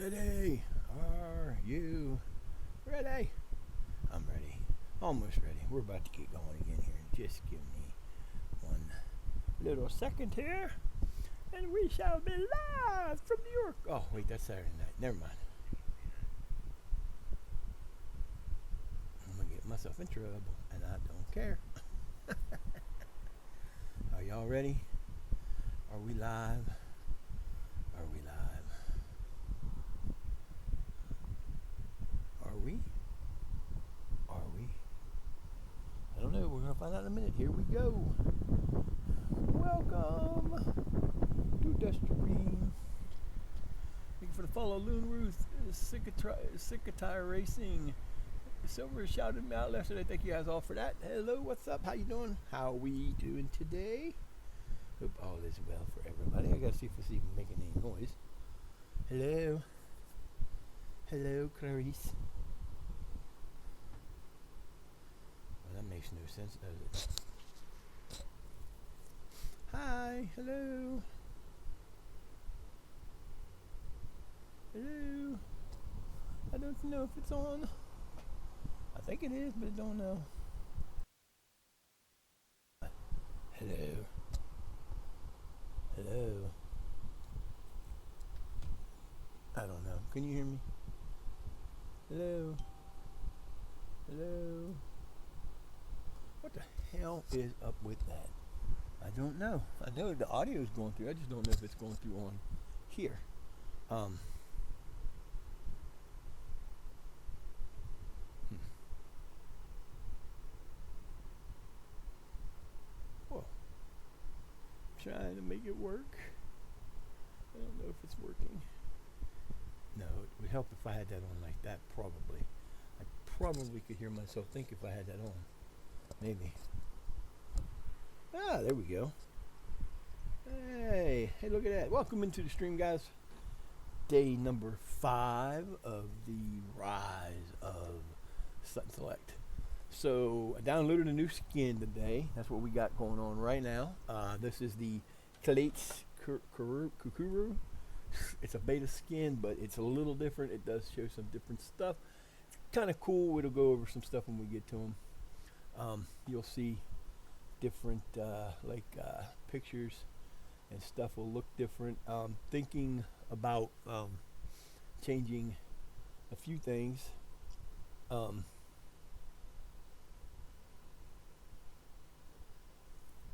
Ready? Are you ready? I'm ready. Almost ready. We're about to get going again here. Just give me one little second here, and we shall be live from New York. Oh, wait, that's Saturday night. Never mind. I'm going to get myself in trouble, and I don't care. Are y'all ready? Are we live? Are we live? Are we? Are we? I don't know. We're going to find out in a minute. Here we go. Welcome to the stream. Thank you for the follow. Loon Ruth, Sickatire Racing. Silver shouted me out yesterday. Thank you guys all for that. Hello, what's up? How you doing? How we doing today? Hope all is well for everybody. I gotta see if it's even making any noise. Hello. Hello, Clarice. Well, that makes no sense, does it? Hi. Hello. Hello. I don't know if it's on. I think it is, but I don't know. Hello. Hello. I don't know. Can you hear me? Hello. Hello. What the hell is up with that? I don't know. I know the audio is going through. I just don't know if it's going through on here. Whoa. Trying to make it work. I don't know if it's working. No, it would help if I had that on like that, probably. I probably could hear myself think if I had that on. Maybe. Ah, there we go. Hey, look at that. Welcome into the stream, guys. Day number 5 of the rise of Sutton Select. So I downloaded a new skin today. That's what we got going on right now. This is the Kalates Kukuru. It's a beta skin, but it's a little different. It does show some different stuff. It's kind of cool. We'll go over some stuff when we get to them. You'll see different pictures and stuff will look different. Thinking about changing a few things.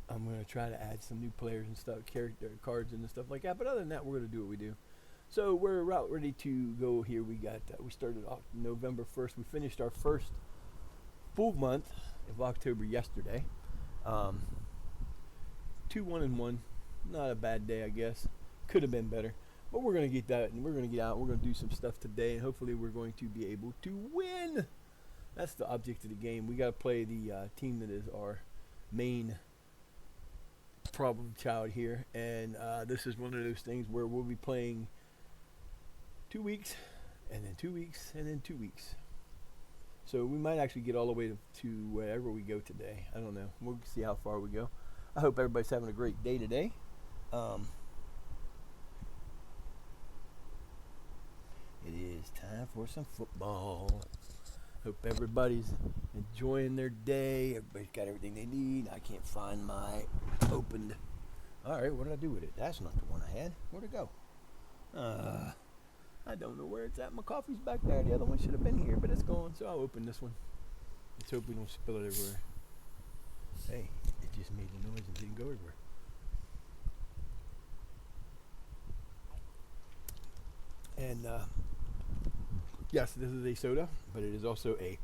I'm going to try to add some new players and stuff, character cards and stuff like that. But other than that, we're going to do what we do. So we're about ready to go here. We started off November 1st. We finished our first full month of October yesterday. 2-1-1. Not a bad day, I guess. Could have been better. But we're going to get that, and we're going to get out. We're going to do some stuff today, and hopefully we're going to be able to win. That's the object of the game. We got to play the team that is our main problem child here, and this is one of those things where we'll be playing 2 weeks, and then 2 weeks, and then 2 weeks. So we might actually get all the way to wherever we go today. I don't know. We'll see how far we go. I hope everybody's having a great day today. It is time for some football. Hope everybody's enjoying their day. Everybody's got everything they need. I can't find my opened. All right, what did I do with it? That's not the one I had. Where'd it go? I don't know where it's at. My coffee's back there. The other one should have been here, but it's gone. So I'll open this one. Let's hope we don't spill it everywhere. Hey, it just made the noise and didn't go everywhere. And yes, this is a soda, but it is also a.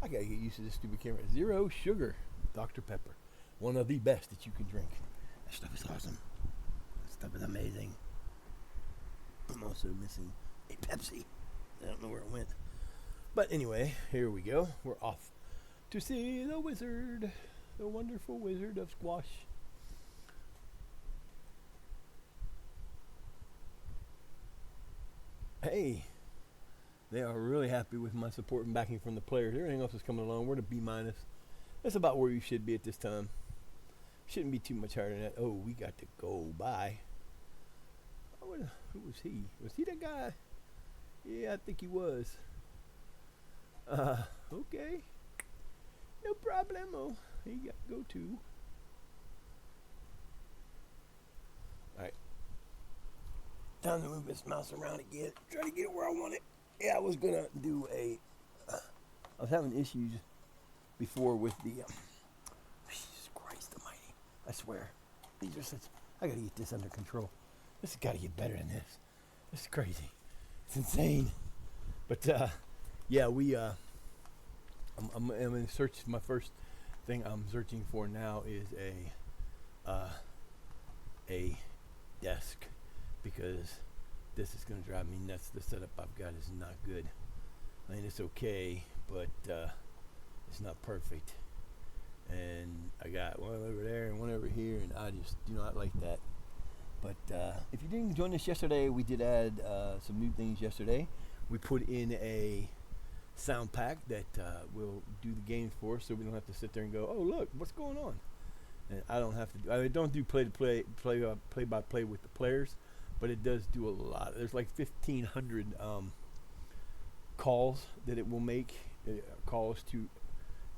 I gotta get used to this stupid camera. 0 sugar Dr. Pepper. One of the best that you can drink. That stuff is awesome. That stuff is amazing. I'm also missing a Pepsi. I don't know where it went. But anyway, here we go. We're off to see the wizard. The wonderful wizard of squash. Hey, they are really happy with my support and backing from the players. Everything else is coming along. We're at a B-. That's about where you should be at this time. Shouldn't be too much harder than that. Oh, we got to go by. Who was he? Was he that guy? Yeah, I think he was. Okay. No problemo. He got to go to. Alright. Time to move this mouse around again. Try to get it where I want it. Yeah, I was going to do a. I was having issues before with the. Jesus Christ almighty. I swear. These are such. I got to get this under control. This has got to get better than this. This is crazy. It's insane. But, yeah, I'm in search. My first thing I'm searching for now is a desk, because this is going to drive me nuts. The setup I've got is not good. I mean, it's okay, but it's not perfect. And I got one over there and one over here, and I just do not like that. But if you didn't join us yesterday, we did add some new things yesterday. We put in a sound pack that will do the games for us, so we don't have to sit there and go, oh, look, what's going on? And I don't have to. I don't do play by play with the players, but it does do a lot. There's like 1,500 calls that it will make, calls to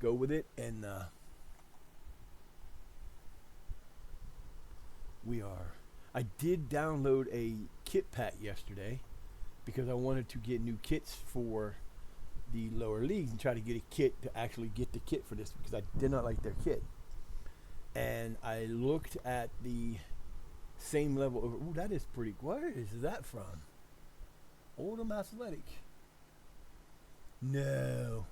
go with it, and I did download a kit pack yesterday because I wanted to get new kits for the lower leagues and try to get a kit to actually get the kit for this, because I did not like their kit. And I looked at the same level of, ooh, that is pretty, where is that from? Oldham Athletic. No.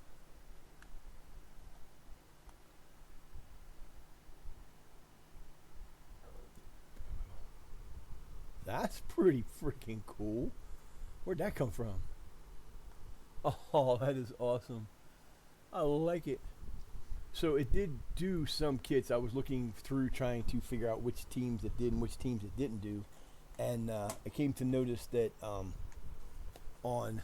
That's pretty freaking cool. Where'd that come from? Oh, that is awesome. I like it. So it did do some kits. I was looking through trying to figure out which teams it did and which teams it didn't do. And I came to notice that on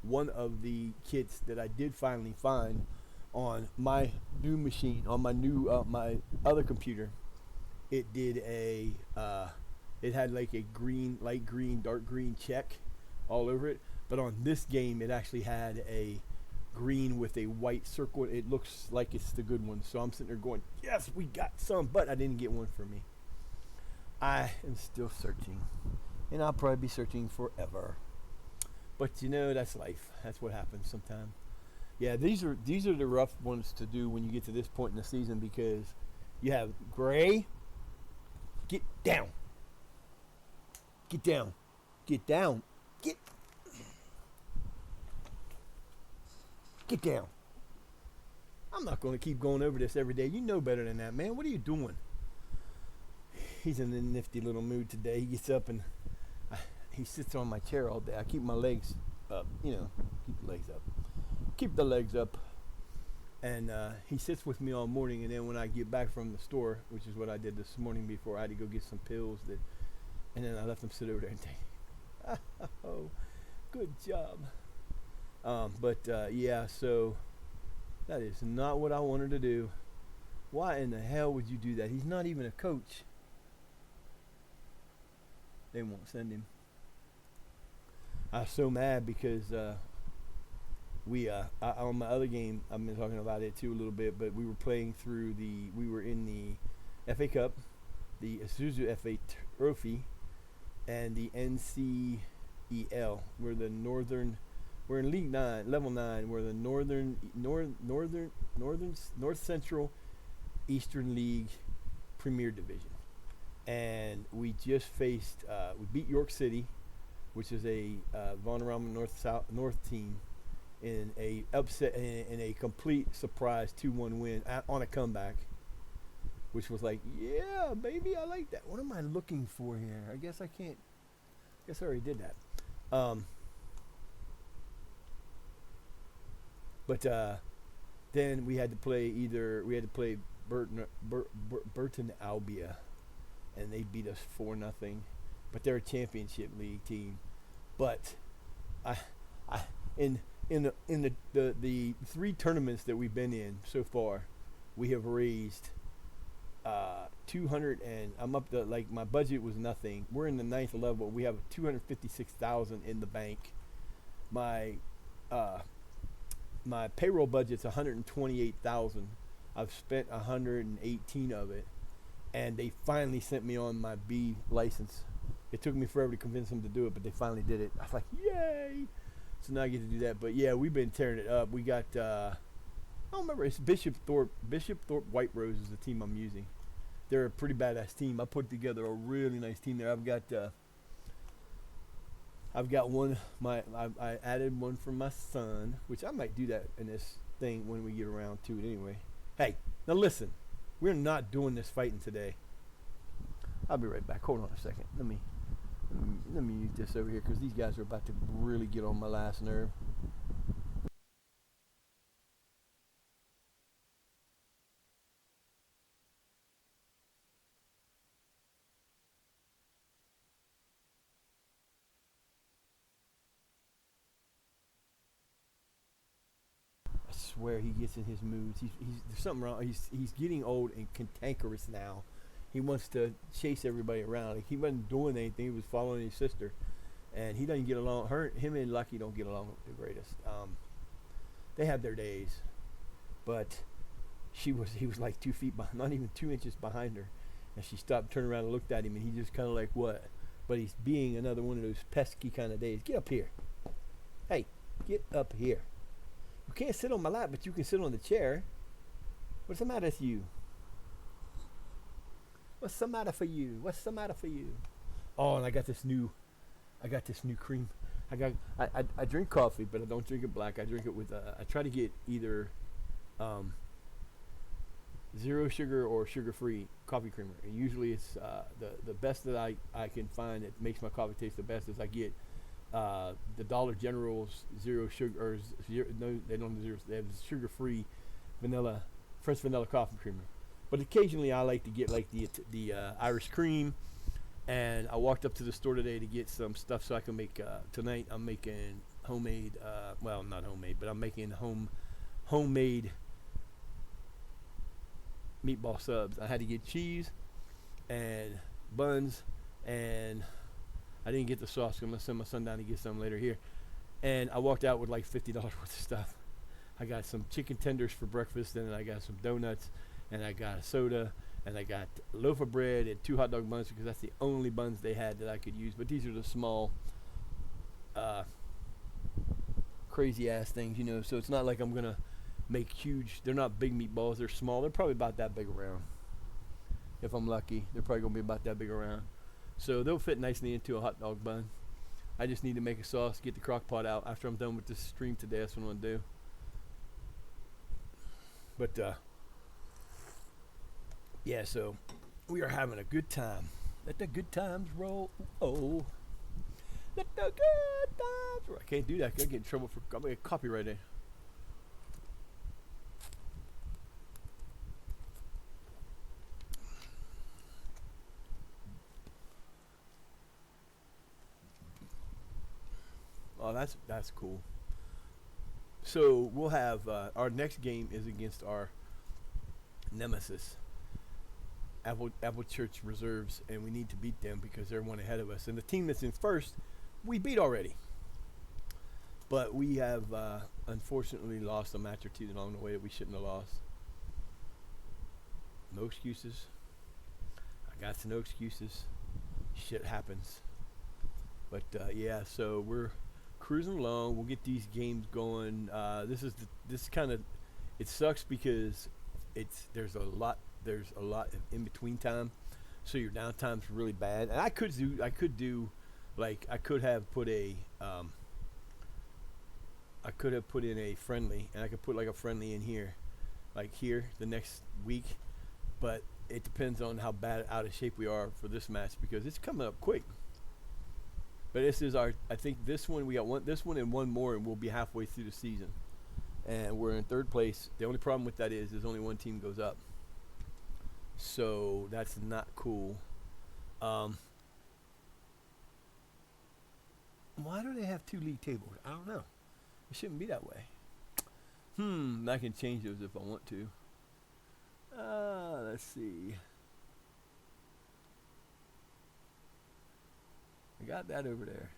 one of the kits that I did finally find on my new machine, on my new my other computer, it did a it had like a green, light green, dark green check all over it. But on this game, it actually had a green with a white circle. It looks like it's the good one. So I'm sitting there going, yes, we got some, but I didn't get one for me. I am still searching, and I'll probably be searching forever. But you know, that's life. That's what happens sometimes. Yeah, these are the rough ones to do when you get to this point in the season, because you have gray. Get down. Get down. Get down. Get down. I'm not going to keep going over this every day. You know better than that, man. What are you doing? He's in a nifty little mood today. He gets up and he sits on my chair all day. I keep my legs up, keep the legs up. Keep the legs up. And he sits with me all morning, and then when I get back from the store, which is what I did this morning before I had to go get some pills, and then I left him sit over there and take, oh, good job. Yeah, so that is not what I wanted to do. Why in the hell would you do that? He's not even a coach. They won't send him. I was so mad because on my other game, I've been talking about it too a little bit, but we were playing through we were in the FA Cup, the Isuzu FA Trophy, and the NCEL. We're in League 9, Level 9. We're the North Central Eastern League Premier Division. And we just faced, we beat York City, which is a Vanarama North team, in a upset, in a complete surprise 2-1 win on a comeback, which was like, yeah, baby, I like that. What am I looking for here? I guess I can't. I guess I already did that. But then we had to play Burton Albia, and they beat us 4-0. But they're a championship league team. But in the 3 tournaments that we've been in so far, we have raised 200, and I'm up to, like, my budget was nothing. We're in the ninth level. We have 256,000 in the bank. My uh, my payroll budget's 128,000. I've spent 118 of it, and they finally sent me on my B license. It took me forever to convince them to do it, but they finally did it. I was like, yay! So now I get to do that. But yeah, we've been tearing it up. We got I don't remember. It's Bishop Thorpe. Bishop Thorpe White Rose is the team I'm using. They're a pretty badass team. I put together a really nice team there. I've got one. I added one for my son, which I might do that in this thing when we get around to it anyway. Hey, now listen. We're not doing this fighting today. I'll be right back. Hold on a second. Let me use this over here because these guys are about to really get on my last nerve. I swear he gets in his moods. There's something wrong. He's getting old and cantankerous now. He wants to chase everybody around. Like, he wasn't doing anything. He was following his sister, and he doesn't get along. Him and Lucky don't get along the greatest. They have their days, but he was like 2 feet behind, not even 2 inches behind her, and she stopped, turned around, and looked at him, and he just kind of like, what? But he's being another one of those pesky kind of days. Get up here. Hey, get up here. You can't sit on my lap, but you can sit on the chair. What's the matter with you? What's the matter for you? What's the matter for you? Oh, and I got this new cream. I drink coffee, but I don't drink it black. I drink it with I try to get either zero sugar or sugar-free coffee creamer. And usually it's the best that I can find that makes my coffee taste the best is I get the Dollar General's zero sugar, or zero, no, they don't have zero. They have sugar-free vanilla, French vanilla coffee creamer. But occasionally I like to get like the Irish cream. And I walked up to the store today to get some stuff so I can make. Tonight I'm making homemade. Well, not homemade, but I'm making homemade meatball subs. I had to get cheese and buns, and I didn't get the sauce. I'm gonna send my son down to get some later here. And I walked out with like $50 worth of stuff. I got some chicken tenders for breakfast, and I got some donuts, and I got a soda, and I got a loaf of bread and 2 hot dog buns because that's the only buns they had that I could use. But these are the small, crazy ass things, you know. So it's not like I'm gonna make huge. They're not big meatballs. They're small. They're probably about that big around. If I'm lucky, they're probably gonna be about that big around. So they'll fit nicely into a hot dog bun. I just need to make a sauce, get the crock pot out. After I'm done with this stream today, that's what I'm gonna do. But yeah, so we are having a good time. Let the good times roll. Oh, let the good times roll. I can't do that. I get in trouble for copyrighting. Oh, that's cool. So we'll have our next game is against our nemesis, Apple Church Reserves, and we need to beat them because they're one ahead of us. And the team that's in first, we beat already. But we have unfortunately lost a match or two along the way that we shouldn't have lost. No excuses. I got no excuses. Shit happens. But yeah, so we're cruising along. We'll get these games going. This kind of, it sucks because there's a lot in between time, so your downtime's really bad. And I could have put in a friendly, and I could put like a friendly in here, like here the next week, but it depends on how bad out of shape we are for this match because it's coming up quick. But this is I think this one, we got this one and one more, and we'll be halfway through the season. And we're in third place. The only problem with that is there's only one team goes up. So that's not cool. Why do they have 2 league tables? I don't know. It shouldn't be that way. I can change those if I want to. Let's see. I got that over there.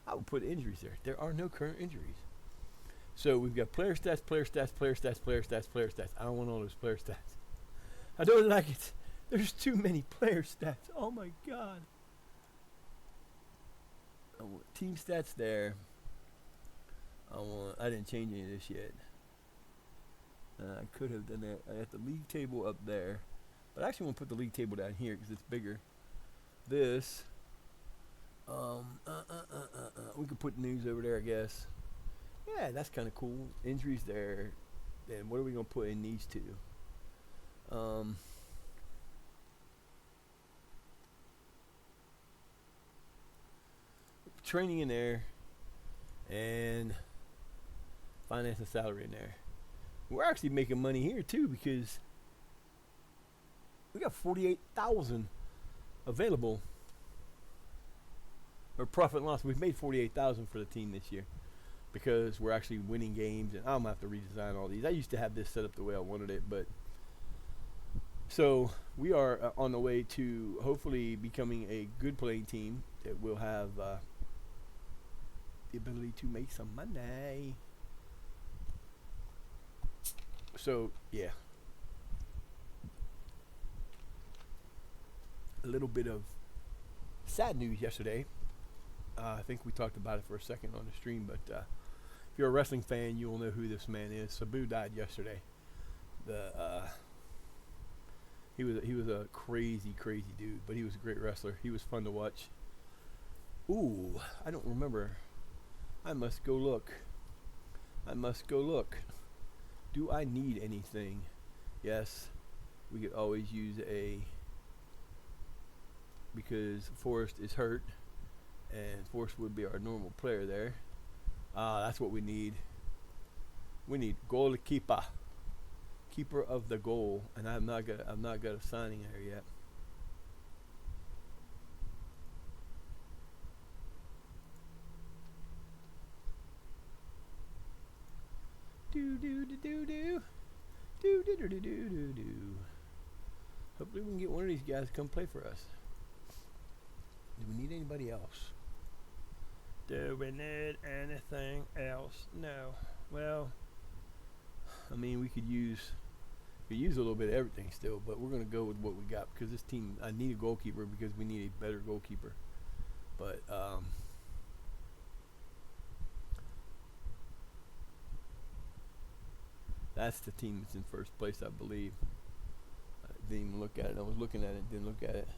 I would put injuries there. There are no current injuries. So we've got player stats, player stats, player stats, player stats, player stats. I don't want all those player stats. I don't like it. There's too many player stats. Oh my god. I want team stats there. I didn't change any of this yet. I could have done that. I got the league table up there. But I actually want to put the league table down here because it's bigger. This. We could put news over there, I guess. Yeah, that's kind of cool. Injuries there. Then what are we going to put in these two? Training in there. And finance and salary in there. We're actually making money here too because we got 48,000 available. Or profit and loss. We've made 48,000 for the team this year because we're actually winning games, and I'm gonna have to redesign all these. I used to have this set up the way I wanted it, but so we are on the way to hopefully becoming a good playing team that will have the ability to make some money. So yeah, a little bit of sad news yesterday. I think we talked about it for a second on the stream, but if you're a wrestling fan, you'll know who this man is. Sabu died yesterday. He was a crazy dude, but he was a great wrestler. He was fun to watch. Ooh, I don't remember. I must go look. Do I need anything? Yes, we could always use because Forrest is hurt. And Forrest would be our normal player there. That's what we need. We need goalkeeper, keeper of the goal, and I've not got a signing there yet. Hopefully we can get one of these guys to come play for us. Do we need anybody else? Do we need anything else? No. Well, I mean, we could use a little bit of everything still, but we're going to go with what we got because this team, I need a goalkeeper because we need a better goalkeeper. But, that's the team that's in first place, I believe. I didn't even look at it. I was looking at it, didn't look at it.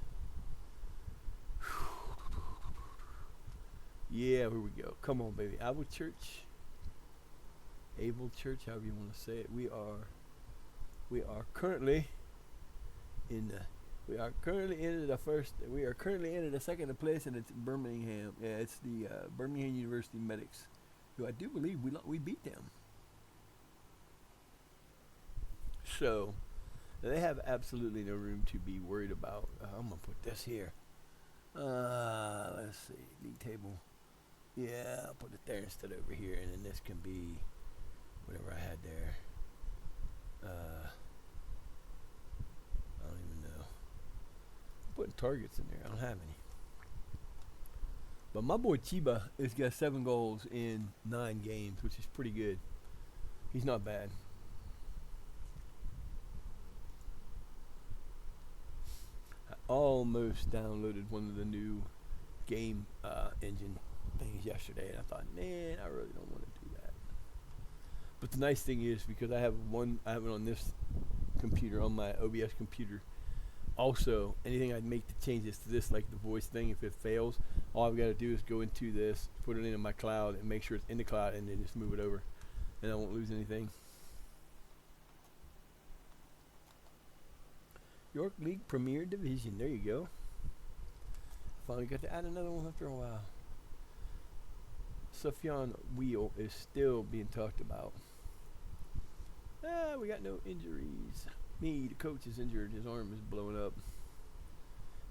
Yeah, here we go. Come on, baby. Able Church, however you want to say it. We are currently in the second place, and it's Birmingham. Yeah, it's the Birmingham University Medics, who I do believe we beat them. So they have absolutely no room to be worried about. I'm gonna put this here. Let's see, league table. Yeah, I'll put it there instead over here, and then this can be whatever I had there. I don't even know. I'm putting targets in there. I don't have any. But my boy Chiba has got 7 goals in 9 games, which is pretty good. He's not bad. I almost downloaded one of the new game engine things yesterday, and I thought, man, I really don't want to do that. But the nice thing is, because I have it on this computer, on my OBS computer. Also, anything I'd make the changes to this, like the voice thing, if it fails, all I've got to do is go into this, put it into my cloud, and make sure it's in the cloud, and then just move it over, and I won't lose anything. York League Premier Division. There you go. Finally got to add another one after a while. Sufjan Wheel is still being talked about. We got no injuries. The coach is injured. His arm is blowing up.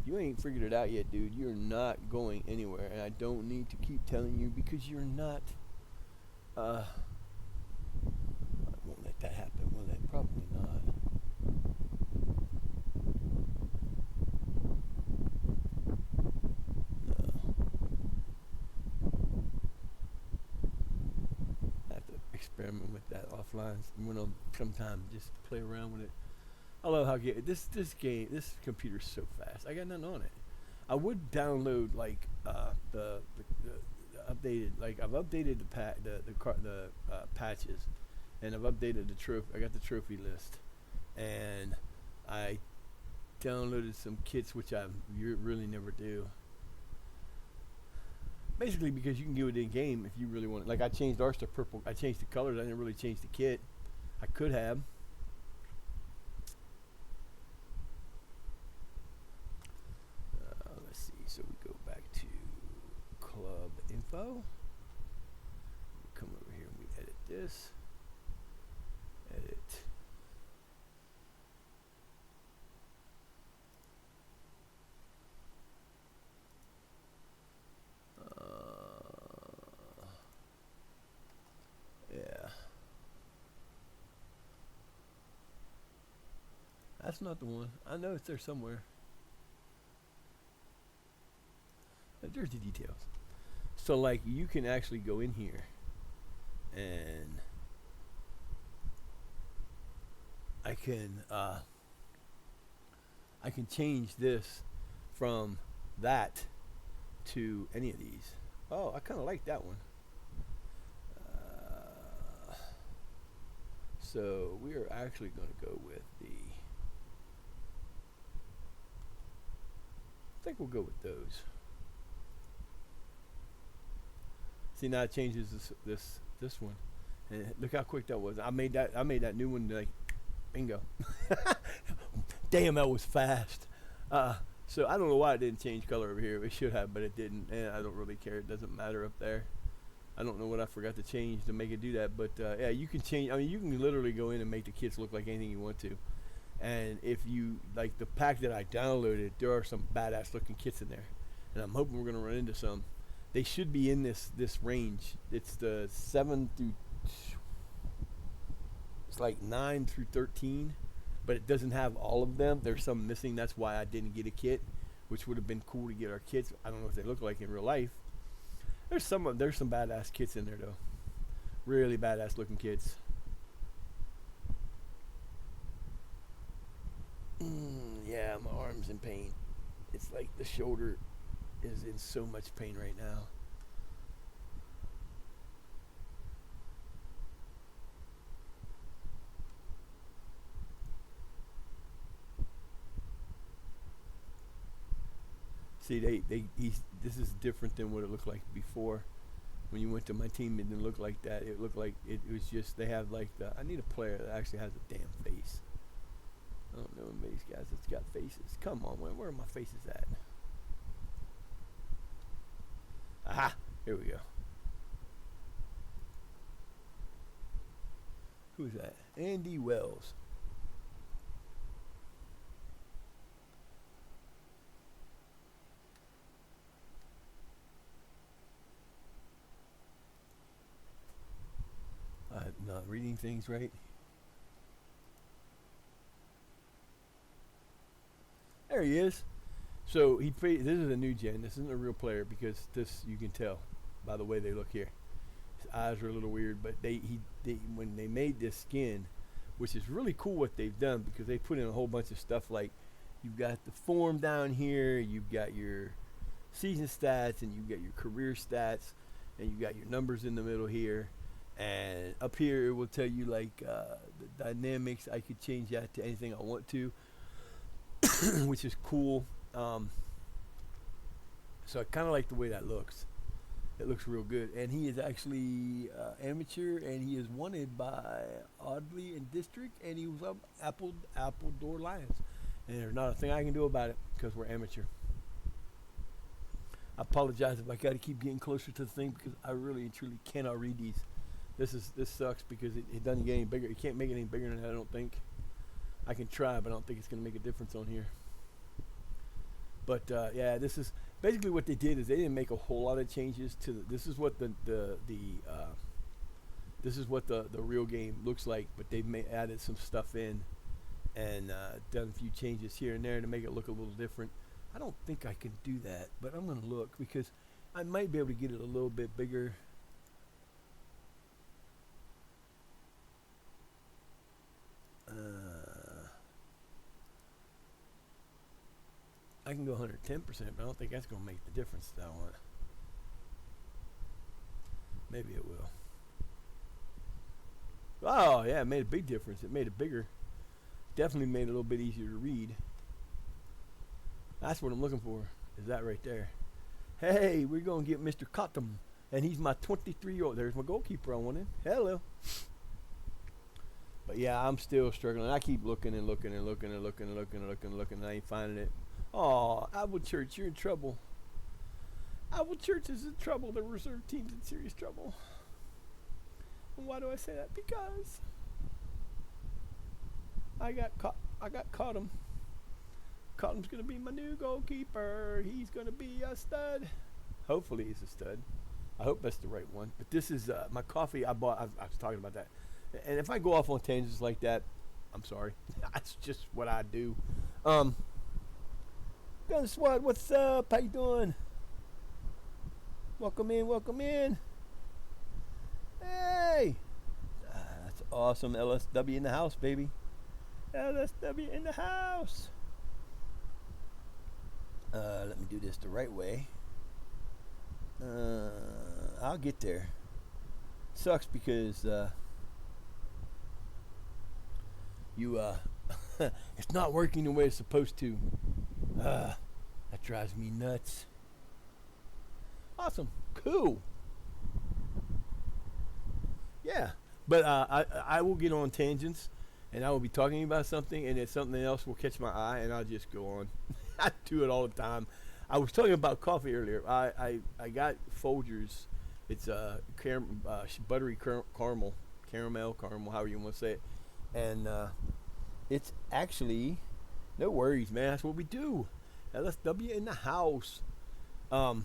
You ain't figured it out yet, dude. You're not going anywhere, and I don't need to keep telling you because you're not. I won't let that happen, will it? Probably not. experimenting with that offline. You know, sometime just play around with it. I love how this computer's so fast. I got nothing on it. I would download like the updated, like I've updated the patches, and I've updated the trophy. I got the trophy list, and I downloaded some kits which I really never do. Basically, because you can do it in game if you really want it. Like I changed ours to purple. I changed the colors. I didn't really change the kit. I could have. Let's see. So we go back to club info. We come over here and we edit this. Edit. Yeah. That's not the one. I know it's there somewhere. There's the details. So like you can actually go in here and I can change this from that to any of these. Oh, I kind of like that one. So we are actually going to go with the. I think we'll go with those. See, now it changes this one, and look how quick that was. I made that new one like, bingo. Damn, that was fast. So I don't know why it didn't change color over here. It should have, but it didn't, and I don't really care. It doesn't matter up there. I don't know what I forgot to change to make it do that, but yeah, you can change. I mean, you can literally go in and make the kits look like anything you want to. And if you like the pack that I downloaded, there are some badass looking kits in there, and I'm hoping we're gonna run into some. They should be in this range. It's the 7 through. It's like 9 through 13, but it doesn't have all of them. There's some missing. That's why I didn't get a kit, which would have been cool to get our kits. I don't know what they look like in real life. There's some badass kits in there though. Really badass looking kits. Yeah, my arm's in pain. It's like the shoulder is in so much pain right now. See, this is different than what it looked like before. When you went to my team, it didn't look like that. It looked like it was just, they have like I need a player that actually has a damn face. I don't know these guys that's got faces. Come on, where are my faces at? Aha! Here we go. Who's that? Andy Wells. I'm not reading things right. There he is. So this is a new gen. This isn't a real player because this you can tell by the way they look here. His eyes are a little weird, but when they made this skin, which is really cool what they've done because they put in a whole bunch of stuff like you've got the form down here, you've got your season stats, and you've got your career stats, and you've got your numbers in the middle here. And up here it will tell you like the dynamics. I could change that to anything I want to, which is cool. So I kind of like the way that looks. It looks real good. And he is actually amateur, and he is wanted by Audley and District, and he was up Apple Door Lions. And there's not a thing I can do about it because we're amateur. I apologize if I got to keep getting closer to the thing because I really and truly cannot read these. This sucks because it doesn't get any bigger. You can't make it any bigger than that, I don't think. I can try, but I don't think it's going to make a difference on here. But yeah, this is basically what they did is they didn't make a whole lot of changes to this is what the real game looks like, but they've added some stuff in and done a few changes here and there to make it look a little different. I don't think I can do that, but I'm going to look because I might be able to get it a little bit bigger. I can go 110%, but I don't think that's going to make the difference that I want. Maybe it will. Oh, yeah, it made a big difference. It made it bigger. Definitely made it a little bit easier to read. That's what I'm looking for, is that right there. Hey, we're going to get Mr. Cottom, and he's my 23-year-old. There's my goalkeeper I wanted. Hello. But yeah, I'm still struggling. I keep looking and looking and looking and looking and looking and looking and looking, and I ain't finding it. Oh, Atwood Church, you're in trouble. Atwood Church is in trouble. The reserve team's in serious trouble. And why do I say that? Because I got Cottom. Cottom's gonna be my new goalkeeper. He's gonna be a stud. Hopefully he's a stud. I hope that's the right one. But this is my coffee I bought. I was talking about that. And if I go off on tangents like that, I'm sorry. That's just what I do. Gun SWAT, what's up? How you doing? Welcome in, welcome in. Hey! That's awesome. LSW in the house, baby. LSW in the house. Let me do this the right way. I'll get there. Sucks because it's not working the way it's supposed to. That drives me nuts. Awesome. Cool. Yeah. But I will get on tangents, and I will be talking about something, and then something else will catch my eye, and I'll just go on. I do it all the time. I was talking about coffee earlier. I got Folgers. It's buttery caramel, however you want to say it. And it's actually, no worries, man. That's what we do. LSW in the house. But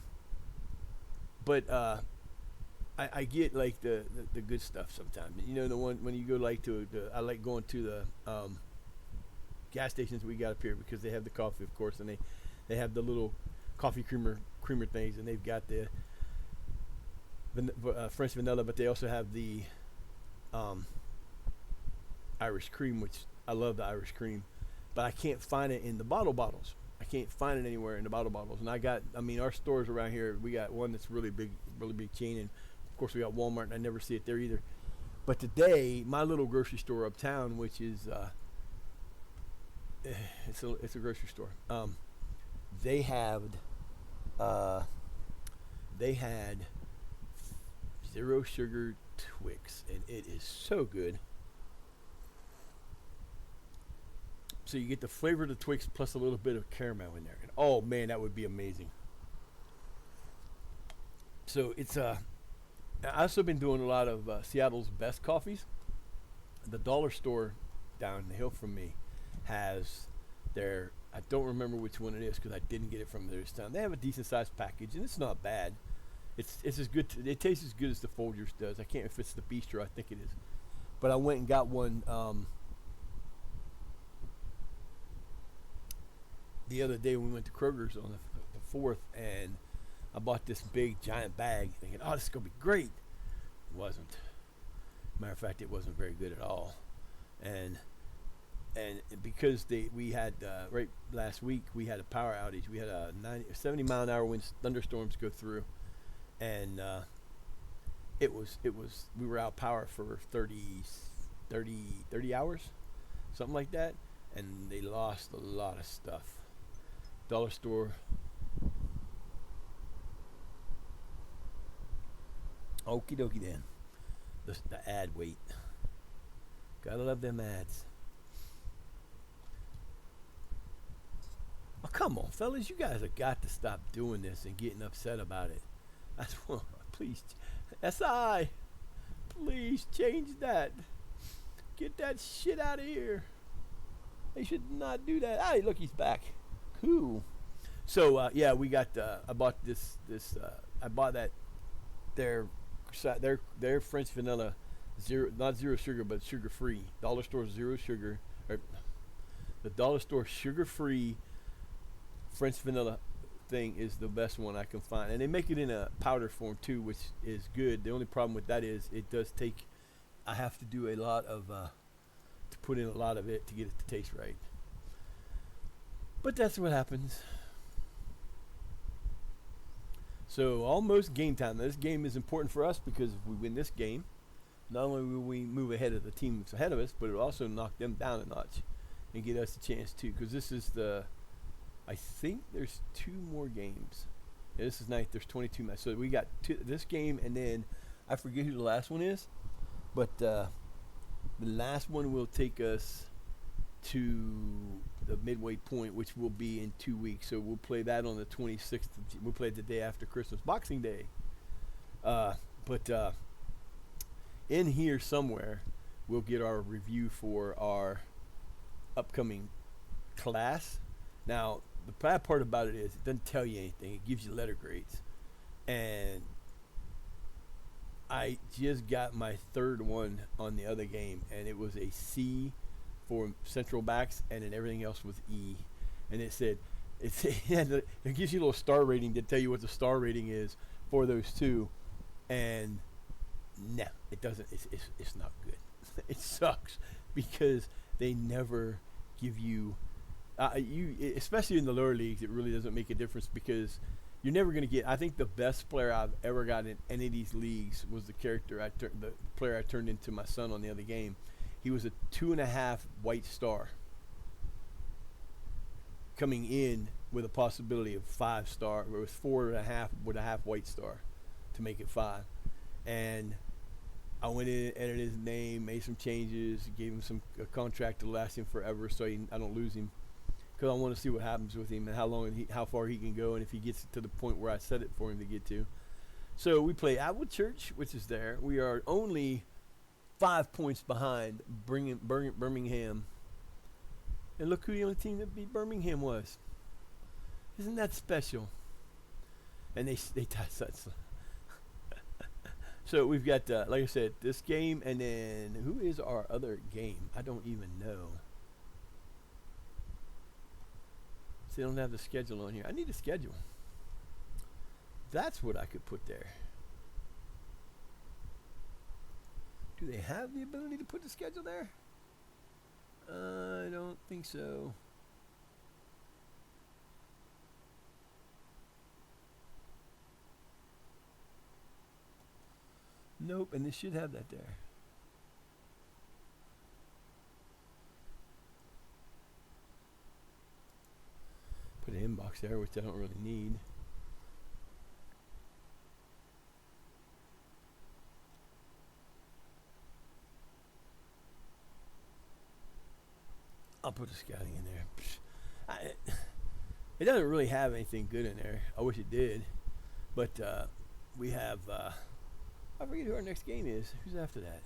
I get like the good stuff sometimes. You know, the one when you go like I like going to the gas stations we got up here because they have the coffee, of course, and they have the little coffee creamer things, and they've got the French vanilla, but they also have the Irish cream, which I love the Irish cream, but I can't find it in the bottles. I can't find it anywhere in the bottles. And our stores around here, we got one that's really big chain, and of course we got Walmart, and I never see it there either. But today, my little grocery store uptown, which is it's a grocery store. They had zero sugar Twix, and it is so good. So you get the flavor of the Twix plus a little bit of caramel in there, and oh man, that would be amazing. So it's I've also been doing a lot of Seattle's best coffees. The dollar store down the hill from me has their, I don't remember which one it is because I didn't get it from this town. They have a decent sized package, and it's not bad. It's as good. It tastes as good as the Folgers does. I can't, if it's the Bistro, I think it is. But I went and got one the other day when we went to Kroger's on the 4th, and I bought this big giant bag thinking, oh, this is going to be great. It wasn't. Matter of fact, it wasn't very good at all. And because we had right last week, we had a power outage. We had a 70 mile an hour wind thunderstorms go through, and we were out power for 30 hours, something like that, and they lost a lot of stuff. Dollar store. Okie dokie then. The ad weight. Gotta love them ads. Oh, come on, fellas. You guys have got to stop doing this and getting upset about it. That's what, please. SI. Please change that. Get that shit out of here. They should not do that. Hey, look, he's back. Cool. So, yeah, we got, I bought this, I bought that, their French vanilla, not zero sugar, but sugar free. Dollar store zero sugar, or the dollar store sugar free French vanilla thing is the best one I can find, and they make it in a powder form too, which is good. The only problem with that is it does take, I have to do a lot of to put in a lot of it to get it to taste right, but that's what happens. So almost game time. Now, this game is important for us because if we win this game, not only will we move ahead of the team that's ahead of us, but it'll also knock them down a notch and get us a chance too. Because this is I think there's 2 more games. Yeah, this is ninth. There's 22 matches. So we got this game, and then I forget who the last one is, but the last one will take us to the midway point, which will be in 2 weeks. So we'll play that on the 26th. We'll play it the day after Christmas, Boxing Day. But in here somewhere, we'll get our review for our upcoming class. Now, the bad part about it is it doesn't tell you anything. It gives you letter grades. And I just got my 3rd one on the other game, and it was a C for central backs, and then everything else was E. And it said, it gives you a little star rating to tell you what the star rating is for those 2. And no, it doesn't. It's not good. It sucks because they never give you, especially in the lower leagues, it really doesn't make a difference because you're never going to get. I think the best player I've ever got in any of these leagues was the player I turned into my son on the other game. He was a 2.5 white star coming in with a possibility of 5 star. It was 4.5 with a half white star to make it 5. And I went in, edited his name, made some changes, gave him a contract to last him forever, so I don't lose him. Because I want to see what happens with him and how far he can go, and if he gets to the point where I set it for him to get to. So we play Atwood Church, which is there. We are only 5 points behind Birmingham. And look who the only team that beat Birmingham was. Isn't that special? And they tied Sutton Select. So we've got, like I said, this game, and then who is our other game? I don't even know. So they don't have the schedule on here. I need a schedule. That's what I could put there. Do they have the ability to put the schedule there? I don't think so. Nope, and they should have that there. Put an inbox there, which I don't really need. I'll put the scouting in there. It doesn't really have anything good in there. I wish it did. But we have... I forget who our next game is. Who's after that?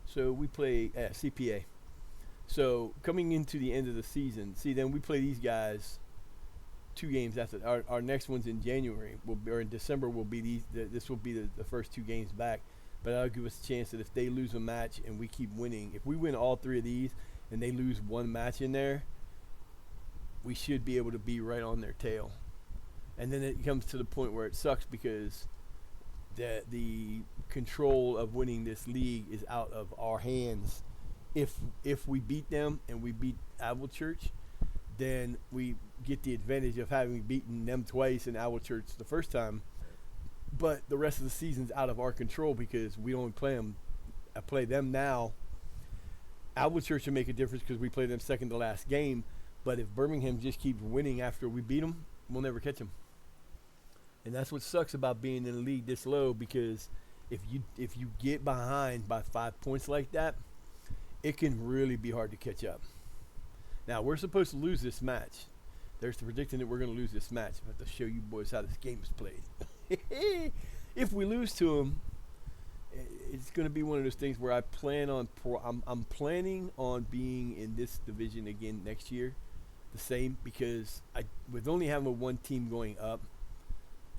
So we play CPA. So coming into the end of the season, then we play these guys 2 games after. Our next one's in January. Or in December will be these. This will be the first 2 games back. But that'll give us a chance that if they lose a match and we keep winning, if we win all 3 of these and they lose 1 match in there, we should be able to be right on their tail. And then it comes to the point where it sucks because the control of winning this league is out of our hands. If we beat them and we beat Atwood Church, then we get the advantage of having beaten them twice and Atwood Church the first time. But the rest of the season's out of our control because we only play them. I play them now. Atwood Church will make a difference because we play them second to last game. But if Birmingham just keeps winning after we beat them, we'll never catch them. And that's what sucks about being in a league this low, because if you get behind by 5 points like that, it can really be hard to catch up. Now, we're supposed to lose this match. They're predicting that we're going to lose this match. I have to show you boys how this game is played. If we lose to them, it's going to be one of those things where I plan on I'm planning on being in this division again next year, the same, because with only having a 1 team going up,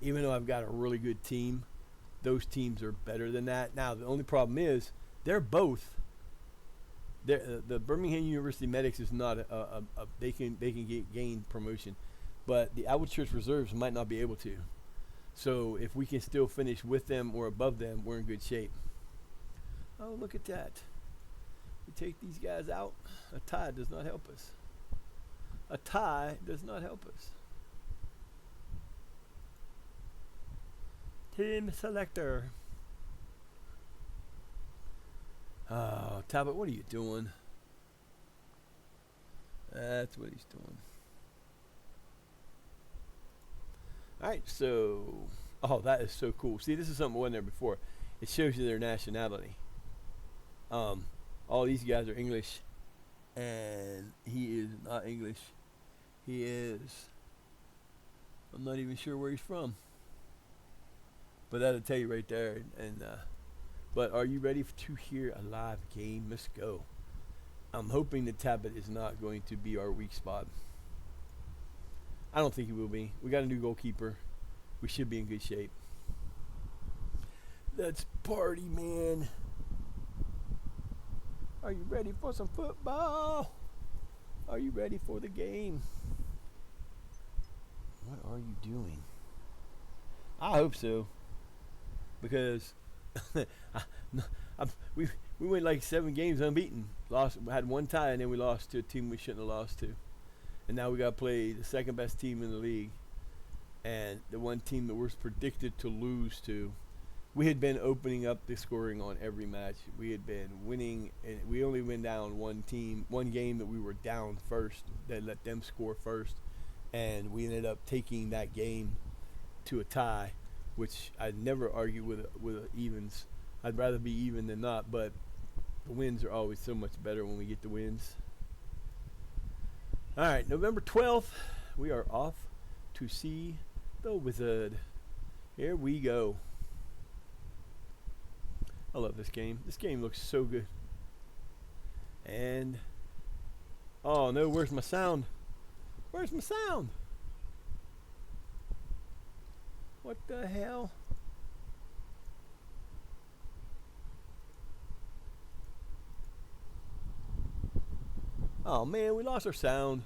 even though I've got a really good team, those teams are better than that. Now, the only problem is they're both. The Birmingham University Medics is not they can gain promotion, but the Atwood Church Reserves might not be able to. So if we can still finish with them or above them, we're in good shape. Oh, look at that. We take these guys out. A tie does not help us. A tie does not help us. Team selector. Oh, Talbot, what are you doing? That's what he's doing. Alright, so... Oh, that is so cool. See, this is something that wasn't there before. It shows you their nationality. All these guys are English. And he is not English. He is... I'm not even sure where he's from. But that'll tell you right there. But are you ready to hear a live game? Let's go. I'm hoping that Talbot is not going to be our weak spot. I don't think he will be. We got a new goalkeeper. We should be in good shape. Let's party, man. Are you ready for some football? Are you ready for the game? What are you doing? I hope so. Because we went like 7 games unbeaten. Had one tie, and then we lost to a team we shouldn't have lost to. And now we got to play the second best team in the league. And the one team that we're predicted to lose to. We had been opening up the scoring on every match. We had been winning, and we only went down one game that we were down first. They let them score first. And we ended up taking that game to a tie, which I'd never argue with evens. I'd rather be even than not, but the wins are always so much better when we get the wins. All right, November 12th, we are off to see the Wizard. Here we go. I love this game. This game looks so good. And, oh no, where's my sound? Where's my sound? What the hell? Oh man, we lost our sound.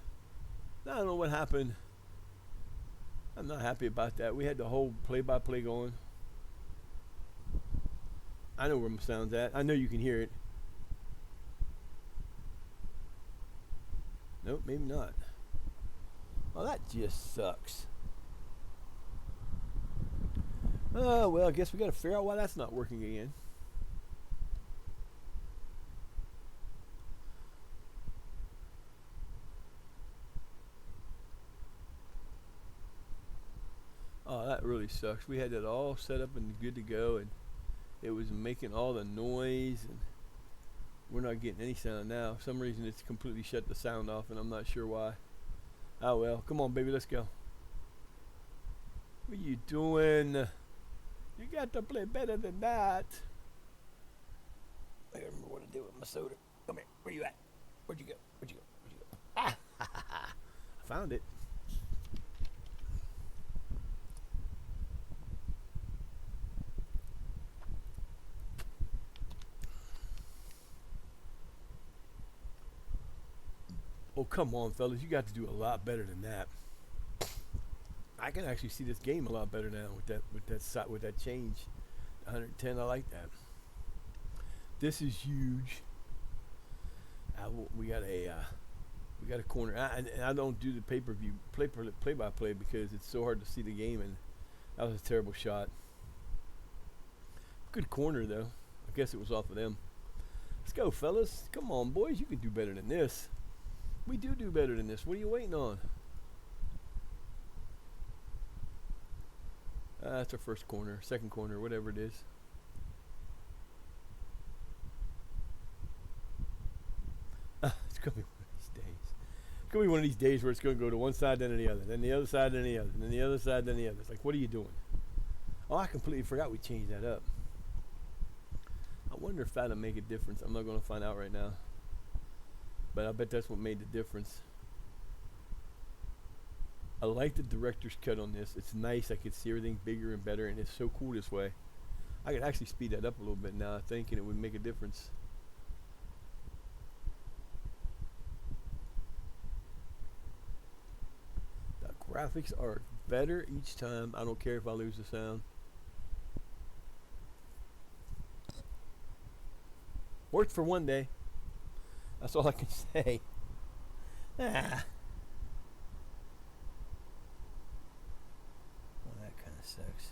I don't know what happened. I'm not happy about that. We had the whole play-by-play going. I know where my sound's at. I know you can hear it. Nope, maybe not. Well, that just sucks. Oh, well, I guess we got to figure out why that's not working again. Oh, that really sucks. We had that all set up and good to go, and it was making all the noise, and we're not getting any sound now. For some reason, it's completely shut the sound off, and I'm not sure why. Oh, well. Come on, baby. Let's go. What are you doing? You got to play better than that. I gotta remember what to do with my soda. Come here. Where you at? Where'd you go? Where'd you go? Where'd you go? Ah! I found it. Oh, come on, fellas. You got to do a lot better than that. I can actually see this game a lot better now with that change. 110, I like that. This is huge. We got a corner, and I don't do the pay-per-view play-by-play because it's so hard to see the game, and that was a terrible shot. Good corner though. I guess it was off of them. Let's go, fellas. Come on, boys. You can do better than this. We do better than this. What are you waiting on? That's our first corner, second corner, whatever it is. It's going to be one of these days. It's going to be one of these days where it's going to go to one side, then to the other, then the other side, then the other, then the other side, then the other. It's like, what are you doing? Oh, I completely forgot we changed that up. I wonder if that'll make a difference. I'm not going to find out right now. But I bet that's what made the difference. I like the director's cut on this. It's nice. I can see everything bigger and better, and it's so cool this way. I could actually speed that up a little bit now, I think, and it would make a difference. The graphics are better each time. I don't care if I lose the sound. Worked for one day. That's all I can say. Ah. Well, that kind of sucks.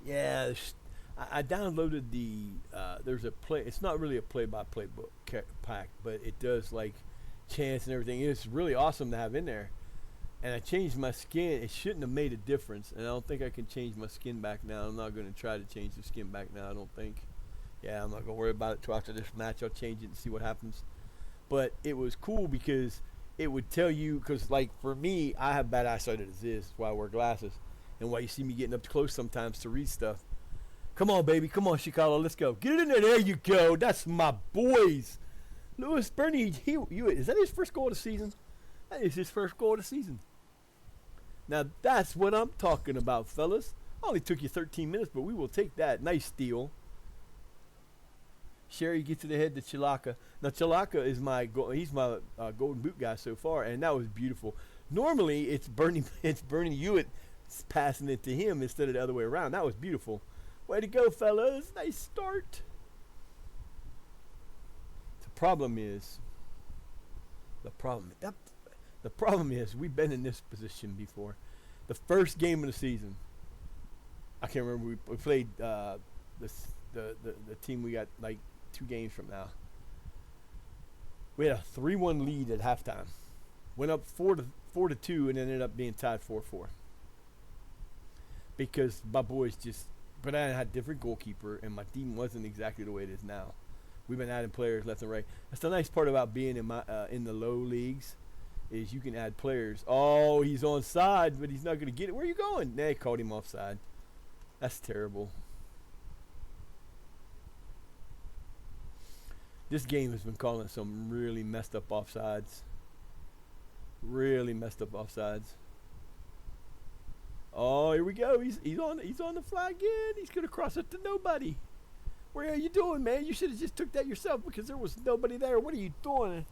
Yeah, I downloaded the. There's a play. It's not really a play-by-play book pack, but it does like chance and everything. It's really awesome to have in there. And I changed my skin. It shouldn't have made a difference, and I don't think I can change my skin back now. I'm not going to try to change the skin back now. I don't think. Yeah, I'm not going to worry about it till after this match. I'll change it and see what happens. But it was cool because it would tell you. Because like for me, I have bad eyesight as is. That's why I wear glasses, and why you see me getting up close sometimes to read stuff. Come on, baby. Come on, Chicago. Let's go. Get it in there. There you go. That's my boys. Lewis Bernie, is that his first goal of the season? That is his first goal of the season. Now, that's what I'm talking about, fellas. Only took you 13 minutes, but we will take that. Nice steal. Sherry gets to the head to Chilaka. Now, Chilaka is he's my golden boot guy so far, and that was beautiful. Normally, it's Bernie Hewitt passing it to him instead of the other way around. That was beautiful. Way to go, fellas. Nice start. The problem is we've been in this position before. The first game of the season, I can't remember. We played the team we got like 2 games from now. We had a 3-1 lead at halftime. Went up 4-2 and ended up being tied 4-4. Because my boys but I had a different goalkeeper, and my team wasn't exactly the way it is now. We've been adding players left and right. That's the nice part about being in the low leagues, is you can add players. Oh, he's onside, but he's not going to get it. Where are you going? They called him offside. That's terrible. This game has been calling some really messed up offsides. Really messed up offsides. Oh, here we go. He's on the fly again. He's gonna cross it to nobody. Where are you doing, man? You should have just took that yourself because there was nobody there. What are you doing?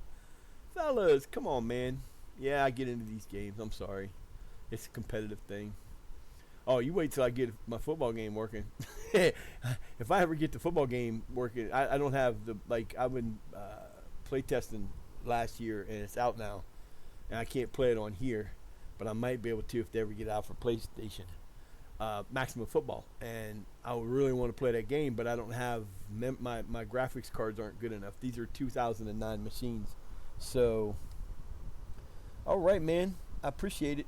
Fellas, come on, man. Yeah, I get into these games. I'm sorry. It's a competitive thing. Oh, you wait till I get my football game working. If I ever get the football game working, I don't have I've been play testing last year, and it's out now. And I can't play it on here, but I might be able to if they ever get out for PlayStation. Maximum Football. And I really want to play that game, but I don't have, my graphics cards aren't good enough. These are 2009 machines. So, all right, man. I appreciate it.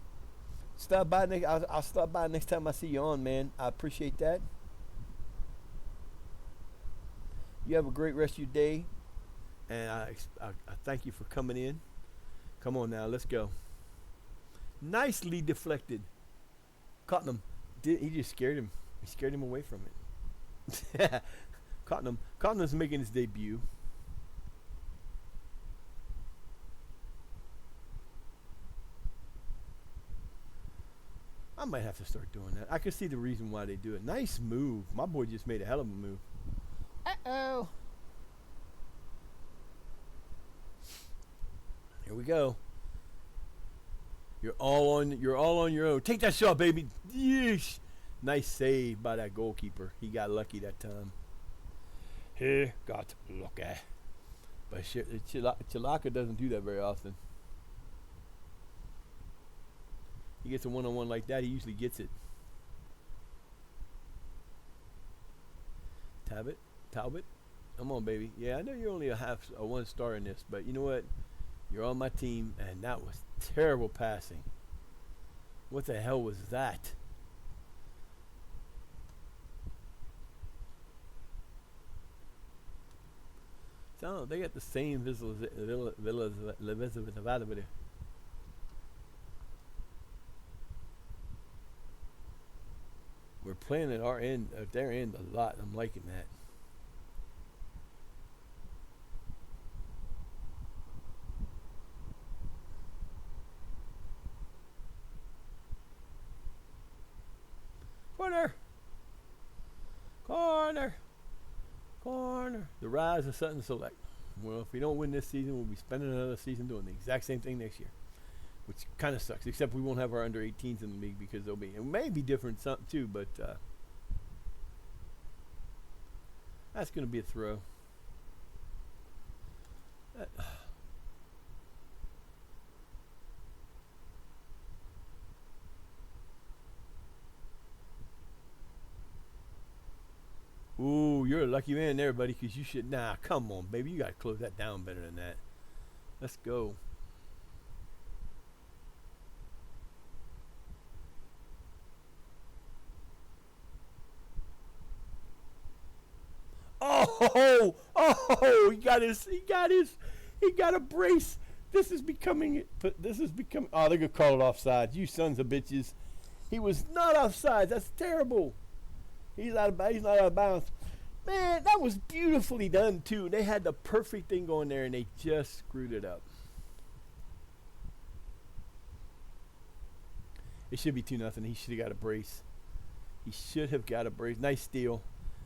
Stop by. I'll stop by next time I see you on, man. I appreciate that. You have a great rest of your day, and I thank you for coming in. Come on now, let's go. Nicely deflected. Cottenham, he just scared him. He scared him away from it. Cottenham's making his debut. I might have to start doing that. I can see the reason why they do it. Nice move. My boy just made a hell of a move. Uh-oh. Here we go. You're all on your own. Take that shot, baby. Yeesh. Nice save by that goalkeeper. He got lucky that time. He got lucky. But Chilaka doesn't do that very often. He gets a one-on-one like that, he usually gets it. Talbot, come on, baby. Yeah, I know you're only a 1 star in this, but you know what? You're on my team, and that was terrible passing. What the hell was that? So they got the same visibility. We're playing at our end, at their end a lot. I'm liking that. Corner. The rise of Sutton Select. Well, if we don't win this season, we'll be spending another season doing the exact same thing next year, which kind of sucks. Except we won't have our under 18s in the league because it may be different something too, but that's going to be a throw. lucky man there, buddy, because you should. Nah, come on, baby. You got to close that down better than that. Let's go. Oh, he got a brace. This is becoming, oh, they're going to call it offside. You sons of bitches. He was not offside. That's terrible. He's not out of bounds. Man, that was beautifully done, too. They had the perfect thing going there, and they just screwed it up. It should be 2-0. He should have got a brace. He should have got a brace. Nice steal.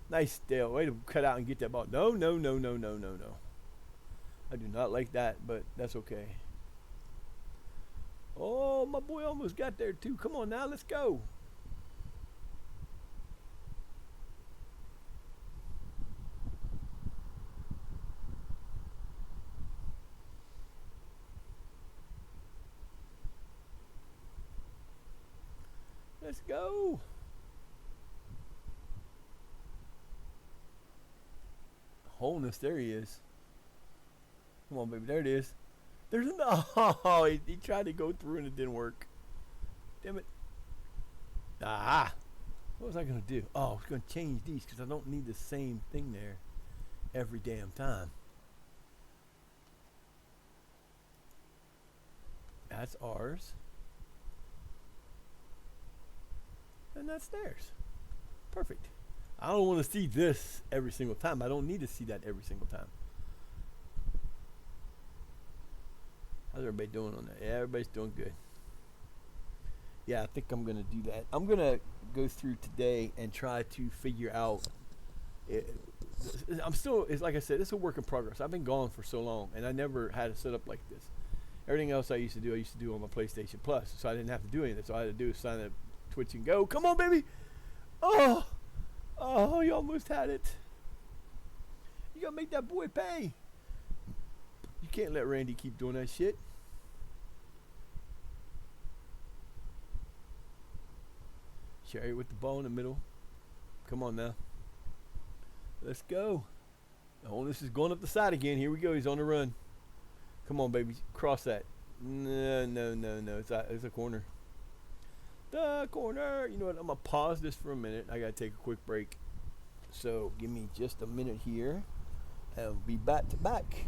Nice steal. Way to cut out and get that ball. No, no, no, no, no, no, no. I do not like that, but that's okay. Oh, my boy almost got there, too. Come on now. Let's go. Let's go. Wholeness. There he is. Come on, baby. There it is. There's no. Oh, he tried to go through and it didn't work. Damn it. Ah. What was I going to do? Oh, I was going to change these because I don't need the same thing there every damn time. That's ours. And that's theirs. Perfect. I don't want to see this every single time. I don't need to see that every single time. How's everybody doing on that? Yeah, everybody's doing good. Yeah, I think I'm going to do that. I'm going to go through today and try to figure out. I'm still, it's like I said, it's a work in progress. I've been gone for so long, and I never had a setup like this. Everything else I used to do on my PlayStation Plus, so I didn't have to do anything. So all I had to do is sign up Twitch and go. Come on, baby. Oh, you almost had it. You got to make that boy pay. You can't let Randy keep doing that shit. Sherry with the ball in the middle. Come on now. Let's go. Oh, this is going up the side again. Here we go. He's on the run. Come on, baby. Cross that. No, no, no, no. It's a corner. The corner. You know what? I'm going to pause this for a minute. I got to take a quick break. So give me just a minute here. I'll be back to back.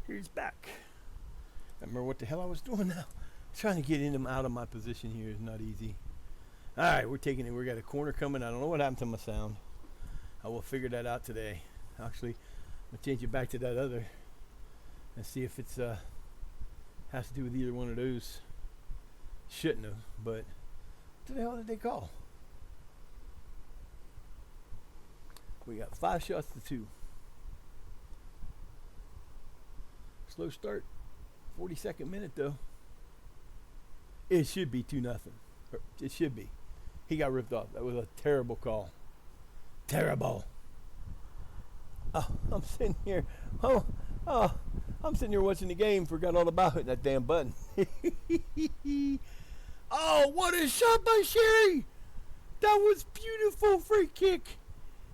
He's back. I remember what the hell I was doing now. Trying to get in him out of my position here is not easy. All right, we're taking it. We got a corner coming. I don't know what happened to my sound. I will figure that out today. Actually, I'm gonna change it back to that other and see if it's has to do with either one of those. Shouldn't have, but what the hell did they call? We got 5 shots to 2. Slow start. 42nd minute though. It should be 2-0. It should be. He got ripped off. That was a terrible call. Terrible. Oh, I'm sitting here. I'm sitting here watching the game. Forgot all about hitting that damn button. Oh, what a shot by Sherry! That was beautiful. Free kick.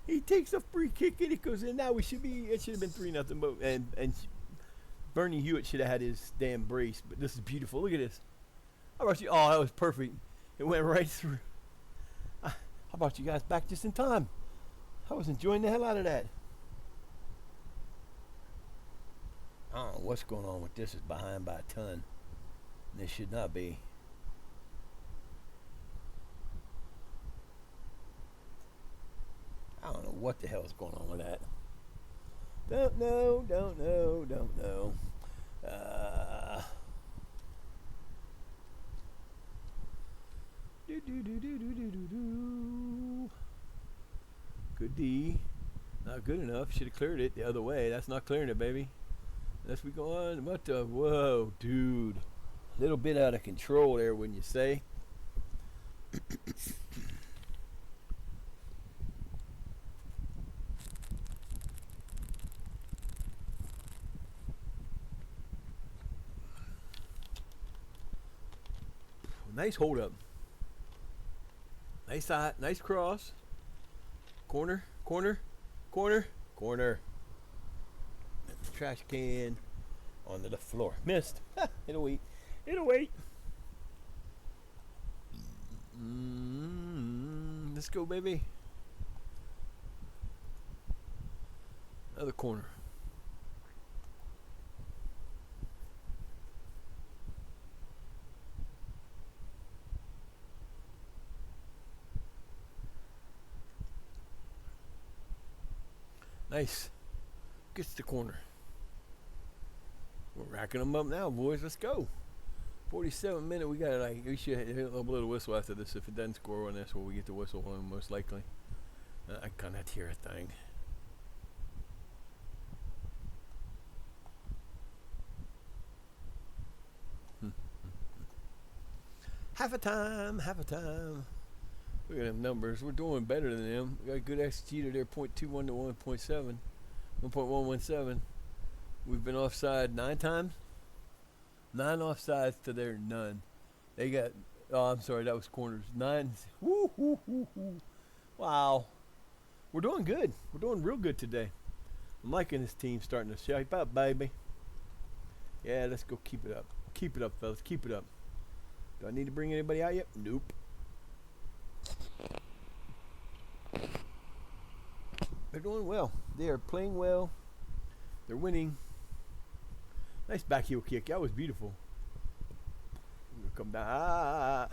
He takes a free kick and it goes in. Now we should be. It should have been 3-0. But and Bernie Hewitt should have had his damn brace. But this is beautiful. Look at this. How about you? Oh, that was perfect. It went right through. How about you guys back just in time? I was enjoying the hell out of that. I don't know what's going on with this. It's behind by a ton. This should not be. I don't know what the hell is going on with that. Don't know. Good D. Not good enough. Should have cleared it the other way. That's not clearing it, baby. Unless we go on. What the? Whoa, dude. A little bit out of control there, wouldn't you say? Nice hold up. Nice side. Nice cross. Corner. Trash can onto the floor. Missed. It'll wait. Let's go, baby. Another corner. Nice. Gets the corner. We're racking them up now, boys. Let's go. 47 minute. We got we should hit a little whistle after this. If it doesn't score on this, well, we get the whistle on most likely. I cannot hear a thing. Half a time. Look at them numbers. We're doing better than them. We got a good executor there, 0.21 to 1.7. 1.117. We've been offside 9 times. 9 offsides to their none. They got, oh, I'm sorry, that was corners. 9. Woo. Wow. We're doing good. We're doing real good today. I'm liking this team starting to shape up, baby. Yeah, let's go keep it up. Keep it up, fellas. Keep it up. Do I need to bring anybody out yet? Nope. They're doing well. They are playing well. They're winning. Nice back heel kick. That was beautiful. Come down.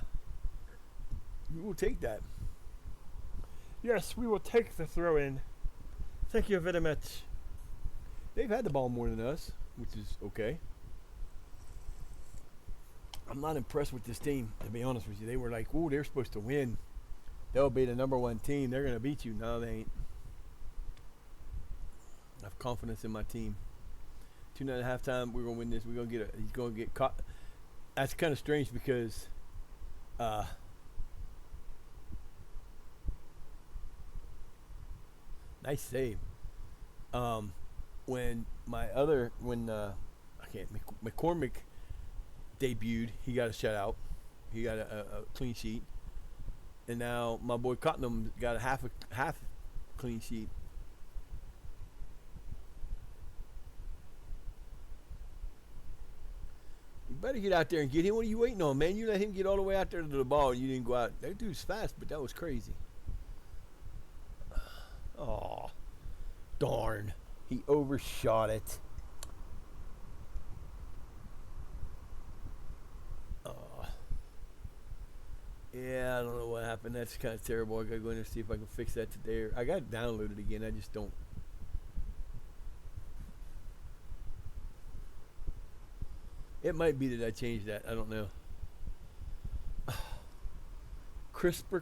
We will take that. Yes, we will take the throw in. Thank you very much. They've had the ball more than us, which is okay. I'm not impressed with this team, to be honest with you. They were like, ooh, they're supposed to win. They'll be the #1 team. They're going to beat you. No, they ain't. I have confidence in my team. 2.5 halftime, we're going to win this. He's going to get caught. That's kind of strange because nice save. When McCormick debuted, he got a shutout. He got a clean sheet. And now my boy Cottenham got a half clean sheet. You better get out there and get him. What are you waiting on, man? You let him get all the way out there to the ball and you didn't go out. That dude's fast, but that was crazy. Oh, darn. He overshot it. Yeah, I don't know what happened. That's kind of terrible. I gotta go in there and see if I can fix that today. I got it downloaded again. I just don't. It might be that I changed that. I don't know. Crisper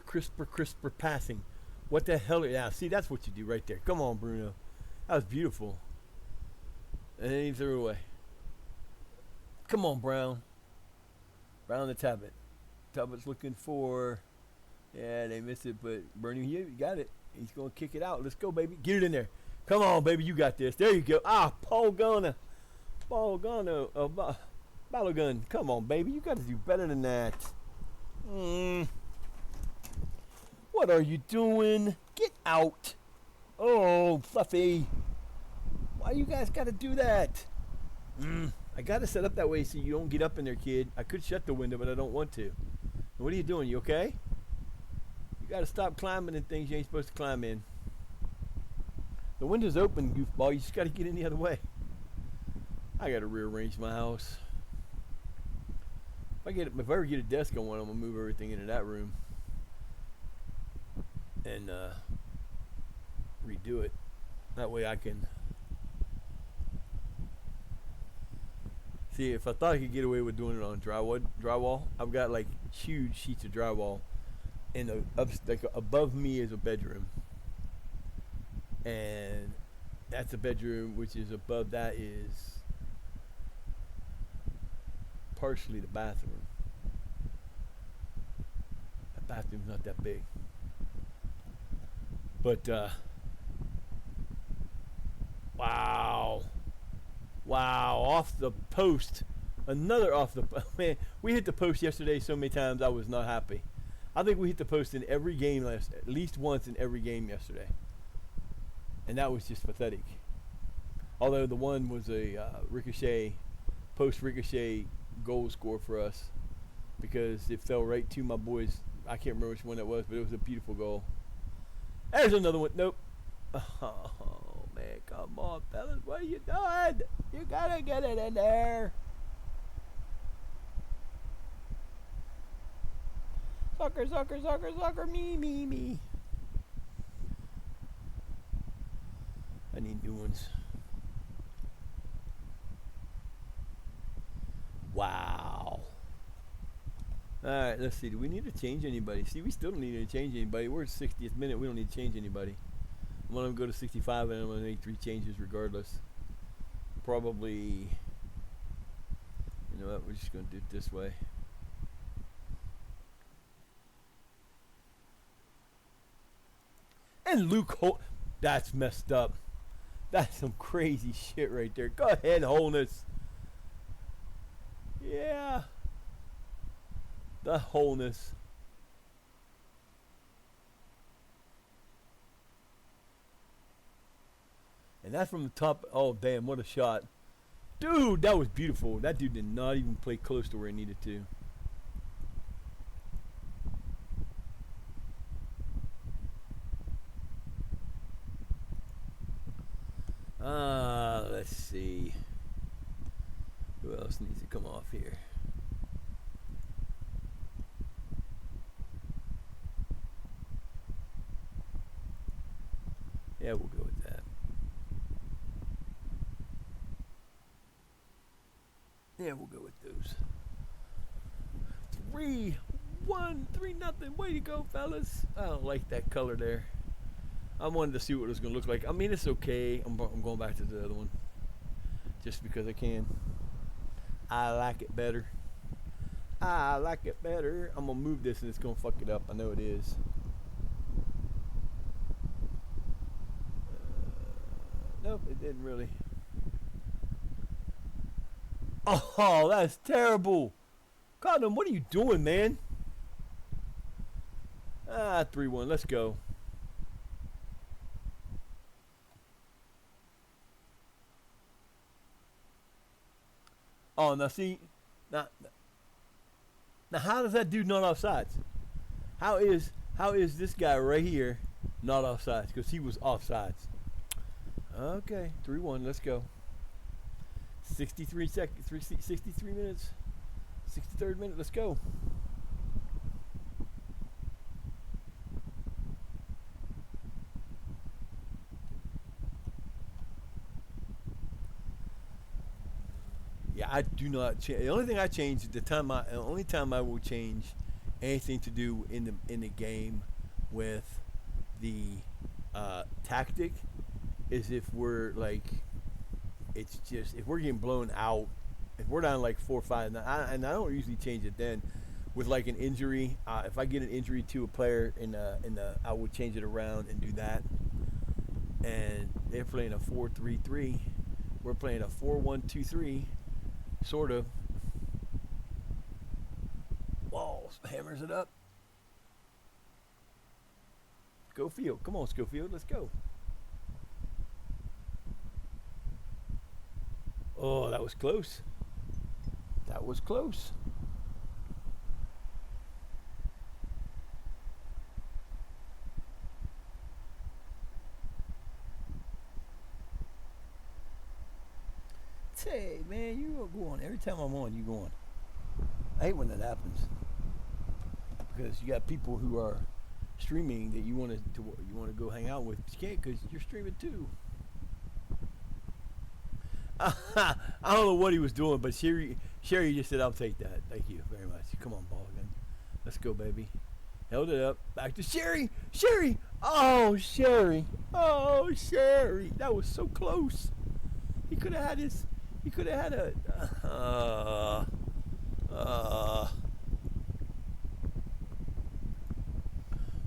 passing. What the hell? Yeah, see, that's what you do right there. Come on, Bruno. That was beautiful. And then he threw it away. Come on, Brown. Brown the Tablet. Tablet's looking for. Yeah, they missed it, but Bernie, you got it. He's going to kick it out. Let's go, baby. Get it in there. Come on, baby. You got this. There you go. Ah, Paul Gunner. Balogun. Come on, baby. You got to do better than that. What are you doing? Get out. Oh, Fluffy. Why you guys got to do that? I got to set up that way so you don't get up in there, kid. I could shut the window, but I don't want to. What are you doing? You okay? You got to stop climbing in things you ain't supposed to climb in. The window's open, goofball. You just got to get in the other way. I got to rearrange my house. If I ever get a desk on one, I'm going to move everything into that room. And redo it. That way I can... See, if I thought I could get away with doing it on drywall, I've got like huge sheets of drywall, and like above me is a bedroom, and that's a bedroom, which is above that is partially the bathroom. The bathroom's not that big, but Wow, off the post. Another off the man. We hit the post yesterday so many times I was not happy. I think we hit the post in every game at least once in every game yesterday. And that was just pathetic. Although the one was a post ricochet goal score for us, because it fell right to my boys. I can't remember which one that was, but it was a beautiful goal. There's another one. Nope. Oh man, come on, fellas. What are you doing? You gotta get it in there. Soccer, me. I need new ones. Wow. Alright, let's see. Do we need to change anybody? See, we still don't need to change anybody. We're at 60th minute. We don't need to change anybody. I'm going to go to 65 and I'm going to make 3 changes regardless. Probably, you know what, we're just going to do it this way. And Luke Holt, that's messed up. That's some crazy shit right there. Go ahead, Holness. Yeah. The Holness. And that's from the top. Oh, damn, what a shot. Dude, that was beautiful. That dude did not even play close to where he needed to. Let's see. Who else needs to come off here? Yeah, we'll go with that. Yeah, we'll go with those. 3-0. Way to go, fellas. I don't like that color there. I wanted to see what it was going to look like. I mean, it's okay. I'm going back to the other one. Just because I can. I like it better. I'm going to move this and it's going to fuck it up. I know it is. Nope, it didn't really. Oh, that's terrible. Cotton, what are you doing, man? 3-1. Let's go. Oh, now see, now how does that dude not offsides? How is this guy right here not offsides? Because he was offsides. Okay, 3-1. Let's go. 63 minutes. 63rd minute. Let's go. Yeah, I do not change. The only thing I change the only time I will change anything to do in the game with the tactic is if we're like, it's just if we're getting blown out, if we're down like 4-5, and I don't usually change it then. With like an injury, if I get an injury to a player I would change it around and do that. And they're playing a 4-3-3. We're playing a 4-1-2-3, sort of. Walls hammers it up. Schofield, come on, Schofield, let's go. Oh, that was close. That was close. Hey, man, you go on. Every time I'm on, you go on. I hate when that happens. Because you got people who are streaming that you want to go hang out with. But you can't because you're streaming too. I don't know what he was doing, but Sherry just said, I'll take that. Thank you very much. Come on, ball again. Let's go, baby. Held it up. Back to Sherry. Sherry. Oh, Sherry. Oh, Sherry. That was so close. He could have had his... He could have had a...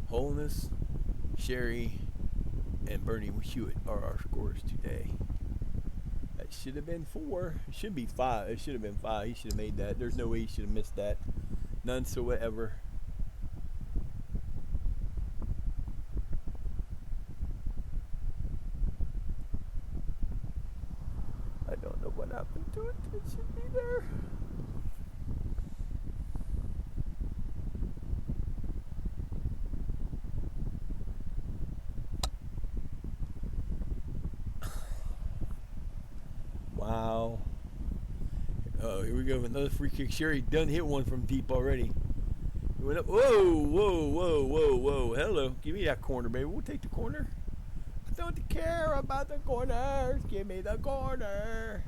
Holness, Sherry, and Bernie Hewitt are our scores today. That should have been 4. It should be 5. It should have been 5. He should have made that. There's no way he should have missed that. None whatsoever. I don't know what happened to it. It should be there. Wow. Oh, here we go. Another free kick. Sherry done hit one from deep already. He went up. Whoa, whoa, whoa, whoa, whoa. Hello. Give me that corner, baby. We'll take the corner. I don't care about the corners. Give me the corner.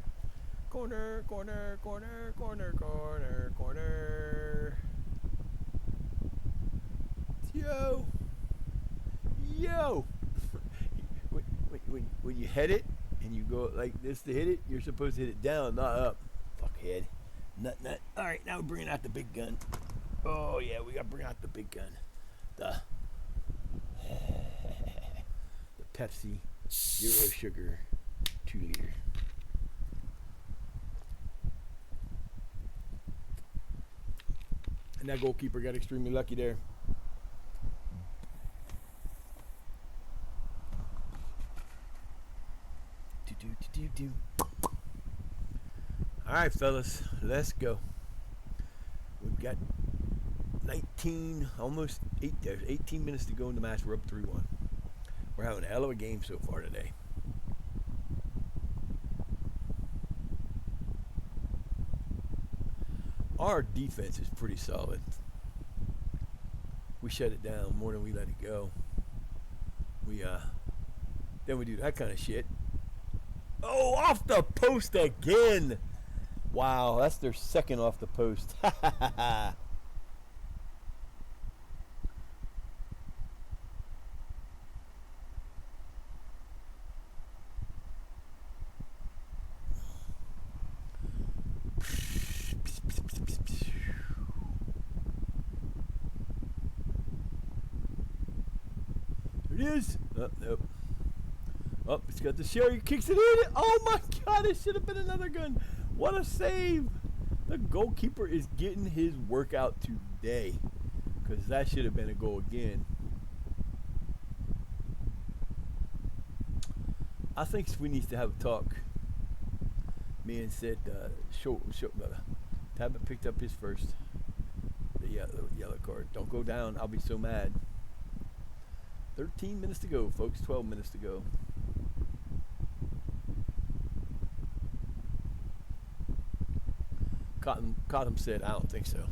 Corner, corner, corner, corner, corner, corner. Yo. Yo. When you head it and you go like this to hit it, you're supposed to hit it down, not up. Fuckhead. Nut. All right, now we're bringing out the big gun. Oh, yeah, we got to bring out the big gun. The Pepsi Zero Sugar 2 liter. And that goalkeeper got extremely lucky there. All right, fellas, let's go. We've got 19, almost 8. There's 18 minutes to go in the match. We're up 3-1. We're having a hell of a game so far today. Our defense is pretty solid. We shut it down more than we let it go. Then we do that kind of shit. Oh, off the post again. Wow, that's their second off the post. There it is. Oh, nope. Oh, it's got the Sherry, kicks it in. Oh my God, it should have been another gun. What a save. The goalkeeper is getting his workout today, because that should have been a goal again. I think we need to have a talk. Me and said, Tabit picked up his first. The yellow card. Don't go down. I'll be so mad. 13 minutes to go, folks. 12 minutes to go. Cotton said, I don't think so.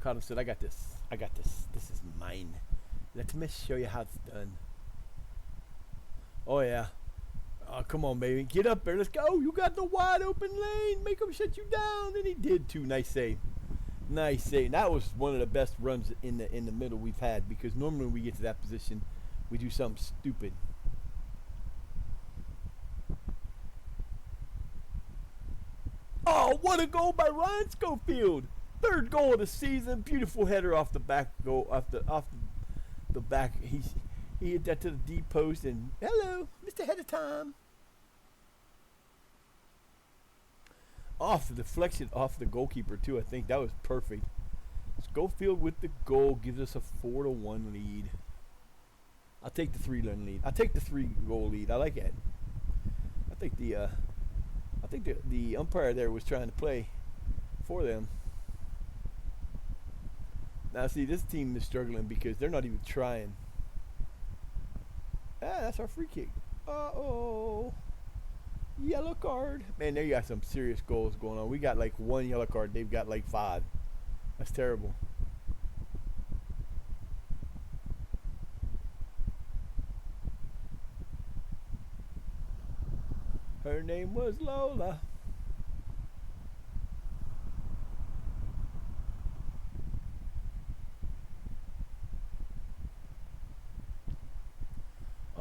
Cotton said, I got this. This is mine. Let me show you how it's done. Oh, yeah. Oh, come on, baby. Get up there. Let's go. You got the wide open lane. Make him shut you down. And he did, too. Nice save. Nice save. That was one of the best runs in the middle we've had, because normally when we get to that position, we do something stupid. Oh, what a goal by Ryan Schofield. Third goal of the season. Beautiful header off the back goal, off the back. He hit that to the deep post, and hello, Mr. Head of Time. Off the deflection off the goalkeeper too. I think that was perfect. Schofield with the goal gives us a 4-1 lead. I'll take the 3-run lead. I'll take the 3-goal lead. I like it. I think the umpire there was trying to play for them. Now see, this team is struggling because they're not even trying. That's our free kick. Uh-oh. Yellow card. Man, they got some serious goals going on. We got like 1 yellow card. They've got like 5. That's terrible. Her name was Lola.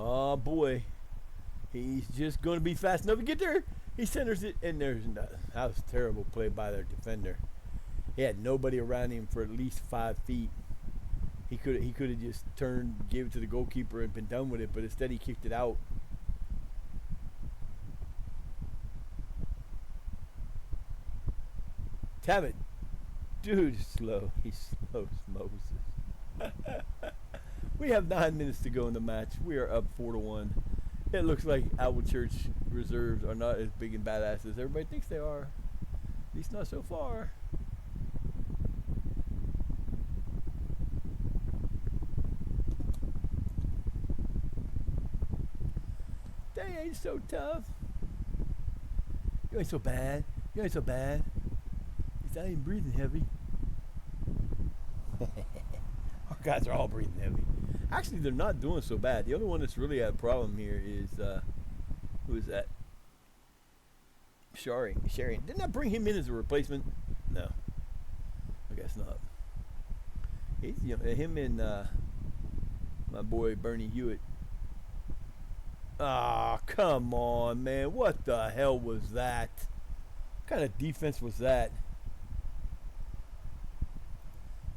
Oh boy, he's just going to be fast enough to get there. He centers it, and there's no, that was a terrible play by their defender. He had nobody around him for at least 5 feet. He could have just turned, gave it to the goalkeeper, and been done with it. But instead, he kicked it out. Tabbit, dude, is slow. He's slow as Moses. We have 9 minutes to go in the match. We are up 4-1. It looks like Owl Church reserves are not as big and badass as everybody thinks they are. At least not so far. They ain't so tough. You ain't so bad. You ain't so bad. At least I ain't breathing heavy. Our guys are all breathing heavy. Actually, they're not doing so bad. The only one that's really had a problem here is, who is that? Shari. Didn't I bring him in as a replacement? No. I guess not. He's, him and my boy Bernie Hewitt. Ah, come on, man. What the hell was that? What kind of defense was that?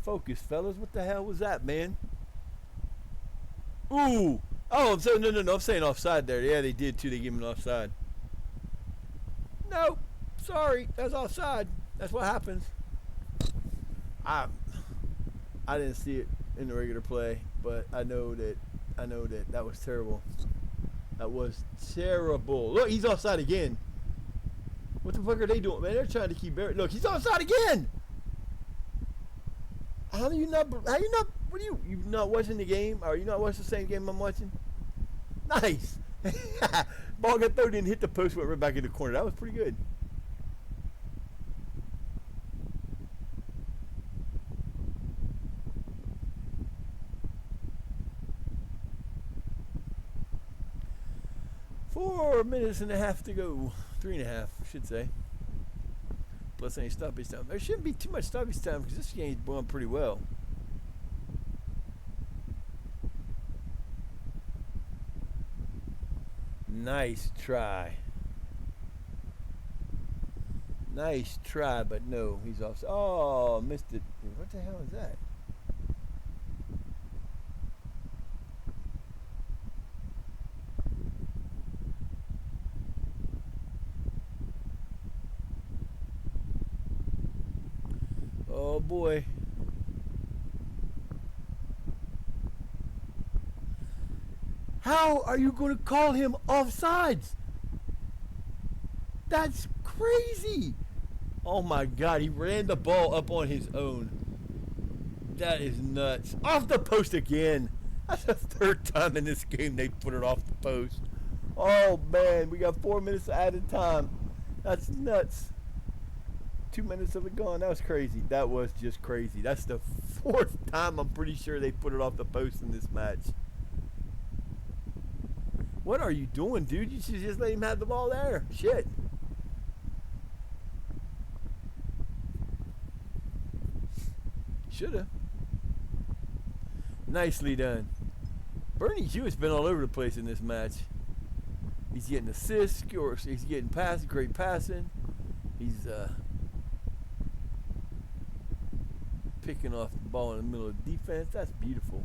Focus, fellas. What the hell was that, man? Ooh. Oh, I'm saying, no. I'm saying offside there. Yeah, they did, too. They gave him an offside. No. Sorry. That's offside. That's what happens. I didn't see it in the regular play, but I know that was terrible. That was terrible. Look, he's offside again. What the fuck are they doing, man? They're trying to keep Barrett. Look, he's offside again. How you not? What are you not watching the game? Are you not watching the same game I'm watching? Nice. Ball got thrown in, hit the post, went right back in the corner. That was pretty good. Four minutes and a half to go. 3.5, I should say. Plus any stoppage time. There shouldn't be too much stoppage time because this game's going pretty well. Nice try. Nice try, but no, he's off. Oh, missed it. What the hell is that? Oh boy. How are you going to call him offsides? That's crazy. Oh my God, he ran the ball up on his own. That is nuts. Off the post again. That's the 3rd time in this game they put it off the post. Oh man, we got 4 minutes added time. That's nuts. 2 minutes of it gone. That was crazy. That was just crazy. That's the 4th time I'm pretty sure they put it off the post in this match. What are you doing, dude? You should just let him have the ball there. Shit. Shoulda. Nicely done. Bernie Hewitt's been all over the place in this match. He's getting assists, he's getting passes, great passing. He's picking off the ball in the middle of the defense. That's beautiful.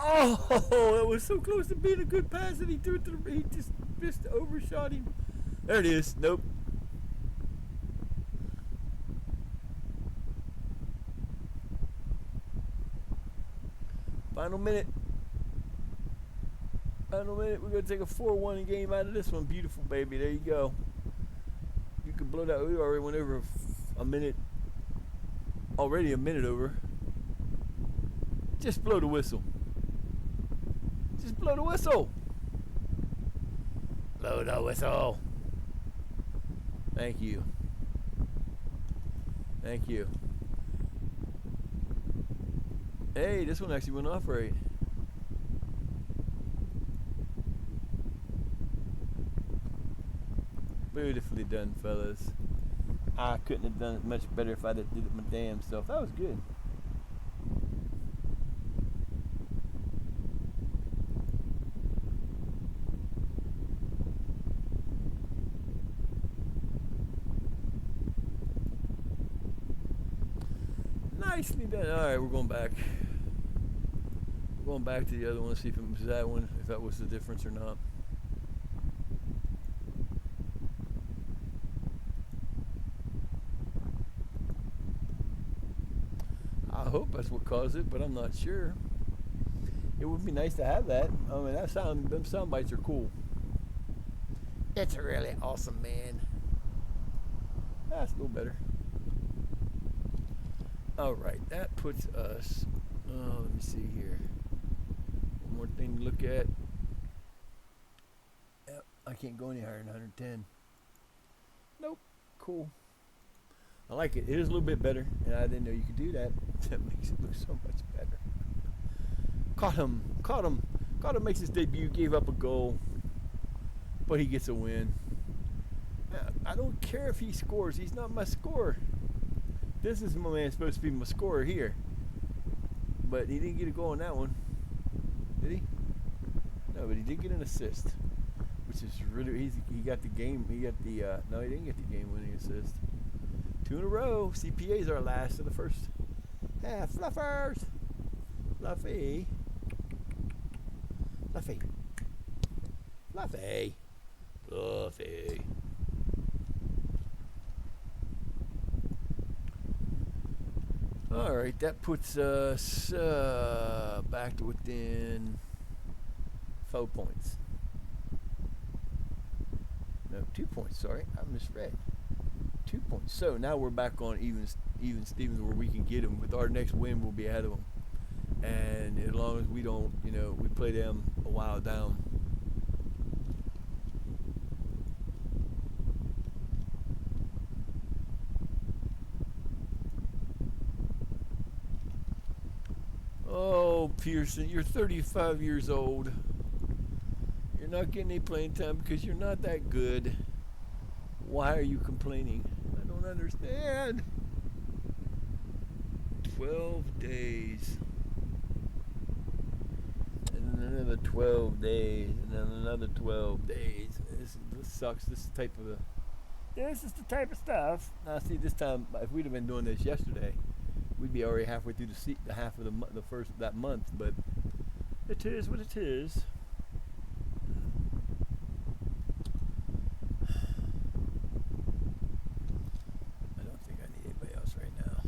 Oh, that was so close to being a good pass, and he threw it to the, he just overshot him. There it is. Nope. Final minute. Final minute. We're going to take a 4-1 game out of this one. Beautiful, baby. There you go. You can blow that. We already went over a minute. Already a minute over. Just blow the whistle. Just blow the whistle. Blow the whistle. Thank you. Thank you. Hey, this one actually went off right. Beautifully done, fellas. I couldn't have done it much better if I did it my damn self. That was good. Nicely done. Alright, we're going back. We're going back to the other one, see if it was that one, if that was the difference or not. I hope that's what caused it, but I'm not sure. It would be nice to have that. I mean, them sound bites are cool. It's really awesome, man. That's a little better. All right, that puts us. Let me see here. One more thing to look at. Yep, I can't go any higher than 110. Nope. Cool. I like it. It is a little bit better, and I didn't know you could do that. That makes it look so much better. Caught him. Makes his debut. Gave up a goal, but he gets a win. I don't care if he scores. He's not my scorer. This is my man supposed to be my scorer here, but he didn't get a goal on that one, did he? No, but he did get an assist, which is really he got the game. He got the no, he didn't get the game-winning assist. 2 in a row. CPA's our last of the first half. Fluffers, Fluffy, Fluffy, Fluffy, Fluffy. Alright, that puts us back to within 4 points. No, 2 points, sorry. I misread. 2 points. So now we're back on even Stevens where we can get them. With our next win, we'll be ahead of them. And as long as we don't, we play them a while down. Oh, Pearson, you're 35 years old. You're not getting any playing time because you're not that good. Why are you complaining? I don't understand. 12 days. And then another 12 days. And then another 12 days. This sucks. This is the type of this is the type of stuff. Now, see, this time, if we'd have been doing this yesterday, we'd be already halfway through the half of the first that month. But it is what it is. I don't think I need anybody else right now.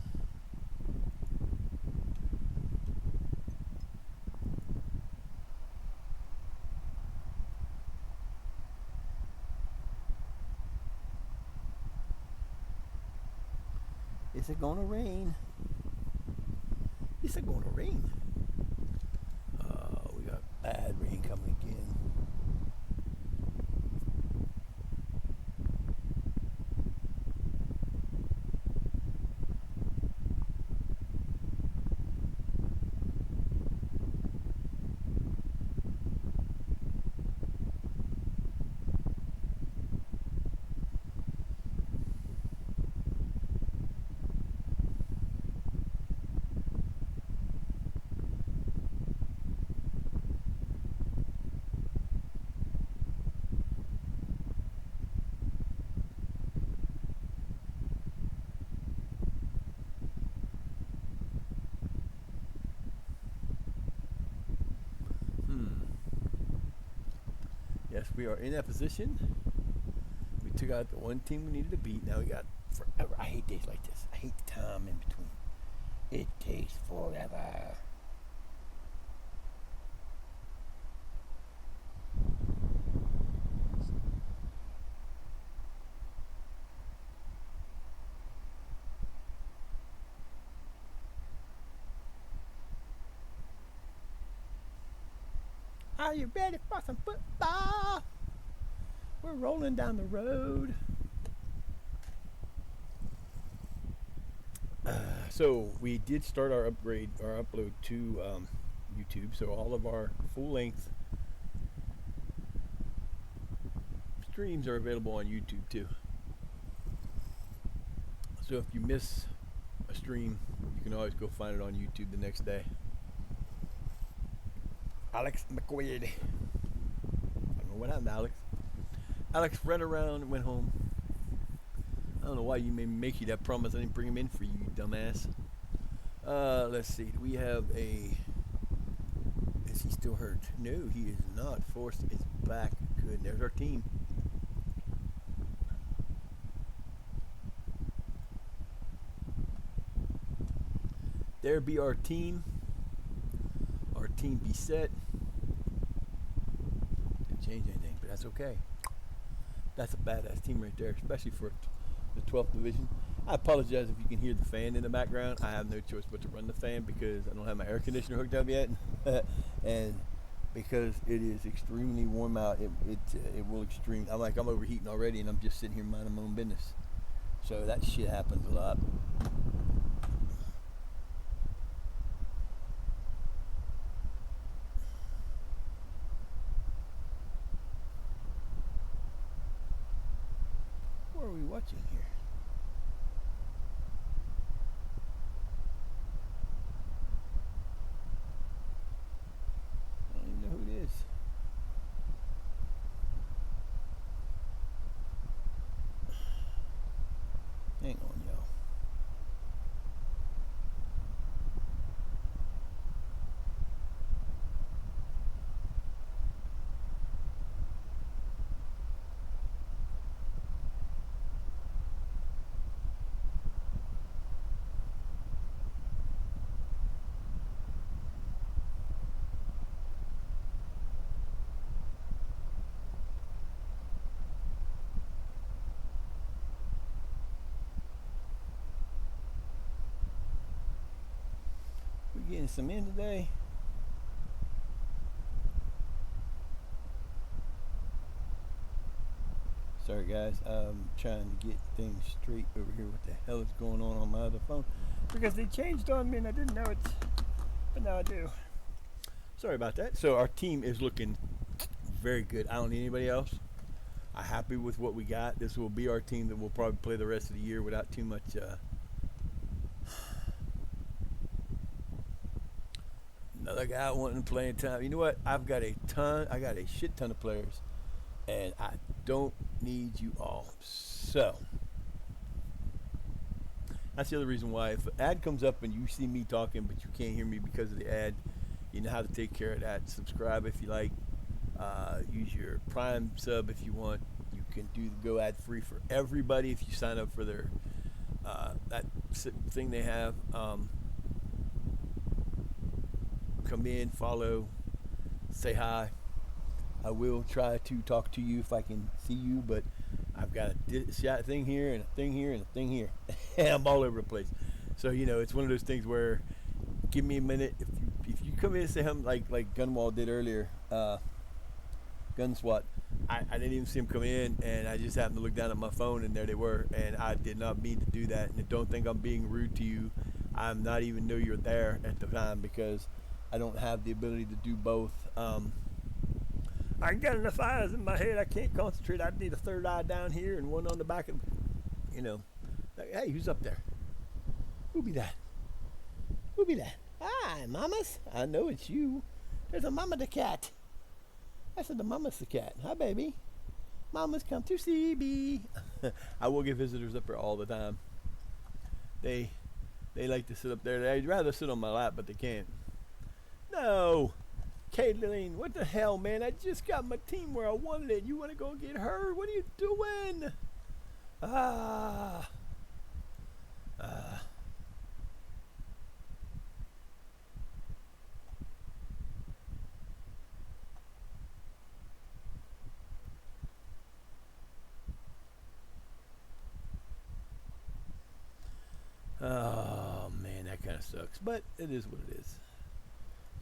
Is it gonna rain? Is it gonna rain? We got bad rain coming again. we are in that position. We took out the one team we needed to beat. Now we got forever. I hate days like this. I hate the time in between. It takes forever. Are you ready for some football? We're rolling down the road. So we did start our upload to YouTube. So all of our full-length streams are available on YouTube too. So if you miss a stream, you can always go find it on YouTube the next day. Alex McQuaid. I don't know what happened to Alex. Alex ran around and went home. I don't know why you made me make you that promise. I didn't bring him in for you, you dumbass. Let's see. Do we have a... Is he still hurt? No, he is not. Forrest is back. Good. There's our team. There be our team. Our team be set. Didn't change anything, but that's okay. That's a badass team right there, especially for the 12th division. I apologize if you can hear the fan in the background. I have no choice but to run the fan because I don't have my air conditioner hooked up yet, and because it is extremely warm out, it will extreme. I'm overheating already, and I'm just sitting here minding my own business. So that shit happens a lot. What are we watching here? I don't even know who it is. Hang on, y'all. We getting some in today. Sorry guys, I'm trying to get things straight over here. What the hell is going on my other phone? Because they changed on me and I didn't know it, but now I do. Sorry about that. So our team is looking very good. I don't need anybody else. I'm happy with what we got. This will be our team that will probably play the rest of the year without too much another guy wanting playing time. You know what? I got a shit ton of players, and I don't need you all. So that's the other reason why if an ad comes up and you see me talking but you can't hear me because of the ad, you know how to take care of that. Subscribe if you like. Use your Prime sub if you want. You can do the go ad free for everybody if you sign up for their that thing they have. Come in, follow, say hi. I will try to talk to you if I can see you, but I've got a thing here and a thing here and a thing here. I'm all over the place. So it's one of those things where give me a minute. If you come in and say something like Gunwall did earlier, Gunswat, I didn't even see him come in, and I just happened to look down at my phone, and there they were, and I did not mean to do that. And don't think I'm being rude to you. I'm not even know you're there at the time because I don't have the ability to do both. I got enough eyes in my head. I can't concentrate. I need a third eye down here and one on the back of, hey, who's up there? Who be that? Who be that? Hi, mamas. I know it's you. There's a mama the cat. I said the mama's the cat. Hi, baby. Mama's come to see me. I will get visitors up there all the time. They like to sit up there. They'd rather sit on my lap, but they can't. No. Caitlin, what the hell, man? I just got my team where I wanted it. You want to go get her? What are you doing? Ah. Ah. Oh, man, that kind of sucks. But it is what it is.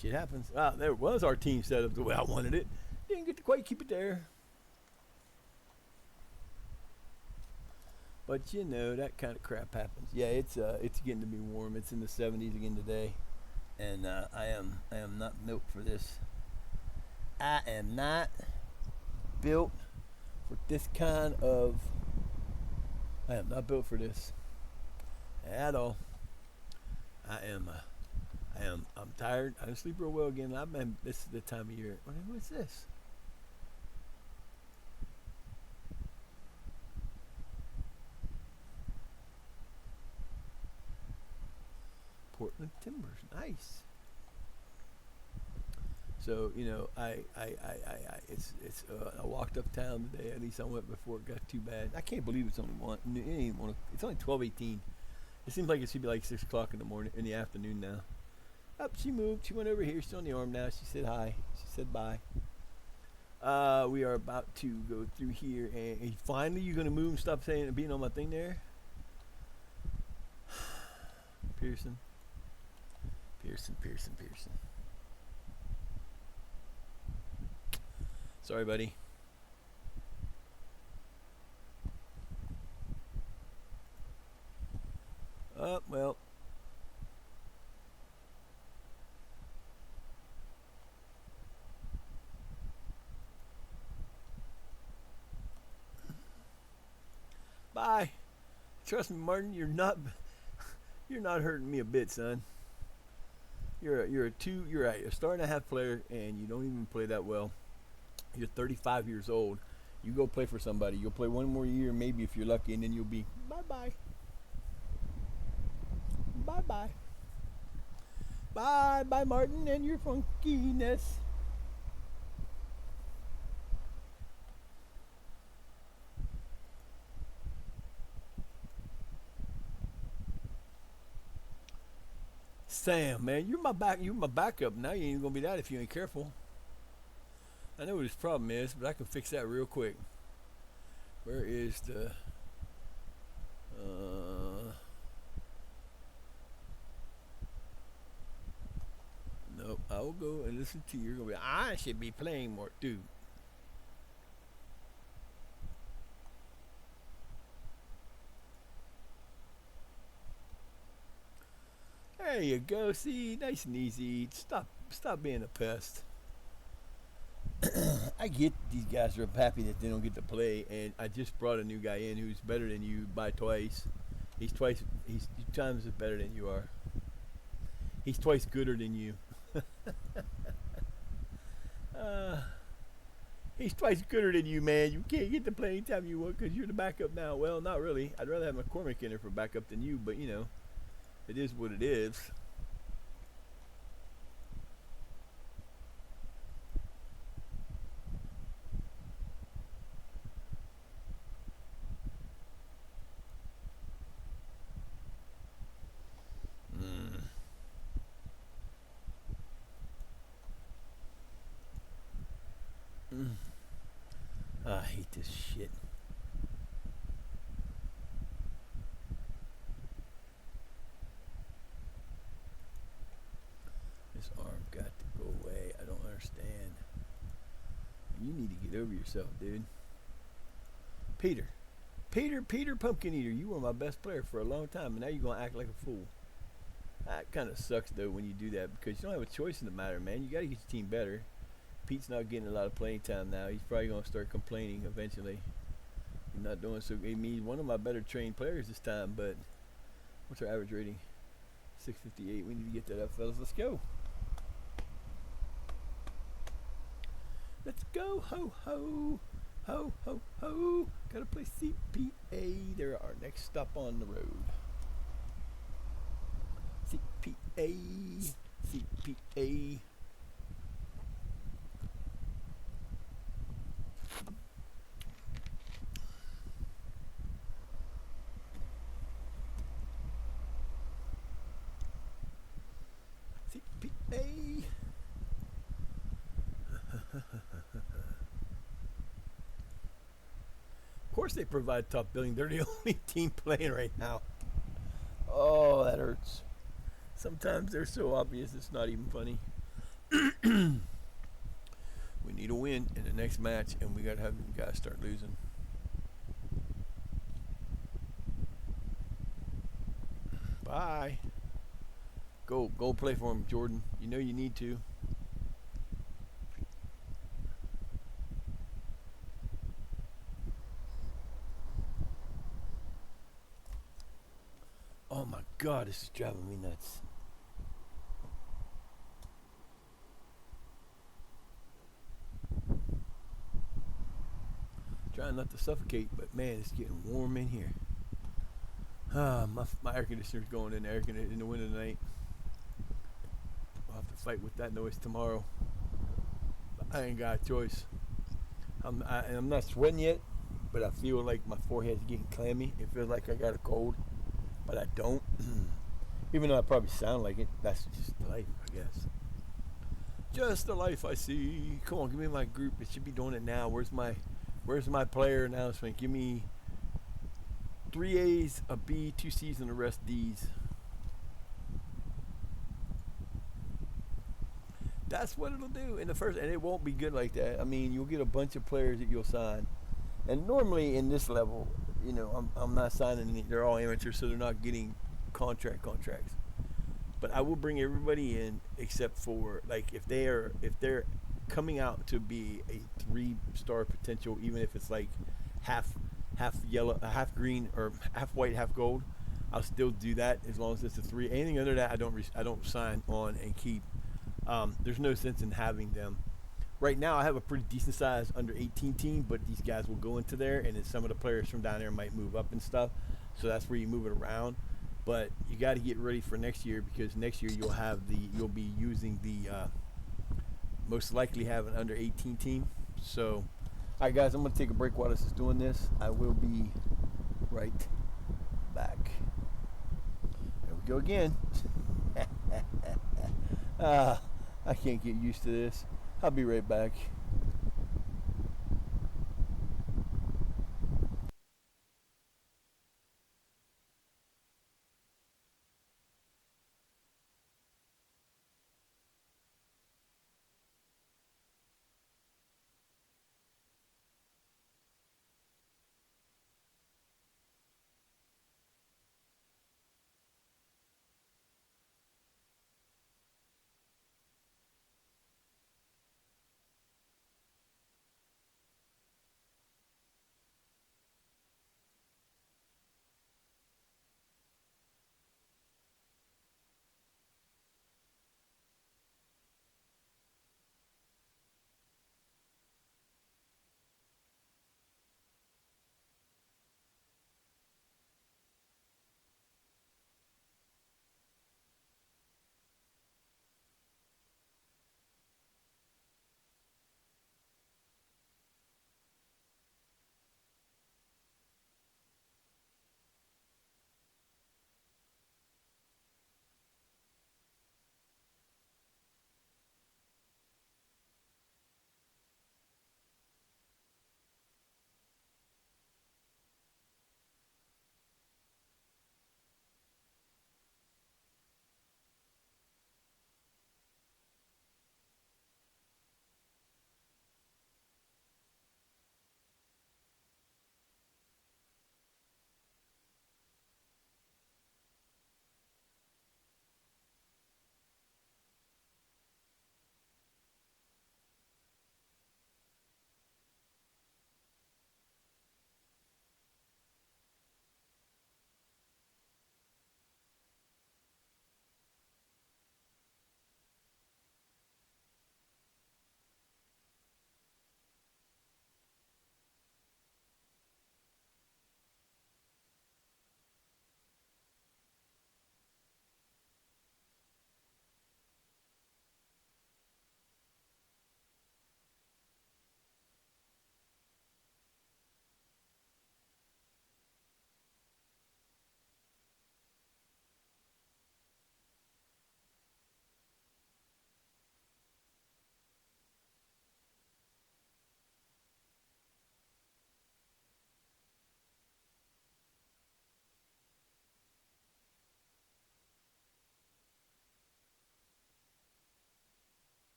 Shit happens. Ah, there was our team set up the way I wanted it. Didn't get to quite keep it there. But you know that kind of crap happens. Yeah, it's getting to be warm. It's in the 70s again today, and I am not built for this. I am not built for this kind of. I am not built for this at all. I am. I'm tired. I didn't sleep real well again. This is the time of year. What's this? Portland Timbers, nice. So I walked uptown today. At least I went before it got too bad. I can't believe it's only one. It's only 12:18. It seems like it should be like 6 o'clock in the afternoon now. Up, she moved. She went over here. She's on the arm now. She said hi. She said bye. We are about to go through here, and finally, you're gonna move and stop saying and being on my thing there, Pearson. Pearson. Sorry, buddy. Well. Bye. Trust me, Martin, you're not hurting me a bit, son. You're a star and a half player, and you don't even play that well. You're 35 years old. You go play for somebody. You'll play one more year, maybe if you're lucky, and then you'll be bye. Bye, Martin, and your funkiness. Sam, man, you're my backup. Now you ain't gonna be that if you ain't careful. I know what his problem is, but I can fix that real quick. Where is the? Nope. I will go and listen to you. You're gonna be. I should be playing more, dude. There you go. See, nice and easy. Stop being a pest. I get these guys are happy that they don't get to play, and I just brought a new guy in who's better than you by twice. He's 2 times better than you are. He's twice gooder than you. uh, he's twice gooder than you, man. You can't get to play anytime you want because you're the backup now. Well, not really. I'd rather have McCormick in there for backup than you, but it is what it is. I hate this shit. This arm got to go away. I don't understand. You need to get over yourself, dude. Peter Pumpkin Eater, you were my best player for a long time, and now you're gonna act like a fool. That kind of sucks though when you do that because you don't have a choice in the matter, man. You got to get your team better. Pete's not getting a lot of playing time now. He's probably gonna start complaining eventually. He's not doing so. He's one of my better trained players this time, but what's our average rating? 658. We need to get that up, fellas. Let's go. Let's go, ho ho, ho ho ho. Gotta play CPA. They're our next stop on the road. CPA. Of course, they provide top billing. They're the only team playing right now. Oh, that hurts. Sometimes they're so obvious it's not even funny. We need a win in the next match, and we gotta have you guys start losing. Bye. Go play for him, Jordan. You know you need to. Oh my God, this is driving me nuts. Trying not to suffocate, but man, it's getting warm in here. My air conditioner's going in there in the winter tonight. I'll have to fight with that noise tomorrow. But I ain't got a choice. I'm not sweating yet, but I feel like my forehead's getting clammy. It feels like I got a cold, but I don't. Even though I probably sound like it, that's just life, I guess. Just the life I see. Come on, give me my group. It should be doing it now. Where's my player announcement? Give me 3 A's, a B, 2 C's, and the rest D's. That's what it'll do in the first, and it won't be good like that. I mean, you'll get a bunch of players that you'll sign, and normally in this level, I'm not signing any. They're all amateurs, so they're not getting contracts. But I will bring everybody in except for like if they're coming out to be a 3-star potential, even if it's like half yellow, half green, or half white, half gold. I'll still do that as long as it's a 3. Anything under that, I don't sign on and keep. There's no sense in having them. Right now, I have a pretty decent size under 18 team, but these guys will go into there, and then some of the players from down there might move up and stuff. So that's where you move it around. But you got to get ready for next year, because next year you'll be using the most likely have an under 18 team. So, all right, guys, I'm gonna take a break while this is doing this. I will be right back. There we go again. I can't get used to this. I'll be right back.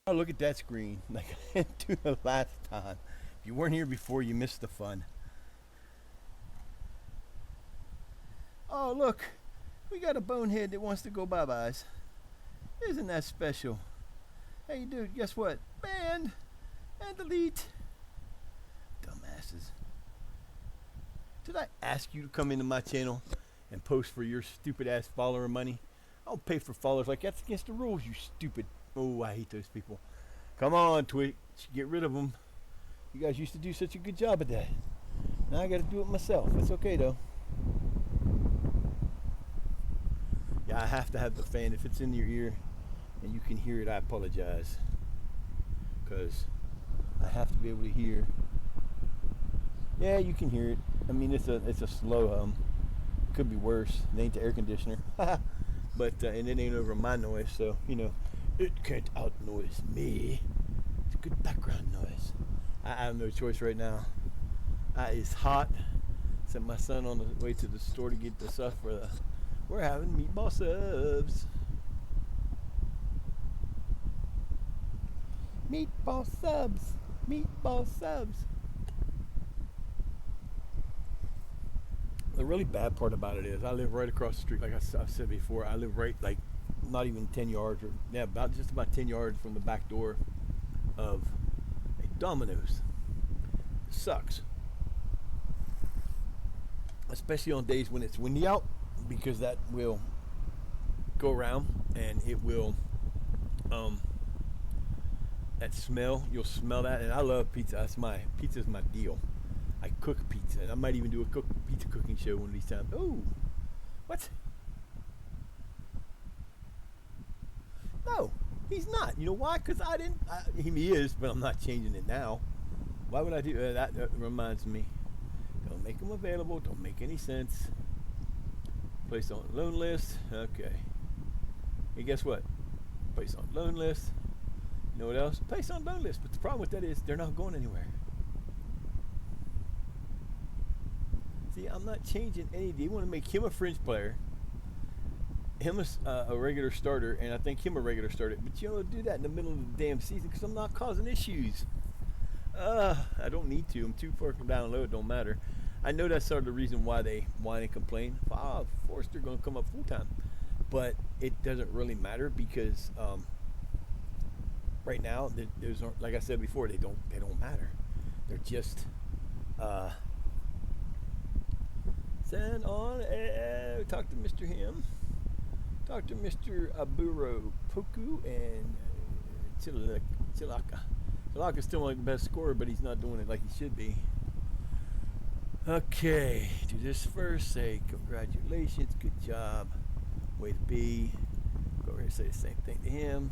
Oh, look at that screen. Like I didn't do the last time. If you weren't here before, you missed the fun. Oh, look. We got a bonehead that wants to go bye-byes. Isn't that special? Hey, dude, guess what? Ban and delete. Dumbasses. Did I ask you to come into my channel and post for your stupid ass follower money? I don't pay for followers like that's against the rules, you stupid. Oh, I hate those people. Come on, Twitch. Get rid of them. You guys used to do such a good job at that. Now I got to do it myself. It's okay, though. Yeah, I have to have the fan. If it's in your ear and you can hear it, I apologize. Because I have to be able to hear. Yeah, you can hear it. I mean, it's a slow hum. Could be worse. It ain't the air conditioner. But, and it ain't over my noise, so, you know, it can't out-noise me. It's good background noise. I have no choice right now. It's hot. Sent my son on the way to the store to get the stuff for the... We're having meatball subs. Meatball subs. Meatball subs. The really bad part about it is I live right across the street. Like I've said before, I live right, like, not even 10 yards, or yeah, just about 10 yards from the back door of a Domino's. It sucks. Especially on days when it's windy out, because that will go around and it will, that smell, you'll smell that. And I love pizza. Pizza's my deal. I cook pizza, and I might even do a pizza cooking show one of these times. Oh, what? No, he's not. You know why? Because he is, but I'm not changing it now. Why would I do that? That reminds me. Don't make them available. Don't make any sense. Place on loan list. Okay. And guess what? Place on loan list. You know what else? Place on loan list. But the problem with that is they're not going anywhere. See, I'm not changing any. They want to make him a fringe player, him a regular starter, and I think him a regular starter. But you don't do that in the middle of the damn season because I'm not causing issues. I don't need to. I'm too far down low. It don't matter. I know that's sort of the reason why they whine and complain. Forrester going to come up full time, but it doesn't really matter because right now, those aren't, like I said before, they don't matter. They're just send on. Talk to Mr. Him. Talk to Mr. Aburo Poku and Chilaka. Chilaka's still like the best scorer, but he's not doing it like he should be. Okay, do this first. Say congratulations, good job, way to be. Go over here and say the same thing to him.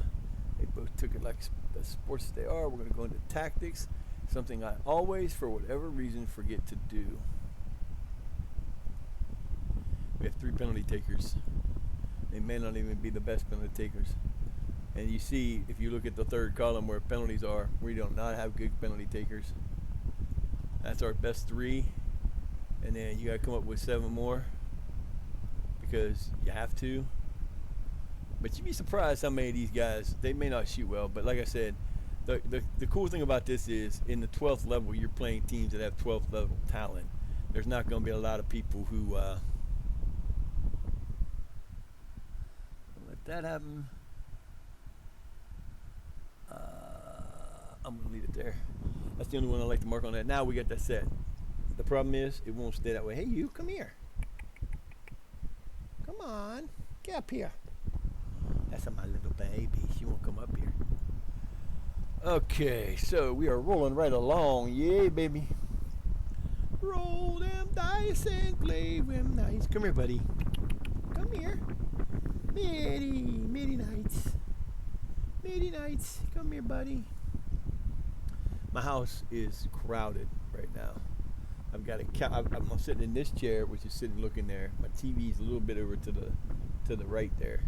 They both took it like the sports they are. We're going to go into tactics, something I always, for whatever reason, forget to do. We have 3 penalty takers. They may not even be the best penalty takers. And you see, if you look at the third column where penalties are, we do not have good penalty takers. That's our best 3. And then you got to come up with 7 more because you have to. But you'd be surprised how many of these guys, they may not shoot well, but like I said, the cool thing about this is in the 12th level, you're playing teams that have 12th level talent. There's not going to be a lot of people who let that happen. I'm going to leave it there. That's the only one I like to mark on that. Now we got that set. The problem is it won't stay that way. Hey, you, come here. Come on. Get up here. That's my little baby. She won't come up here. Okay, so we are rolling right along. Yay, baby. Roll them dice and play them nice. Come here, buddy. Come here. Mitty Nights. Mitty Nights. Come here, buddy. My house is crowded right now. I've got I'm sitting in this chair, which is sitting looking there. My TV's a little bit over to the right there.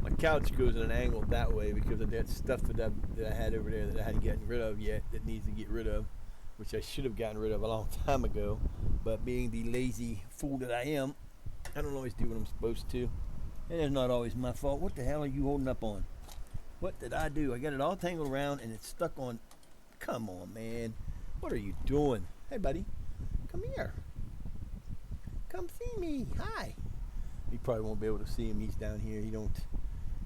My couch goes at an angle that way because of that stuff that I had over there that I hadn't gotten rid of yet that needs to get rid of, which I should have gotten rid of a long time ago. But being the lazy fool that I am, I don't always do what I'm supposed to. And it's not always my fault. What the hell are you holding up on? What did I do? I got it all tangled around and it's stuck on. Come on, man. What are you doing? Hey, buddy. Come here. Come see me. Hi. You probably won't be able to see him. He's down here. He don't.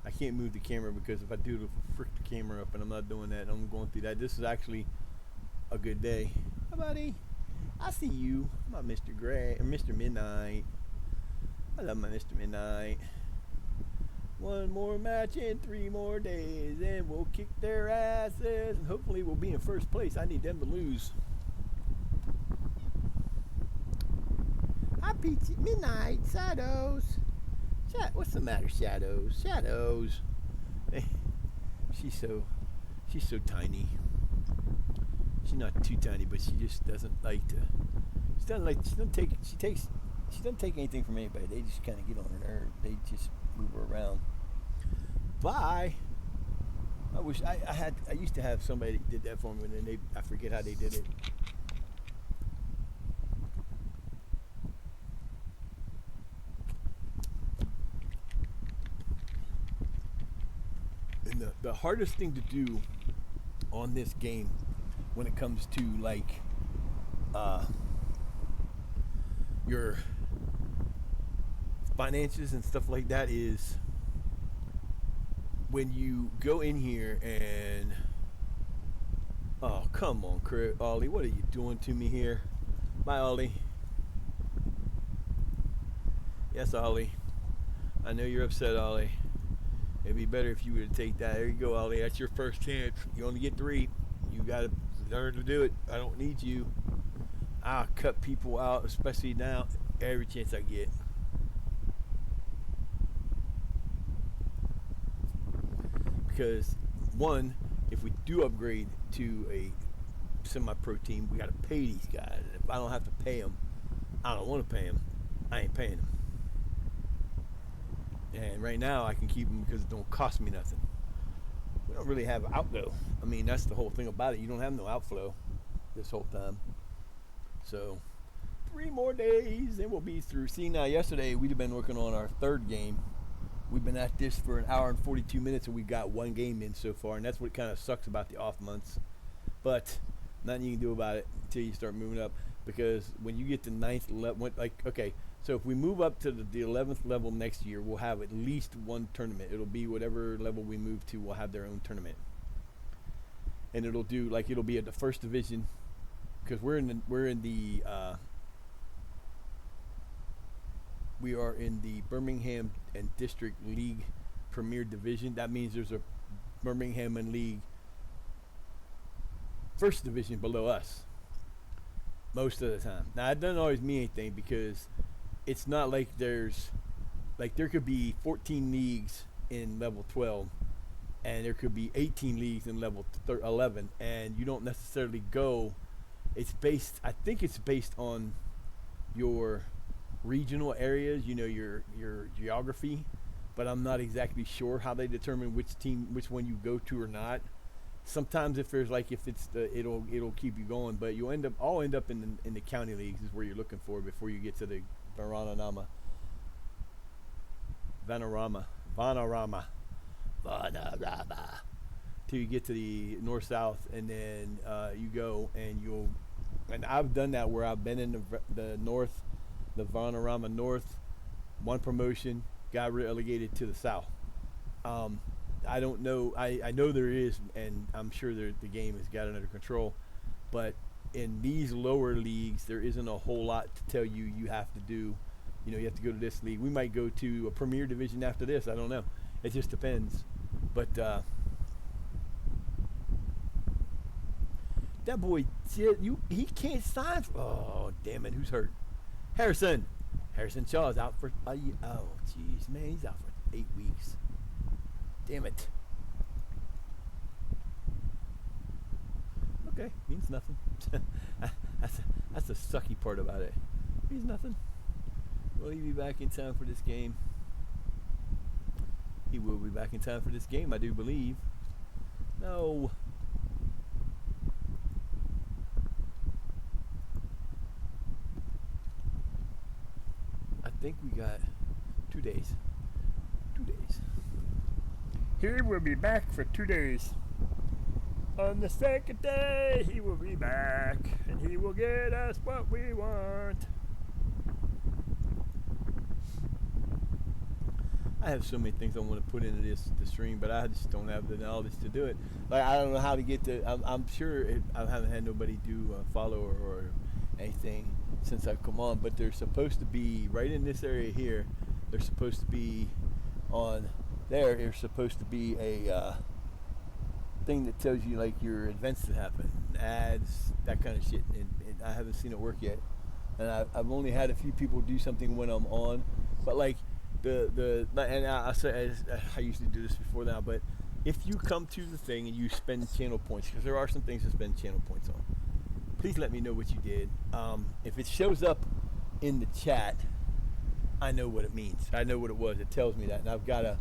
I can't move the camera because if I do, it'll frick the camera up, and I'm not doing that. I'm going through that. This is actually a good day. Hi, buddy. I see you, my Mr. Gray or Mr. Midnight. I love my Mr. Midnight. One more match in 3 more days, and we'll kick their asses, and hopefully we'll be in first place. I need them to lose. Hi, Peachy. Midnight. Shadows. What's the matter, Shadows? Shadows. She's so tiny. She's not too tiny, but she just doesn't like to. She doesn't take anything from anybody. They just kind of get on her nerve. They just move her around. Bye. I used to have somebody that did that for me, and then I forget how they did it. And the hardest thing to do on this game when it comes to like your finances and stuff like that is when you go in here and oh, come on, Ollie, what are you doing to me here? Bye, Ollie. Yes, Ollie. I know you're upset, Ollie. It'd be better if you were to take that. There you go, Ollie. That's your first chance. You only get 3. You gotta learn to do it. I don't need you. I'll cut people out, especially now, every chance I get. Because, one, if we do upgrade to a semi-pro team, we gotta pay these guys. And if I don't have to pay them, I don't want to pay them. I ain't paying them. And right now, I can keep them because it don't cost me nothing. We don't really have outgo. I mean, that's the whole thing about it. You don't have no outflow this whole time. So, 3 more days and we'll be through. See, now yesterday we'd have been working on our 3rd game. We've been at this for 1 hour and 42 minutes and we've got 1 game in so far. And that's what kind of sucks about the off months. But nothing you can do about it until you start moving up. Because when you get to 9th level, so if we move up to the 11th level next year, we'll have at least 1 tournament. It'll be whatever level we move to, we'll have their own tournament. And it'll be at the 1st division, because we are in the Birmingham and District League Premier Division. That means there's a Birmingham and League 1st division below us most of the time. Now, it doesn't always mean anything because it's not like there could be 14 leagues in level 12 and there could be 18 leagues in level 11, and you don't necessarily go. I think it's based on your regional areas, your geography, but I'm not exactly sure how they determine which one you go to or not. Sometimes if it's it'll keep you going, but you'll end up in the county leagues is where you're looking for before you get to the Vanarama till you get to the north south, and then you go and I've done that where I've been in the north, the Vanarama North, 1 promotion, got relegated to the south. I don't know. I know there is, and I'm sure the game has got it under control. But in these lower leagues, there isn't a whole lot to tell you have to do. You have to go to this league. We might go to a Premier Division after this. I don't know. It just depends. But that boy, he can't sign. Oh, damn it. Who's hurt? Harrison Shaw is out for. Oh, jeez, man. He's out for 8 weeks. Damn it. Okay, means nothing. That's the sucky part about it. Means nothing. Will he be back in time for this game? He will be back in time for this game, I do believe. No. I think we got 2 days. 2 days. He will be back for 2 days. On the second day, he will be back, and he will get us what we want. I have so many things I want to put into the stream, but I just don't have the knowledge to do it. Like, I don't know how to get to. I'm sure I haven't had nobody do a follow or anything since I've come on, but they're supposed to be right in this area here. They're supposed to be on there. There's supposed to be a thing that tells you like your events that happen, ads, that kind of shit. And I haven't seen it work yet, and I've only had a few people do something when I'm on, but like. And I usually do this before now, but if you come to the thing and you spend channel points, because there are some things to spend channel points on, please let me know what you did. If it shows up in the chat, I know what it means. I know what it was. It tells me that, and I've got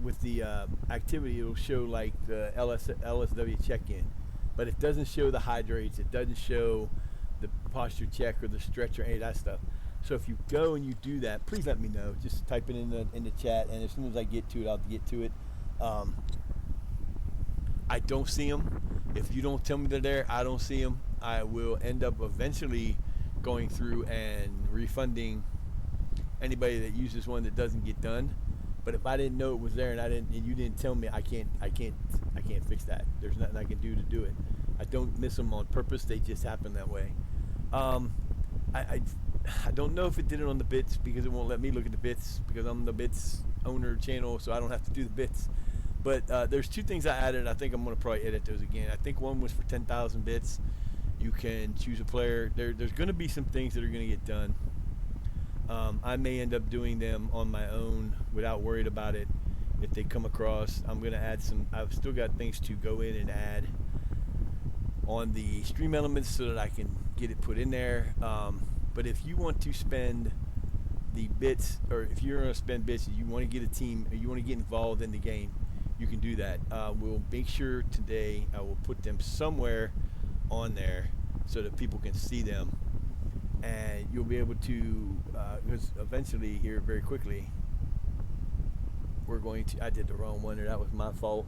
with the activity, it'll show like the LSW check-in, but it doesn't show the hydrates. It doesn't show the posture check or the stretch or any of that stuff. So if you go and you do that, please let me know. Just type it in the chat, and as soon as I get to it, I'll get to it. I don't see them. If you don't tell me they're there, I don't see them. I will end up eventually going through and refunding anybody that uses one that doesn't get done. But if I didn't know it was there and you didn't tell me, I can't fix that. There's nothing I can do to do it. I don't miss them on purpose. They just happen that way. I don't know if it did it on the bits because it won't let me look at the bits because I'm the bits owner channel, so I don't have to do the bits. But there's two things I added. I think I'm going to probably edit those again. I think one was for 10,000 bits. You can choose a player. There's going to be some things that are going to get done. I may end up doing them on my own without worried about it. If they come across, I'm going to add some. I've still got things to go in and add on the stream elements so that I can get it put in there. But if you want to spend the bits, or if you're going to spend bits and you want to get a team, or you want to get involved in the game, you can do that. We'll make sure today I will put them somewhere on there so that people can see them. And you'll be able to, because eventually here very quickly, we're going to, I did the wrong one, or that was my fault.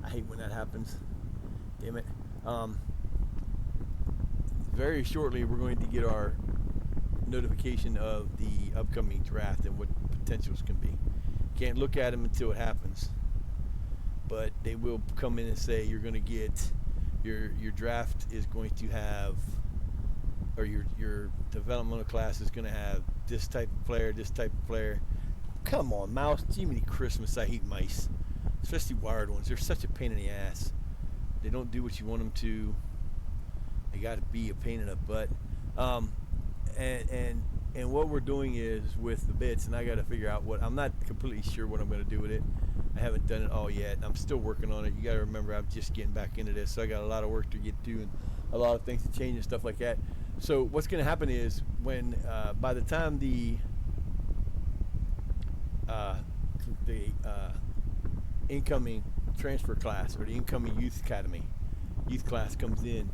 I hate when that happens. Damn it. Very shortly we're going to get our notification of the upcoming draft and what potentials can be. Can't look at them until it happens, but they will come in and say you're going to get your draft is going to have, or your developmental class is going to have this type of player, this type of player. Come on, mouse. Jiminy Christmas, I hate mice, especially wired ones. They're such a pain in the ass. They don't do what you want them to. They got to be a pain in the butt. And what we're doing is with the bits, and I got to figure out what, I'm not completely sure what I'm going to do with it. I haven't done it all yet. I'm still working on it. You got to remember, I'm just getting back into this, so I got a lot of work to get to and a lot of things to change and stuff like that. So what's going to happen is when, by the time the incoming transfer class or the incoming youth class comes in,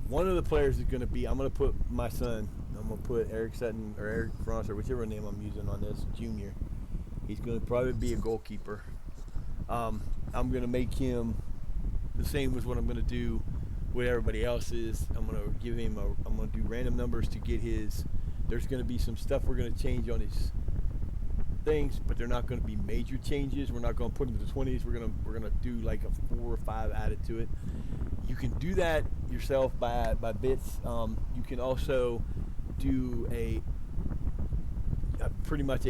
one of the players is going to be, I'm going to put my son, I'm going to put Eric Sutton or Eric France or whichever name I'm using on this, junior. He's going to probably be a goalkeeper. I'm going to make him the same as what I'm going to do with everybody else is. I'm going to give him I'm going to do random numbers to get his, there's going to be some stuff we're going to change on his things, but they're not going to be major changes. We're not going to put him to the 20s. We're going to do like a 4 or 5 added to it. You can do that yourself by bits. You can also do a pretty much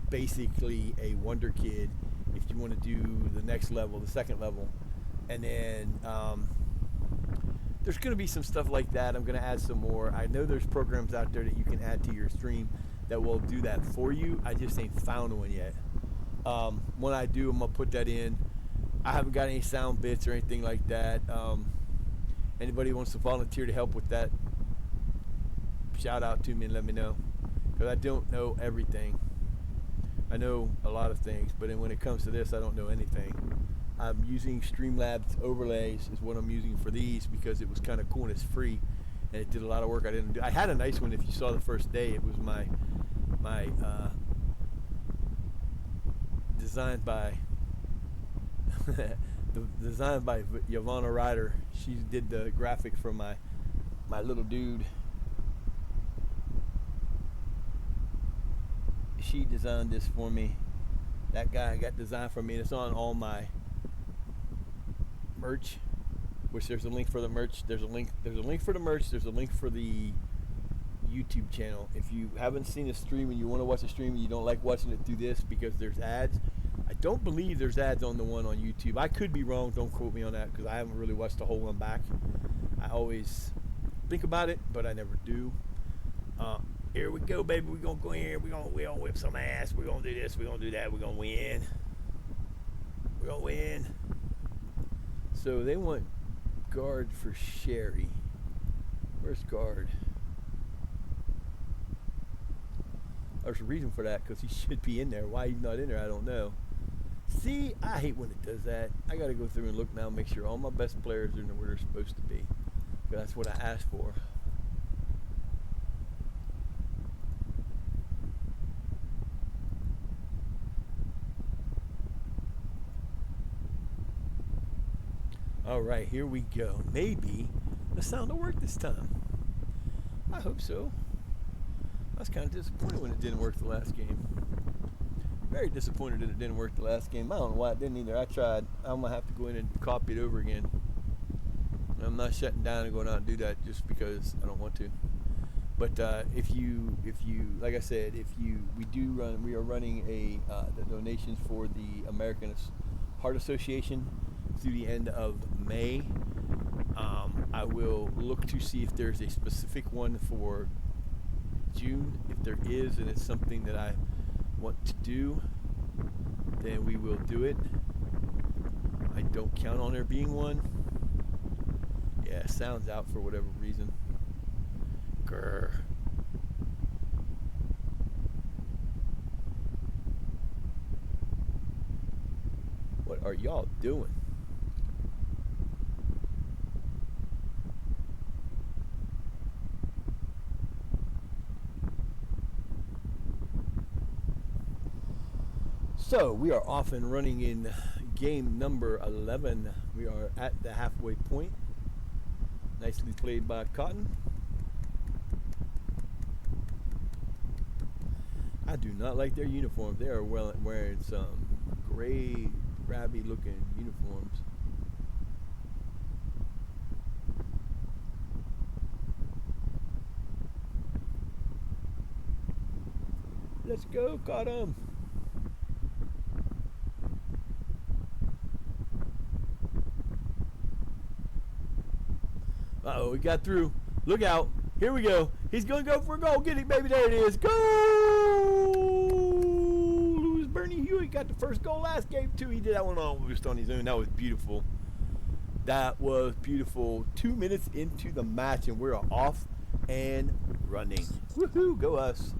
basically a wonder kid if you want to do the next level, the second level. And then there's going to be some stuff like that. I'm going to add some more. I know there's programs out there that you can add to your stream that will do that for you. I just ain't found one yet. When I do, I'm going to put that in. I haven't got any sound bits or anything like that. Anybody wants to volunteer to help with that, shout out to me and let me know. Because I don't know everything. I know a lot of things, but then when it comes to this, I don't know anything. I'm using Streamlabs overlays is what I'm using for these because it was kind of cool and it's free. And it did a lot of work I didn't do. I had a nice one. If you saw the first day, it was my designed by Designed by Yvonne Ryder. She did the graphics for my little dude. She designed this for me. That guy got designed for me, and it's on all my merch. Which there's a link for the merch. There's a link for the merch. There's a link for the YouTube channel. If you haven't seen a stream and you want to watch a stream and you don't like watching it through this because there's ads, I don't believe there's ads on the one on YouTube. I could be wrong. Don't quote me on that because I haven't really watched the whole one back. I always think about it, but I never do. Here we go, baby. We're going to go in here. We're going to whip some ass. We're going to do this. We're going to do that. We're going to win. We're going to win. So they want guard for Sherry. Where's guard? There's a reason for that because he should be in there. Why he's not in there, I don't know. See, I hate when it does that. I got to go through and look now and make sure all my best players are where they're supposed to be. Because that's what I asked for. All right, here we go. Maybe the sound will work this time. I hope so. I was kind of disappointed when it didn't work the last game. Very disappointed that it didn't work the last game. I don't know why it didn't either. I tried. I'm going to have to go in and copy it over again. I'm not shutting down and going out and do that just because I don't want to. But if you, like I said, we are running the donations for the American Heart Association through the end of May. I will look to see if there's a specific one for June. If there is, and it's something that I want to do, then we will do it. I don't count on there being one. Yeah, sound's out for whatever reason. Grr. What are y'all doing? So we are off and running in game number 11. We are at the halfway point. Nicely played by Cotton. I do not like their uniforms. They are wearing some gray, grabby looking uniforms. Let's go, Cotton. Uh-oh, we got through. Look out. Here we go. He's going to go for a goal. Get it, baby. There it is. Go! Louis Bernie Hewitt got the first goal last game, too. He did that one almost on his own. That was beautiful. That was beautiful. 2 minutes into the match, and we're off and running. Woohoo! Go us.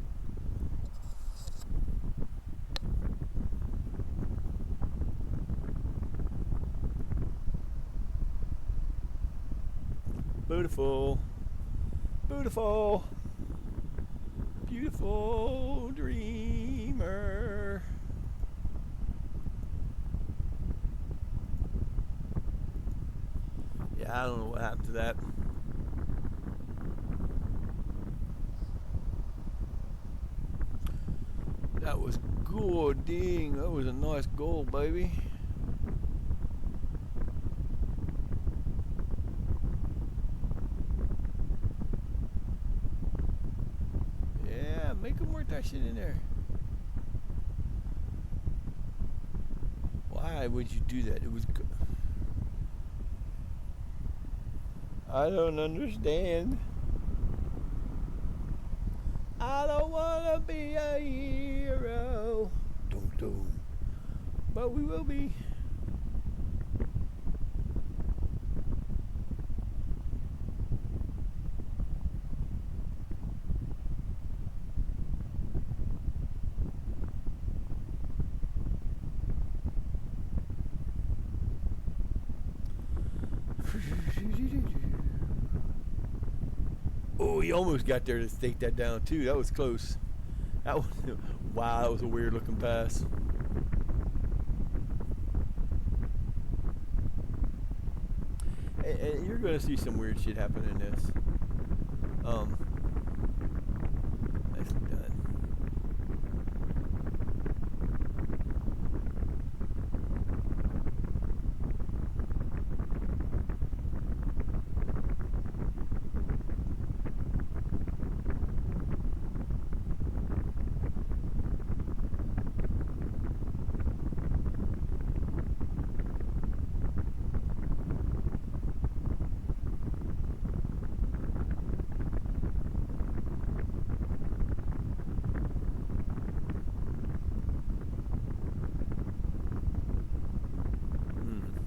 Beautiful, beautiful, beautiful dreamer. Yeah, I don't know what happened to that. That was good, ding. That was a nice goal, baby. Make them work that shit in there. Why would you do that? It was good. I don't understand. I don't want to be a hero. Dum dum. But we will be. Oh, he almost got there to stake that down too. That was close. That was wow. That was a weird looking pass. And you're gonna see some weird shit happen in this. Nicely done.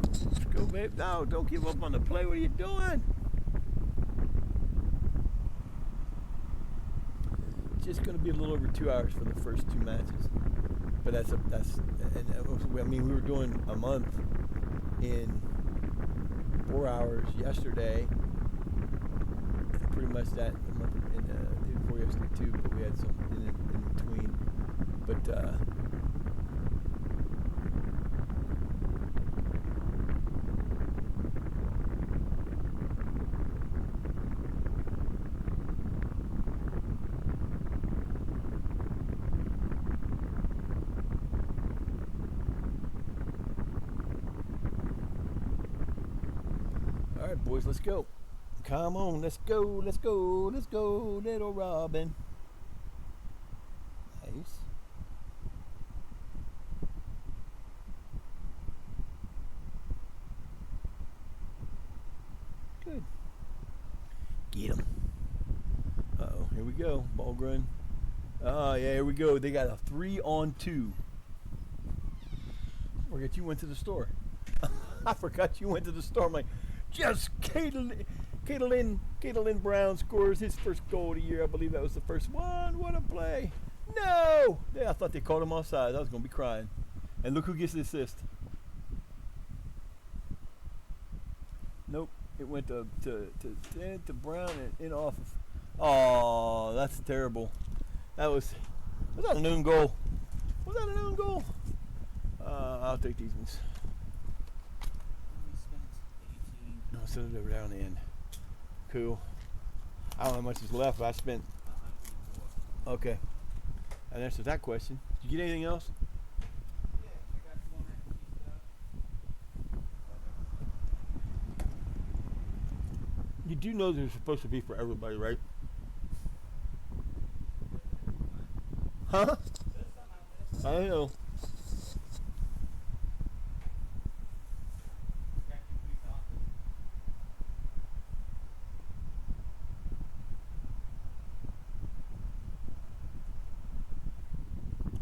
Let's go, babe. No, don't give up on the play. What are you doing? Just going to be a little over 2 hours for the first two matches, but I mean, we were doing a month in 4 hours yesterday, and pretty much that a month in the day before yesterday too. But we had some in between. But all right, boys, let's go. Come on, let's go, let's go, let's go, little Robin. Nice. Good. Get him. Uh-oh, here we go. Ball run. Oh, yeah, here we go. They got a 3-on-2. I forgot you went to the store. I forgot you went to the store. I'm like, just Caitlin Brown scores his first goal of the year. I believe that was the first one. What a play. No! Yeah, I thought they called him offside. I was going to be crying. And look who gets the assist. Nope. It went to Brown and in off of. Oh, that's terrible. Was that a noon goal? Was that a noon goal? I'll take these ones. No, set it over down the end. Cool. I don't know how much is left, but I spent. Okay. That answers that question. Did you get anything else? Yeah, I got some more mac and cheese stuff. You do know they're supposed to be for everybody, right? Huh? I know.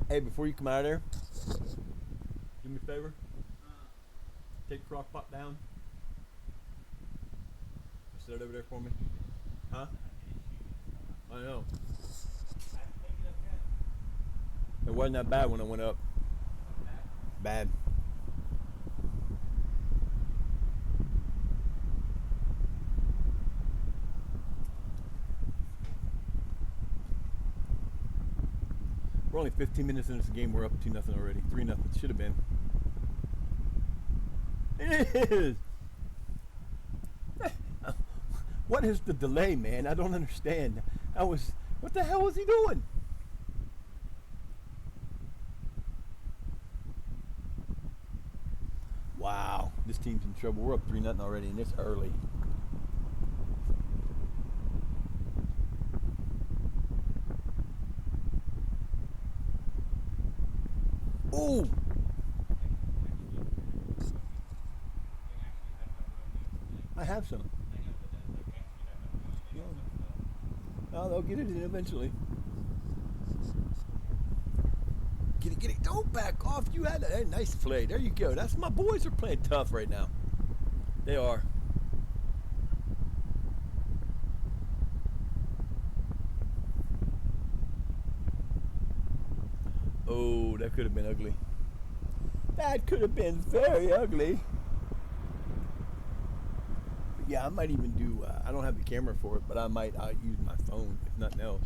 Hey, before you come out of there, do me a favor. Take the crock pot down. Set it over there for me. Huh? I know. It wasn't that bad when I went up. Bad. We're only 15 minutes into this game. We're up 2-0 already. 3-0. Should have been. It is. What is the delay, man? I don't understand. What the hell was he doing? Wow, this team's in trouble. We're up 3-0 already, and it's early. Ooh! I have some. Yeah. Oh, they'll get it in eventually. Get it. Don't back off. You had a nice play. There you go. That's my boys are playing tough right now. They are. Oh, that could have been ugly. That could have been very ugly. But yeah, I might even do, I don't have the camera for it, but I'll use my phone, if nothing else.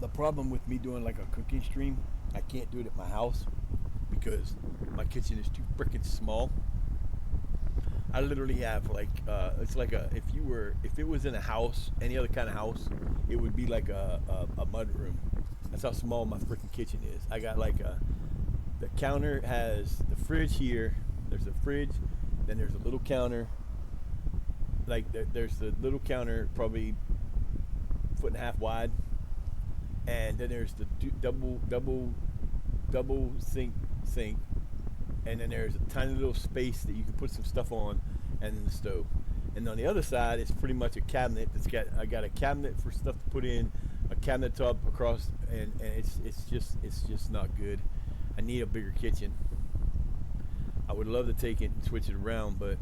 The problem with me doing like a cooking stream, I can't do it at my house because my kitchen is too freaking small. I literally have like it's like if it was in a house, any other kind of house, it would be like a mud room. That's how small my freaking kitchen is. I got like the counter has the fridge here. There's a fridge, then there's a little counter. Like there's the little counter, probably foot and a half wide, and then there's the double sink, and then there's a tiny little space that you can put some stuff on, and then the stove. And on the other side, it's pretty much a cabinet. I got a cabinet for stuff to put in, a cabinet top across, and it's just not good. I need a bigger kitchen. I would love to take it and switch it around, but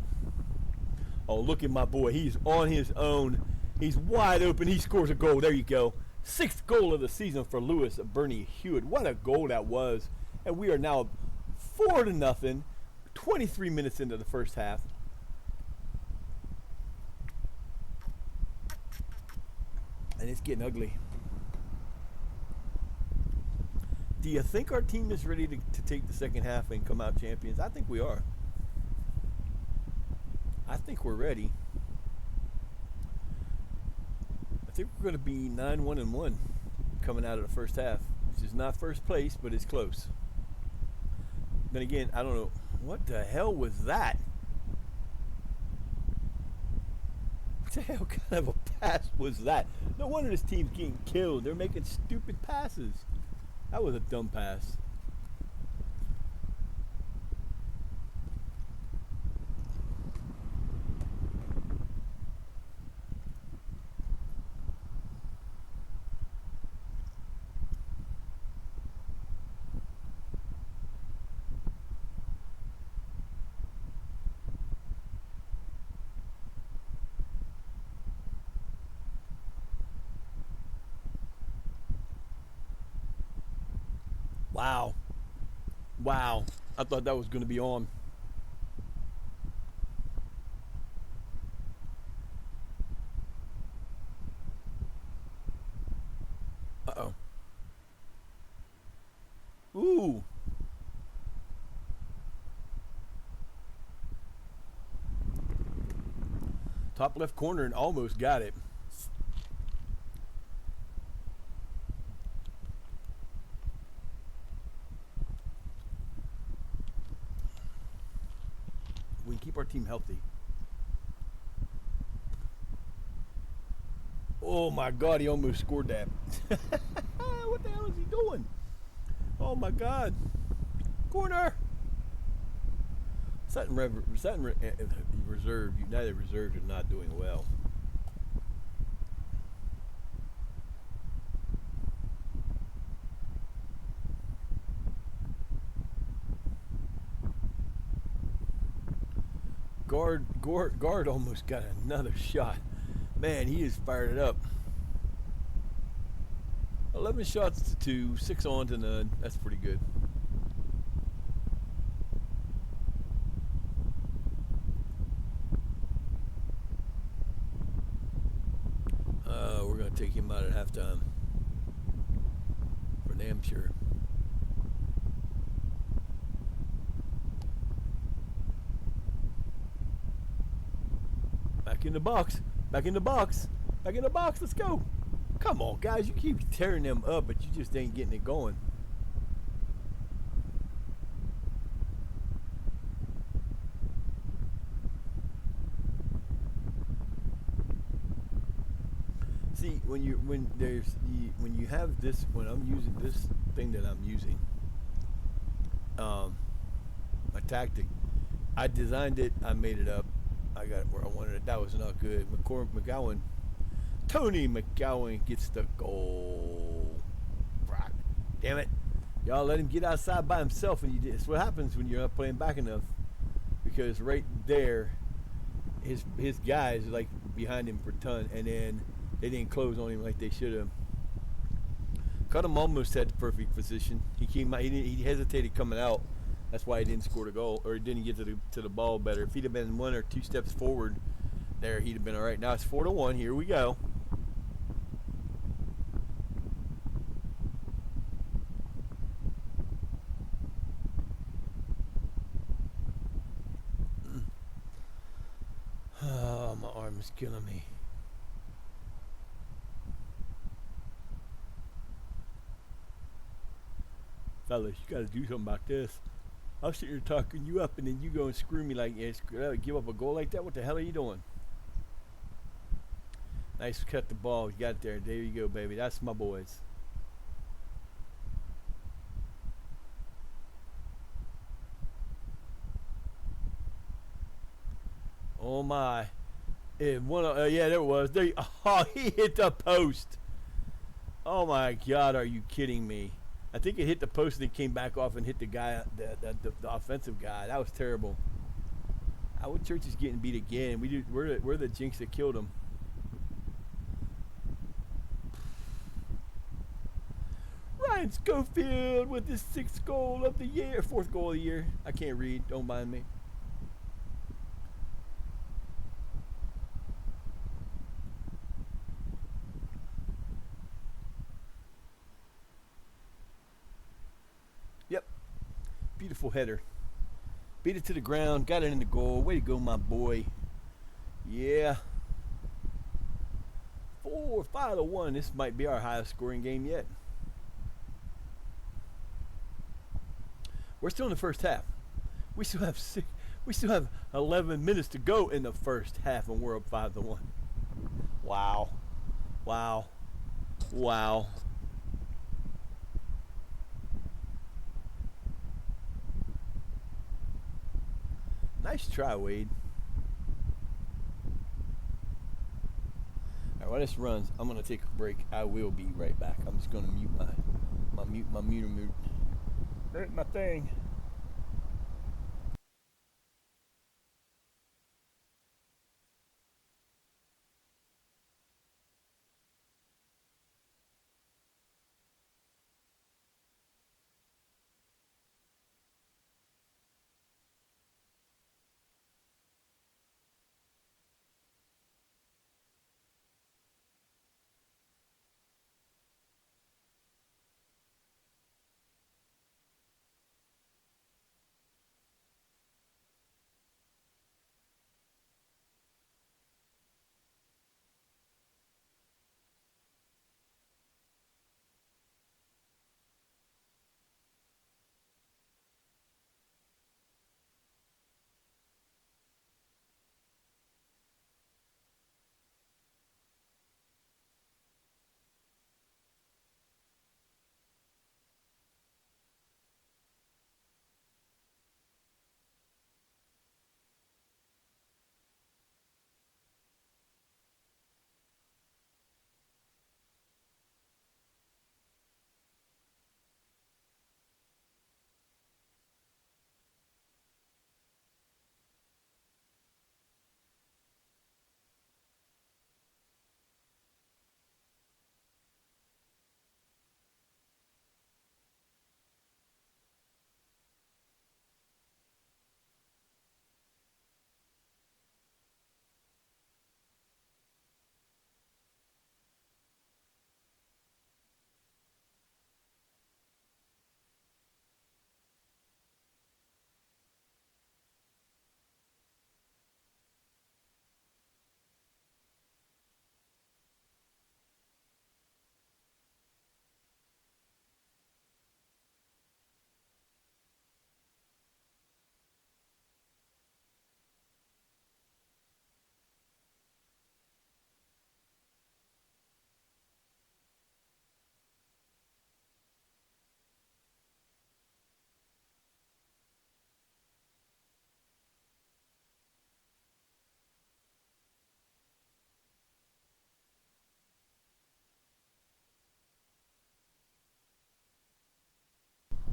oh, look at my boy. He's on his own. He's wide open. He scores a goal. There you go. 6th goal of the season for Lewis Bernie Hewitt. What a goal that was. And we are now 4-0, 23 minutes into the first half. And it's getting ugly. Do you think our team is ready to take the second half and come out champions? I think we are. I think we're ready. I think we're going to be 9-1-1 coming out of the first half, which is not first place, but it's close. Then again, I don't know. What the hell was that? What the hell kind of a pass was that? No wonder this team's getting killed. They're making stupid passes. That was a dumb pass. Wow. Wow. I thought that was going to be on. Uh-oh. Ooh. Top left corner and almost got it. We can keep our team healthy. Oh my God, he almost scored that. What the hell is he doing? Oh my God. Corner. Sutton Reserve, United Reserves are not doing well. Guard almost got another shot. Man, he has fired it up. 11 shots to 2, 6 on to none. That's pretty good. We're going to take him out at halftime. For damn sure. Back in the box. Back in the box. Back in the box. Let's go. Come on, guys. You keep tearing them up, but you just ain't getting it going. See, when you have this, when I'm using this thing that I'm using, my tactic, I designed it, I made it up, I got it where I wanted it. That was not good. Tony McGowan gets the goal. Rock. Damn it. Y'all let him get outside by himself, and it's what happens when you're not playing back enough. Because right there, his guys are like behind him for a ton, and then they didn't close on him like they should have. Cudham almost had the perfect position. He came out. He hesitated coming out. That's why he didn't score the goal, or he didn't get to the ball better. If he'd have been 1 or 2 steps forward, there he'd have been all right. Now it's 4-1. Here we go. is killing me. Fellas, you gotta do something about this. I'm sitting here talking you up, and then you go and screw me like, give up a goal like that? What the hell are you doing? Nice cut the ball. You got it there. There you go, baby. That's my boys. Oh my. And one, yeah, there it was. There, oh, he hit the post. Oh my God, are you kidding me? I think it hit the post and it came back off and hit the guy, the offensive guy. That was terrible. Our church is getting beat again. We're the jinx that killed him. Ryan Schofield with his 4th goal of the year. I can't read. Don't mind me. Yep. Beautiful header. Beat it to the ground. Got it in the goal. Way to go, my boy. Yeah. 5-1. This might be our highest scoring game yet. We're still in the first half. We still have 11 minutes to go in the first half, and we're up 5-1. Wow. Wow. Wow. Nice try, Wade. All right, while this runs, I'm gonna take a break. I will be right back. I'm just gonna mute my mute. Hurt my thing.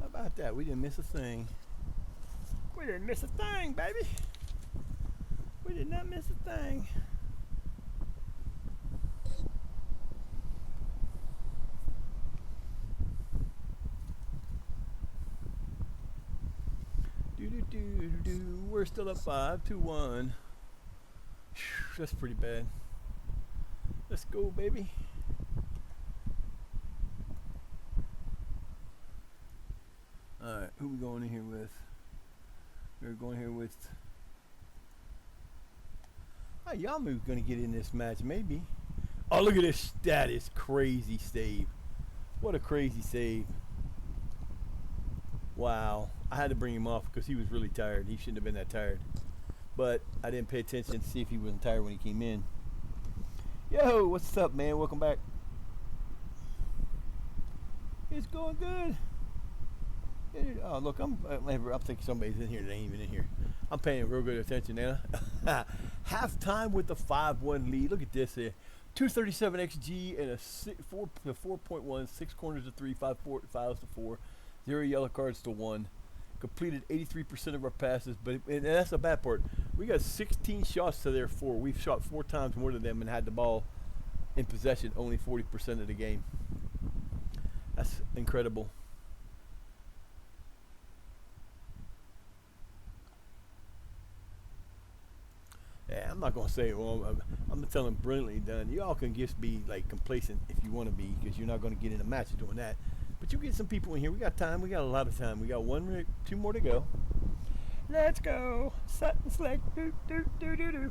How about that? We didn't miss a thing. We didn't miss a thing, baby. We did not miss a thing. We're still up 5-1. That's pretty bad. Let's go, baby. Alright, who we going in here with? We're going here with Oh, Yamu's gonna get in this match, maybe. Oh, look at this. That is crazy save. What a crazy save. Wow. I had to bring him off because he was really tired. He shouldn't have been that tired. But I didn't pay attention to see if he wasn't tired when he came in. Yo, what's up, man? Welcome back. It's going good. Oh, look, I'm thinking somebody's in here that ain't even in here. I'm paying real good attention now. Halftime with the 5-1 lead. Look at this here. 237 XG and a 4.1, 6 corners to 3, 5 fouls to 4, 0 yellow cards to 1. Completed 83% of our passes, but and that's the bad part. We got 16 shots to their 4. We've shot 4 times more than them and had the ball in possession only 40% of the game. That's incredible. Yeah, I'm not gonna say it wrong. I'm gonna tell him brilliantly done. Y'all can just be like complacent if you want to be, because you're not gonna get in a match doing that. But you get some people in here. We got time. We got a lot of time. We got 2 more to go. Let's go. Sutton Select. Do, do, do, do, do.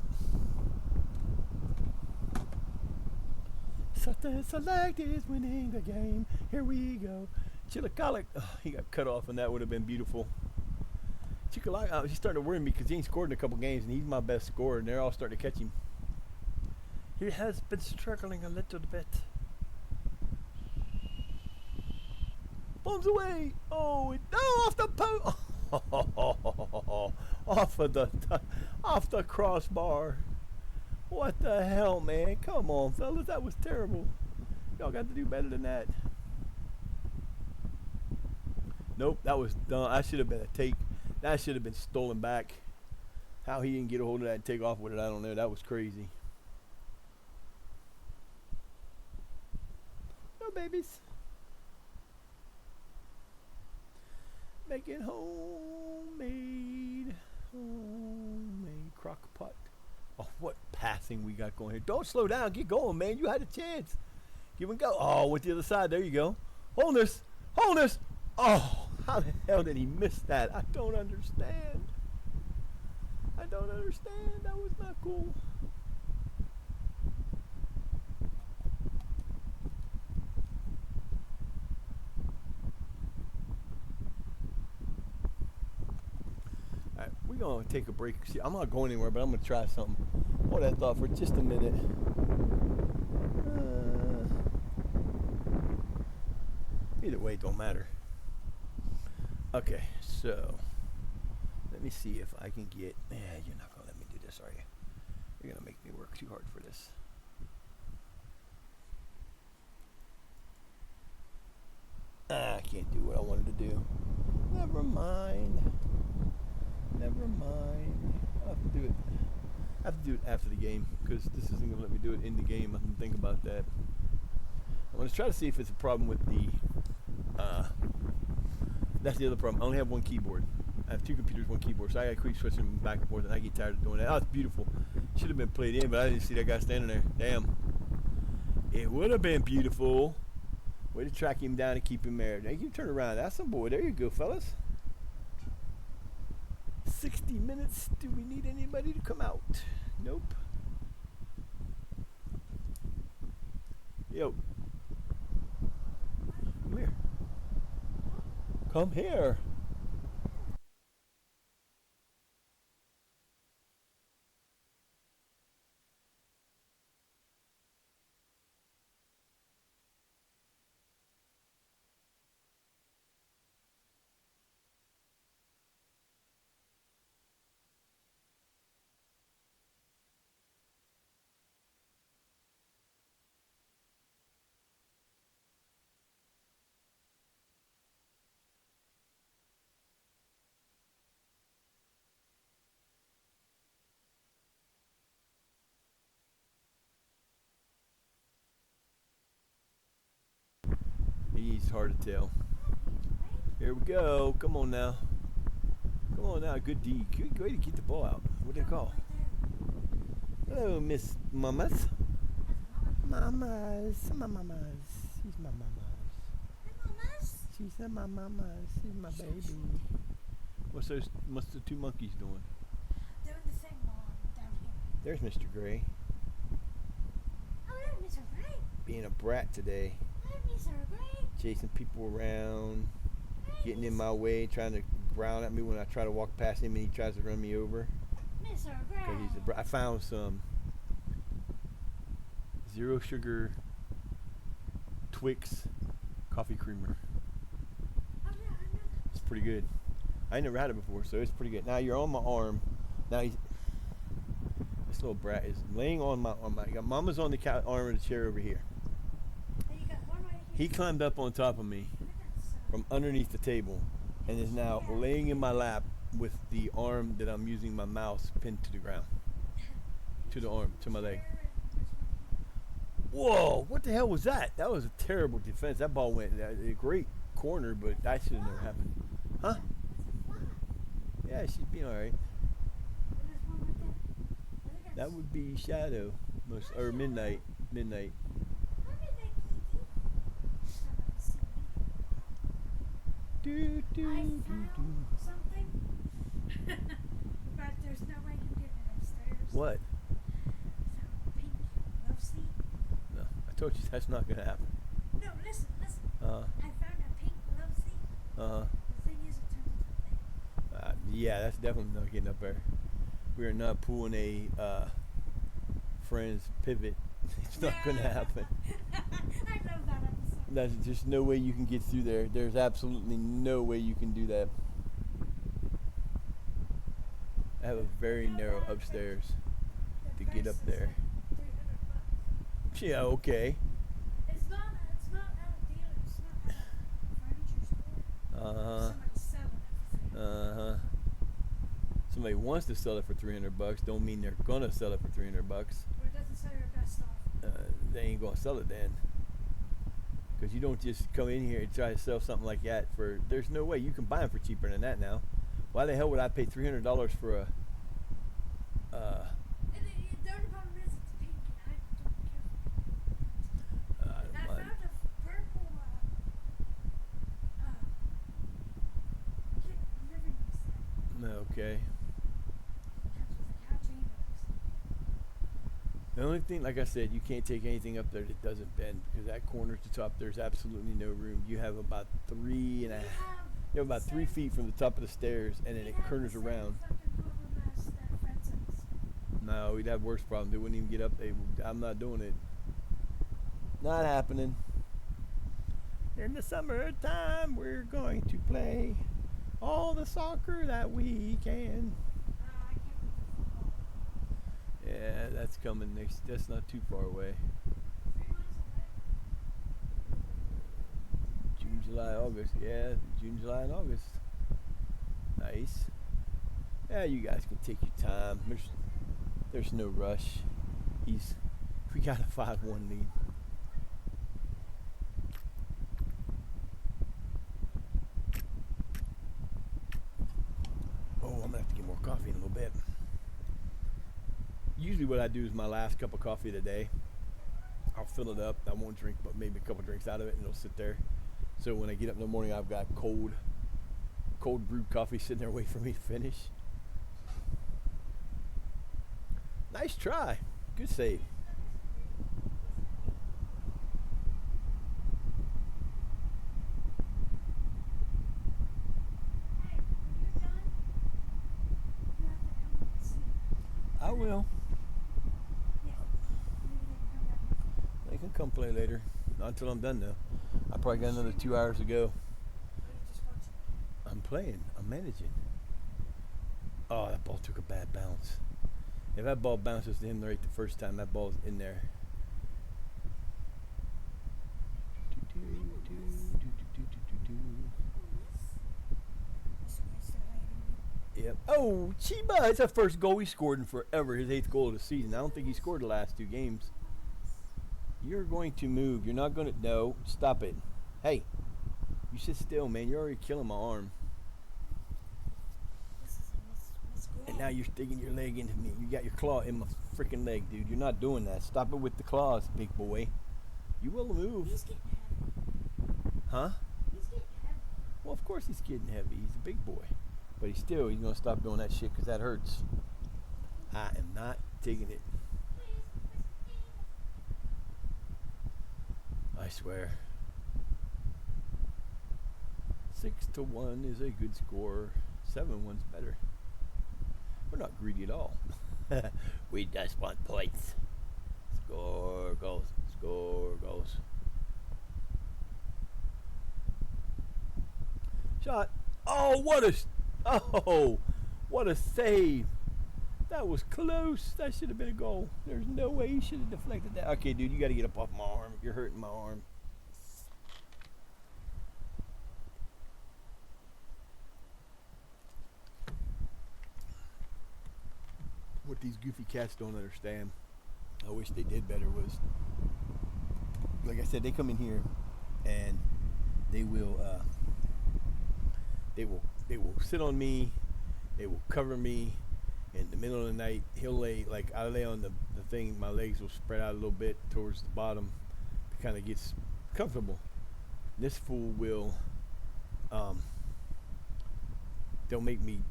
Sutton Select is winning the game. Here we go. Chillicolic. Oh, he got cut off, and that would have been beautiful. Chickalaka, he's starting to worry me because he ain't scored in a couple games, and he's my best scorer, and they're all starting to catch him. He has been struggling a little bit. Bombs away! Oh, no, off the post! Off the crossbar. What the hell, man? Come on, fellas, that was terrible. Y'all got to do better than that. Nope, that was done. That should have been a take. That should have been stolen back. How he didn't get a hold of that and take off with it, I don't know. That was crazy. No babies. Making homemade crock pot. Oh, what passing we got going here. Don't slow down. Get going, man. You had a chance. Give and go. Oh, with the other side. There you go. Wholeness. Wholeness. Oh, how the hell did he miss that? I don't understand. I don't understand. That was not cool. Alright, we're going to take a break. See, I'm not going anywhere, but I'm going to try something. Hold that thought for just a minute. Either way, it don't matter. Okay, so let me see if I can get. Yeah, you're not gonna let me do this, are you? You're gonna make me work too hard for this. I can't do what I wanted to do. Never mind. Never mind. I'll have to do it. I have to do it after the game because this isn't gonna let me do it in the game. I can think about that. I'm gonna try to see if it's a problem with the. That's the other problem. I only have one keyboard. I have 2 computers, 1 keyboard, so I gotta keep switching them back and forth, and I get tired of doing that. Oh, it's beautiful. Should have been played in, but I didn't see that guy standing there. Damn. It would have been beautiful. Way to track him down and keep him there. Now you turn around. That's some boy. There you go, fellas. 60 minutes. Do we need anybody to come out? Nope. Yo. Come here. Come here. He's hard to tell. Here we go. Come on now. Come on now. Good D. Good way to get the ball out. What do they call? Hello, Miss Mamas. Mamas. My mamas. She's my mamas. She's my mamas. She's my baby. What's the 2 monkeys doing? Doing the thing, Mom, down here. There's Mr. Gray. Oh, there's Mr. Gray. Being a brat today. There's Mr. Gray. Chasing people around. Getting in my way. Trying to growl at me when I try to walk past him and he tries to run me over. Mr. Gray. 'Cause he's a brat. I found some zero sugar Twix coffee creamer. Oh, yeah, I know that. It's pretty good. I never had it before, so it's pretty good. Now you're on my arm. Now this little brat is laying on my arm. Mama's on the arm of the chair over here. And you got one right here. He climbed up on top of me Look at that son. from underneath the table and is now laying in my lap with the arm that I'm using my mouse pinned to the ground. To the arm, to my leg. Whoa, what the hell was that? That was a terrible defense. That ball went a great corner, but that should have never happened. Huh? Yeah, she'd be all right. There's one right there. Look at That would be Shadow, or Midnight. Midnight. Where did they keep you? Do, do, I do, found do. something. But there's no way you get it upstairs. What? Found a pink love seat. No, I told you that's not gonna happen. No, listen. Uh, I found a pink love seat. uh, The thing is, it turns into a thing. yeah, that's definitely not getting up there. We are not pulling a friend's pivot. It's not gonna happen. I love that episode. There's just no way you can get through there. There's absolutely no way you can do that. I have a very narrow upstairs The to get price up is there. like $300. Yeah, okay. It's not at a dealer. It's not at a furniture store. Uh-huh. Somebody's selling it for $300. Uh-huh. Somebody wants to sell it for $300. Don't mean they're gonna sell it for $300. Or it doesn't say your best offer. They ain't gonna sell it then. Because you don't just come in here and try to sell something like that for. There's no way you can buy them for cheaper than that now. Why the hell would I pay $300 for a? And the only problem is it's pink, and I don't care for I it. I don't found mind. a purple living set. Okay. Comes with a couch and everything. The only thing, like I said, you can't take anything up there that doesn't bend because that corner to top, there's absolutely no room. You have about 3 and a half. You have about 3 feet from the top of the stairs, and then it curves around. No, we'd have worse problems. They wouldn't even get up. I'm not doing it. Not happening. In the summertime, we're going to play all the soccer that we can. Yeah, that's coming next. That's not too far away. June, July, August. Yeah, June, July, and August. Nice. Yeah, you guys can take your time. There's no rush. We got a 5-1 lead. Oh, I'm gonna have to get more coffee in a little bit. Usually what I do is my last cup of coffee of the day, I'll fill it up. I won't drink but maybe a couple drinks out of it and it'll sit there. So when I get up in the morning, I've got cold brewed coffee sitting there waiting for me to finish. Nice try. Good save. Hey, when you're done, you have to come and see. I will. Yeah. Maybe they can come back. They can come play later. Not until I'm done though. I probably got another 2 hours to go. Or you just watch it. I'm playing. I'm managing. Oh, that ball took a bad bounce. If that ball bounces to him right the first time, that ball's in there. Yep. Oh, Chiba! It's the first goal he scored in forever. His 8th goal of the season. I don't think he scored the last 2 games. You're going to move. You're not going to. No, stop it. Hey, you sit still, man. You're already killing my arm. And now you're sticking your leg into me. You got your claw in my freaking leg, dude. You're not doing that. Stop it with the claws, big boy. You will move. He's getting heavy. Huh? He's getting heavy. Well, of course he's getting heavy. He's a big boy. But he's going to stop doing that shit because that hurts. I am not taking it. Please, I swear. 6-1 is a good score. 7-1's better. We're not greedy at all. We just want points. Score goals. Score goals. Shot. Oh, what a save. That was close. That should have been a goal. There's no way he should have deflected that. Okay, dude, you got to get up off my arm. You're hurting my arm. What these goofy cats don't understand, I wish they did better, was, like I said, they come in here and they will sit on me, they will cover me. In the middle of the night, he'll lay, like I lay on the thing, my legs will spread out a little bit towards the bottom to kind of get comfortable. This fool will, they'll make me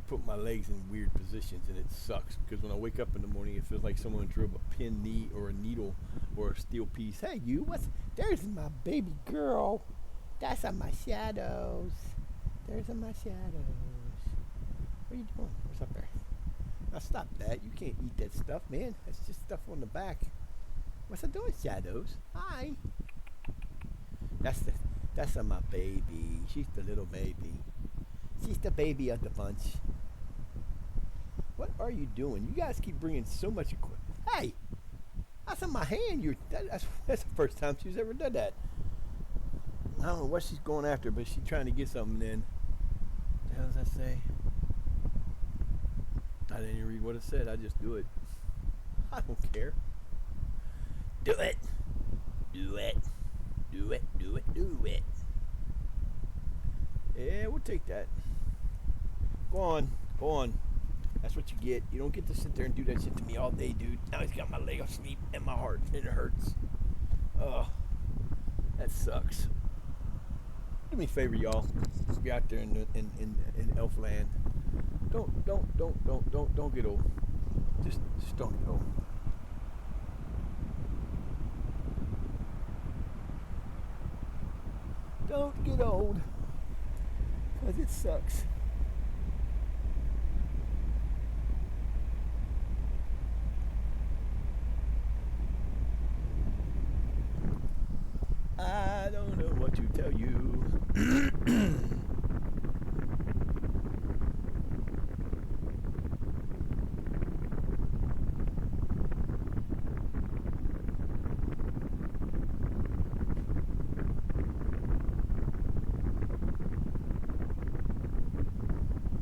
put my legs in weird positions, and it sucks because when I wake up in the morning, it feels like someone drove a pin knee or a needle or a steel piece. Hey, there's my baby girl. That's on my shadows. There's on my shadows. What are you doing? What's up there? Now stop that. You can't eat that stuff, man. That's just stuff on the back. What's it doing, shadows? Hi. That's on my baby. She's the little baby. She's the baby of the bunch. What are you doing? You guys keep bringing so much equipment. Hey, that's on my hand. That's the first time she's ever done that. I don't know what she's going after, but she's trying to get something in. What the hell does that say? I didn't even read what it said. I just do it. I don't care. Do it. Do it. Do it. Do it. Do it. Yeah, we'll take that. Go on. Go on. That's what you get. You don't get to sit there and do that shit to me all day, dude. Now he's got my leg asleep and my heart, and it hurts. Oh, that sucks. Do me a favor, y'all. Be out there in Elfland. Don't get old. Just don't get old. Don't get old. 'Cause it sucks. I don't know what to tell you.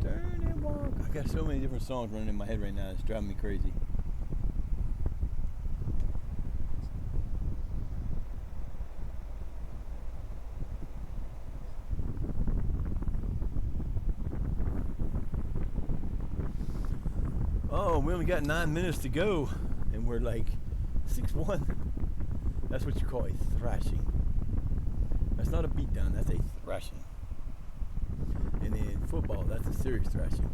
Turn and walk. I got so many different songs running in my head right now. It's driving me crazy. Oh, we only got 9 minutes to go, and we're like 6-1. That's what you call a thrashing. That's not a beatdown, that's a thrashing. And in football, that's a serious thrashing.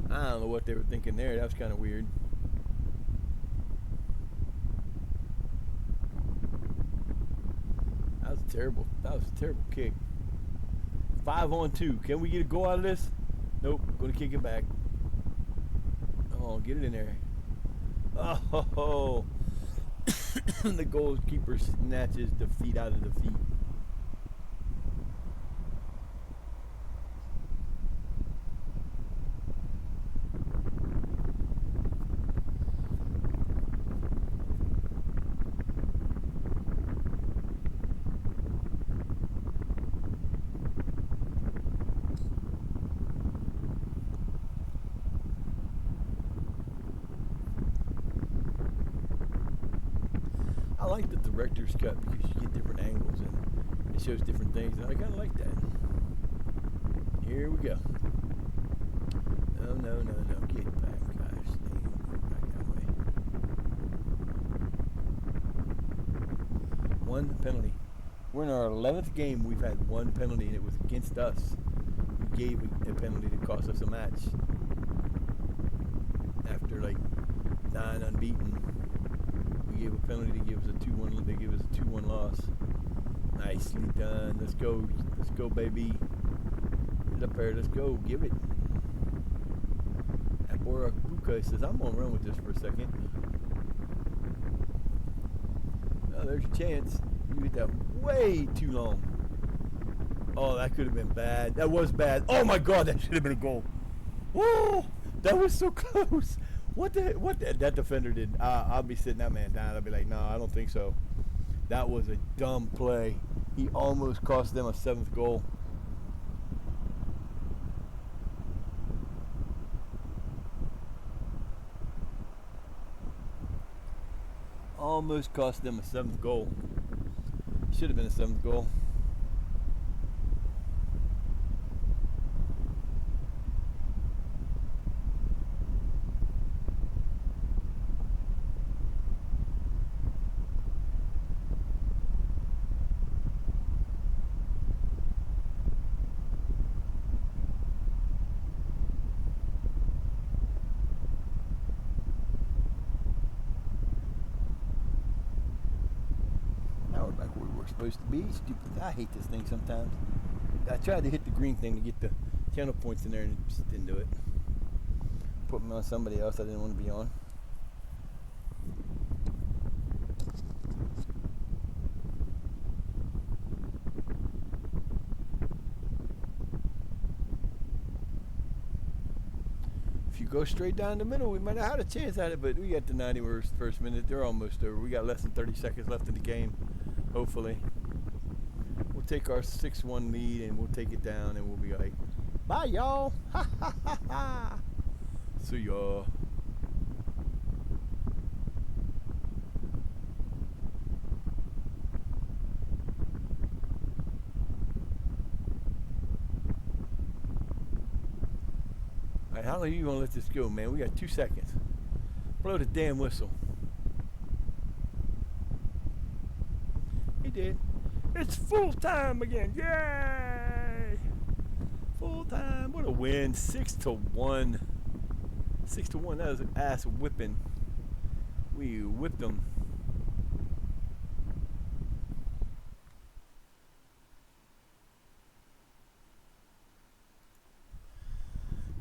I don't know what they were thinking there. That was kind of weird. That was a terrible kick. 5-on-2. Can we get a goal out of this? Nope. Gonna kick it back. Oh, get it in there. Oh, the goalkeeper snatches the feet out of the feet. I like the director's cut because you get different angles and it shows different things, and I kind of like that. Here we go. No. Get back, guys. Back that way. One penalty. We're in our 11th game. We've had one penalty, and it was against us. We gave a penalty that cost us a match. After like 9 unbeaten, we gave a penalty to give us a 2-1. They gave us a 2-1 loss. Nicely done. Let's go. Let's go, baby. Get up there. Let's go. Give it. Buka says, I'm going to run with this for a second. Oh, there's your chance. You hit that way too long. Oh, that could have been bad. That was bad. Oh, my God. That should have been a goal. Whoa. That was so close. What that defender did. I'll be sitting that man down. I'll be like, no, I don't think so. That was a dumb play. He almost cost them a 7th goal. Almost cost them a 7th goal. Should have been a 7th goal. Supposed to be stupid. I hate this thing sometimes. I tried to hit the green thing to get the channel points in there and it just didn't do it. Put me on somebody else I didn't want to be on. If you go straight down the middle, we might have had a chance at it, but we got the 91st minute. They're almost over. We got less than 30 seconds left in the game. Hopefully. We'll take our 6-1 lead and we'll take it down and we'll be like, bye y'all. Ha ha ha ha. See y'all. Alright, how long are you gonna let this go, man? We got 2 seconds. Blow the damn whistle. He did. It's full time again. Yay! Full time. What a win. 6-1. 6-1. That was an ass whipping. We whipped them.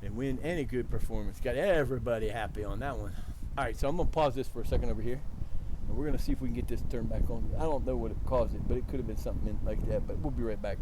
And win and a good performance. Got everybody happy on that one. Alright, so I'm going to pause this for a second over here. And we're going to see if we can get this turned back on. I don't know what it caused it, but it could have been something like that. But we'll be right back.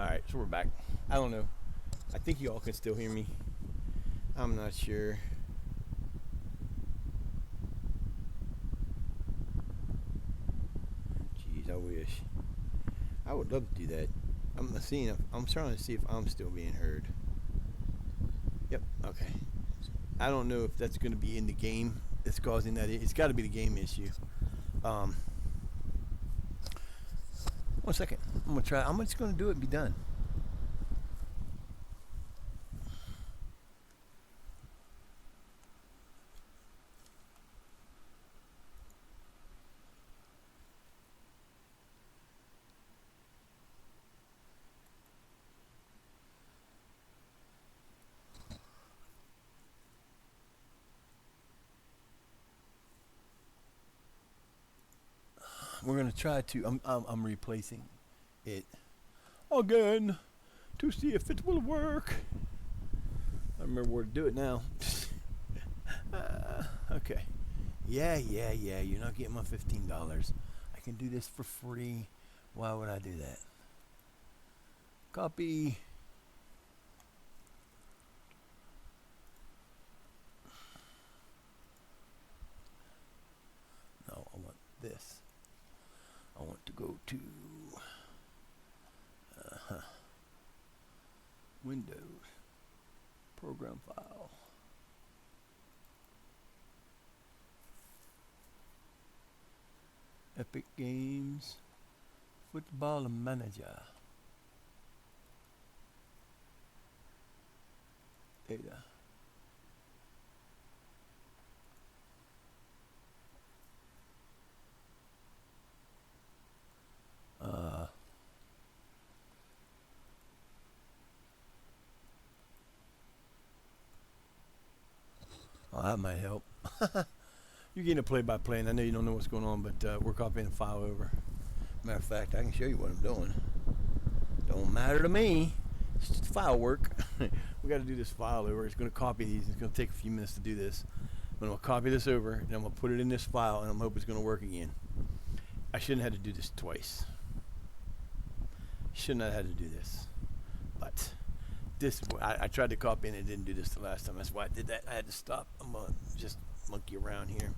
Alright, so we're back. I don't know. I think you all can still hear me. I'm not sure. Jeez, I wish. I would love to do that. I'm trying to see if I'm still being heard. Yep, okay. I don't know if that's going to be in the game that's causing that. It's got to be the game issue. 1 second. I'm going to try. I'm just going to do it and be done. We're gonna try to. I'm replacing it again to see if it will work. I remember where to do it now. Okay. Yeah. You're not getting my $15. I can do this for free. Why would I do that? Copy. No, I want this. I want to go to Windows, Program File. Epic Games, Football Manager. Data. Oh, that might help. You're getting a play-by-play, and I know you don't know what's going on, but we're copying a file over. Matter of fact, I can show you what I'm doing. Don't matter to me. It's just file work. We got to do this file over. It's going to copy these. It's going to take a few minutes to do this. I'm going to copy this over, and I'm going to put it in this file, and I'm hoping it's going to work again. I shouldn't have had to do this twice. Shouldn't have had to do this. But this, I tried to copy and it didn't do this the last time. That's why I did that. I had to stop. I'm going to just monkey around here.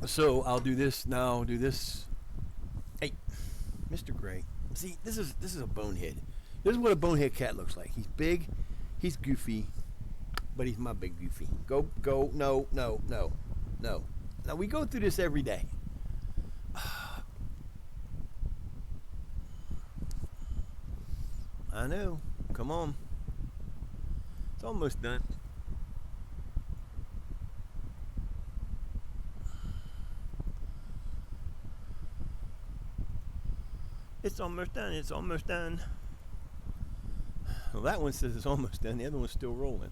So I'll do this now. Do this. Hey, Mr. Gray. See, this is a bonehead. This is what a bonehead cat looks like. He's big. He's goofy. But he's my big goofy. Go. No. Now we go through this every day. I know. Come on. It's almost done. It's almost done. It's almost done. Well, that one says it's almost done. The other one's still rolling.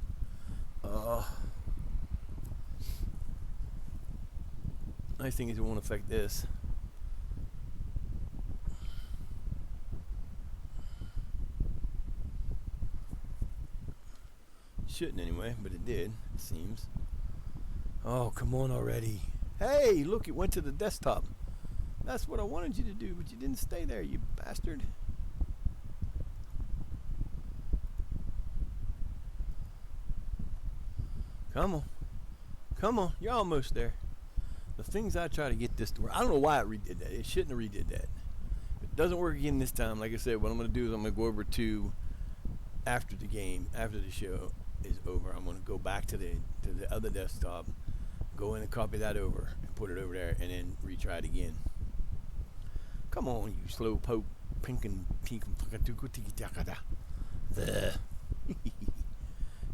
Nice thing is it won't affect this. Shouldn't anyway, but it did, it seems. Oh, come on already. Hey, look, it went to the desktop. That's what I wanted you to do, but you didn't stay there, you bastard. Come on. Come on, you're almost there. The things I try to get this to work. I don't know why it redid that. It shouldn't have redid that. If it doesn't work again this time, like I said, what I'm going to do is I'm going to go over to, after the game, after the show is over, I'm going to go back to the other desktop, go in and copy that over, and put it over there, and then retry it again. Come on, you slow poke, pink and pink.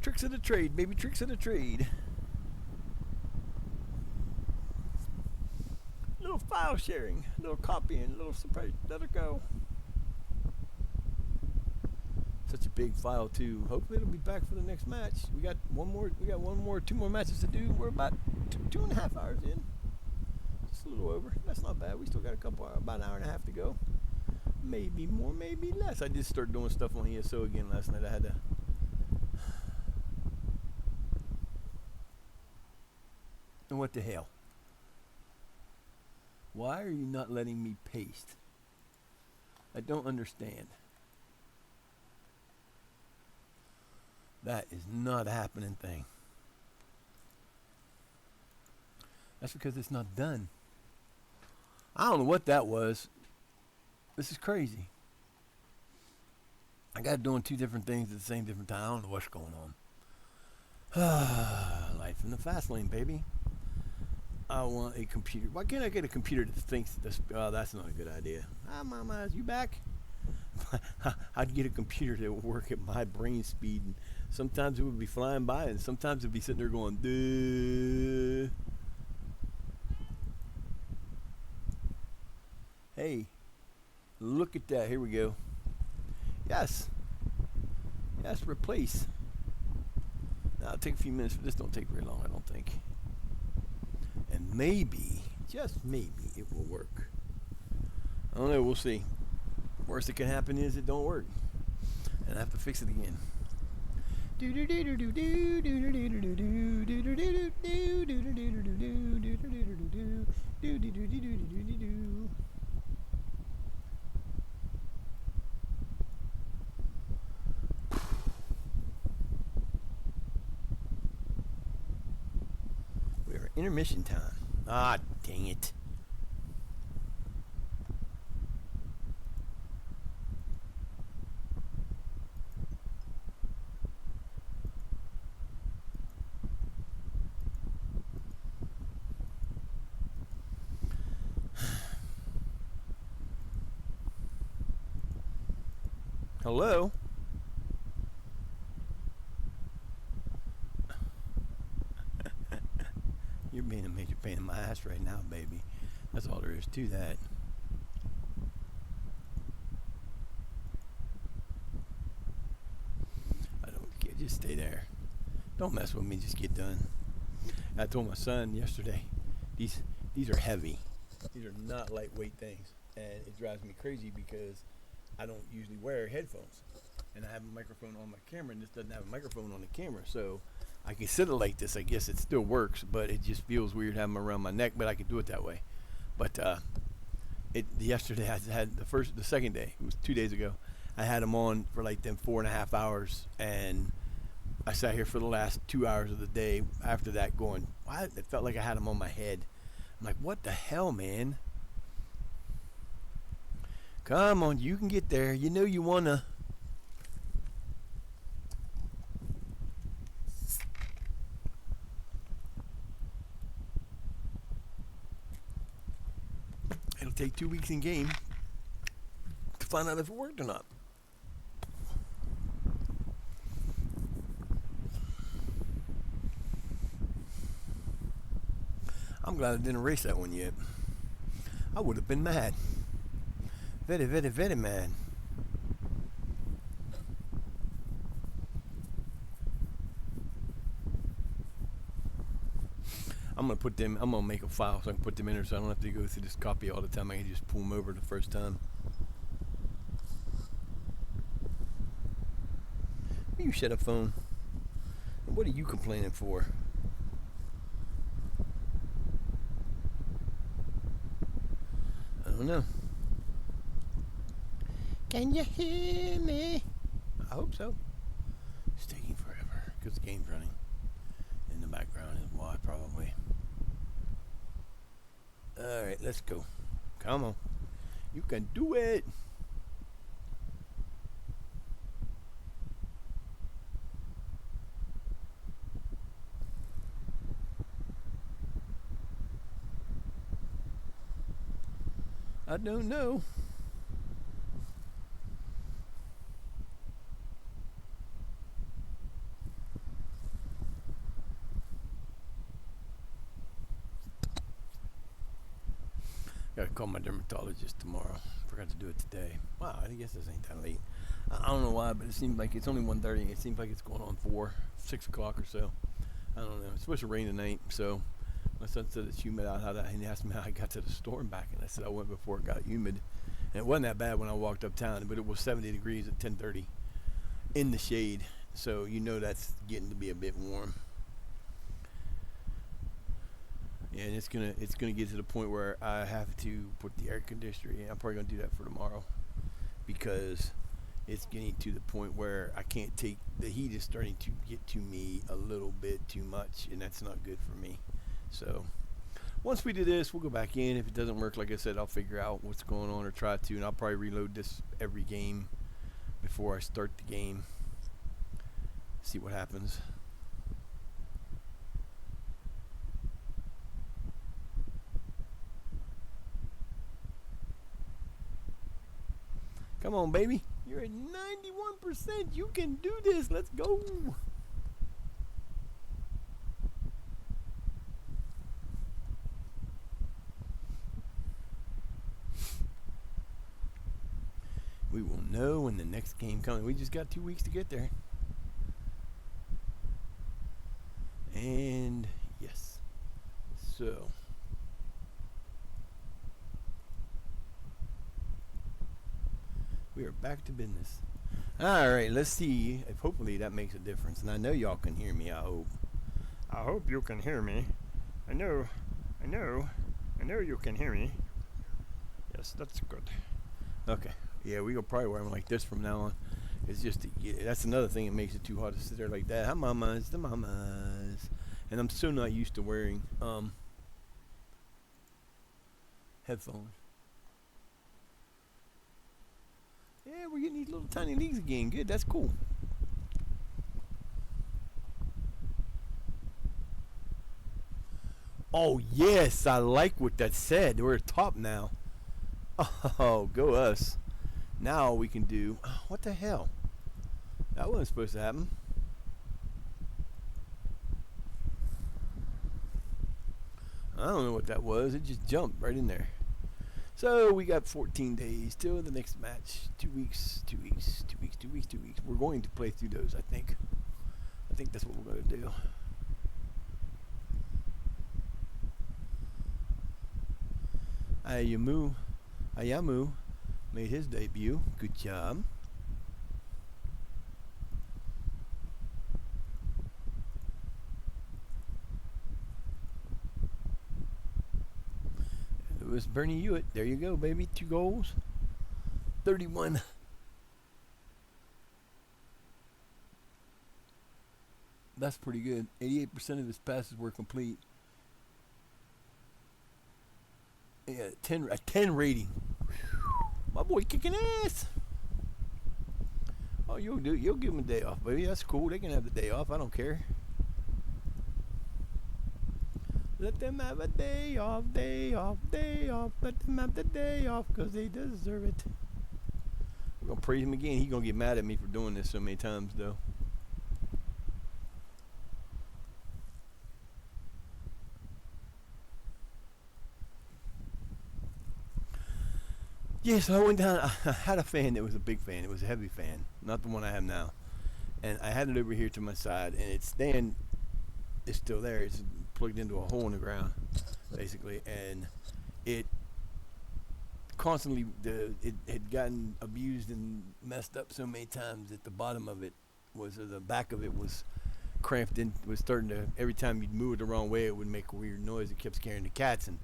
Tricks of the trade, baby, tricks of the trade. Little file sharing, little copying, little surprise. Let it go. Such a big file too. Hopefully it'll be back for the next match. We got two more matches to do. We're about two and a half hours in. Just a little over. That's not bad. We still got about an hour and a half to go. Maybe more, maybe less. I did start doing stuff on ESO again last night. I had to. And what the hell? Why are you not letting me paste? I don't understand. That is not a happening thing. That's because it's not done. I don't know what that was. This is crazy. I got doing two different things at the same different time. I don't know what's going on. Life in the fast lane, baby. I want a computer. Why can't I get a computer that thinks this? Oh, that's not a good idea. Hi, Mama, is you back? I'd get a computer that would work at my brain speed, and sometimes it would be flying by, and sometimes it'd be sitting there going, duh. Hey, look at that. Here we go. Yes. Yes, replace. Now, it'll take a few minutes, but this don't take very long, I don't think. And maybe, just maybe, it will work. I don't know, we'll see. Worst that can happen is it don't work. And I have to fix it again. We're intermission time. Ah, dang it. Hello? You're being a major pain in my ass right now, baby. That's all there is to that. I don't care. Just stay there. Don't mess with me. Just get done. I told my son yesterday, these are heavy. These are not lightweight things. And it drives me crazy because I don't usually wear headphones. And I have a microphone on my camera, and this doesn't have a microphone on the camera. So I can sit it like this. I guess it still works, but it just feels weird having them around my neck, but I can do it that way. But yesterday I had the second day, it was 2 days ago, I had them on for like them 4.5 hours, and I sat here for the last 2 hours of the day after that going, why? It felt like I had them on my head. I'm like, what the hell, man? Come on, you can get there. You know you wanna. It'll take 2 weeks in game to find out if it worked or not. I'm glad I didn't erase that one yet. I would have been mad. Very, very, very mad. I'm gonna make a file so I can put them in there so I don't have to go through this copy all the time. I can just pull them over the first time. You shut up, phone. What are you complaining for? I don't know. Can you hear me? I hope so. It's taking forever because the game's running in the background is why, probably. Alright, let's go. Come on. You can do it. I don't know. Gotta call my dermatologist tomorrow. Forgot to do it today. Wow, I guess this ain't that late. I don't know why, but it seems like it's only 1:30. It seems like it's going on 6 o'clock or so. I don't know. It's supposed to rain tonight, so my son said it's humid out. He asked me how I got to the store and back, and I said I went before it got humid. And it wasn't that bad when I walked uptown, but it was 70 degrees at 10:30 in the shade. So you know that's getting to be a bit warm. Yeah, and it's gonna get to the point where I have to put the air conditioner in. I'm probably gonna do that for tomorrow. because it's getting to the point where I can't take the heat is starting to get to me a little bit too much, and that's not good for me. So once we do this, we'll go back in. If it doesn't work, like I said, I'll figure out what's going on or try to, and I'll probably reload this every game before I start the game. See what happens. Come on, baby. You're at 91%. You can do this. Let's go. We will know when the next game comes. We just got 2 weeks to get there. And yes. So. We are back to business. All right, let's see if hopefully that makes a difference. And I know y'all can hear me, I hope. I hope you can hear me. I know you can hear me. Yes, that's good. Okay. Yeah, we will probably wear them like this from now on. It's just, that's another thing that makes it too hard to sit there like that. Hi, mamas, the mamas. And I'm so not used to wearing headphones. Yeah, we're getting these little tiny leagues again. Good, that's cool. Oh, yes, I like what that said. We're at top now. Oh, go us. Now we can do... what the hell? That wasn't supposed to happen. I don't know what that was. It just jumped right in there. So we got 14 days till the next match. 2 weeks, 2 weeks, 2 weeks, 2 weeks, 2 weeks. We're going to play through those, I think. I think that's what we're going to do. Ayamu made his debut. Good job. It was Bernie Hewitt. There you go, baby. 2 goals. 31. That's pretty good. 88% of his passes were complete. Yeah, a 10 rating. My boy kicking ass. Oh, you'll give him a day off, baby. That's cool. They can have the day off. I don't care. Let them have a day off, day off, day off. Let them have the day off because they deserve it. We're going to praise him again. He's going to get mad at me for doing this so many times, though. Yeah, so I went down. I had a fan that was a big fan. It was a heavy fan, not the one I have now. And I had it over here to my side, and its stand is still there. It's plugged into a hole in the ground, basically, and it constantly it had gotten abused and messed up so many times that the bottom of it was, or the back of it was cramped in, was starting to, every time you'd move it the wrong way, it would make a weird noise. It kept scaring the cats, and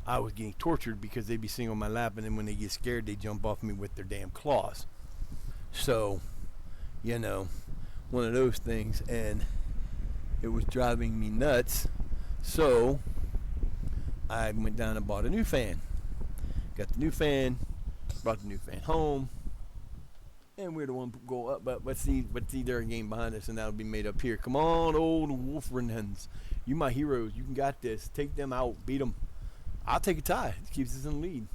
I was getting tortured because they'd be sitting on my lap, and then when they get scared, they jump off me with their damn claws. So, you know, one of those things, and it was driving me nuts. So I went down and bought a new fan. Got the new fan, brought the new fan home, and we're the one go up. But let's see their game behind us, and that'll be made up here. Come on, old Wolverhamptons. You my heroes. You can got this. Take them out. Beat them. I'll take a tie. It keeps us in the lead.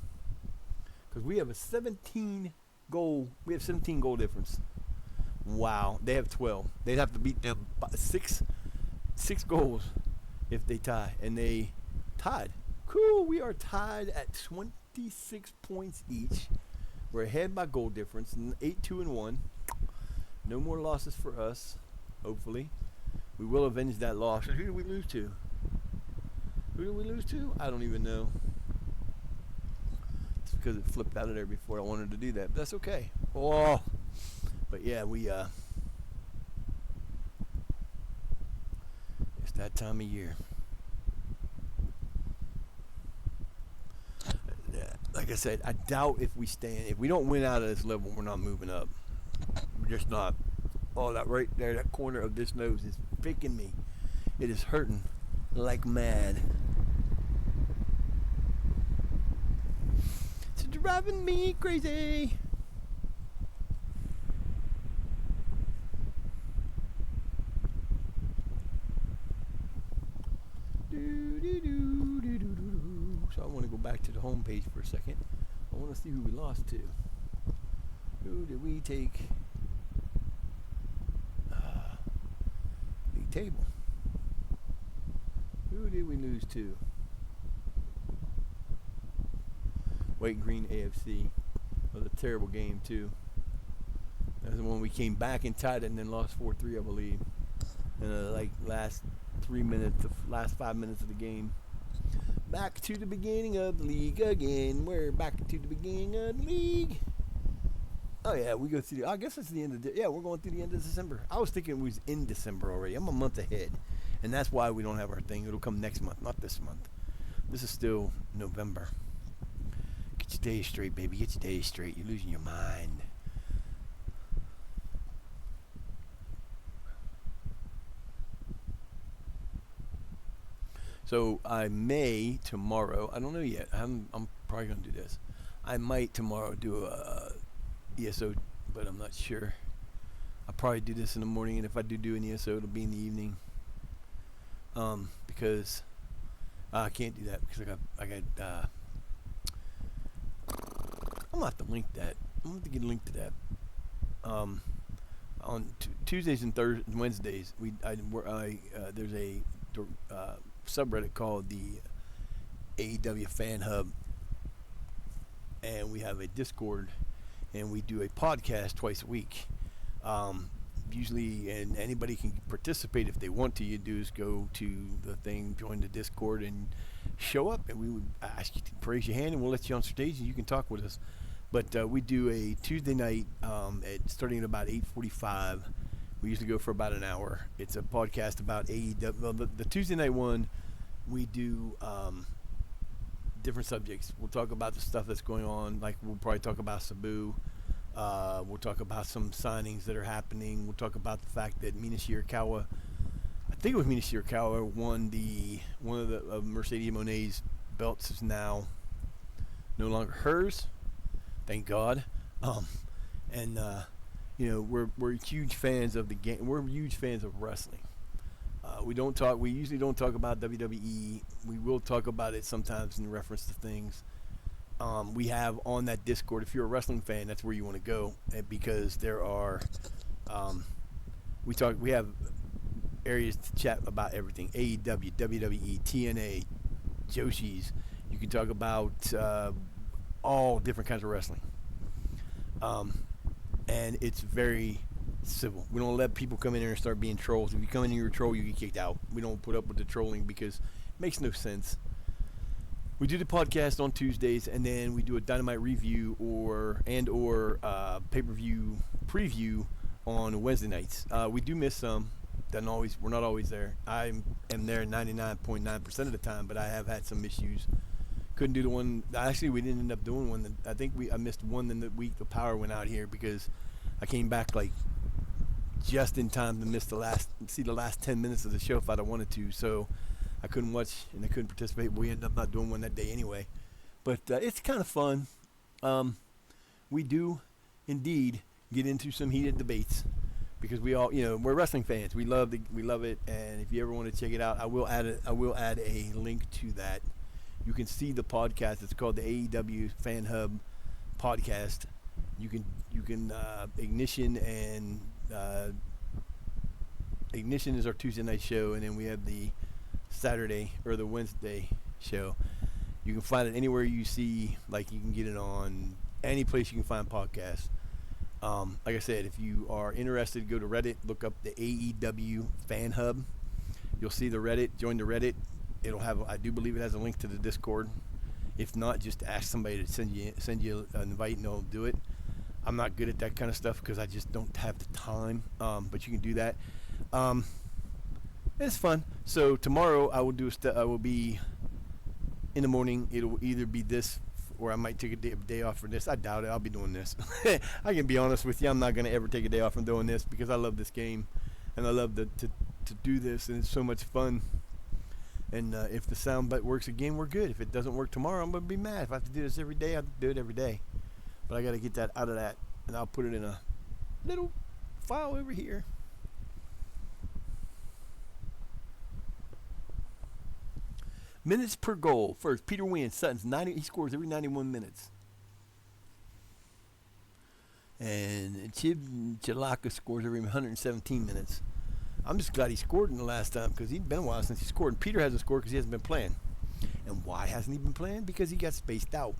Because we have a 17 goal difference. Wow. They have 12. They'd have to beat them by six goals if they tie. And they tied. Cool. We are tied at 26 points each. We're ahead by goal difference. 8-2-1. No more losses for us. Hopefully. We will avenge that loss. And who do we lose to? Who did we lose to? I don't even know. It's because it flipped out of there before I wanted to do that. But that's okay. Oh. But yeah, it's that time of year. like I said, I doubt if we don't win out of this level, we're not moving up. We're just not. Oh, that right there, that corner of this nose is picking me. It is hurting like mad. It's driving me crazy. So I want to go back to the home page for a second. I want to see who we lost to. Who did we take? League table. Who did we lose to? White Green AFC. That was a terrible game too. That was the one we came back and tied it and then lost 4-3, I believe. In the last 5 minutes of the game. Back to the beginning of the league again. We're back to the beginning of the league. Oh yeah, we go through. I guess it's the end of. We're going through the end of December. I was thinking it was in December already. I'm a month ahead, and that's why we don't have our thing. It'll come next month, not this month. This is still November. Get your days straight, baby. Get your days straight. You're losing your mind. So I may tomorrow. I don't know yet. I'm probably gonna do this. I might tomorrow do a ESO, but I'm not sure. I'll probably do this in the morning, and if I do an ESO, it'll be in the evening. Because I can't do that because I got. I'm gonna have to link that. I'm gonna have to get a link to that. On Tuesdays and Wednesdays, there's a subreddit called the AEW Fan Hub, and we have a Discord, and we do a podcast twice a week. Usually, and anybody can participate if they want to. You do is go to the thing, join the Discord, and show up, and we would ask you to raise your hand, and we'll let you on stage, and you can talk with us. But we do a Tuesday night starting at about 8:45. We usually go for about an hour. It's a podcast about AEW. Well, the Tuesday night one, we do different subjects. We'll talk about the stuff that's going on. Like we'll probably talk about Sabu. We'll talk about some signings that are happening. We'll talk about the fact that Mina Shirakawa, I think it was Mina Shirakawa, won one of the Mercedes Monet's belts is now no longer hers. Thank God. We're huge fans of the game. We're huge fans of wrestling. We usually don't talk about WWE. We will talk about it sometimes in reference to things. We have on that Discord, if you're a wrestling fan, that's where you want to go, because there are we have areas to chat about everything. AEW, WWE, TNA, Joshi's. You can talk about all different kinds of wrestling. And it's very civil. We don't let people come in here and start being trolls. If you come in here and troll, you get kicked out. We don't put up with the trolling because it makes no sense. We do the podcast on Tuesdays, and then we do a Dynamite review or pay-per-view preview on Wednesday nights. We do miss some. We're not always there. I am there 99.9% of the time, but I have had some issues. Couldn't do the one. Actually, we didn't end up doing one. I think I missed one in the week the power went out here because I came back just in time to miss the last 10 minutes of the show if I'd have wanted to. So I couldn't watch and I couldn't participate. But we ended up not doing one that day anyway. But it's kind of fun. We do indeed get into some heated debates because we all, we're wrestling fans. We love it. And if you ever want to check it out, I will add a link to that. You can see the podcast. It's called the AEW Fan Hub podcast. You can Ignition is our Tuesday night show, and then we have the Saturday or the Wednesday show. You can find it anywhere you see. You can get it on any place you can find podcasts. Like I said, if you are interested, go to Reddit, look up the AEW Fan Hub. You'll see the Reddit. Join the Reddit. I do believe it has a link to the Discord. If not, just ask somebody to send you an invite, and they'll do it. I'm not good at that kind of stuff because I just don't have the time. But you can do that. It's fun. So tomorrow I will be in the morning. It'll either be this or I might take a day off for this. I doubt it. I'll be doing this. I can be honest with you. I'm not gonna ever take a day off from doing this because I love this game, and I love to do this, and it's so much fun. And if the sound bite works again, we're good. If it doesn't work tomorrow, I'm gonna be mad. If I have to do this every day, I'll do it every day. But I gotta get that out of that, and I'll put it in a little file over here. Minutes per goal. First, Peter wins. Sutton's 90. He scores every 91 minutes. And Chilaka scores every 117 minutes. I'm just glad he scored in the last time because he'd been a while since he scored. And Peter hasn't scored because he hasn't been playing. And why hasn't he been playing? Because he got spaced out.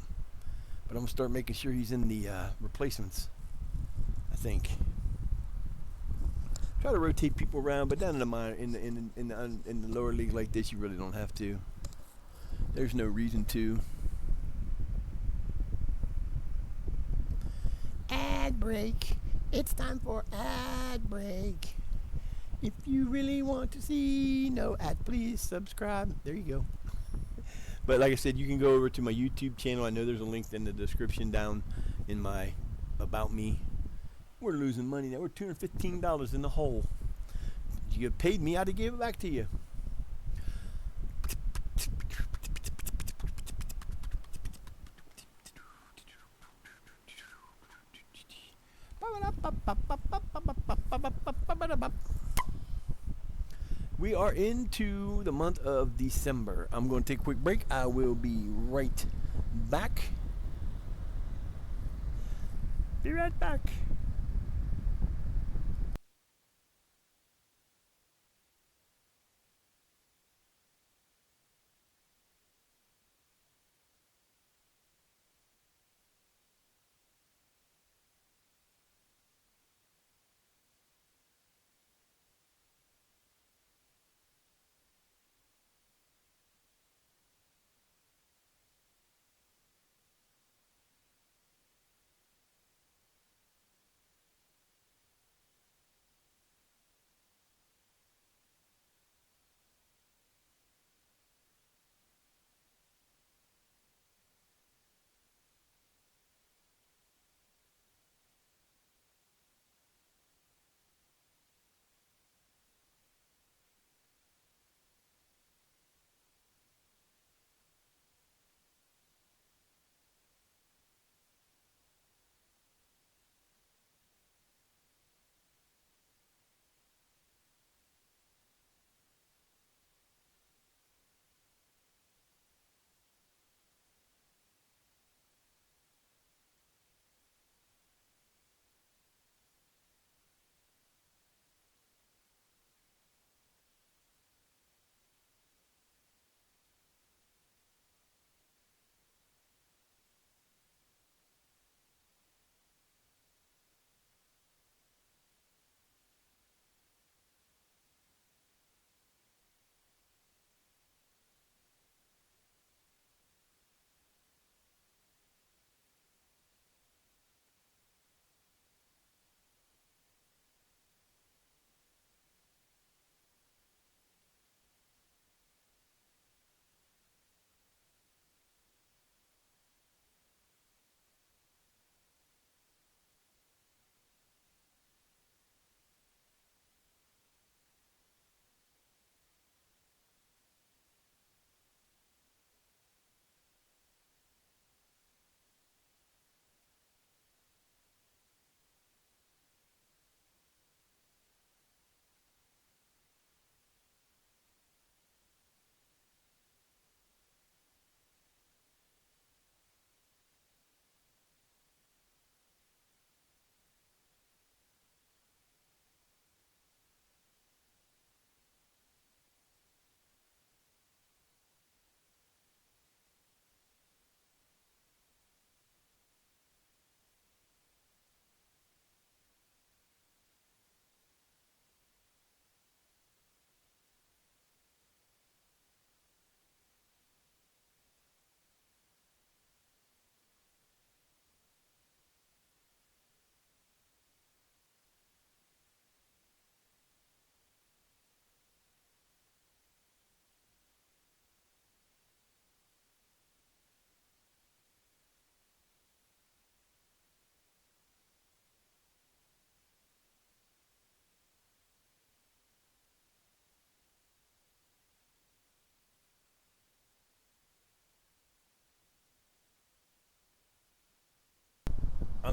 But I'm gonna start making sure he's in the replacements. I think. Try to rotate people around, but down in the minor, in the lower leagues like this, you really don't have to. There's no reason to. Ad break. It's time for ad break. If you really want to see no ad, please subscribe. There you go. But like I said, you can go over to my YouTube channel. I know there's a link in the description down in my About Me. We're losing money now. We're $215 in the hole. You paid me, I'd have gave it back to you. We are into the month of December. I'm going to take a quick break. I will be right back. Be right back.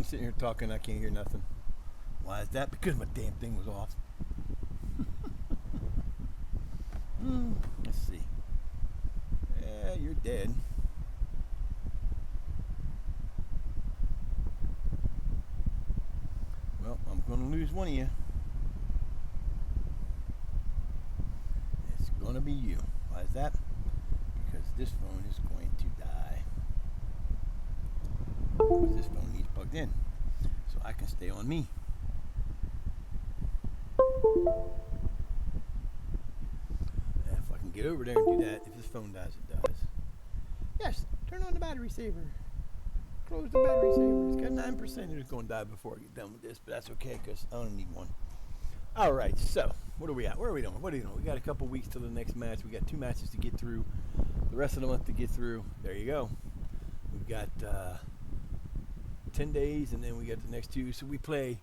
I'm sitting here talking, I can't hear nothing. Why is that? Because my damn thing was off. Let's see. Yeah, you're dead. Well, I'm going to lose one of you. It's going to be you. Why is that? Because this phone is going to die. Because this phone needs plugged in. So I can stay on me. And if I can get over there and do that, if this phone dies, it dies. Yes, turn on the battery saver. Close the battery saver. It's got 9%. It's going to die before I get done with this, but that's okay because I don't need one. All right, so what are we at? Where are we doing? What are you doing? We got a couple weeks till the next match. We got 2 matches to get through. The rest of the month to get through. There you go. We've got 10 days, and then we got the next 2. So we play.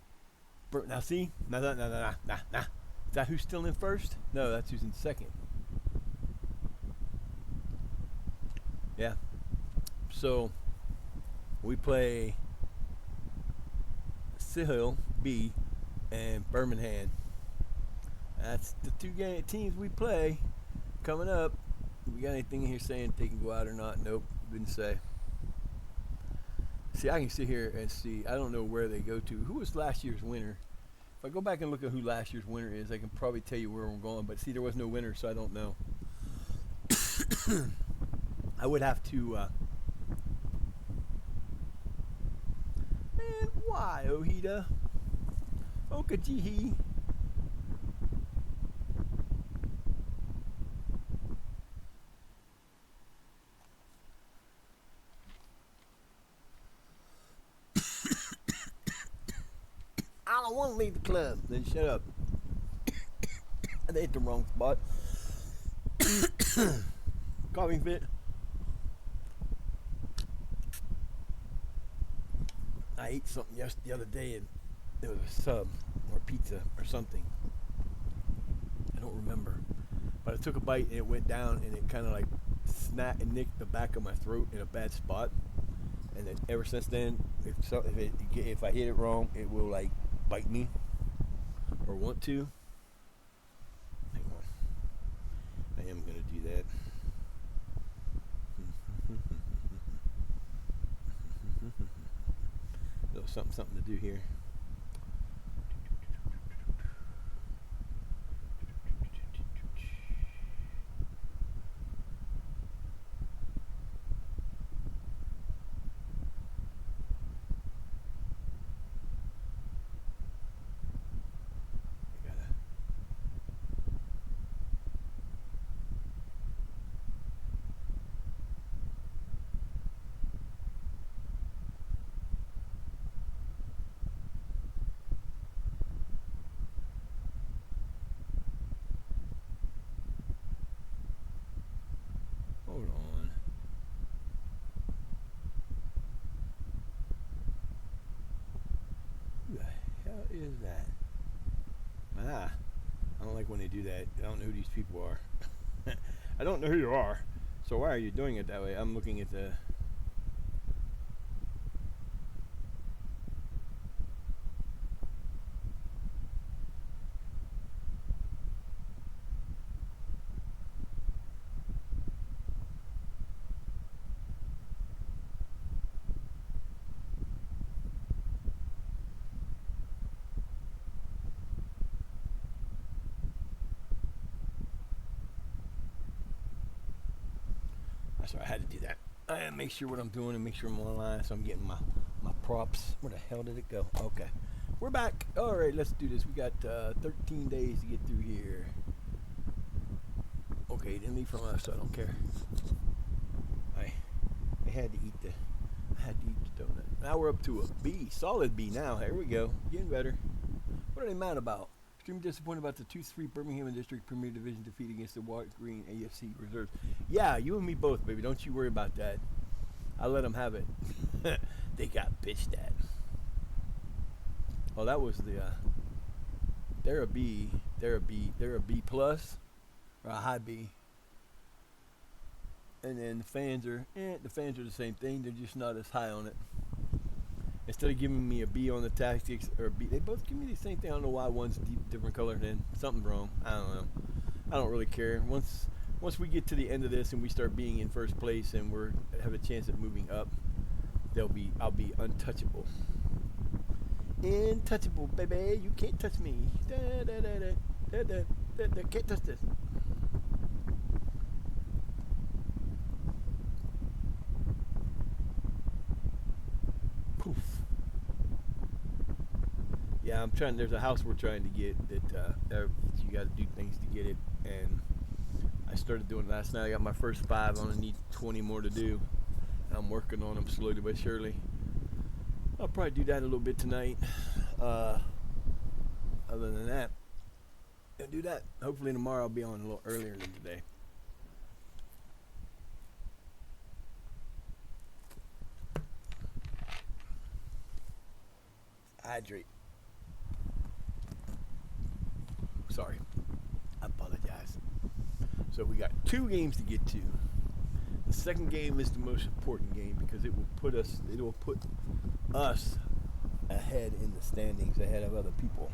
Now see? Nah. Is that who's still in first? No, that's who's in second. Yeah. So we play Sihil B and Birmingham. That's the 2 teams we play coming up. We got anything in here saying they can go out or not? Nope, didn't say. See, I can sit here and see. I don't know where they go to. Who was last year's winner? If I go back and look at who last year's winner is, I can probably tell you where we're going. But see, there was no winner, so I don't know. I would have to. Man, why, Ohita? Okajihi. I don't want to leave the club. Then shut up. They hit the wrong spot. Coughing fit. I ate something the other day and it was a sub or pizza or something. I don't remember. But I took a bite and it went down and it kind of like snapped and nicked the back of my throat in a bad spot. And then ever since then, if I hit it wrong, it will like bite me or want to. Hang on. I am going to do that. Little something to do here. Hold on. Who the hell is that? Ah, I don't like when they do that. I don't know who these people are. I don't know who you are. So why are you doing it that way? I'm looking at the... So I had to do that. I had to make sure what I'm doing and make sure I'm online so I'm getting my props. Where the hell did it go? Okay. We're back. All right, let's do this. We got 13 days to get through here. Okay, it didn't leave from us, so I don't care. I had to eat the donut. Now we're up to a B. Solid B now. Here we go. Getting better. What are they mad about? Extremely disappointed about the 2-3 Birmingham District Premier Division defeat against the White Green AFC Reserves. Yeah, you and me both, baby. Don't you worry about that. I'll let them have it. They got bitched at. Oh, that was the... they're a B. They're a B plus. Or a high B. And then the fans are the same thing. They're just not as high on it. instead of giving me a B on the tactics or a B, they both give me the same thing. I don't know why one's different color. Then something's wrong. I don't know. I don't really care. Once we get to the end of this and we start being in first place and we're have a chance at moving up, I'll be untouchable. Untouchable, baby. You can't touch me. Can't touch this. Poof. Yeah, I'm trying. There's a house we're trying to get that you got to do things to get it, and I started doing it last night. I got my first 5. I'm gonna need 20 more to do. I'm working on them slowly but surely. I'll probably do that a little bit tonight. Other than that, I'll do that. Hopefully tomorrow I'll be on a little earlier than today. Hydrate. Sorry. I apologize. So we got 2 games to get to. The second game is the most important game because it will put us ahead in the standings, ahead of other people.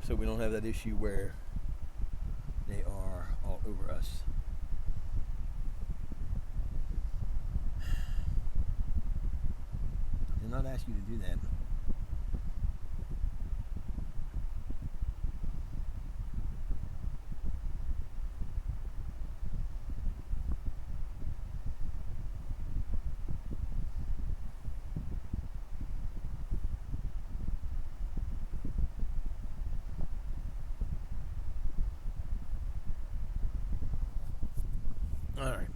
So we don't have that issue where they are all over us. Did not ask you to do that. Alright.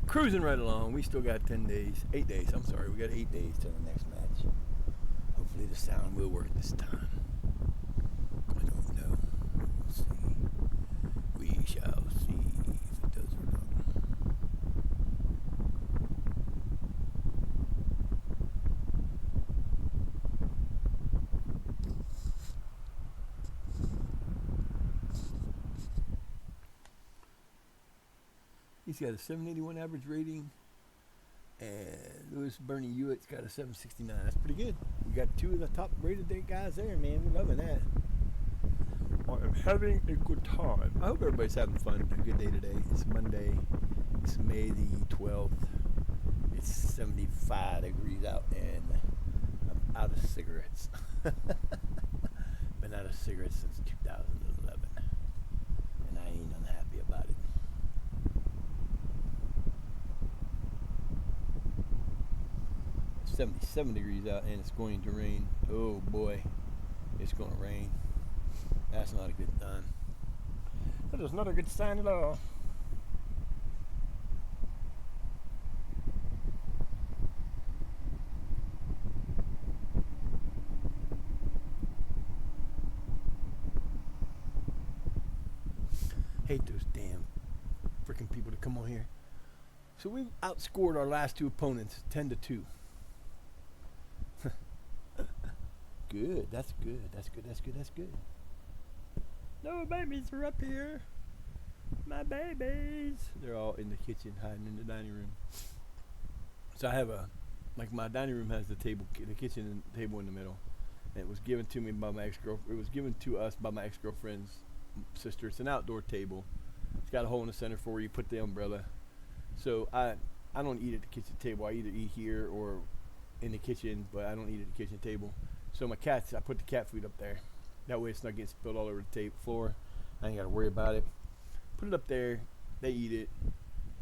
Cruising right along. We still got 8 days. I'm sorry. We got 8 days till the next match. Hopefully the sound will work this time. I don't know. We'll see. We shall see if it does or not. He's got a 781 average rating, and Louis Bernie Hewitt's got a 769. That's pretty good. We got 2 of the top rated guys there, man. We're loving that. I am having a good time. I hope everybody's having fun. A good day today. It's Monday. It's May the 12th. It's 75 degrees out, and I'm out of cigarettes. Been out of cigarettes since 2011, and I ain't unhappy about it. It's 77 degrees out, and it's going to rain. Oh boy, it's going to rain. That's not a good sign. That is not a good sign at all. Hate those damn freaking people to come on here. So we've outscored our last 2 opponents 10-2. Good. That's good. That's good. That's good. That's good. No babies are up here. My babies. They're all in the kitchen, hiding in the dining room. So I have my dining room has the kitchen and table in the middle. And it was given to me by my ex-girlfriend. It was given to us by my ex-girlfriend's sister. It's an outdoor table. It's got a hole in the center for where you put the umbrella. So I don't eat at the kitchen table. I either eat here or in the kitchen, but I don't eat at the kitchen table. So my cats, I put the cat food up there. That way it's not getting spilled all over the floor. I ain't got to worry about it. Put it up there. They eat it.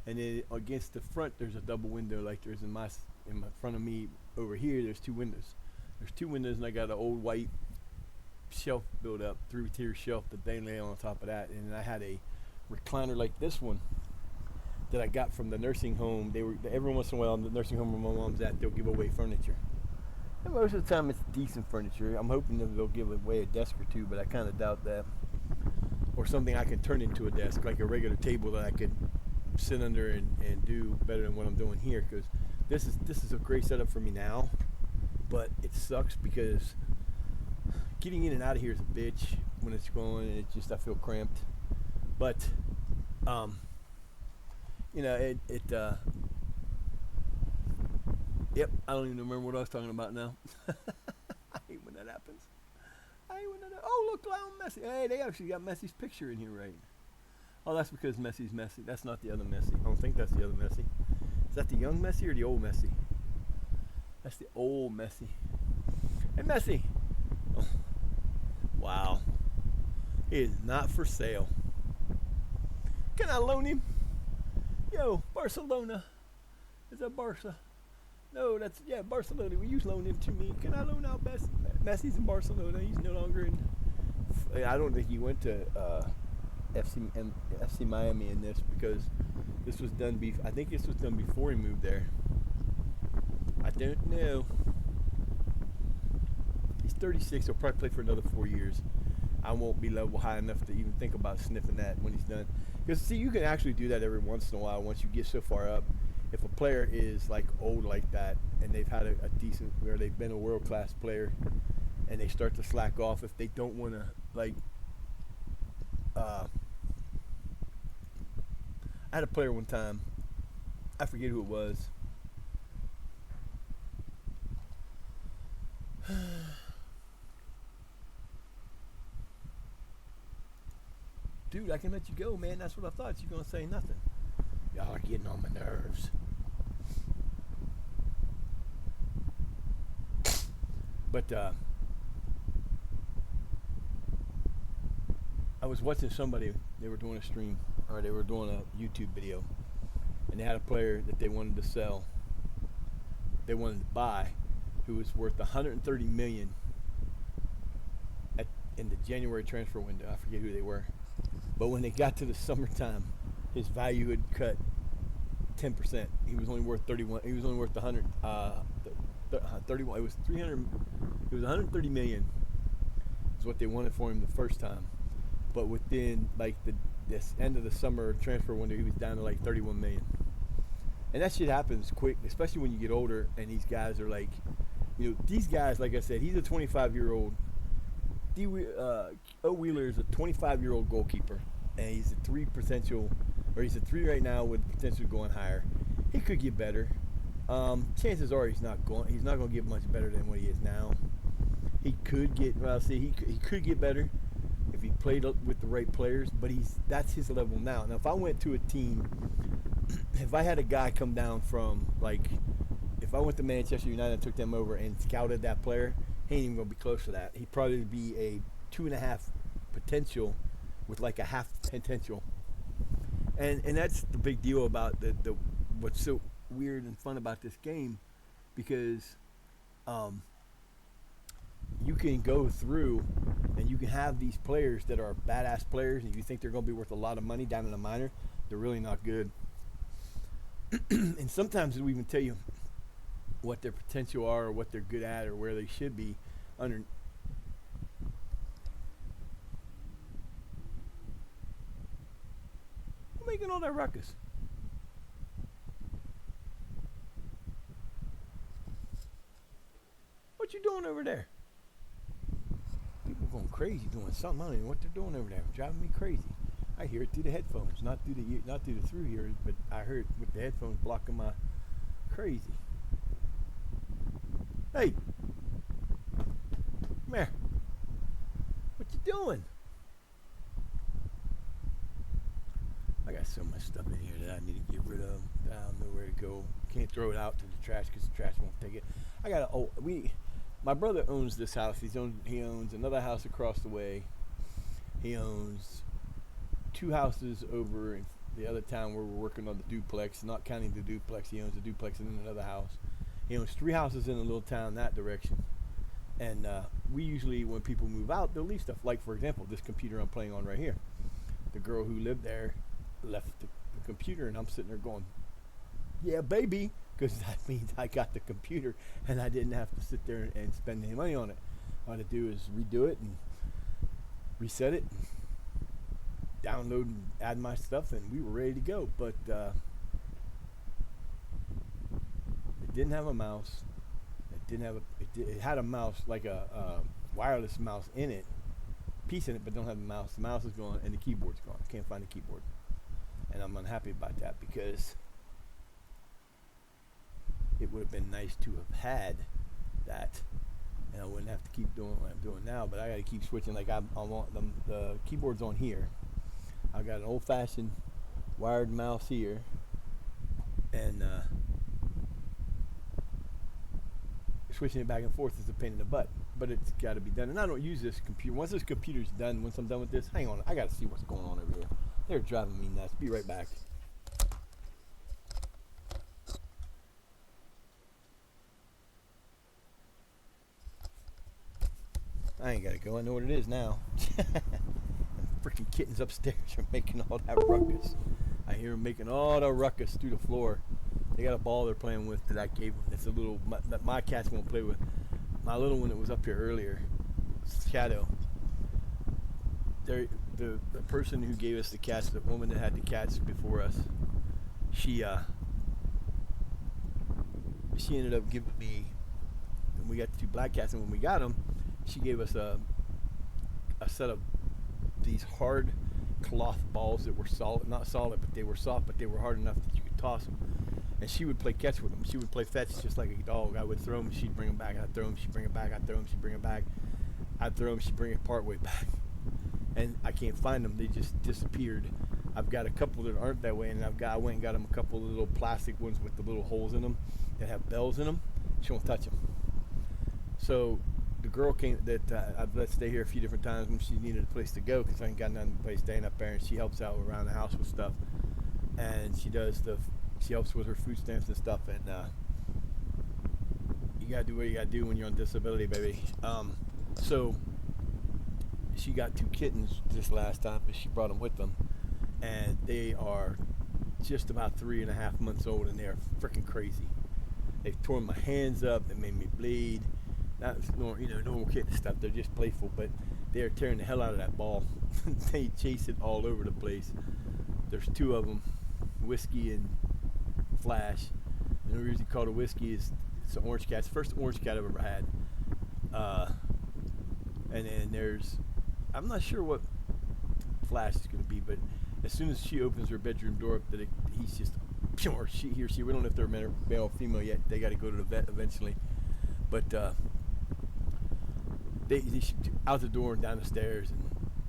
And then against the front, there's a double window like there's in my front of me. Over here, there's 2 windows. There's 2 windows, and I got an old white shelf built up, 3-tier shelf that they lay on top of that. And I had a recliner like this one that I got from the nursing home. Every once in a while, in the nursing home where my mom's at, they'll give away furniture. And most of the time, it's decent furniture. I'm hoping that they'll give away a desk or 2, but I kind of doubt that. Or something I can turn into a desk, like a regular table that I could sit under and do better than what I'm doing here. Because this is a great setup for me now, but it sucks because getting in and out of here is a bitch when it's going, and I feel cramped. But Yep, I don't even remember what I was talking about now. I hate when that happens. I hate when that. Oh, look, clown Messi. Hey, they actually got Messi's picture in here, right? Oh, that's because Messi's Messi. That's not the other Messi. I don't think that's the other Messi. Is that the young Messi or the old Messi? That's the old Messi. Hey, Messi. Oh, wow. He is not for sale. Can I loan him? Yo, Barcelona. Is that Barca? No, that's, yeah, Barcelona. Will you loan him to me? Can I loan out Messi? Messi's in Barcelona. He's no longer in. I don't think he went to FC Miami in this because this was done. I think this was done before he moved there. I don't know. He's 36. He'll probably play for another 4 years. I won't be level high enough to even think about sniffing that when he's done. Because see, you can actually do that every once in a while once you get so far up. If a player is like old like that and they've had a decent, where they've been a world-class player and they start to slack off, if they don't want to, like, I had a player one time, I forget who it was. Dude, I can let you go, man. That's what I thought. You're going to say nothing. Y'all are getting on my nerves. But I was watching somebody, they were doing a stream, or they were doing a YouTube video, and they had a player that they wanted to sell, they wanted to buy, who was worth $130 million in the January transfer window. I forget who they were. But when they got to the summertime, his value had cut 10%. He was only worth 31. He was only worth 100. 31. It was 300. It was 130 million. Is what they wanted for him the first time. But within like this end of the summer transfer window, he was down to like 31 million. And that shit happens quick, especially when you get older. And these guys are like, you know, these guys, like I said, he's a 25-year-old. O. Wheeler is a 25-year-old goalkeeper, and he's a 3 he's a 3 right now with potential going higher. He could get better. Chances are he's not going to get much better than what he is now. He could get he could get better if he played with the right players, but that's his level now. Now, if I went to a team, if I had a guy come down from, like, if I went to Manchester United and took them over and scouted that player, he ain't even gonna be close to that. He'd probably be a 2.5 potential with like a half potential. And that's the big deal about the what's so weird and fun about this game, because you can go through and you can have these players that are badass players and you think they're gonna be worth a lot of money down in a minor. They're really not good. And sometimes it'll even tell you what their potential are, or what they're good at, or where they should be under. Who's making all that ruckus? What you doing over there? People going crazy doing something. I don't even know what they're doing over there. Driving me crazy. I hear it through the headphones, not through the through here, but I heard it with the headphones blocking my crazy. Hey, come here. What you doing? I got so much stuff in here that I need to get rid of. I don't know where to go. Can't throw it out to the trash because the trash won't take it. My brother owns this house. He owns another house across the way. He owns 2 houses over in the other town where we're working on the duplex. Not counting the duplex, he owns a duplex in another house. He owns 3 houses in a little town that direction. And we usually, when people move out, they'll leave stuff. Like, for example, this computer I'm playing on right here. The girl who lived there left the computer, and I'm sitting there going, yeah, baby, because that means I got the computer, and I didn't have to sit there and spend any money on it. All I had to do is redo it and reset it, and download and add my stuff, and we were ready to go. But it didn't have a mouse. It had a mouse, like a wireless mouse in it, piece in it, but don't have the mouse. The mouse is gone and the keyboard's gone. I can't find the keyboard, and I'm unhappy about that because it would have been nice to have had that, and I wouldn't have to keep doing what I'm doing now. But I got to keep switching. Like I want the keyboard's on here. I got an old-fashioned wired mouse here, and switching it back and forth is a pain in the butt. But it's got to be done. And I don't use this computer. Once this computer's done, once I'm done with this, hang on, I got to see what's going on over here. They're driving me nuts. Be right back. I ain't gotta go. I know what it is now. Freaking kittens upstairs are making all that ruckus. I hear them making all the ruckus through the floor. They got a ball they're playing with that I gave them. It's a little that my cats won't play with. My little one that was up here earlier, Shadow. The person who gave us the cats, the woman that had the cats before us, she ended up giving me. When we got the 2 black cats, and when we got them, she gave us a set of these hard cloth balls that were solid, not solid, but they were soft, but they were hard enough that you could toss them. And she would play catch with them. She would play fetch just like a dog. I would throw them, she'd bring them back. I'd throw them, she'd bring it back. I'd throw them, she'd bring it back. I'd throw them, she'd bring it part way back. And I can't find them. They just disappeared. I've got a couple that aren't that way, and I went and got them a couple of little plastic ones with the little holes in them that have bells in them. She won't touch them. So the girl came that I've let stay here a few different times when she needed a place to go because I ain't got nothing place staying up there, and she helps out around the house with stuff, and she helps with her food stamps and stuff, and you gotta do what you gotta do when you're on disability, baby. So she got 2 kittens this last time, but she brought them with them, and they are just about 3.5 months old, and they're freaking crazy. They've torn my hands up. They made me bleed. That's normal kitten stuff. They're just playful, but they're tearing the hell out of that ball. They chase it all over the place. There's 2 of them, Whiskey and Flash. And the reason called a Whiskey is it's an orange cat. It's the first orange cat I've ever had. And then there's, I'm not sure what Flash is going to be, but as soon as she opens her bedroom door, he's just, or he or she, we don't know if they're male or female yet. They got to go to the vet eventually. But they out the door and down the stairs, and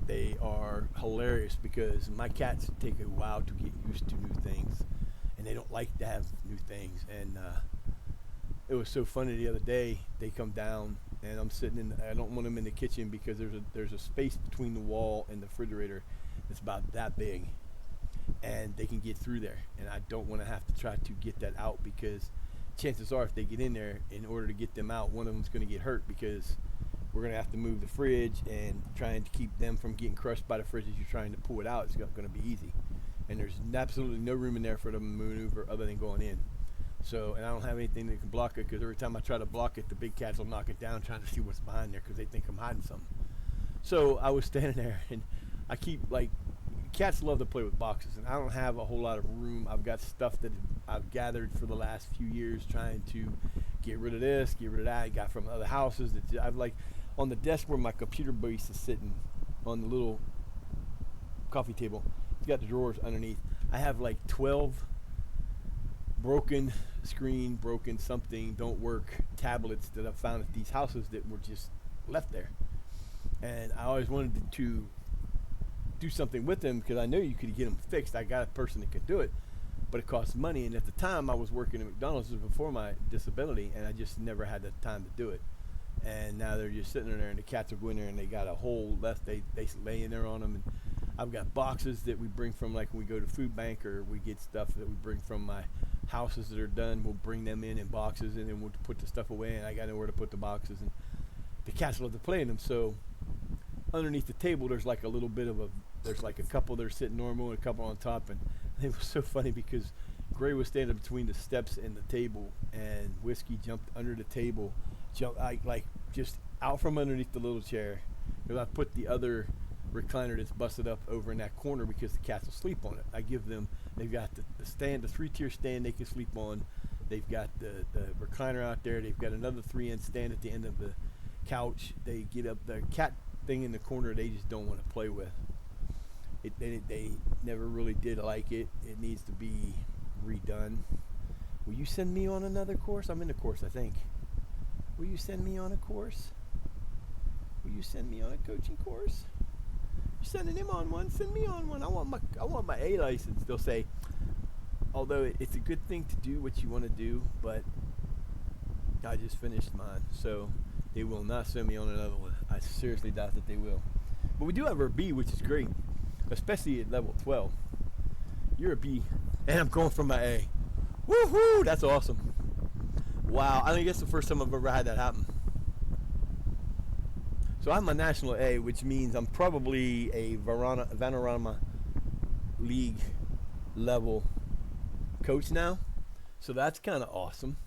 they are hilarious because my cats take a while to get used to new things, and they don't like to have new things. And it was so funny the other day. They come down, and I'm sitting in. I don't want them in the kitchen because there's a space between the wall and the refrigerator that's about that big, and they can get through there. And I don't want to have to try to get that out because chances are if they get in there, in order to get them out, one of them's going to get hurt because we're going to have to move the fridge, and trying to keep them from getting crushed by the fridge as you're trying to pull it out, it's not going to be easy. And there's absolutely no room in there for them to maneuver other than going in. So, and I don't have anything that can block it because every time I try to block it, the big cats will knock it down trying to see what's behind there because they think I'm hiding something. So I was standing there, and I keep, like, cats love to play with boxes, and I don't have a whole lot of room. I've got stuff that I've gathered for the last few years trying to get rid of this, get rid of that. I got from other houses that I've, like, on the desk where my computer base is sitting on the little coffee table, it's got the drawers underneath. I have like 12 broken screen, broken something, don't work tablets that I've found at these houses that were just left there. And I always wanted to do something with them because I know you could get them fixed. I got a person that could do it, but it costs money. And at the time I was working at McDonald's, this was before my disability, and I just never had the time to do it. And now they're just sitting there, and the cats will go in there, and they got a hole left. They lay in there on them. And I've got boxes that we bring from, like when we go to food bank, or we get stuff that we bring from my houses that are done. We'll bring them in boxes, and then we'll put the stuff away, and I got nowhere to put the boxes. And the cats love to play in them. So underneath the table, there's like a little bit of there's like a couple that are sitting normal and a couple on top. And it was so funny because Gray was standing between the steps and the table, and Whiskey jumped under the table, like just out from underneath the little chair. Because I put the other recliner that's busted up over in that corner because the cats will sleep on it. I give them, they've got the stand, the 3-tier stand they can sleep on. They've got the recliner out there. They've got another 3-inch stand at the end of the couch. They get up, the cat thing in the corner they just don't want to play with. They never really did like it. It needs to be redone. Will you send me on another course? I'm in the course, I think. Will you send me on a course? Will you send me on a coaching course? You're sending him on one. Send me on one. I want my A license. They'll say, although it's a good thing to do what you want to do, but I just finished mine, so they will not send me on another one. I seriously doubt that they will. But we do have our B, which is great, especially at level 12. You're a B, and I'm going for my A. Woohoo! That's awesome. Wow, I think that's the first time I've ever had that happen. So I have my national A, which means I'm probably a Vanarama League level coach now. So that's kind of awesome.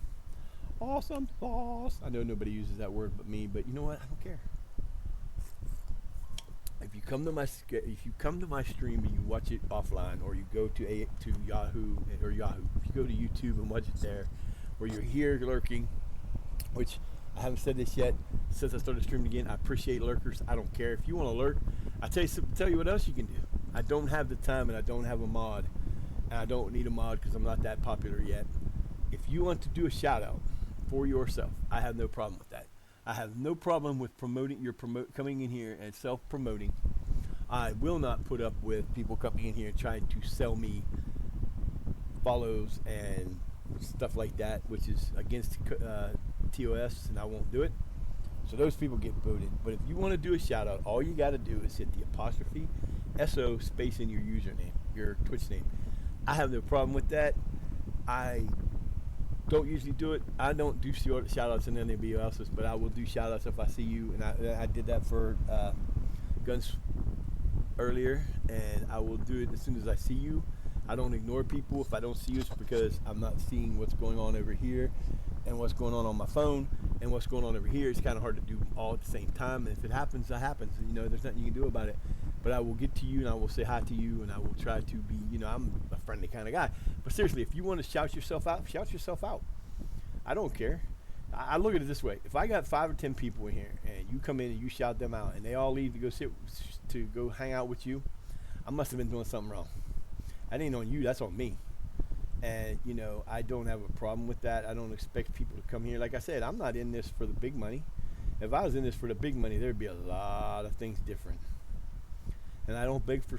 Awesome sauce. I know nobody uses that word but me, but you know what? I don't care. If you come to my stream and you watch it offline, or you go to Yahoo, if you go to YouTube and watch it there, or you're here lurking, which I haven't said this yet since I started streaming again. I appreciate lurkers. I don't care if you want to lurk. I tell you what else you can do. I don't have the time, and I don't have a mod, and I don't need a mod because I'm not that popular yet. If you want to do a shout out for yourself, I have no problem with that. I have no problem with coming in here and self-promoting. I will not put up with people coming in here and trying to sell me follows and stuff like that, which is against TOS, and I won't do it. So those people get voted. But if you want to do a shout out, all you got to do is hit the apostrophe SO space in your username, your Twitch name. I have no problem with that. I don't usually do it. I don't do shout outs in anybody else's, but I will do shout outs if I see you. And I did that for Guns earlier, and I will do it as soon as I see you. I don't ignore people. If I don't see you, it's because I'm not seeing what's going on over here and what's going on my phone and what's going on over here. It's kind of hard to do all at the same time. And if it happens, it happens. You know, there's nothing you can do about it. But I will get to you, and I will say hi to you, and I will try to be, you know, I'm a friendly kind of guy. But seriously, if you want to shout yourself out, shout yourself out. I don't care. I look at it this way. If I got 5 or 10 people in here, and you come in and you shout them out, and they all leave to go hang out with you, I must have been doing something wrong. That ain't on you. That's on me. And, you know, I don't have a problem with that. I don't expect people to come here. Like I said, I'm not in this for the big money. If I was in this for the big money, there'd be a lot of things different. And I don't beg for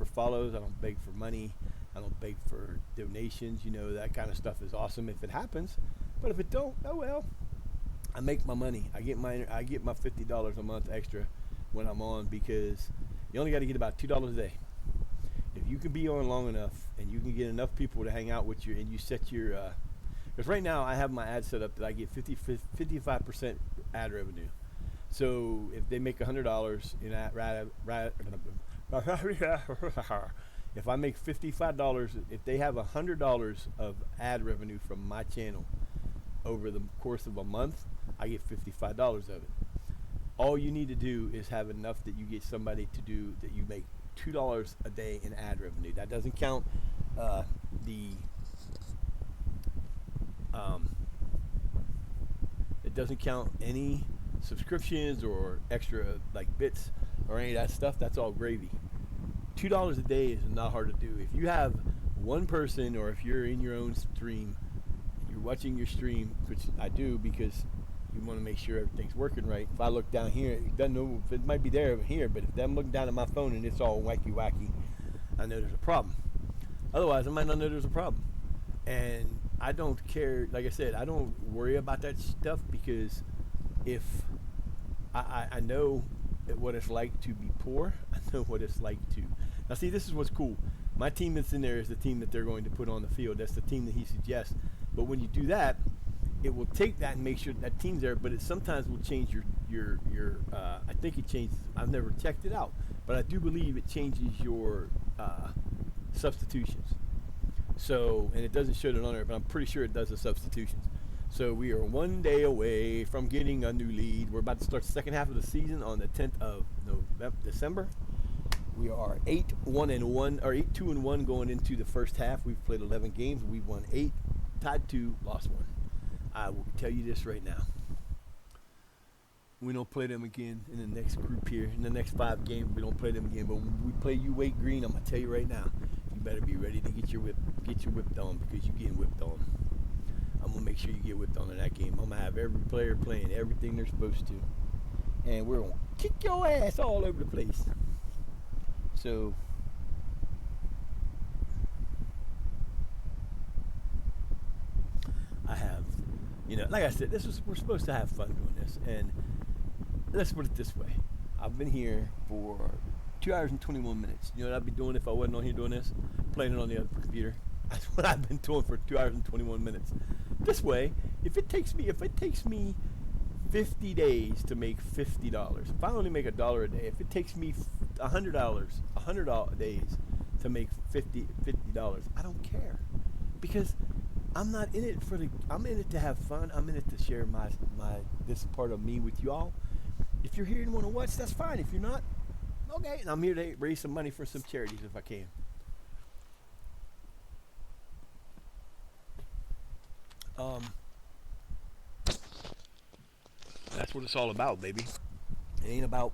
follows. I don't beg for money. I don't beg for donations. You know, that kind of stuff is awesome if it happens. But if it don't, oh well. I make my money. I get my $50 a month extra when I'm on, because you only got to get about $2 a day. If you can be on long enough and you can get enough people to hang out with you, and you set your because right now I have my ad set up that I get 55% ad revenue. So if they make $100 in ad, if I make $55, if they have $100 of ad revenue from my channel over the course of a month, I get $55 of it. All you need to do is have enough that you get somebody to do that you make $2 a day in ad revenue. That doesn't count it doesn't count any subscriptions or extra like bits or any of that stuff. That's all gravy. $2 a day is not hard to do. If you have one person, or if you're in your own stream, you're watching your stream, which I do because you want to make sure everything's working right. If I look down here, it doesn't know if it might be there over here, but if I'm looking down at my phone and it's all wacky, I know there's a problem. Otherwise, I might not know there's a problem. And I don't care. Like I said, I don't worry about that stuff, because if I know what it's like to be poor, I know what it's like to. Now, see, this is what's cool. My team that's in there is the team that they're going to put on the field. That's the team that he suggests. But when you do that, it will take that and make sure that team's there, but it sometimes will change your I think it changes. I've never checked it out, but I do believe it changes your substitutions. So, and it doesn't show it on there, but I'm pretty sure it does the substitutions. So we are one day away from getting a new lead. We're about to start the second half of the season on the 10th of December. We are 8-2-1 going into the first half. We've played 11 games. We've won 8, tied 2, lost 1. I will tell you this right now. We don't play them again in the next group here. In the next 5 games, we don't play them again. But when we play you Wade Green, I'm gonna tell you right now, you better be ready to get your whipped on, because you're getting whipped on. I'm gonna make sure you get whipped on in that game. I'm gonna have every player playing everything they're supposed to, and we're gonna kick your ass all over the place. So I have, like I said, we're supposed to have fun doing this, and let's put it this way: I've been here for 2 hours and 21 minutes. You know what I'd be doing if I wasn't on here doing this? Playing it on the other computer. That's what I've been doing for 2 hours and 21 minutes. This way, if it takes me 50 days to make $50, if I only make $1 a day, if it takes me $100 days to make $50, I don't care, because I'm not in it I'm in it to have fun. I'm in it to share this part of me with you all. If you're here and want to watch, that's fine. If you're not, okay. And I'm here to raise some money for some charities if I can. That's what it's all about, baby. It ain't about.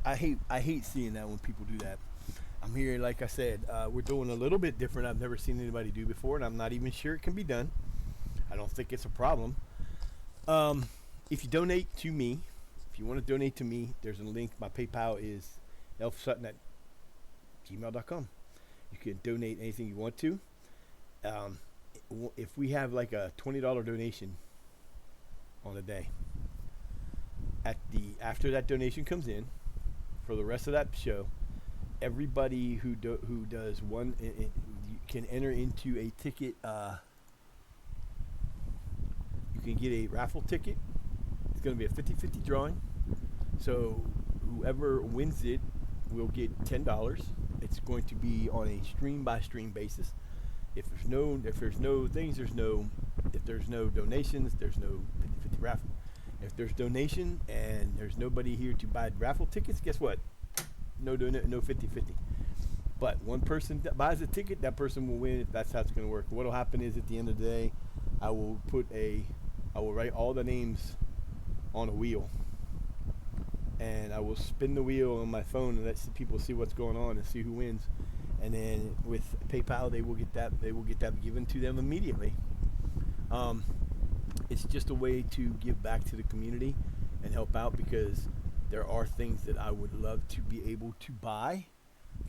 I hate seeing that when people do that. I'm here, like I said, we're doing a little bit different. I've never seen anybody do before, and I'm not even sure it can be done. I don't think it's a problem. If you donate to me, if you want to donate to me, there's a link. My PayPal is elfsutton@gmail.com. You can donate anything you want to. If we have like a $20 donation on a day, after that donation comes in, for the rest of that show, everybody who does one can enter into a ticket. You can get a raffle ticket. It's going to be a 50-50 drawing. So whoever wins it will get $10. It's going to be on a stream by stream basis. If there's no donations, there's no 50-50 raffle. If there's donation and there's nobody here to buy raffle tickets, guess what? No 50-50. But one person that buys a ticket, that person will win. If that's how it's going to work. What will happen is at the end of the day, I will write all the names on a wheel, and I will spin the wheel on my phone and let people see what's going on and see who wins. And then with PayPal, they will get that given to them immediately. It's just a way to give back to the community and help out, because there are things that I would love to be able to buy.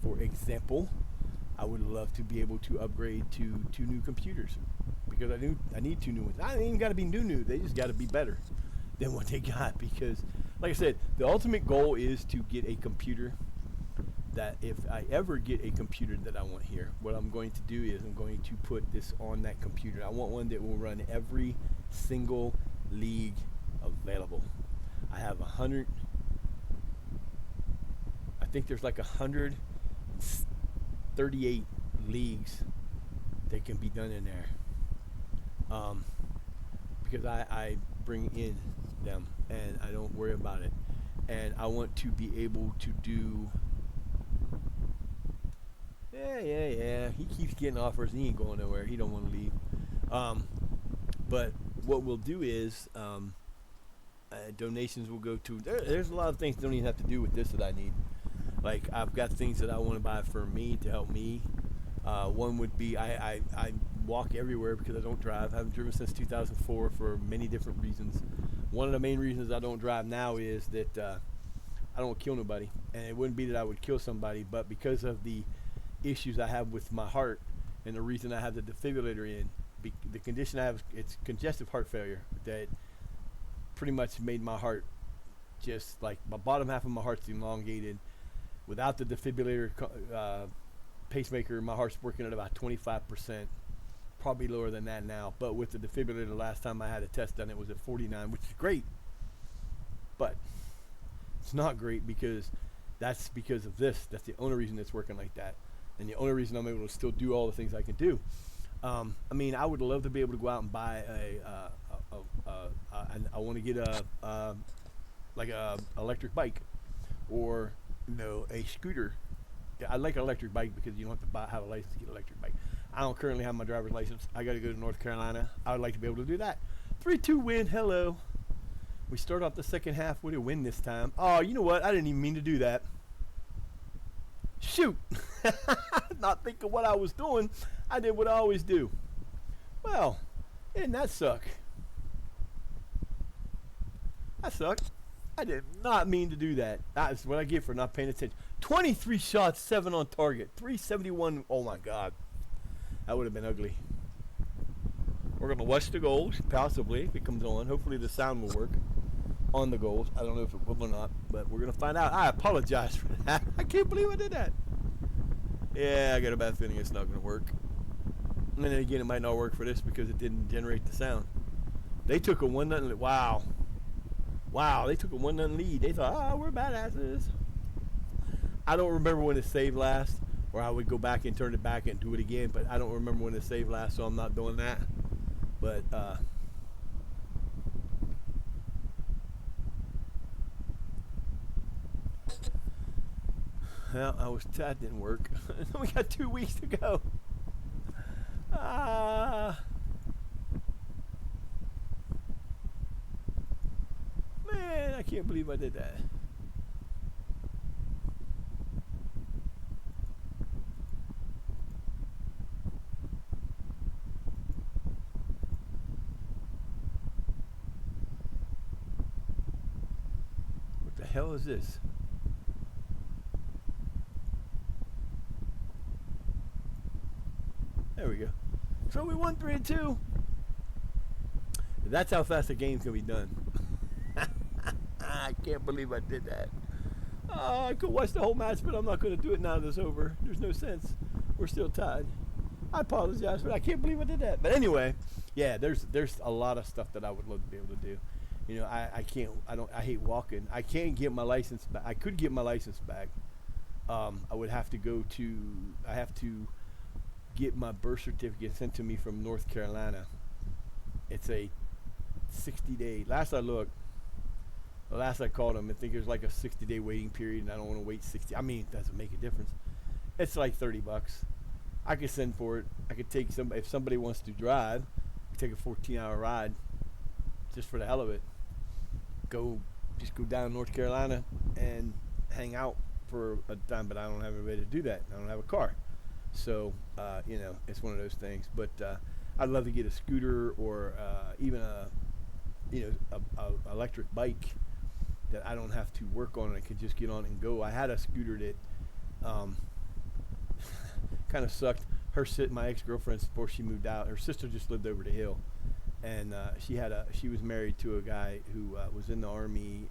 For example, I would love to be able to upgrade to 2 new computers, because I need 2 new ones. I ain't even got to be new. They just got to be better than what they got, because, like I said, the ultimate goal is to get a computer that if I ever get a computer that I want here, what I'm going to do is I'm going to put this on that computer. I want one that will run every single league available. I have 100. I think there's like 138 leagues that can be done in there. Because I bring in them and I don't worry about it. And I want to be able to do. Yeah. He keeps getting offers and he ain't going nowhere. He don't want to leave. But what we'll do is donations will go to. There's a lot of things that don't even have to do with this that I need. Like, I've got things that I want to buy for me to help me. One would be I walk everywhere because I don't drive. I haven't driven since 2004 for many different reasons. One of the main reasons I don't drive now is that I don't kill nobody. And it wouldn't be that I would kill somebody, but because of the issues I have with my heart and the reason I have the defibrillator in, the condition I have, it's congestive heart failure that pretty much made my heart just like my bottom half of my heart's elongated. Without the defibrillator pacemaker, my heart's working at about 25%, probably lower than that now. But with the defibrillator, the last time I had a test done, it was at 49, which is great. But it's not great because that's because of this. That's the only reason it's working like that. And the only reason I'm able to still do all the things I can do. I mean, I would love to be able to go out and buy I want to get a electric bike, or a scooter. I like an electric bike because you don't have to have a license to get an electric bike. I don't currently have my driver's license. I got to go to North Carolina. I would like to be able to do that. 3-2 win. Hello. We start off the second half with a win this time. Oh, you know what? I didn't even mean to do that. Shoot. Not thinking what I was doing. I did what I always do. Well, Didn't that suck? That sucked. I did not mean to do that. That's what I get for not paying attention. 23 shots, 7 on target, 371. Oh my God, that would have been ugly. We're gonna watch the goals, possibly if it comes on. Hopefully the sound will work on the goals. I don't know if it will or not, but we're gonna find out. I apologize for that. I can't believe I did that. Yeah, I got a bad feeling it's not gonna work. And then again, it might not work for this because it didn't generate the sound. They took a 1-0 lead. Wow, they took a 1-0 lead. They thought, we're badasses. I don't remember when the save last, or I would go back and turn it back and do it again, but I don't remember when the save last, so I'm not doing that. But, well, that didn't work. We got 2 weeks to go. Man, I can't believe I did that. What the hell is this? There we go. So we won 3-2. That's how fast the game's gonna be done. I can't believe I did that. I could watch the whole match, but I'm not going to do it now that it's over. There's no sense. We're still tied. I apologize, but I can't believe I did that. But anyway, yeah, there's a lot of stuff that I would love to be able to do. You know, I hate walking. I can't get my license back. I could get my license back. I would have to I have to get my birth certificate sent to me from North Carolina. It's a 60-day. Last I called them, I think there's like a 60-day waiting period, and I don't want to wait 60. I mean, it doesn't make a difference. It's like $30. I could send for it. I could take if somebody wants to drive, I could take a 14-hour ride just for the hell of it. Just go down to North Carolina and hang out for a time, but I don't have anybody to do that. I don't have a car. So, you know, it's one of those things. But I'd love to get a scooter or even a electric bike that I don't have to work on, and I could just get on and go. I had a scooter that kind of sucked. My ex-girlfriend, before she moved out, her sister just lived over the hill, and she was married to a guy who was in the army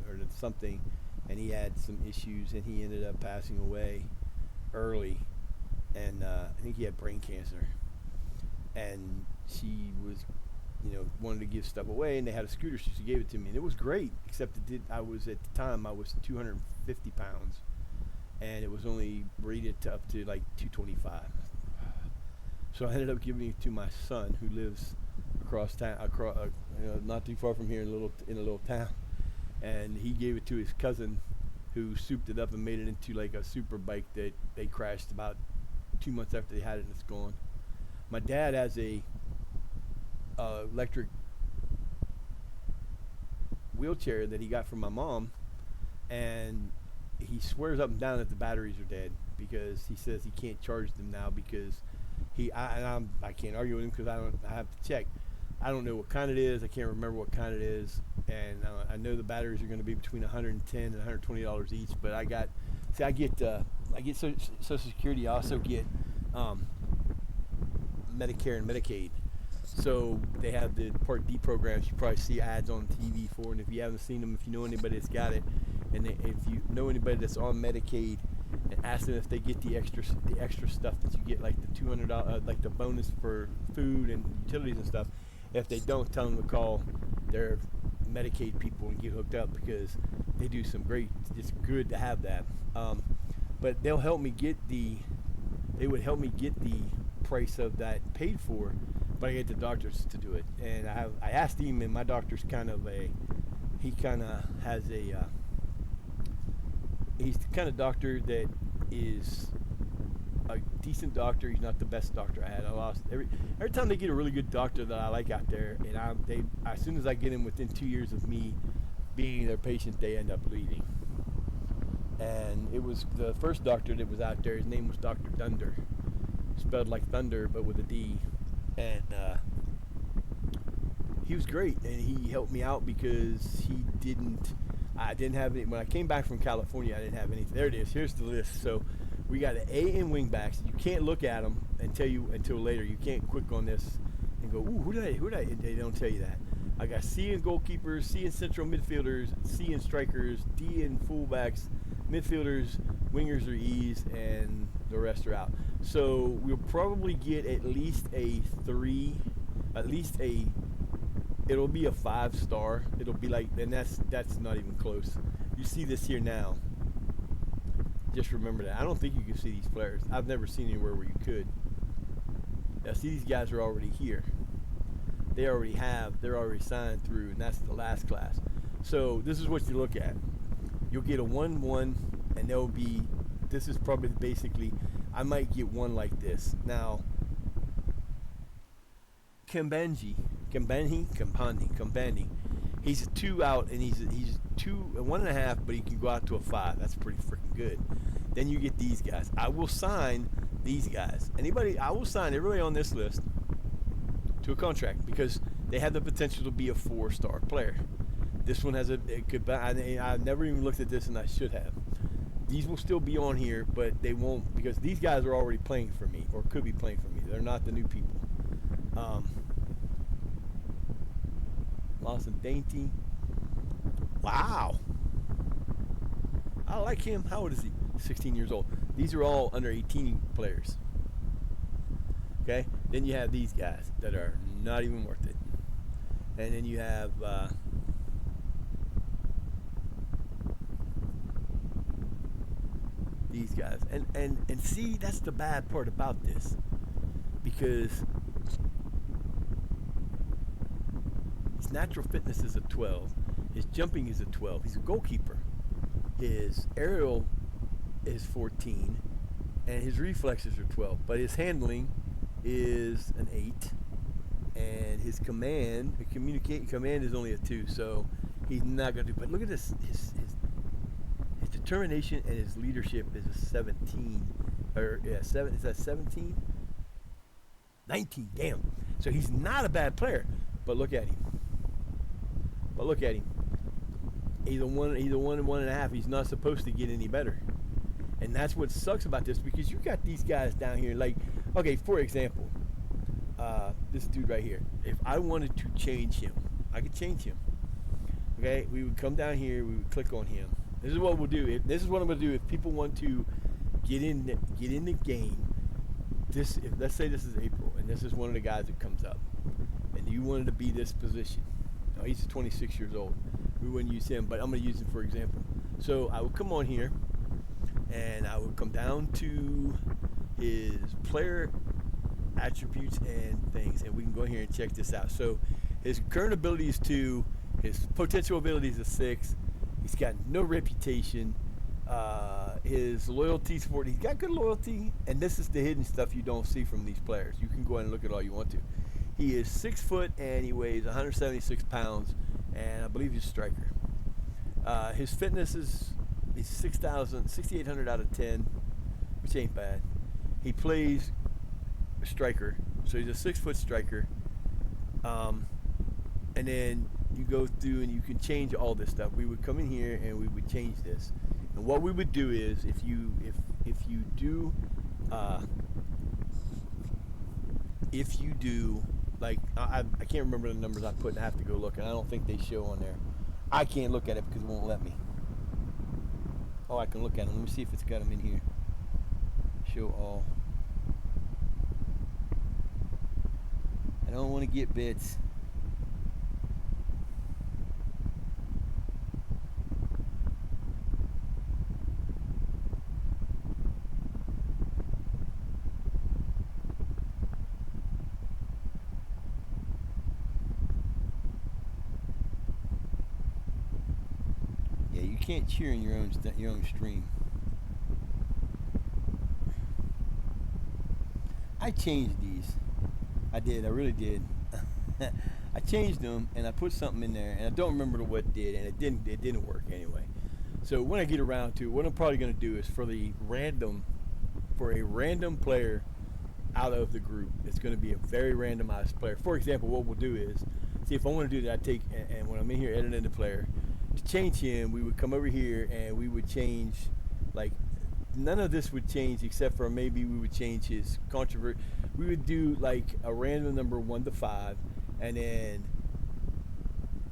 or something, and he had some issues, and he ended up passing away early, and I think he had brain cancer, and she was, wanted to give stuff away, and they had a scooter, so she gave it to me, and it was great, except at the time I was 250 pounds, and it was only rated up to like 225. So I ended up giving it to my son, who lives across town, not too far from here in a little town, and he gave it to his cousin, who souped it up and made it into like a super bike that they crashed about 2 months after they had it, and it's gone. My dad has a electric wheelchair that he got from my mom, and he swears up and down that the batteries are dead, because he says he can't charge them now because I can't argue with him because I have to check. I don't know what kind it is. I can't remember what kind it is, and I know the batteries are going to be between $110 and $120 each. But I get Social Security. I also get Medicare and Medicaid. So they have the Part D programs. You probably see ads on TV for, and if you haven't seen them, if you know anybody that's got it, and if you know anybody that's on Medicaid, and ask them if they get the extra stuff that you get, like the $200, like the bonus for food and utilities and stuff. If they don't, tell them to call their Medicaid people and get hooked up, because they do some great. It's good to have that. But they'll help me get they would help me get the price of that paid for, but I get the doctors to do it. And I asked him, and my doctor's he's the kind of doctor that is a decent doctor. He's not the best doctor I had. I lost every time they get a really good doctor that I like out there, and as soon as I get him within 2 years of me being their patient, they end up leaving. And it was the first doctor that was out there. His name was Dr. Dunder, spelled like thunder but with a D. And he was great, and he helped me out because I didn't have any. When I came back from California, I didn't have anything. There it is. Here's the list. So we got an A in wingbacks. You can't look at them until later. You can't click on this and go, ooh, who did I? They don't tell you that. I got C in goalkeepers, C in central midfielders, C in strikers, D in fullbacks, midfielders, wingers or E's, and the rest are out. So we'll probably get at least a 3, it'll be a 5-star. It'll be like, and that's not even close. You see this here now. Just remember that. I don't think you can see these players. I've never seen anywhere where you could. Now see, these guys are already here. They're already signed through, and that's the last class. So this is what you look at. You'll get a 1-1, and this is probably basically, I might get one like this. Now, Kambani, he's a 2 out, and he's a 1.5, but he can go out to a 5. That's pretty freaking good. Then you get these guys. I will sign these guys. I will sign everybody on this list to a contract because they have the potential to be a 4-star player. This one has I've never even looked at this, and I should have. These will still be on here, but they won't, because these guys are already playing for me, or could be playing for me. They're not the new people. Lawson Dainty. Wow. I like him. How old is he? 16 years old. These are all under 18 players. Okay? Then you have these guys that are not even worth it. And then you have these guys. And see, that's the bad part about this. Because his natural fitness is a 12. His jumping is a 12. He's a goalkeeper. His aerial is 14. And his reflexes are 12. But his handling is an 8. And his command is only a 2. So he's not going to do. But look at this. His determination and his leadership is a 17. Is that 17? 19. Damn. So he's not a bad player. But look at him. He's a 1 and 1.5. He's not supposed to get any better. And that's what sucks about this, because you got these guys down here. Like, okay, for example, this dude right here. If I wanted to change him, I could change him. Okay, we would come down here. We would click on him. This is what we'll do. This is what I'm gonna do if people want to get in the game. Let's say this is April, and this is one of the guys that comes up, and you wanted to be this position. Now, he's 26 years old. We wouldn't use him, but I'm going to use him for example. So I would come on here, and I would come down to his player attributes and things, and we can go here and check this out. So his current ability is 2. His potential ability is a 6. He's got no reputation. His loyalty is 40. He's got good loyalty, and this is the hidden stuff you don't see from these players. You can go ahead and look at all you want to. He is 6 foot, and he weighs 176 pounds, and I believe he's a striker. His fitness is 6,800 out of 10, which ain't bad. He plays striker, so he's a 6-foot striker. And then you go through and you can change all this stuff. We would come in here and we would change this. And what we would do is, if you do like, I can't remember the numbers I put, and I have to go look, and I don't think they show on there. I can't look at it because it won't let me. Oh, I can look at them. Let me see if it's got them in here. Show all. I don't want to get bits. You can't cheer in your own stream. I changed these. I did. I really did. I changed them and I put something in there, and I don't remember what it did, and it didn't work anyway. So when I get around to it, what I'm probably going to do is for a random player out of the group, it's going to be a very randomized player. For example, what we'll do is, See, if I want to do that, I take, and when I'm in here editing the player, to change him, we would come over here and we would change, like, none of this would change except for maybe we would change his controversy. We would do like a random number 1 to 5, and then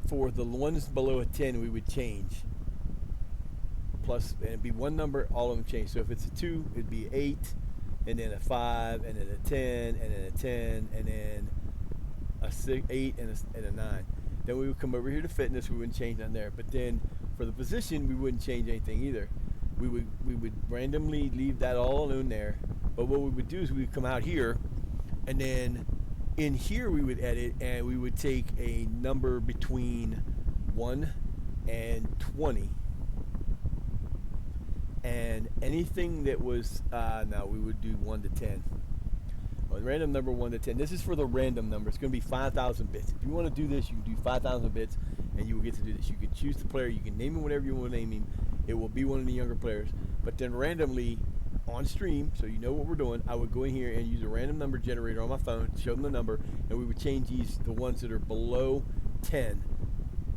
for the ones below a 10, we would change. Plus, and it'd be one number, all of them change. So if it's a 2, it'd be 8, and then a 5, and then a 10, and then a 10, and then a 6, 8, and a 9. Then we would come over here to fitness. We wouldn't change nothing there. But then for the position, we wouldn't change anything either. We would randomly leave that all alone there. But what we would do is we would come out here, and then in here we would edit, and we would take a number between 1 and 20. And anything that was, no, we would do 1 to 10. Well, random number 1 to 10. This is for the random number. It's going to be 5,000 bits. If you want to do this, you can do 5,000 bits, and you will get to do this. You can choose the player. You can name him whatever you want to name him. It will be one of the younger players. But then randomly on stream, so you know what we're doing, I would go in here and use a random number generator on my phone, show them the number, and we would change these, the ones that are below 10.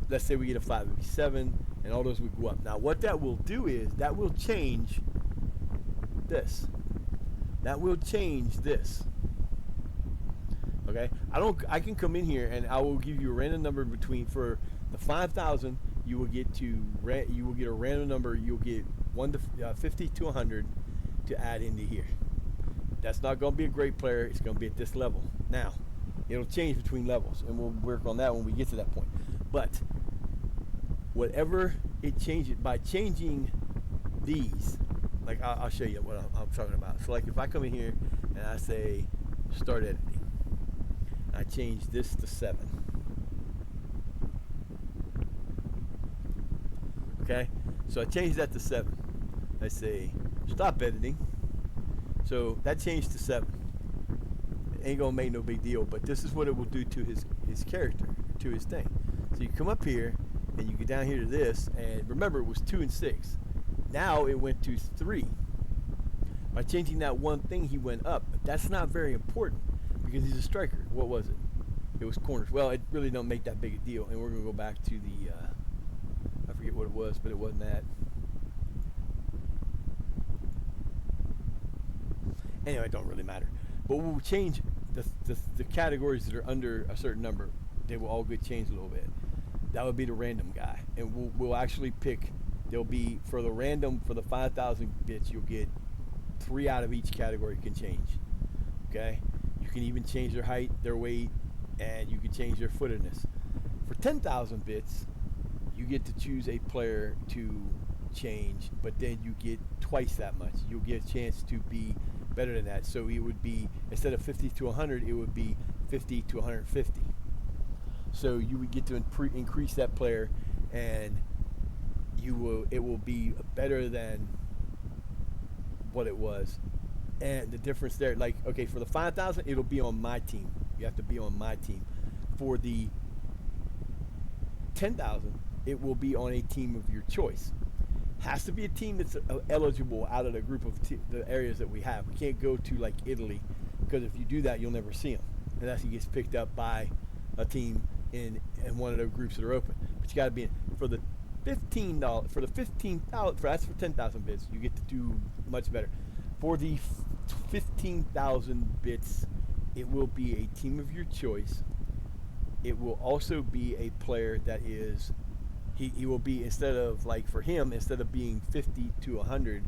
Let's say we get a 5, it would be 7, and all those would go up. Now what that will do is, that will change this. That will change this. Okay? I can come in here and I will give you a random number between, for the 5,000, you will get a random number, you'll get 1 to 50 to 100 to add into here. That's not going to be a great player. It's going to be at this level. Now, it'll change between levels, and we'll work on that when we get to that point. But whatever it changes, by changing these, like I'll show you what I'm talking about. So like if I come in here and I say start editing, I change this to 7. Okay, so I change that to 7. I say stop editing. So that changed to 7. It ain't gonna make no big deal, but this is what it will do to his character, to his thing. So you come up here and you get down here to this, and remember it was 2 and 6. Now it went to 3. By changing that one thing, he went up. But that's not very important because he's a striker. What was it? It was corners. Well, it really don't make that big a deal. And we're gonna go back to the I forget what it was, but it wasn't that. Anyway, it don't really matter. But we'll change the categories that are under a certain number. They will all get changed a little bit. That would be the random guy, and we'll actually pick. There'll be for the random, for the 5,000 bits, you'll get 3 out of each category can change. Okay, you can even change their height, their weight, and you can change their footedness. For 10,000 bits, you get to choose a player to change, but then you get twice that much. You'll get a chance to be better than that. So it would be, instead of 50 to 100, it would be 50 to 150. So you would get to increase that player, and it will be better than what it was. And the difference there, like, okay, for the 5,000, it'll be on my team. You have to be on my team. For the 10,000, it will be on a team of your choice. Has to be a team that's eligible out of the group of the areas that we have. We can't go to like Italy, because if you do that, you'll never see him unless he gets picked up by a team in one of the groups that are open. But you got to be in. For the $15, for the 15,000, that's for 10,000 bits, you get to do much better. For the 15,000 bits, it will be a team of your choice. It will also be a player that is, he will be, instead of, like for him, instead of being 50 to 100,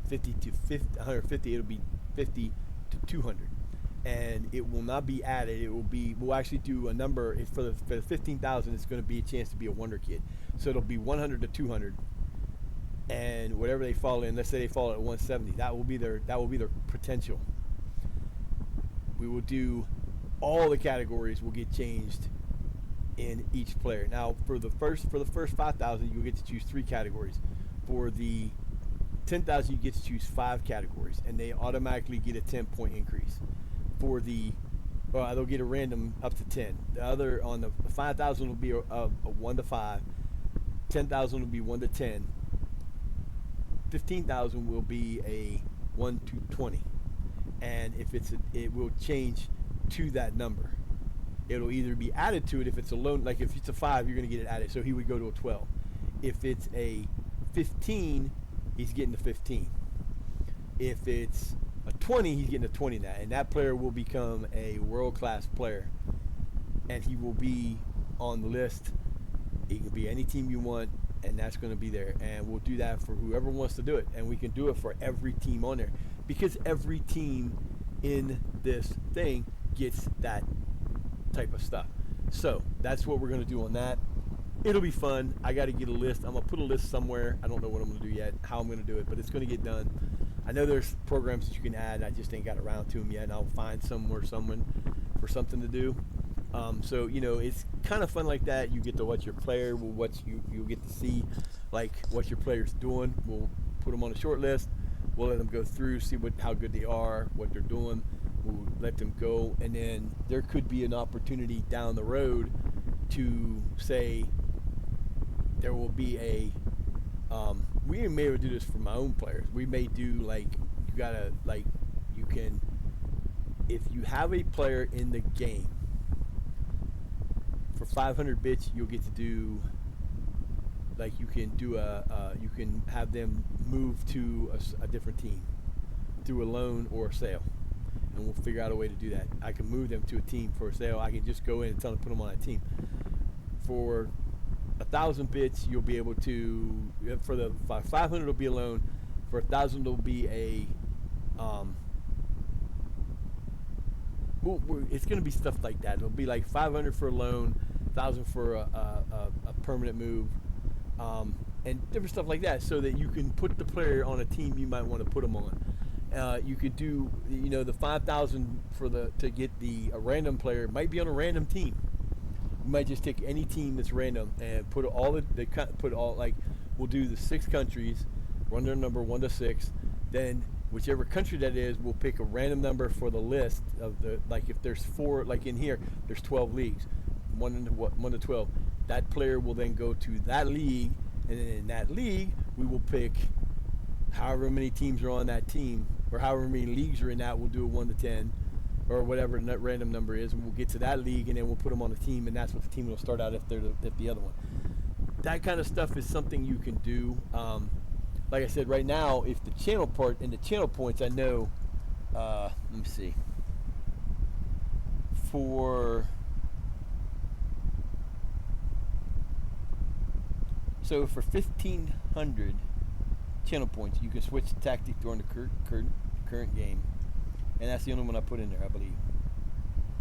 50 to 50, 150, it'll be 50 to 200. And it will not be added. It will be, we'll actually do a number, for the 15,000, it's going to be a chance to be a wonder kid. So it'll be 100 to 200. And whatever they fall in, let's say they fall at 170, that will be their potential. We will do, all the categories will get changed in each player. Now for the first 5,000, you'll get to choose 3 categories. For the 10,000, you get to choose 5 categories, and they automatically get a 10-point increase. For the, they'll get a random up to 10. The other, on the 5,000 will be a 1 to 5. 10,000 will be 1 to 10. 15,000 will be a 1 to 20. And if it will change to that number. it'll either be added to it if it's a loan. Like if it's a 5, you're going to get it added. So he would go to a 12. If it's a 15, he's getting a 15. If it's a 20, he's getting a 20 now, and that player will become a world-class player, and he will be on the list. He can be any team you want, and that's going to be there. And we'll do that for whoever wants to do it, and we can do it for every team on there, because every team in this thing gets that type of stuff. So that's what we're going to do on that. It'll be fun. I got to get a list. I'm going to put a list somewhere. I don't know what I'm going to do yet, how I'm going to do it, but it's going to get done. I know there's programs that you can add. I just ain't got around to them yet, and I'll find someone for something to do. So, you know, it's kind of fun like that. You get to watch your player. You'll get to see, like, what your player's doing. We'll put them on a short list. We'll let them go through, see how good they are, what they're doing. We'll let them go, and then there could be an opportunity down the road to say there will be a we may do this for my own players. We may do, like, you can, if you have a player in the game for 500 bits, you'll get to do, like, you can do you can have them move to a different team through a loan or a sale, and we'll figure out a way to do that. I can move them to a team for a sale. I can just go in and tell them to put them on a team. For 1,000 bits, you'll be able to, for the 500 it'll be a loan, for 1,000 it'll be a it's going to be stuff like that. It'll be like 500 for a loan, 1,000 for a permanent move, and different stuff like that, so that you can put the player on a team you might want to put them on. You could do, you know, the 5,000 to get a random player might be on a random team. You might just take any team that's random and put all like, we'll do the 6 countries, run their number 1 to 6. Then whichever country that is, we'll pick a random number for the list of the, like, if there's 4, like in here, there's 12 leagues, 1 to 12. That player will then go to that league, and then in that league, we will pick however many teams are on that team, or however many leagues are in that. We'll do a 1 to 10. Or whatever that random number is, and we'll get to that league, and then we'll put them on a team, and that's what the team will start out if they're the other one. That kind of stuff is something you can do. Like I said, right now, if the channel part and the channel points, I know. Let me see. So for 1,500 channel points, you can switch tactic during the current game. And that's the only one I put in there, I believe.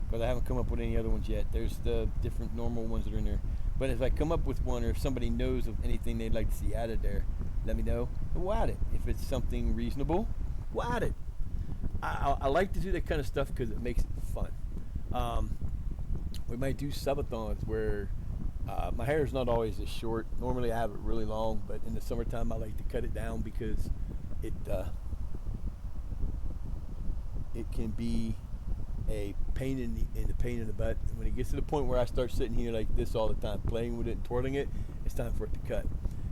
Because I haven't come up with any other ones yet. There's the different normal ones that are in there. But if I come up with one, or if somebody knows of anything they'd like to see added there, let me know, and we'll add it. If it's something reasonable, we'll add it. I like to do that kind of stuff because it makes it fun. We might do subathons where my hair is not always this short. Normally I have it really long, but in the summertime I like to cut it down because it can be a pain in the butt. When it gets to the point where I start sitting here like this all the time, playing with it and twirling it, it's time for it to cut.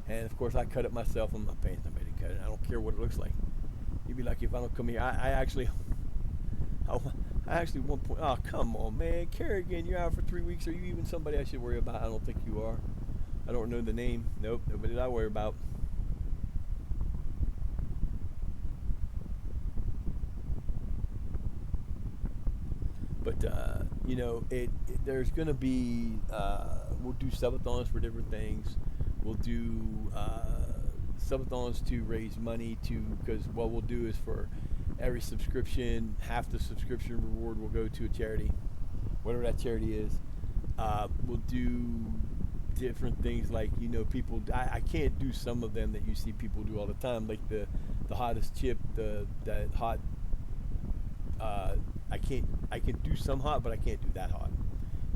And of course I cut it myself. I'm not paying somebody to cut it. I don't care what it looks like. You'd be lucky if I don't come here. I actually one point, oh come on man, Kerrigan, you're out for 3 weeks. Are you even somebody I should worry about? I don't think you are. I don't know the name. Nope, nobody that I worry about. But you know, there's gonna be we'll do subathons for different things. We'll do subathons to raise money because what we'll do is for every subscription, half the subscription reward will go to a charity, whatever that charity is. We'll do different things like, you know, people. I can't do some of them that you see people do all the time, like the hottest chip, that hot. I can do some hot, but I can't do that hot.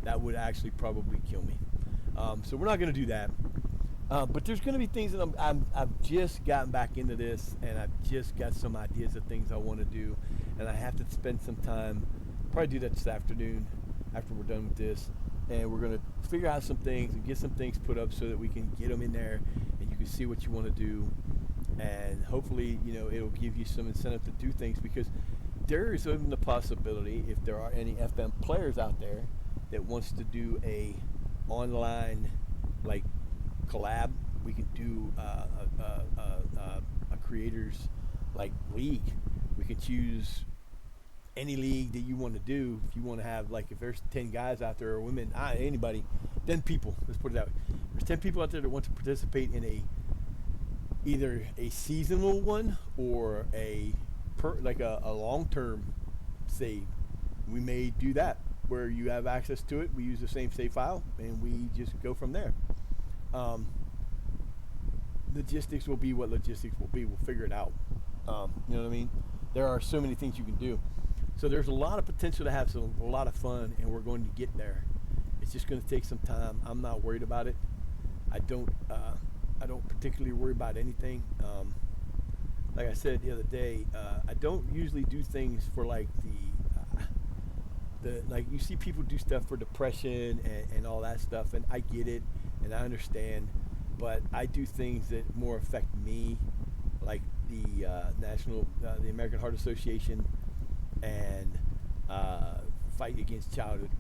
That would actually probably kill me. So we're not going to do that. But there's going to be things that I've just gotten back into this, and I've just got some ideas of things I want to do, and I have to spend some time. Probably do that this afternoon after we're done with this, and we're going to figure out some things and get some things put up so that we can get them in there, and you can see what you want to do, and hopefully, you know, it'll give you some incentive to do things, because there is even the possibility, if there are any FM players out there that wants to do a online like collab, we can do a creators like league. We can choose any league that you want to do. If you want to have, like, if there's 10 guys out there or women, anybody, 10 people, let's put it that way. There's 10 people out there that want to participate in either a seasonal one or a long-term save. We may do that where you have access to it. We use the same save file and we just go from there. Logistics will be what logistics will be. We'll figure it out. You know what I mean? There are so many things you can do. So there's a lot of potential to have a lot of fun, and we're going to get there. It's just going to take some time. I'm not worried about it. I don't particularly worry about anything. Like I said the other day, I don't usually do things for like like you see people do stuff for depression and all that stuff, and I get it and I understand, but I do things that more affect me, like the the American Heart Association and fight against childhood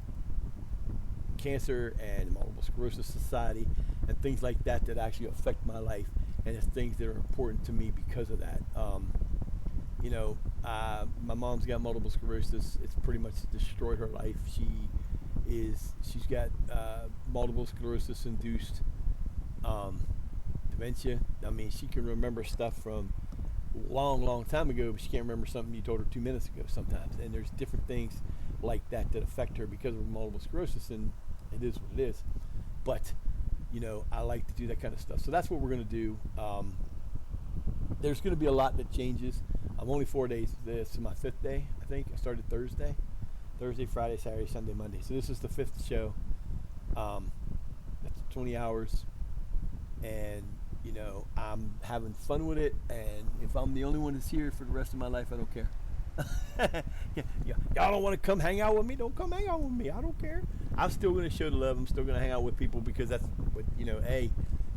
cancer and multiple sclerosis society and things like that that actually affect my life, and it's things that are important to me because of that. My mom's got multiple sclerosis. It's pretty much destroyed her life. She's got multiple sclerosis induced dementia. I mean, she can remember stuff from long time ago, but she can't remember something you told her 2 minutes ago sometimes. And there's different things like that affect her because of multiple sclerosis, and it is what it is. But I like to do that kind of stuff. So that's what we're going to do. There's going to be a lot that changes. I'm only 4 days. This is my 5th day, I think. I started Thursday, Friday, Saturday, Sunday, Monday. So this is the 5th show. That's 20 hours. And, I'm having fun with it. And if I'm the only one that's here for the rest of my life, I don't care. Y'all don't want to come hang out with me? Don't come hang out with me. I don't care. I'm still going to show the love. I'm still going to hang out with people because that's what, hey,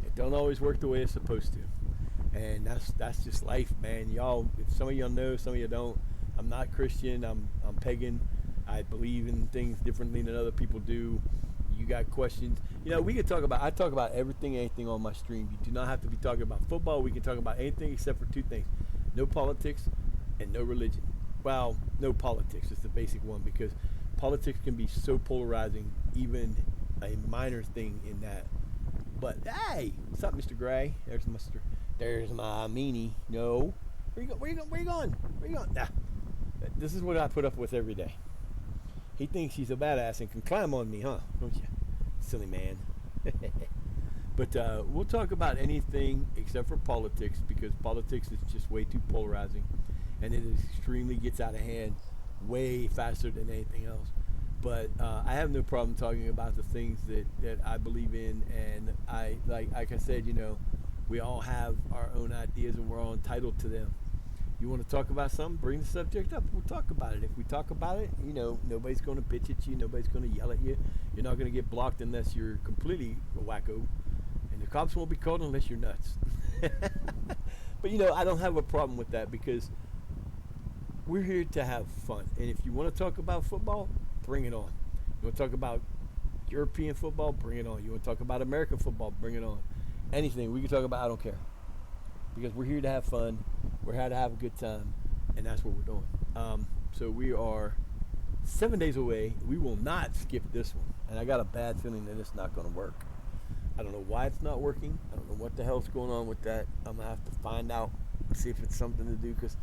it don't always work the way it's supposed to. And that's just life, man. Y'all, if some of y'all know, some of you don't. I'm not Christian. I'm pagan. I believe in things differently than other people do. You got questions? We can talk about. I talk about everything, anything on my stream. You do not have to be talking about football. We can talk about anything except for 2 things: no politics and no religion. Well, no politics is the basic one, because politics can be so polarizing, even a minor thing in that. But hey, what's up, Mr. Gray? There's my meanie. No. Where you going? Nah. This is what I put up with every day. He thinks he's a badass and can climb on me, huh? Don't you? Silly man. But we'll talk about anything except for politics, because politics is just way too polarizing. And it extremely gets out of hand way faster than anything else. But I have no problem talking about the things that I believe in. And I like I said, we all have our own ideas and we're all entitled to them. You want to talk about something, bring the subject up. We'll talk about it. If we talk about it, nobody's going to bitch at you. Nobody's going to yell at you. You're not going to get blocked unless you're completely a wacko. And the cops won't be called unless you're nuts. But, I don't have a problem with that, because we're here to have fun. And if you want to talk about football, bring it on. You want to talk about European football, bring it on. You want to talk about American football, bring it on. Anything we can talk about, I don't care. Because we're here to have fun. We're here to have a good time. And that's what we're doing. So we are 7 days away. We will not skip this one. And I got a bad feeling that it's not going to work. I don't know why it's not working. I don't know what the hell's going on with that. I'm going to have to find out, see if it's something to do. Because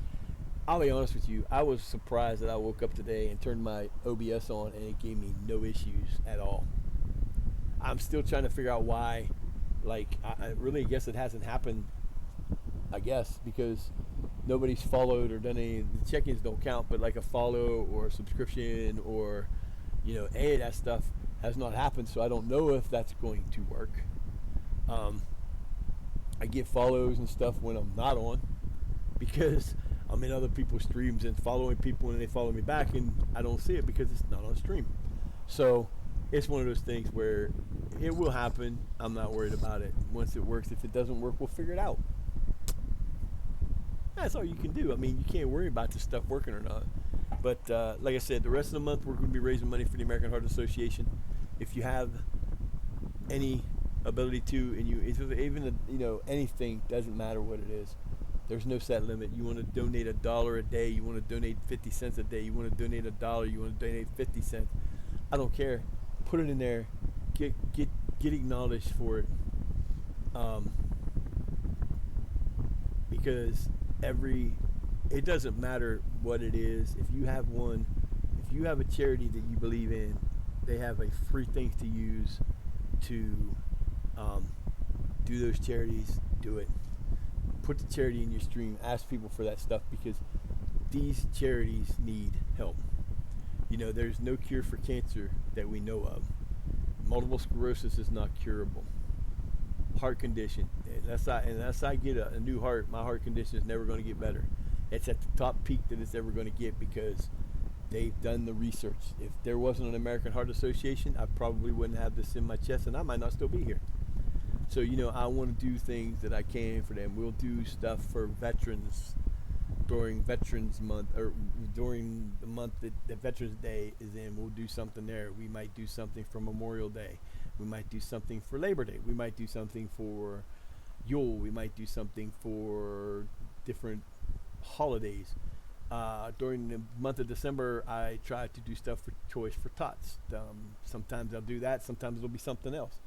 I'll be honest with you, I was surprised that I woke up today and turned my OBS on and it gave me no issues at all. I'm still trying to figure out why. Like, I really guess it hasn't happened, I guess, because nobody's followed or done any. The check-ins don't count, but like a follow or a subscription or, any of that stuff has not happened. So I don't know if that's going to work. I get follows and stuff when I'm not on, because I'm in other people's streams and following people, and they follow me back, and I don't see it because it's not on stream. So it's one of those things where it will happen. I'm not worried about it. Once it works, if it doesn't work, we'll figure it out. That's all you can do. I mean, you can't worry about this stuff working or not. But like I said, the rest of the month we're going to be raising money for the American Heart Association. If you have any ability to, and even anything, doesn't matter what it is. There's no set limit. You want to donate $1 a day. You want to donate 50 cents a day. You want to donate $1. You want to donate 50 cents. I don't care. Put it in there. Get acknowledged for it. Because it doesn't matter what it is. If you have a charity that you believe in, they have a free things to use to do those charities. Do it. Put the charity in your stream. Ask people for that stuff because these charities need help. There's no cure for cancer that we know of. Multiple sclerosis is not curable. Heart condition, unless I get a new heart, my heart condition is never going to get better. It's at the top peak that it's ever going to get because they've done the research. If there wasn't an American Heart Association, I probably wouldn't have this in my chest and I might not still be here. So, I want to do things that I can for them. We'll do stuff for veterans during Veterans Month, or during the month that Veterans Day is in. We'll do something there. We might do something for Memorial Day. We might do something for Labor Day. We might do something for Yule. We might do something for different holidays. During the month of December, I try to do stuff for Choice for Tots. Sometimes I'll do that. Sometimes it'll be something else.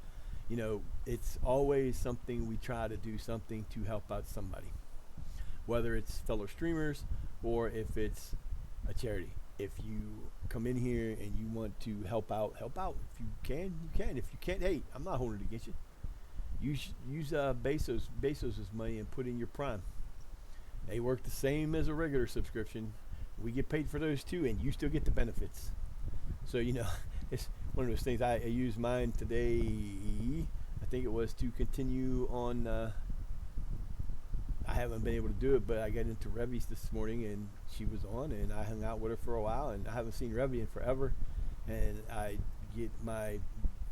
It's always something we try to do something to help out somebody. Whether it's fellow streamers or if it's a charity. If you come in here and you want to help out. If you can, you can. If you can't, hey, I'm not holding it against you. Use Bezos' money and put in your Prime. They work the same as a regular subscription. We get paid for those too, and you still get the benefits. So, it's one of those things. I used mine today, I think it was to continue on. I haven't been able to do it, but I got into Revy's this morning, and she was on, and I hung out with her for a while, and I haven't seen Revy in forever. And I get my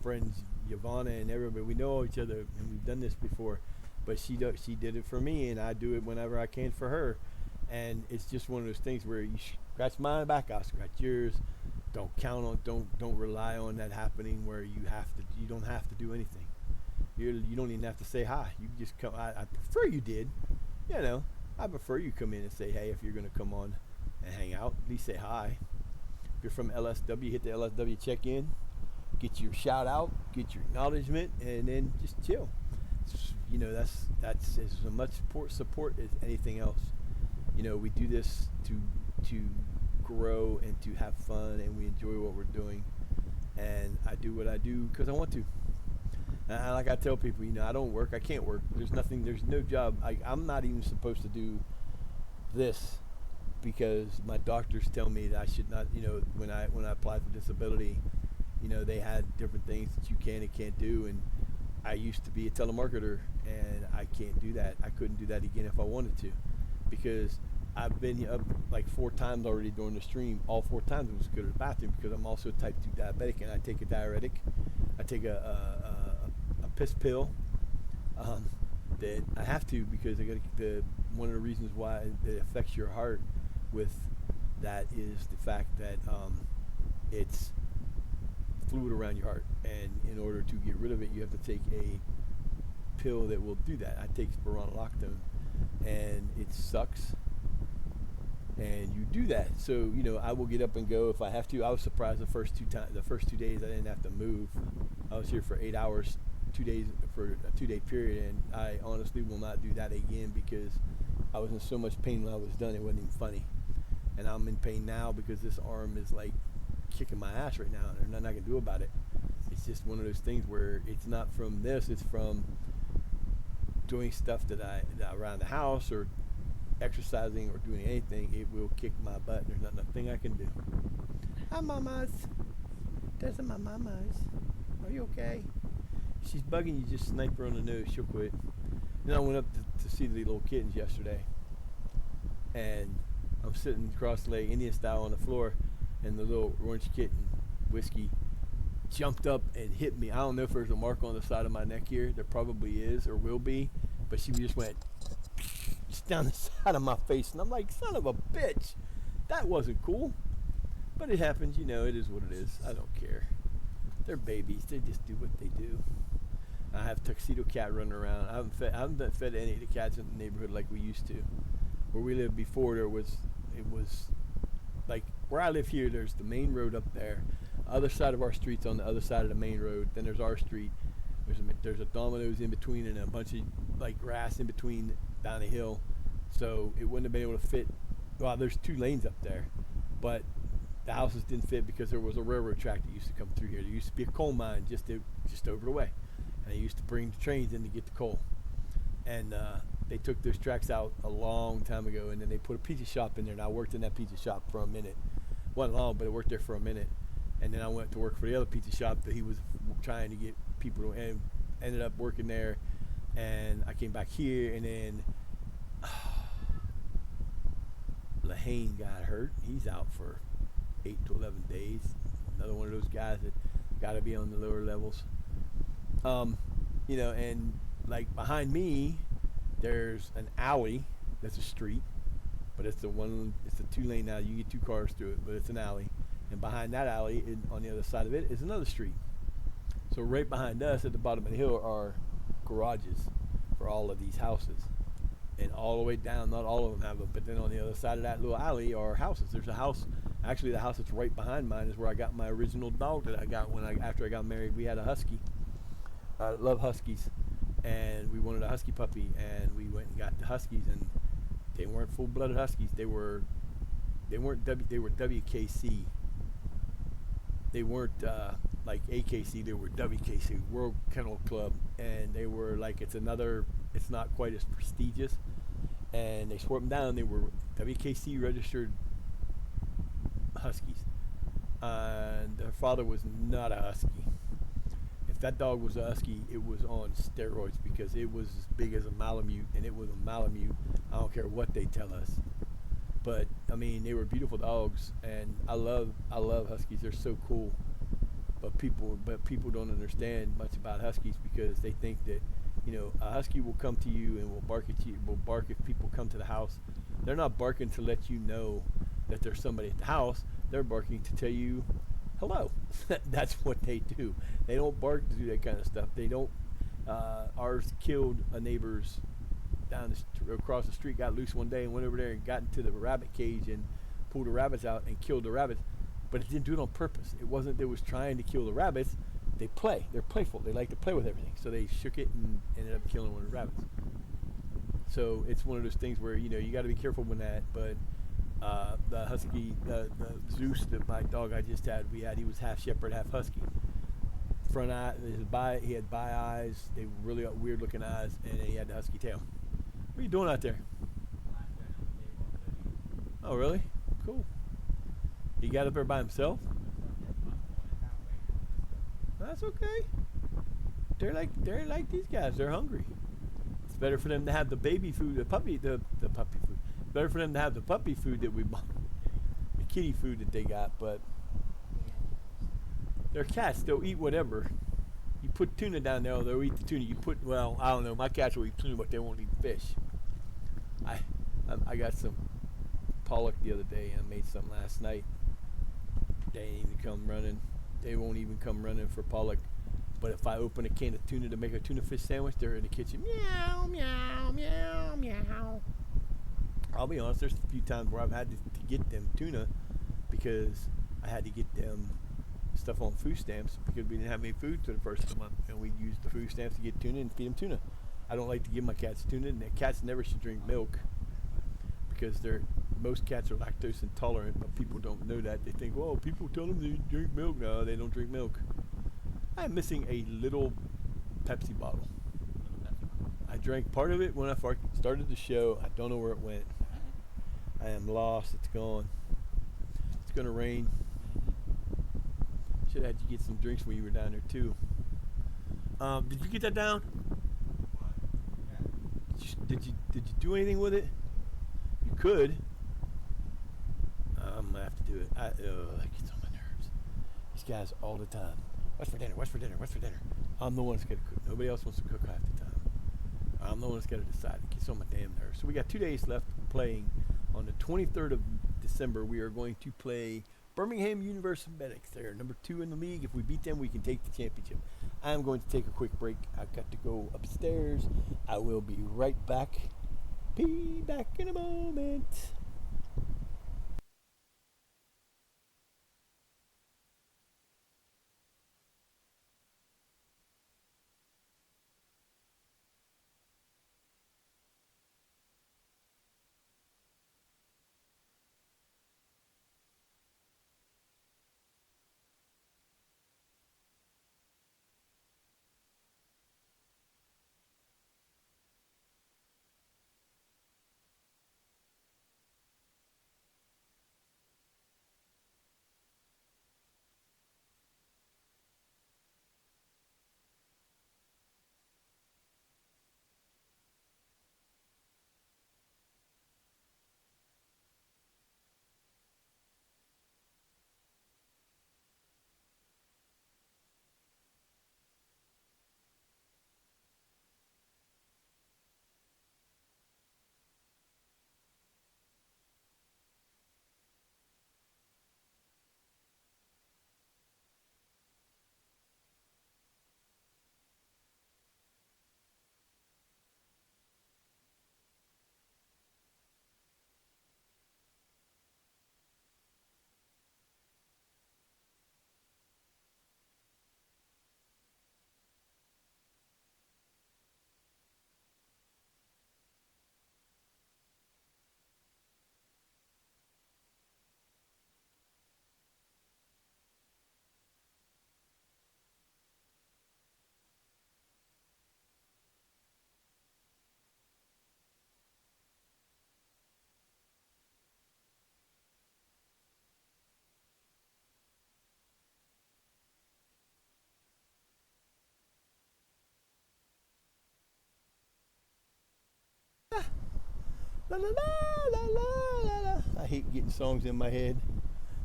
friends, Yvonne and everybody, we know each other, and we've done this before. But she did it for me, and I do it whenever I can for her. And it's just one of those things where you scratch my back, I'll scratch yours. Don't count on, don't rely on that happening where you don't have to do anything. You don't even have to say hi. You just come. I prefer you did. I prefer you come in and say, hey, if you're going to come on and hang out, at least say hi. If you're from LSW, hit the LSW check-in, get your shout out, get your acknowledgement, and then just chill. That's as much support as anything else. We do this to grow and to have fun, and we enjoy what we're doing. And I do what I do because I want to. And like I tell people, I don't work. I can't work. There's no job. I'm not even supposed to do this because my doctors tell me that I should not, when I applied for disability, they had different things that you can and can't do. And I used to be a telemarketer, and I can't do that. I couldn't do that again if I wanted to, because I've been up like 4 times already during the stream. All 4 times it was to go to the bathroom because I'm also type 2 diabetic, and I take a diuretic. I take a piss pill that I have to because I got one of the reasons why it affects your heart with that is the fact that it's fluid around your heart, and in order to get rid of it, you have to take a pill that will do that. I take spironolactone, and it sucks. And you do that, so I will get up and go if I have to. I was surprised the first 2 days I didn't have to move. I was here for 8 hours, 2 days for a 2-day period, and I honestly will not do that again because I was in so much pain when I was done. It wasn't even funny, and I'm in pain now because this arm is like kicking my ass right now, and there's nothing I can do about it. It's just one of those things where it's not from this; it's from doing stuff that around the house or exercising or doing anything. It will kick my butt. There's not nothing I can do. Hi, mamas. Those are my mamas. Are you okay? She's bugging you. Just snipe her on the nose. She'll quit. Then I went up to see the little kittens yesterday, and I'm sitting cross-legged Indian style on the floor, and the little orange kitten, Whiskey, jumped up and hit me. I don't know if there's a mark on the side of my neck here. There probably is or will be, but she just went just down the side of my face, and I'm like, son of a bitch, that wasn't cool. But it happens, you know. It is what it is. I don't care. They're babies. They just do what they do. I have tuxedo cat running around. I haven't fed any of the cats in the neighborhood like we used to. Where we lived before, it was like where I live here. There's the main road up there. Other side of our street's on the other side of the main road. Then there's our street. There's a Domino's in between and a bunch of like grass in between down the hill. So it wouldn't have been able to fit. Well, there's 2 lanes up there, but the houses didn't fit because there was a railroad track that used to come through here. There used to be a coal mine just over the way, and they used to bring the trains in to get the coal. And they took those tracks out a long time ago, and then they put a pizza shop in there. And I worked in that pizza shop for a minute. Wasn't long, but I worked there for a minute. And then I went to work for the other pizza shop that he was trying to get people to, and ended up working there. And I came back here, and then Lahane got hurt. He's out for 8 to 11 days. Another one of those guys that got to be on the lower levels. You know, and like behind me, there's an alley that's a street, but it's a 2-lane now. You get 2 cars through it, but it's an alley. And behind that alley, on the other side of it, is another street. So right behind us at the bottom of the hill are garages for all of these houses. And all the way down, not all of them have them, but then on the other side of that little alley are houses. There's a house, actually the house that's right behind mine is where I got my original dog that I got after I got married. We had a husky. I love huskies. And we wanted a husky puppy, and we went and got the huskies, and they weren't full-blooded huskies. They weren't WKC. They weren't like AKC. They were WKC, World Kennel Club, and they were like it's not quite as prestigious. And they swore them down. They were WKC registered huskies, and their father was not a husky. If that dog was a husky, it was on steroids because it was as big as a Malamute, and it was a Malamute. I don't care what they tell us. But I mean, they were beautiful dogs, and I love huskies. They're so cool. But people don't understand much about huskies because they think that, you know, a husky will come to you and will bark at you. Will bark if people come to the house. They're not barking to let you know that there's somebody at the house. They're barking to tell you hello. That's what they do. They don't bark to do that kind of stuff. They don't. Ours killed a neighbor's across the street. Got loose one day and went over there and got into the rabbit cage and pulled the rabbits out and killed the rabbits. But it didn't do it on purpose. It wasn't. They was trying to kill the rabbits. They play. They're playful. They like to play with everything. So they shook it and ended up killing one of the rabbits. So it's one of those things where, you know, you got to be careful with that. But the husky, the Zeus, that my dog I just had, he was half shepherd, half husky. Front eye, he had bi eyes. They were really weird looking eyes, and he had the husky tail. What are you doing out there? Oh, really? Cool. He got up there by himself? That's okay. They're like these guys. They're hungry. It's better for them to have the baby food, the puppy food. It's better for them to have the puppy food that we bought, the kitty food that they got. But they're cats. They'll eat whatever. You put tuna down there, they'll eat the tuna. I don't know. My cats will eat tuna, but they won't eat fish. I got some pollock the other day, and I made some last night. They ain't even come running. They won't even come running for pollock. But if I open a can of tuna to make a tuna fish sandwich, they're in the kitchen. Meow, meow, meow, meow. I'll be honest, there's a few times where I've had to get them tuna because I had to get them stuff on food stamps because we didn't have any food for the first of the month. And we used the food stamps to get tuna and feed them tuna. I don't like to give my cats tuna, and cats never should drink milk because most cats are lactose intolerant, but people don't know that. They think, well, people tell them they drink milk. No, they don't drink milk. I'm missing a little Pepsi bottle. I drank part of it when I started the show. I don't know where it went. I am lost. It's gone. It's going to rain. Should have had you get some drinks when you were down there, too. Did you get that down? Did you do anything with it? You could. I'm gonna have to do it. That gets on my nerves. These guys all the time. What's for dinner? What's for dinner? What's for dinner? I'm the one that's gonna cook. Nobody else wants to cook half the time. I'm the one that's gotta decide. It gets on my damn nerves. So we got 2 days left playing. On the 23rd of December, we are going to play Birmingham University Medics. They're number 2 in the league. If we beat them, we can take the championship. I'm going to take a quick break. I've got to go upstairs. I will be right back. Be back in a moment. La la la la la la la. I hate getting songs in my head.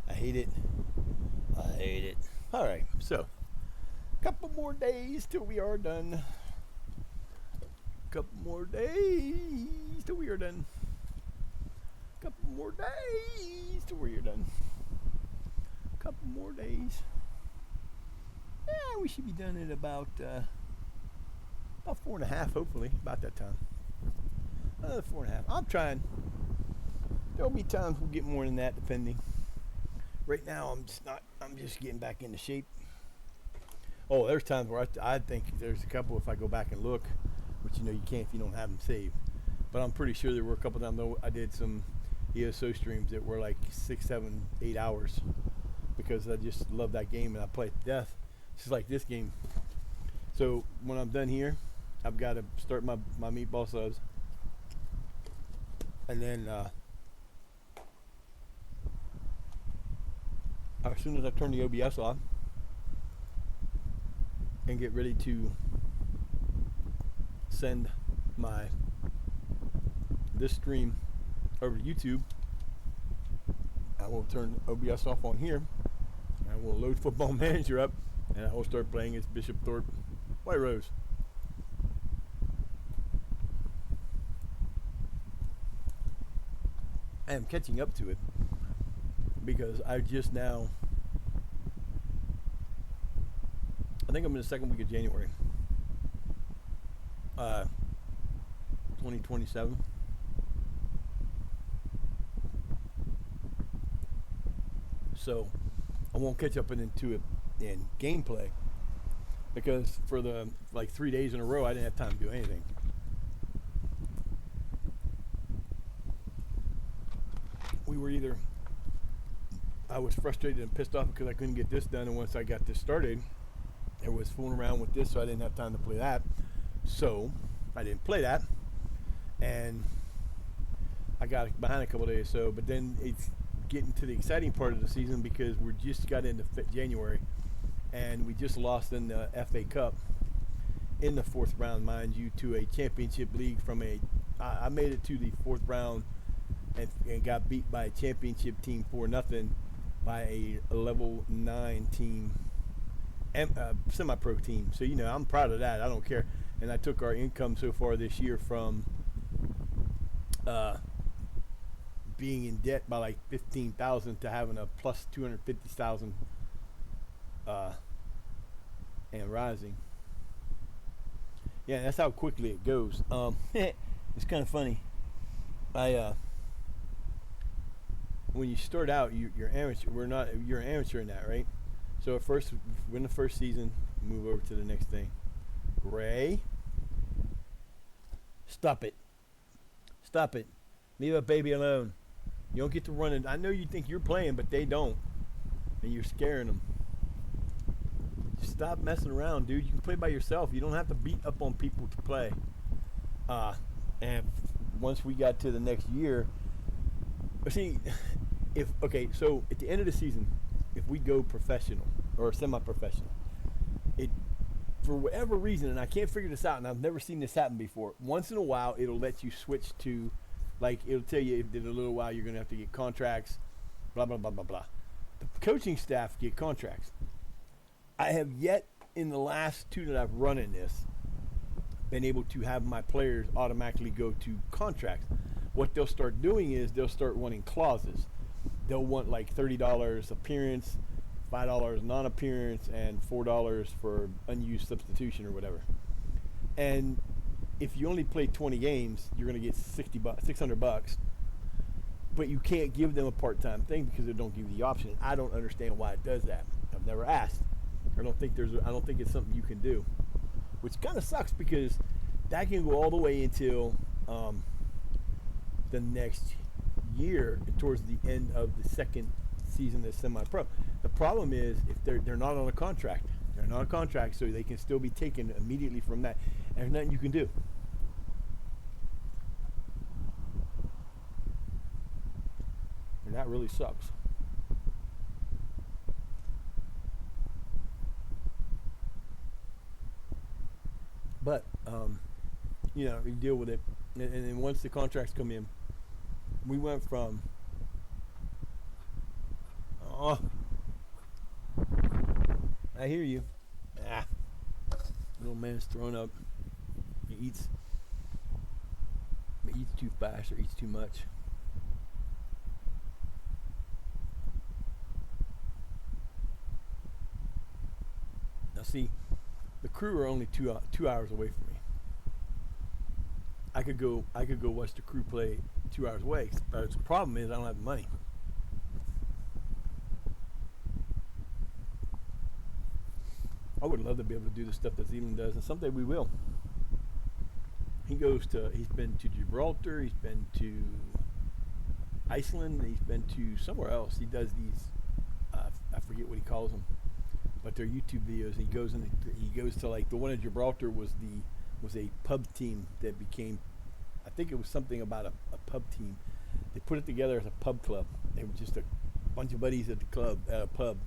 I hate it. I hate it. All right, so couple more days till we are done. Couple more days till we are done. Couple more days till we are done. Couple more days. Yeah, we should be done in about 4.5, hopefully, about that time. 4.5. I'm trying. There'll be times we'll get more than that, depending. Right now, I'm just not. I'm just getting back into shape. Oh, there's times where I think there's a couple. If I go back and look, which you can't if you don't have them saved. But I'm pretty sure there were a couple times though I did some ESO streams that were like 6, 7, 8 hours because I just love that game and I play it to death. It's just like this game. So when I'm done here, I've got to start my meatball subs. And then as soon as I turn the OBS on and get ready to send this stream over to YouTube, I will turn OBS off on here. I will load Football Manager up and I will start playing as Bishop Thorpe White Rose. I am catching up to it because I just now, I think I'm in the second week of January, 2027. So I won't catch up into it in gameplay because for the 3 days in a row I didn't have time to do anything. We were either, I was frustrated and pissed off because I couldn't get this done, and once I got this started, I was fooling around with this, so I didn't have time to play that. So I didn't play that, and I got behind a couple days. So, but then it's getting to the exciting part of the season because we just got into January, and we just lost in the FA Cup in the 4th round, mind you, to a championship league from I made it to the 4th round. And got beat by a championship team 4-0 by a level 9 team, semi-pro team. So I'm proud of that. I don't care. And I took our income so far this year from being in debt by like 15,000 to having a plus 250,000 and rising. Yeah, that's how quickly it goes. It's kind of funny. When you start out, you're amateur. You're an amateur in that, right? So at first, win the first season, move over to the next thing. Ray, stop it. Stop it. Leave a baby alone. You don't get to run it. I know you think you're playing, but they don't. And you're scaring them. Just stop messing around, dude. You can play by yourself. You don't have to beat up on people to play. And once we got to the next year, see, so at the end of the season, if we go professional or semi-professional, it, for whatever reason, and I can't figure this out, and I've never seen this happen before, once in a while it'll let you switch to, like, it'll tell you if in a little while you're going to have to get contracts, blah, blah, blah, blah, blah. The coaching staff get contracts. I have yet, in the last 2 that I've run in this, been able to have my players automatically go to contracts. What they'll start doing is they'll start wanting clauses. They'll want like $30 appearance, $5 non-appearance, and $4 for unused substitution or whatever. And if you only play 20 games, you're going to get $600. But you can't give them a part-time thing because they don't give you the option. I don't understand why it does that. I've never asked. I don't think it's something you can do, which kind of sucks because that can go all the way until the next year, towards the end of the second season as semi-pro. The problem is if they're not on a contract. They're not on a contract, so they can still be taken immediately from that. And there's nothing you can do. And that really sucks. But, you deal with it. And then once the contracts come in, we went from, I hear you. Little man's thrown up. He eats too fast or eats too much. Now see, the crew are only 2 hours away from me. I could go watch the crew play 2 hours away, but the problem is I don't have the money. I would love to be able to do the stuff that Zealand does, and someday we will. He's been to Gibraltar, he's been to Iceland, he's been to somewhere else. He does these, I forget what he calls them, but they're YouTube videos. He goes to like the one in Gibraltar was a pub team that became, I think it was something about a pub team. They put it together as a pub club. They were just a bunch of buddies at a pub,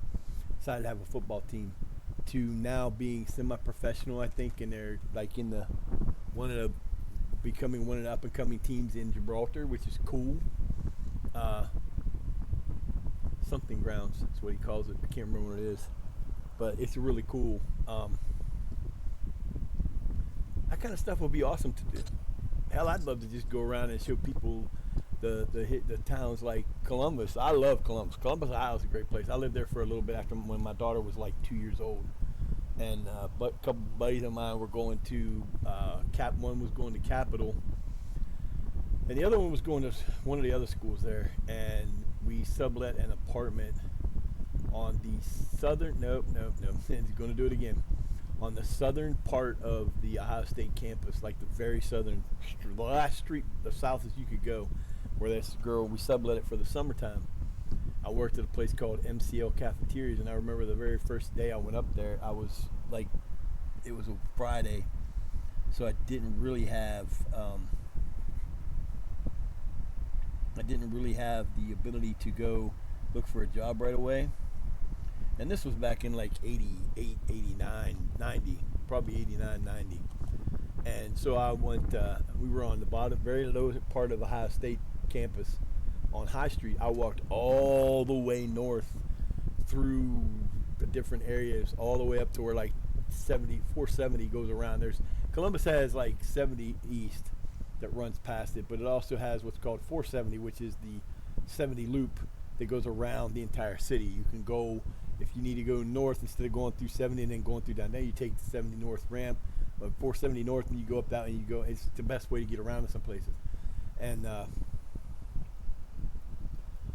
decided to have a football team, to now being semi-professional, I think, and they're like becoming one of the up and coming teams in Gibraltar, which is cool. Something grounds, that's what he calls it. I can't remember what it is, but it's really cool. That kind of stuff would be awesome to do. Hell, I'd love to just go around and show people the towns like Columbus. I love Columbus. Columbus, Ohio is a great place. I lived there for a little bit after when my daughter was like 2 years old. And but a couple buddies of mine were going to one was going to Capitol, and the other one was going to one of the other schools there. And we sublet an apartment on the southern. Nope. He's going to do it again. On the southern part of the Ohio State campus, like the very southern, the last street, the southest you could go, where this girl, we sublet it for the summertime. I worked at a place called MCL Cafeterias, and I remember the very first day I went up there, I was like, it was a Friday, so I didn't really have the ability to go look for a job right away. And this was back in like 88, 89, 90, probably 89, 90. And so I went, we were on the bottom, very low part of the Ohio State campus on High Street. I walked all the way north through the different areas, all the way up to where like 470 goes around. Columbus has like 70 east that runs past it, but it also has what's called 470, which is 70 loop that goes around the entire city. You can go, if you need to go north, instead of going through 70 and then going through down there, you take the 70 north ramp, 470 north, and you go up that, and you go. It's the best way to get around in some places. And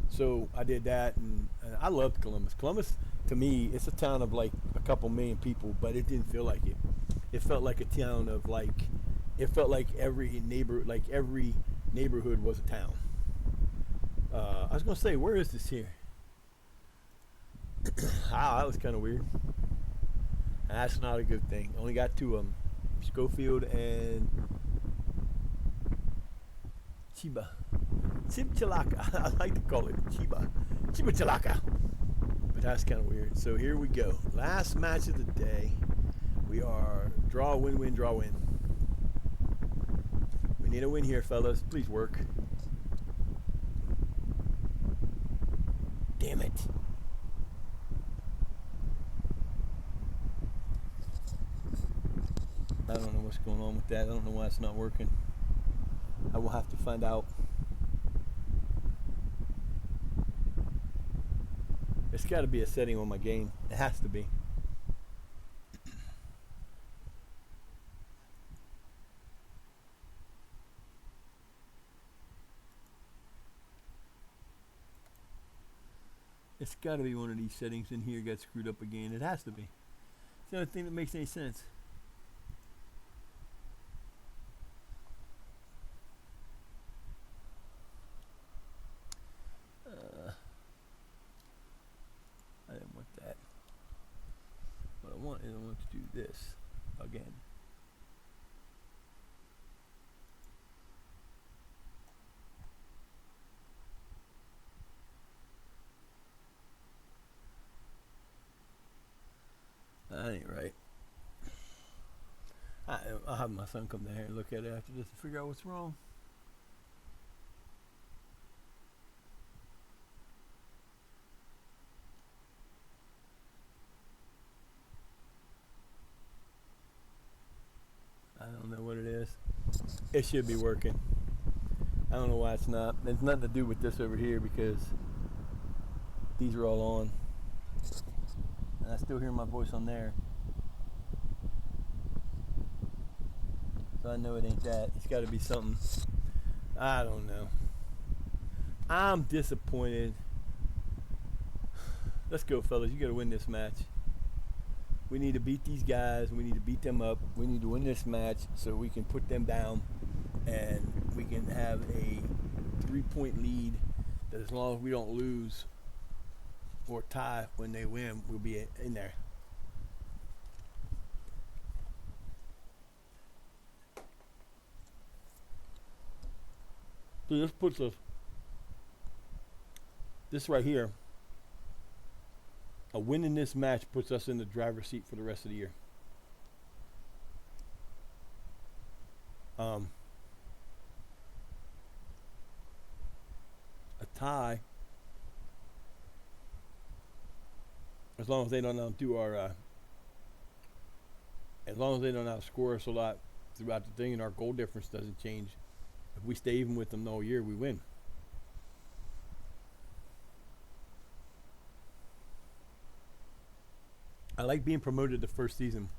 so I did that, and I loved Columbus. Columbus, to me, it's a town of like a couple million people, but it didn't feel like it. It felt like a town of like, it felt like every neighborhood was a town. I was gonna say, where is this here? That was kind of weird. That's not a good thing. Only got two of them, Schofield and Chiba. Chibchalaka. I like to call it Chiba. Chibchalaka. But that's kind of weird. So here we go. Last match of the day. We are draw, win, win, draw, win. We need a win here, fellas. Please work. Damn it. I don't know what's going on with that. I don't know why it's not working. I will have to find out. It's got to be a setting on my game. It has to be. It's got to be one of these settings in here got screwed up again. It has to be. It's the only thing that makes any sense. I didn't want that. What I want is I want to do this again. That ain't right. I'll have my son come down here and look at it after this to figure out what's wrong. I don't know what it is. It should be working. I don't know why it's not. There's nothing to do with this over here because these are all on. And I still hear my voice on there. So I know it ain't that. It's got to be something. I don't know. I'm disappointed. Let's go, fellas. You got to win this match. We need to beat these guys. We need to beat them up. We need to win this match so we can put them down and we can have a 3-point lead that as long as we don't lose or tie when they win, we'll be in there. So this puts us, this right here, a win in this match puts us in the driver's seat for the rest of the year. A tie, as long as they don't outdo our, as long as they don't outscore us a lot throughout the thing and our goal difference doesn't change, if we stay even with them the whole year, we win. I like being promoted the first season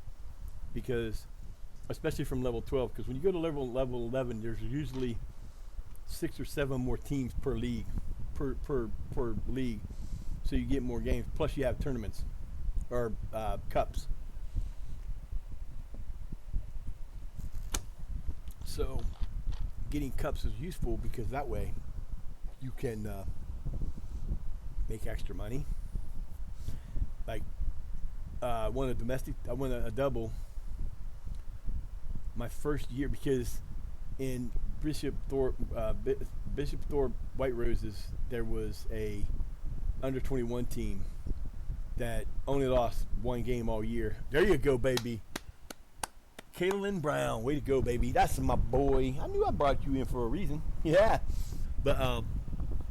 because, especially from level 12, because when you go to level 11, there's usually 6 or 7 more teams per league, per league, so you get more games. Plus, you have tournaments or cups. So, getting cups is useful because that way you can make extra money. Like, I won a domestic. I won a double my first year because in Bishop Thorpe White Roses there was a under 21 team that only lost one game all year. There you go, baby. Kaylin Brown, way to go, baby. That's my boy. I knew I brought you in for a reason. Yeah, but I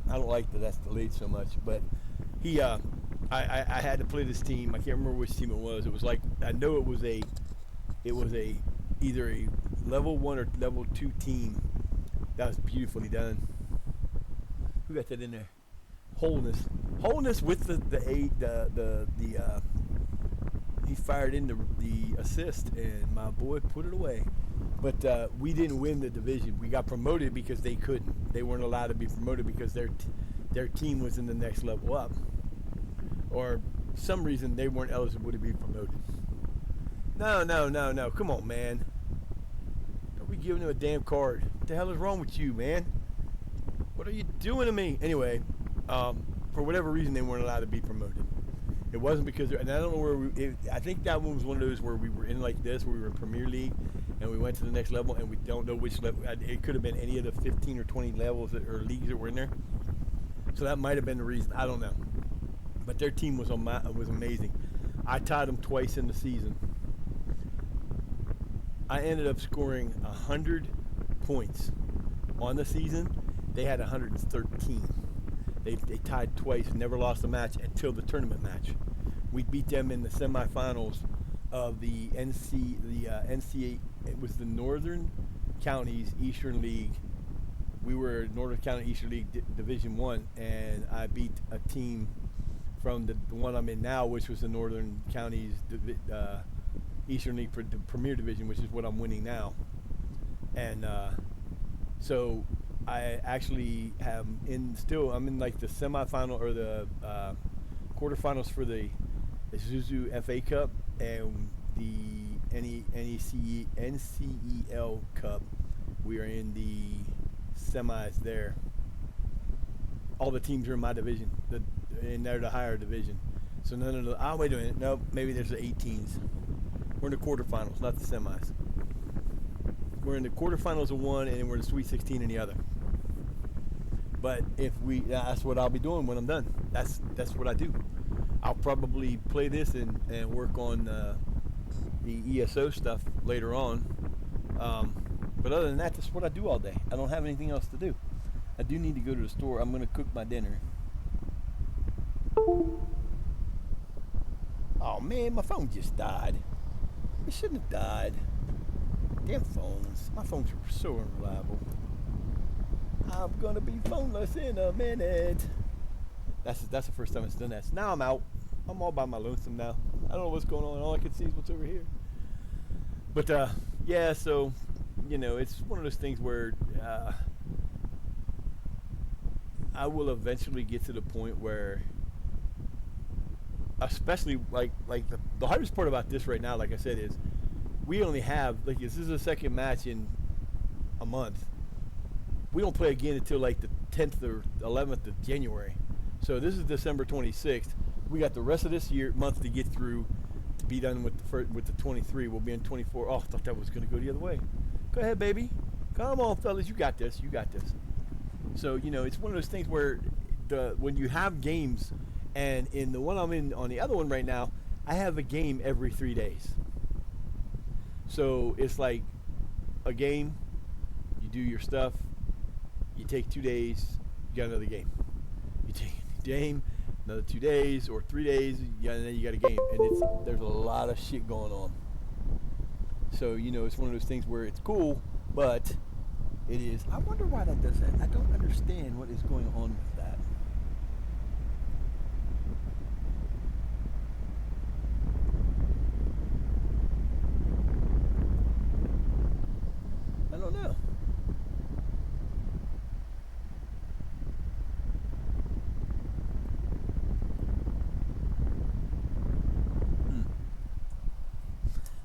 don't like that that's delayed so much. But he I had to play this team. I can't remember which team it was. It was like, I know it was either a level 1 or level 2 team. That was beautifully done. Who got that in there? Wholeness with the he fired in the assist, and my boy put it away. But we didn't win the division. We got promoted because they couldn't. They weren't allowed to be promoted because their team was in the next level up, or some reason they weren't eligible to be promoted. No. Come on, man. Don't be giving him a damn card. What the hell is wrong with you, man? What are you doing to me? Anyway, for whatever reason, they weren't allowed to be promoted. It wasn't because, and I don't know where I think that one was one of those where we were in like this, where we were in Premier League, and we went to the next level, and we don't know which level. It could have been any of the 15 or 20 levels or leagues that were in there. So that might have been the reason. I don't know. But their team was amazing. I tied them twice in the season. I ended up scoring 100 points on the season. They had 113. They tied twice, never lost a match until the tournament match. We beat them in the semifinals of the NCAA. It was the Northern Counties Eastern League. We were Northern County Eastern League Division 1, and I beat a team from the one I'm in now, which was the Northern Counties Eastern League Premier Division, which is what I'm winning now. And so I actually I'm in like the semifinal or the quarterfinals for the Isuzu FA Cup and the NCEL Cup. We are in the semis there. All the teams are in my division, and they're the higher division. So none of the, wait a minute, no, maybe there's the 18s. We're in the quarterfinals, not the semis. We're in the quarterfinals of one, and then we're in the Sweet 16 in the other. But that's what I'll be doing when I'm done. That's what I do. I'll probably play this and work on the ESO stuff later on. But other than that, that's what I do all day. I don't have anything else to do. I do need to go to the store. I'm going to cook my dinner. Oh man, my phone just died. It shouldn't have died. Damn phones. My phones are so unreliable. I'm going to be phoneless in a minute. That's the first time it's done that. So now I'm out. I'm all by my lonesome now. I don't know what's going on. All I can see is what's over here. But yeah, so it's one of those things where I will eventually get to the point where, especially like the hardest part about this right now, like I said, is we only have this is the second match in a month. We don't play again until like the 10th or 11th of January. So this is December 26th. We got the rest of this month to get through to be done with the 23. We'll be in 24. Oh, I thought that was going to go the other way. Go ahead, baby. Come on, fellas. You got this. You got this. So, it's one of those things where when you have games, and in the one I'm in on the other one right now, I have a game every 3 days. So it's like a game, you do your stuff, you take 2 days, you got another game. You take a game, another 2 days or 3 days, and then you got a game. And there's a lot of shit going on. So, it's one of those things where it's cool, but it is. I wonder why that does that. I don't understand what is going on with that. I don't know.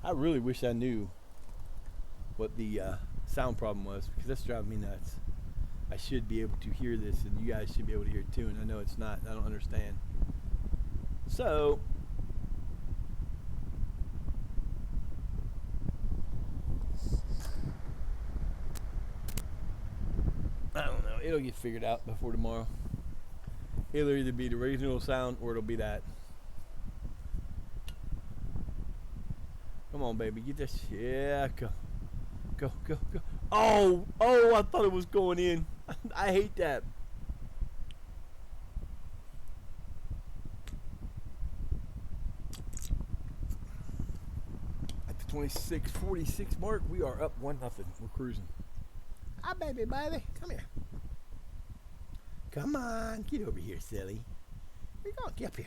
I really wish I knew what the sound problem was, because that's driving me nuts. I should be able to hear this, and you guys should be able to hear it too, and I know it's not. I don't understand. So, I don't know. It'll get figured out before tomorrow. It'll either be the original sound or it'll be that. Come on, baby. Get this. Yeah, go. Go. Oh, I thought it was going in. I hate that. At the 26:46 mark, we are up 1-0. We're cruising. Hi, baby. Come here. Come on, get over here, silly. Where you going? Get up here.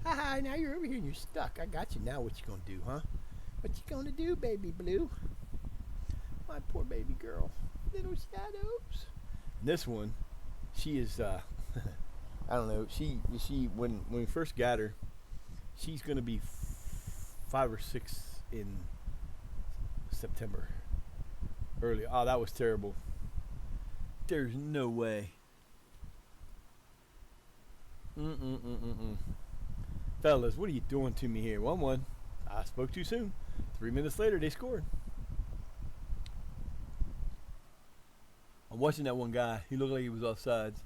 Haha, now you're over here and you're stuck. I got you. Now what you gonna do, huh? What you gonna do, baby blue? My poor baby girl. Little shadows. This one, she is, I don't know. She when we first got her, she's gonna be 5 or 6 in September. Early. Oh, that was terrible. There's no way. Fellas, what are you doing to me here? 1-1. I spoke too soon. 3 minutes later, they scored. I'm watching that one guy. He looked like he was offsides.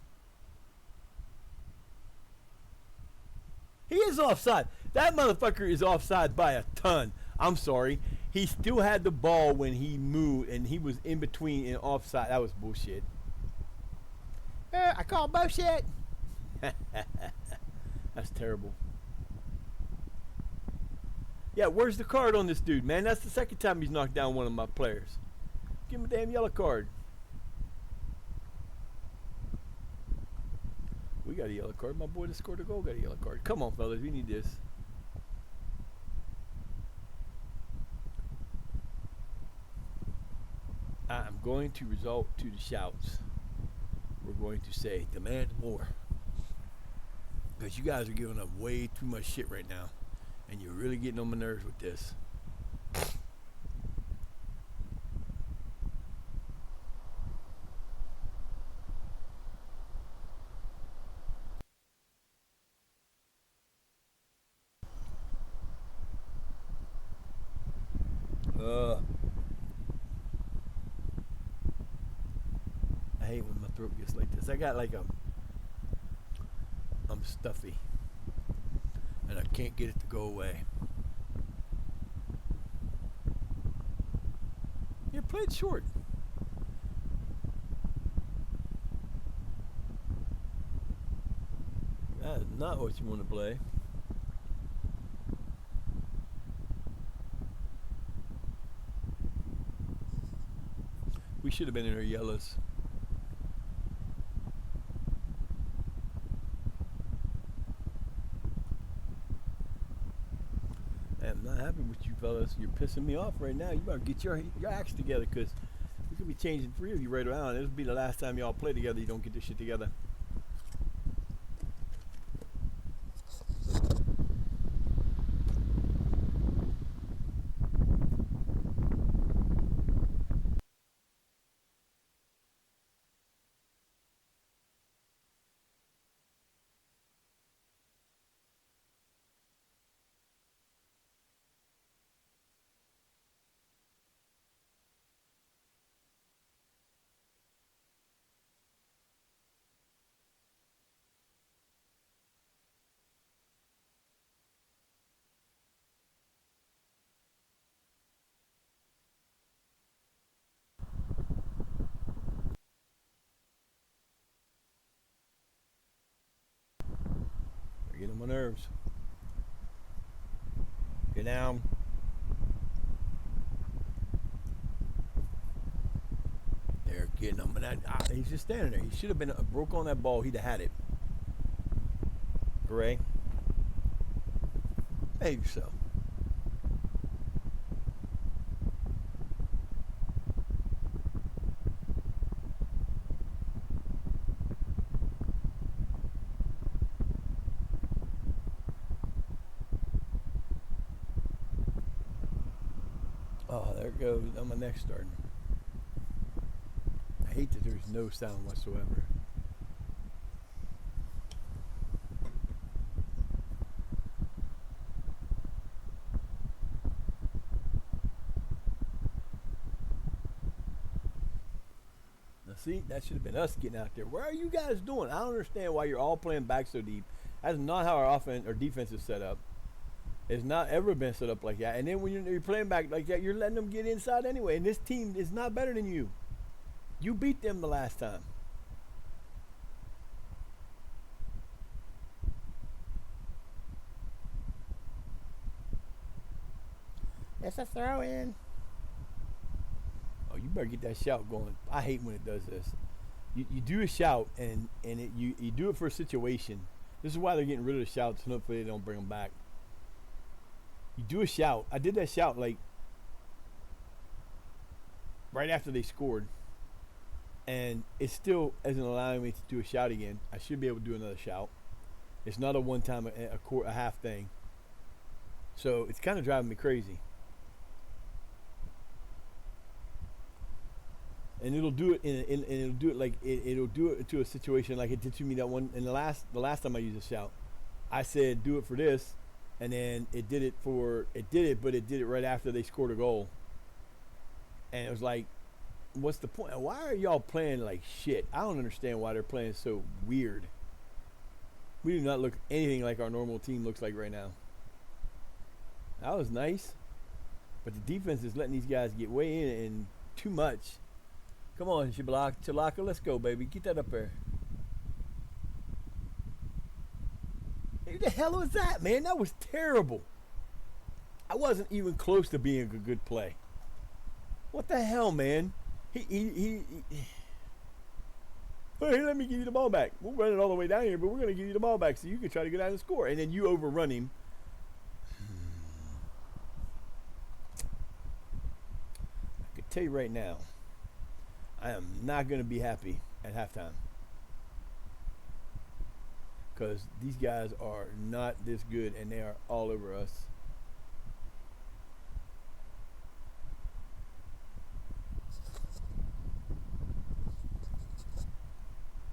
He is offside. That motherfucker is offside by a ton. I'm sorry. He still had the ball when he moved, and he was in between and offside. That was bullshit. I call bullshit. That's terrible. Yeah, where's the card on this dude, man? That's the second time he's knocked down one of my players. Give him a damn yellow card. We got a yellow card. My boy that scored a goal got a yellow card. Come on, fellas. We need this. I'm going to resort to the shouts. We're going to say, demand more. Because you guys are giving up way too much shit right now. And you're really getting on my nerves with this. I hate when my throat gets like this. I got like I'm stuffy. And I can't get it to go away. You played short. That is not what you want to play. We should have been in our yellows. I'm not happy with you fellas. You're pissing me off right now. You better get your acts together, because we could be changing 3 of you right around. This will be the last time y'all play together. You don't get this shit together. They're getting on my nerves. Get down. They're getting on my nerves. He's just standing there. He should have been broke on that ball. He'd have had it. Gray. Behave yourself. Oh, there it goes. Now my neck's starting. I hate that there's no sound whatsoever. Now see, that should have been us getting out there. What are you guys doing? I don't understand why you're all playing back so deep. That's not how our offense or defense is set up. It's not ever been set up like that. And then when you're playing back like that, you're letting them get inside anyway. And this team is not better than you. You beat them the last time. It's a throw in. Oh, you better get that shout going. I hate when it does this. You do a shout, and you do it for a situation. This is why they're getting rid of the shouts, and hopefully they don't bring them back. You do a shout. I did that shout like right after they scored, and it still isn't allowing me to do a shout again. I should be able to do another shout. It's not a one-time, a half thing. So it's kind of driving me crazy. And it'll do it it'll do it like it'll do it to a situation like it did to me that one. And the last time I used a shout, I said do it for this, and then it did it, but it did it right after they scored a goal. And it was like, what's the point? Why are y'all playing like shit? I don't understand why they're playing so weird. We do not look anything like our normal team looks like right now. That was nice, but the defense is letting these guys get way in and too much. Come on, Chalaka, let's go, baby. Get that up there. Hey, what the hell was that, man? That was terrible. I wasn't even close to being a good play. What the hell, man? Hey, let me give you the ball back. We'll run it all the way down here, but we're going to give you the ball back so you can try to get out and score. And then you overrun him. I can tell you right now, I am not going to be happy at halftime. Because these guys are not this good, and they are all over us.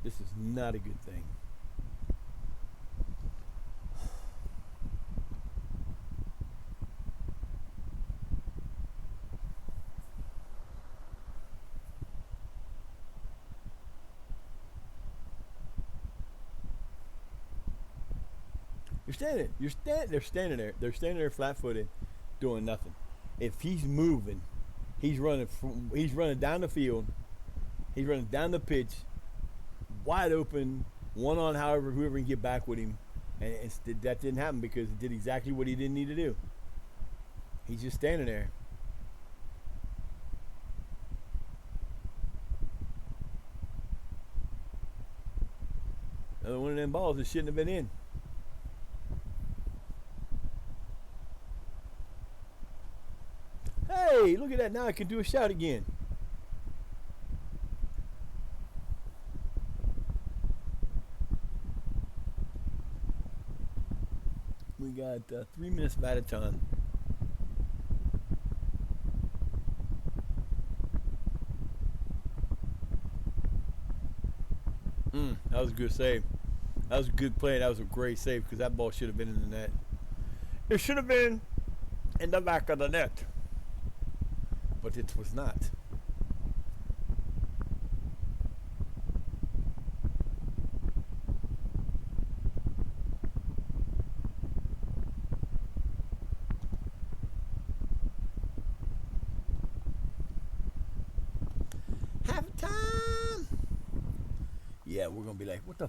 This is not a good thing. They're standing there. They're standing there flat-footed, doing nothing. If he's moving, he's running down the field. He's running down the pitch, wide open, one on whoever can get back with him. And that didn't happen because he did exactly what he didn't need to do. He's just standing there. Another one of them balls that shouldn't have been in. Hey, look at that. Now I can do a shout again. We got 3 minutes of added time. That was a good save. That was a good play. That was a great save because that ball should have been in the net. It should have been in the back of the net. But it was not. Half time. Yeah, we're gonna be like, what the?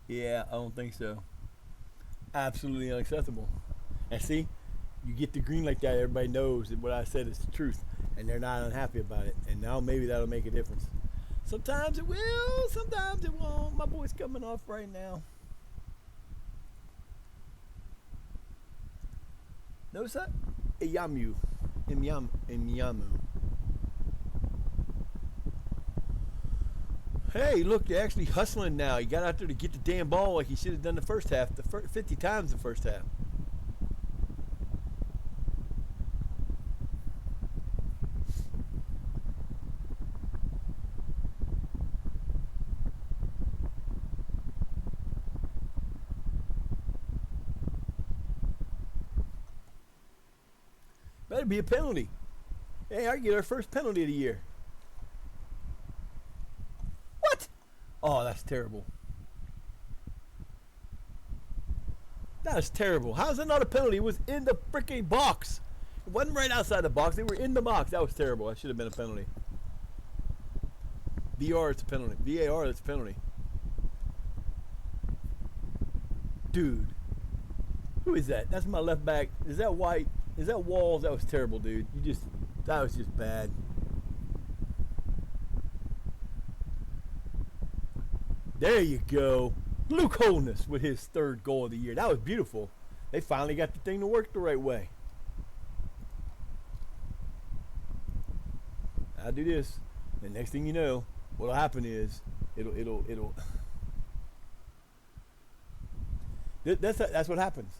Yeah, I don't think so. Absolutely unacceptable. And see, you get the green like that, everybody knows that what I said is the truth, and they're not unhappy about it. And now maybe that'll make a difference. Sometimes it will, sometimes it won't. My boy's coming off right now. Notice that? Iyamu. Hey, look, they're actually hustling now. He got out there to get the damn ball like he should have done the first half, 50 times the first half. Better be a penalty. Hey, I get our first penalty of the year. Oh, that's terrible. That is terrible. How is that not a penalty? It was in the freaking box. It wasn't right outside the box. They were in the box. That was terrible. That should have been a penalty. VR, it's a penalty. VAR, it's a penalty. Dude. Who is that? That's my left back. Is that White? Is that Walls? That was terrible, dude. That was just bad. There you go. Luke Holness with his 3rd goal of the year. That was beautiful. They finally got the thing to work the right way. I'll do this. The next thing you know, what'll happen is it'll that's what happens.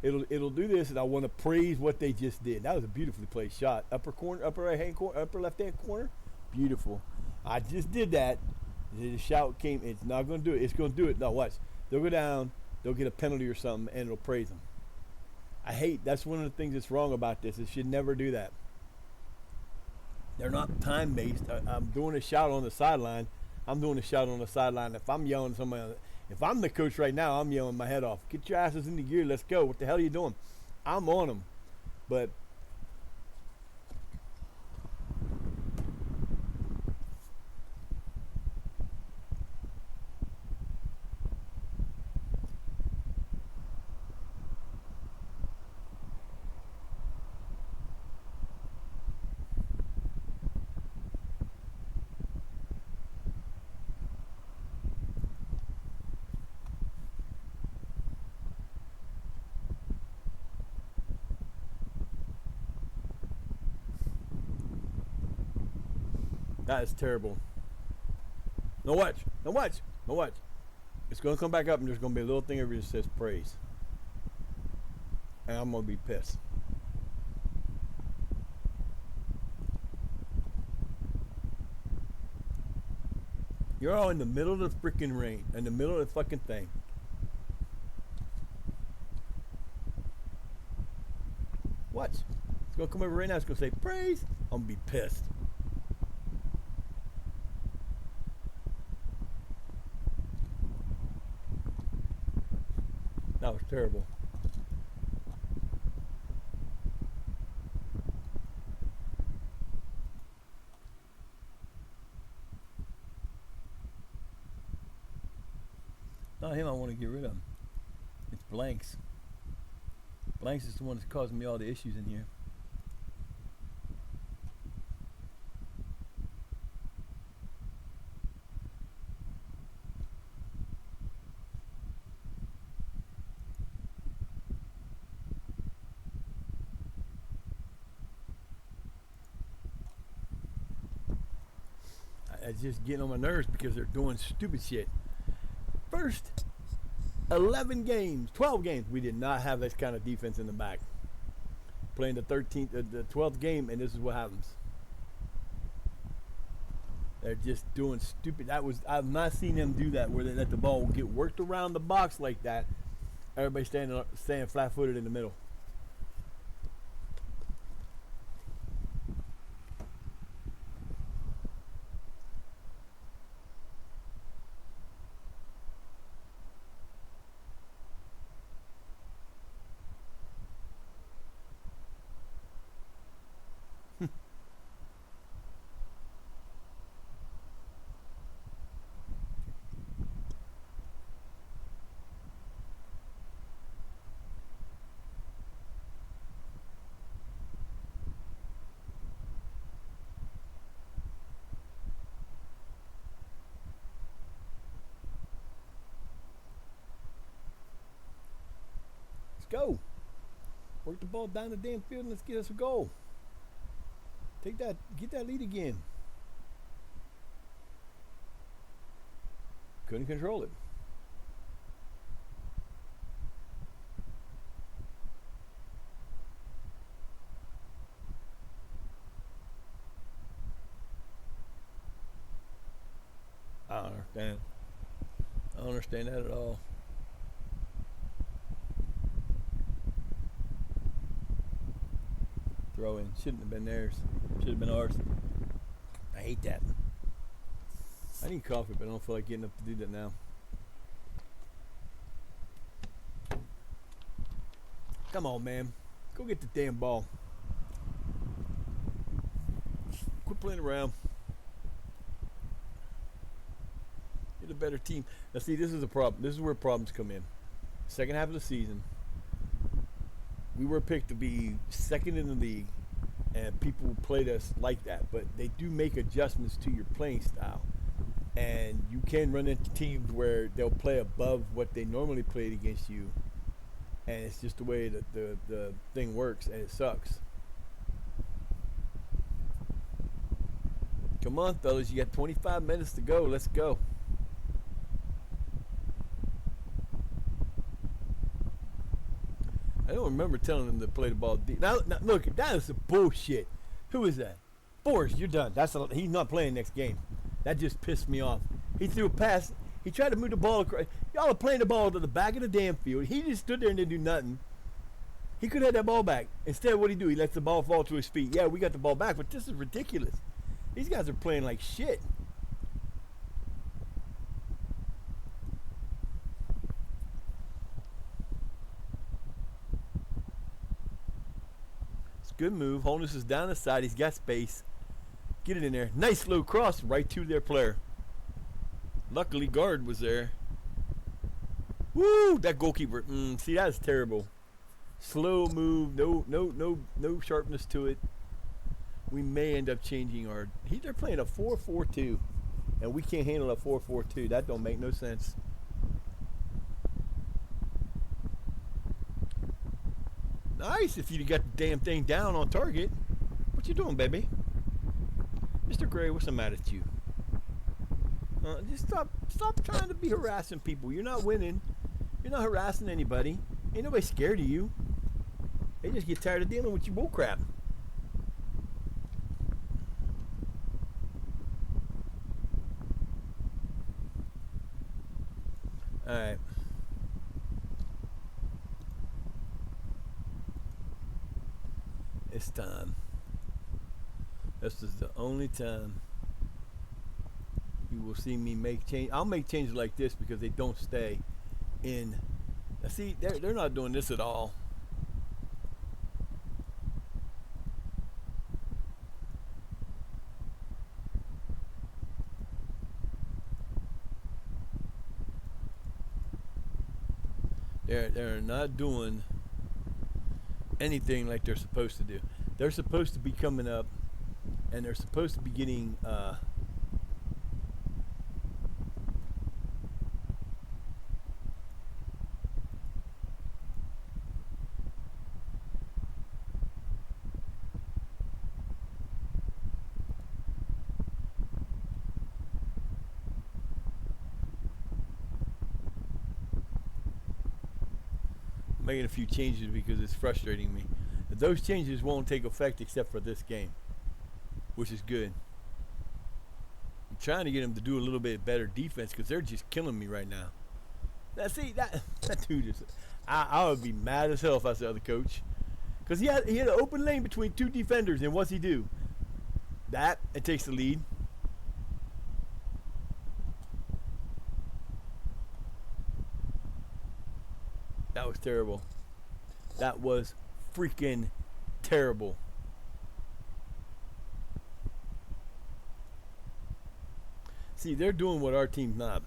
It'll do this, and I want to praise what they just did. That was a beautifully played shot. Upper corner, upper right hand corner, upper left hand corner. Beautiful. I just did that. The shout came. It's not going to do it. It's going to do it. No, watch. They'll go down. They'll get a penalty or something, and it'll praise them. That's one of the things that's wrong about this. It should never do that. They're not time based. I'm doing a shout on the sideline. I'm doing a shout on the sideline. If I'm yelling somebody, if I'm the coach right now, I'm yelling my head off. Get your asses in the gear. Let's go. What the hell are you doing? I'm on them. But that is terrible. No watch. No watch. No watch. It's going to come back up, and there's going to be a little thing over here that says praise. And I'm going to be pissed. You're all in the middle of the freaking rain. In the middle of the fucking thing. Watch. It's going to come over right now. It's going to say praise. I'm going to be pissed. That was terrible. Not him I want to get rid of. It's Blanks. Blanks is the one that's causing me all the issues in here. It's just getting on my nerves because they're doing stupid shit. First 11 games, 12 games, we did not have this kind of defense in the back. Playing the 12th game, and this is what happens. They're just doing stupid. I've not seen them do that where they let the ball get worked around the box like that. Everybody staying flat-footed in the middle. Go. Work the ball down the damn field and let's get us a goal. Get that lead again. Couldn't control it. I don't understand. I don't understand that at all. Throw in. Shouldn't have been theirs. Should have been ours. I hate that. I need coffee, but I don't feel like getting up to do that now. Come on, man. Go get the damn ball. Quit playing around. the better team. Now, see, this is a problem. This is where problems come in. Second half of the season, we were picked to be second in the league, and people played us like that. But they do make adjustments to your playing style, and you can run into teams where they'll play above what they normally played against you, and it's just the way that the thing works, and it sucks. Come on, fellas, you got 25 minutes to go. Let's go. I don't remember telling them to play the ball deep. Now look, that is some bullshit. Who is that? Boris, you're done. He's not playing next game. That just pissed me off. He threw a pass. He tried to move the ball across. Y'all are playing the ball to the back of the damn field. He just stood there and didn't do nothing. He could have had that ball back. Instead, what did he do? He lets the ball fall to his feet. Yeah, we got the ball back, but this is ridiculous. These guys are playing like shit. It's a good move. Holness is down the side. He's got space. Get it in there. Nice low cross right to their player. Luckily, guard was there. Woo! That goalkeeper. See, that is terrible. Slow move. No sharpness to it. We may end up changing our. They're playing a 4-4-2, and we can't handle a 4-4-2. That don't make no sense. Nice if you got the damn thing down on target. What you doing, baby? Mr. Gray, what's the matter with you? Just stop trying to be harassing people. You're not winning. You're not harassing anybody. Ain't nobody scared of you. They just get tired of dealing with you bullcrap. Alright. It's time. This is the only time you will see me make change. I'll make changes like this because they don't stay in. Now see, they're not doing this at all. They're not doing anything like they're supposed to do. They're supposed to be coming up, and they're supposed to be getting making a few changes because it's frustrating me. But those changes won't take effect except for this game, which is good. I'm trying to get them to do a little bit better defense because they're just killing me right now. Now, see, that dude is. I would be mad as hell if I was the other coach, because he had an open lane between two defenders, and what's he do? That it takes the lead. That was terrible. That was freaking terrible. See, they're doing what our team's not.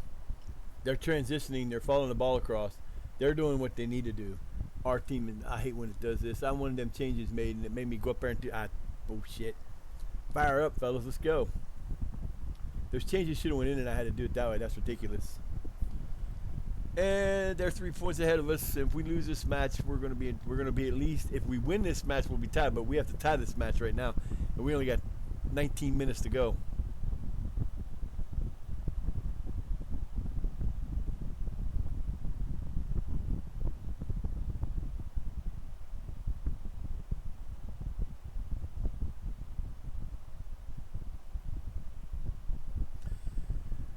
They're transitioning. They're following the ball across. They're doing what they need to do. Our team, I hate when it does this. I wanted them changes made, and it made me go up there and do bullshit. Fire up, fellas. Let's go. Those changes should have went in, and I had to do it that way. That's ridiculous. And they're 3 points ahead of us. If we lose this match, we're gonna be at least. If we win this match, we'll be tied. But we have to tie this match right now, and we only got 19 minutes to go.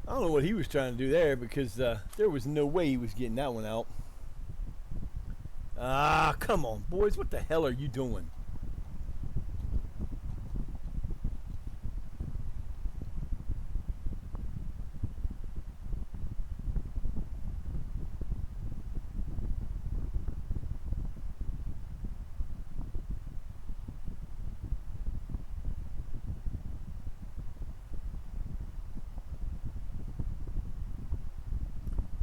I don't know what he was trying to do there because there was no way he was getting that one out. Ah, come on, boys. What the hell are you doing?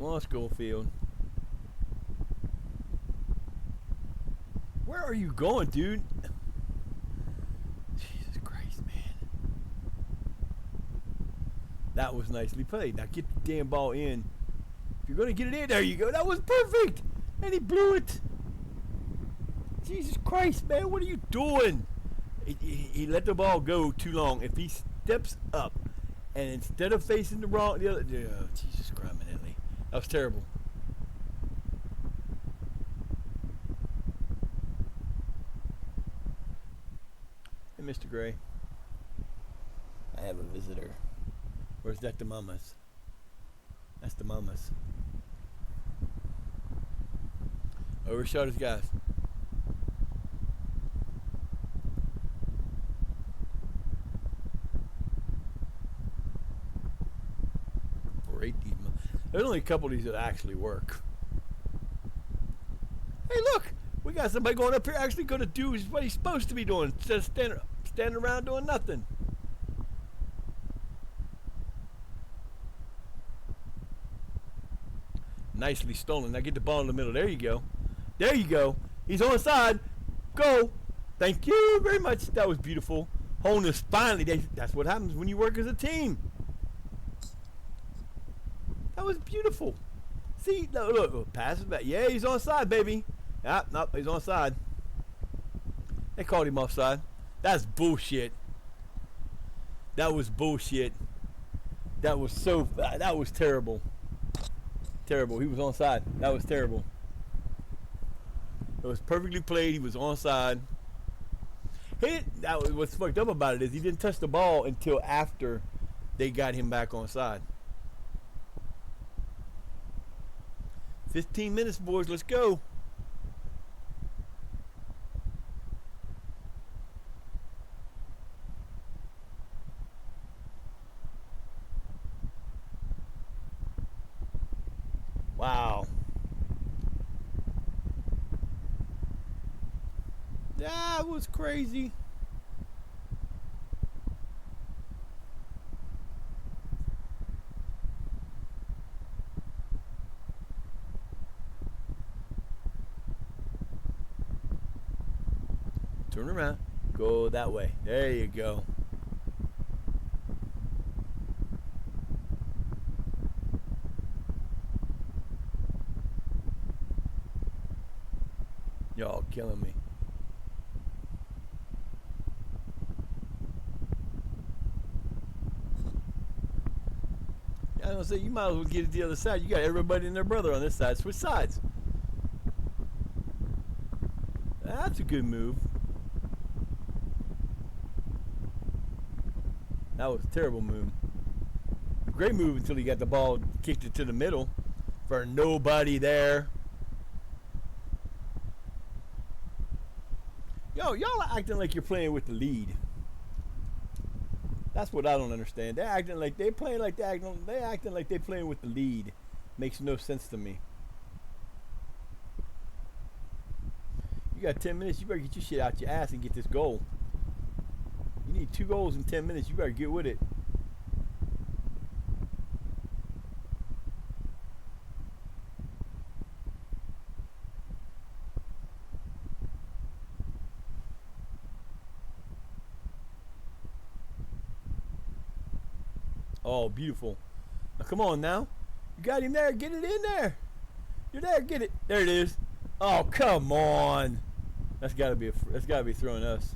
Come on, Schofield. Where are you going, dude? Jesus Christ, man. That was nicely played. Now get the damn ball in. If you're going to get it in, there you go. That was perfect. And he blew it. Jesus Christ, man. What are you doing? He let the ball go too long. If he steps up and instead of facing the other, oh, Jesus Christ, Italy. That was terrible. Hey, Mr. Gray. I have a visitor. Where's that the mamas? That's the mamas. Overshot his guys. Great these. There's only a couple of these that actually work. Hey, look! We got somebody going up here actually going to do what he's supposed to be doing instead of standing around doing nothing. Nicely stolen. Now get the ball in the middle. There you go. There you go. He's on side. Go. Thank you very much. That was beautiful. Wholeness finally. That's what happens when you work as a team. That was beautiful. See, look, pass it back. Yeah, he's on side, baby. Nope, he's on side. They called him offside. That's bullshit. That was bullshit. That was that was terrible. Terrible. He was on side. That was terrible. It was perfectly played. He was on side. What's fucked up about it is he didn't touch the ball until after they got him back on side. 15 minutes, boys. Let's go. Wow. That was crazy. Turn around. Go that way. There you go. Y'all killing me. I was gonna say, you might as well get it the other side. You got everybody and their brother on this side. Switch sides. That's a good move. That was a terrible move. Great move until he got the ball, kicked it to the middle for nobody there. Yo, y'all are acting like you're playing with the lead. That's what I don't understand. They're acting like they're playing like they're acting like they're playing with the lead. Makes no sense to me. You got 10 minutes. You better get your shit out your ass and get this goal. You need 2 goals in 10 minutes. You better get with it. Oh, beautiful. Now, come on now. You got him there. Get it in there. You're there. Get it. There it is. Oh, come on. That's got to be throwing us.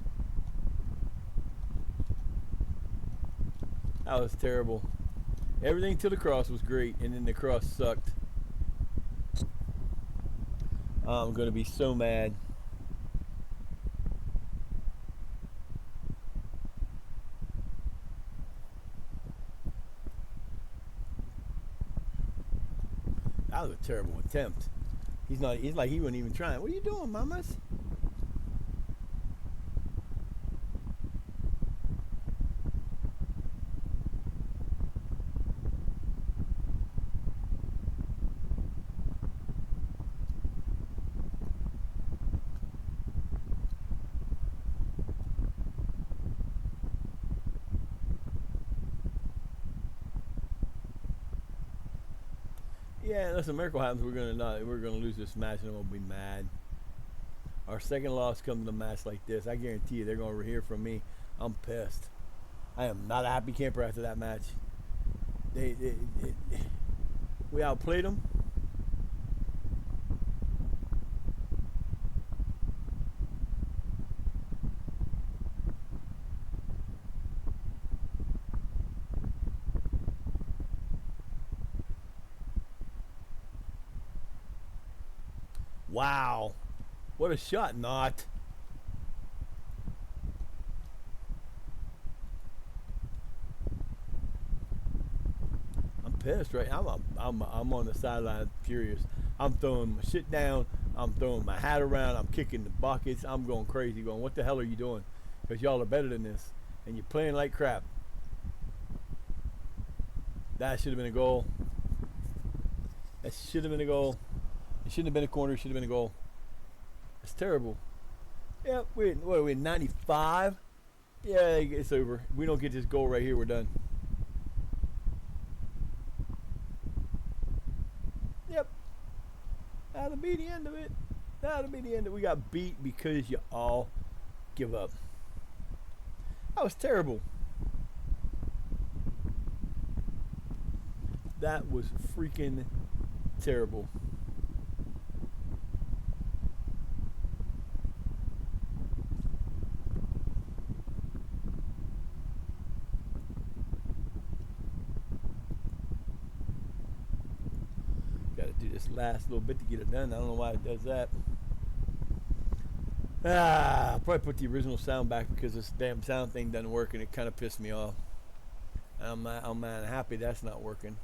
That was terrible. Everything till the cross was great, and then the cross sucked. I'm going to be so mad. That was a terrible attempt. He's like he wasn't even trying. What are you doing, mamas? Yeah, unless a miracle happens, we're gonna lose this match, and I'm gonna be mad. Our second loss comes in a match like this. I guarantee you, they're gonna hear from me. I'm pissed. I am not a happy camper after that match. We outplayed them. Wow. What a shot, not. I'm pissed, right? I'm on the sideline furious. I'm throwing my shit down. I'm throwing my hat around. I'm kicking the buckets. I'm going crazy going, what the hell are you doing? Because y'all are better than this. And you're playing like crap. That should have been a goal. That should have been a goal. It shouldn't have been a corner. It should have been a goal. It's terrible. Yeah, we're 95. Yeah, it's over. We don't get this goal right here, we're done. Yep. That'll be the end of it. That'll be the end of it. We got beat because you all give up. That was terrible. That was freaking terrible. Got to do this last little bit to get it done. I don't know why it does that. I'll probably put the original sound back because this damn sound thing doesn't work and it kind of pissed me off. I'm happy that's not working.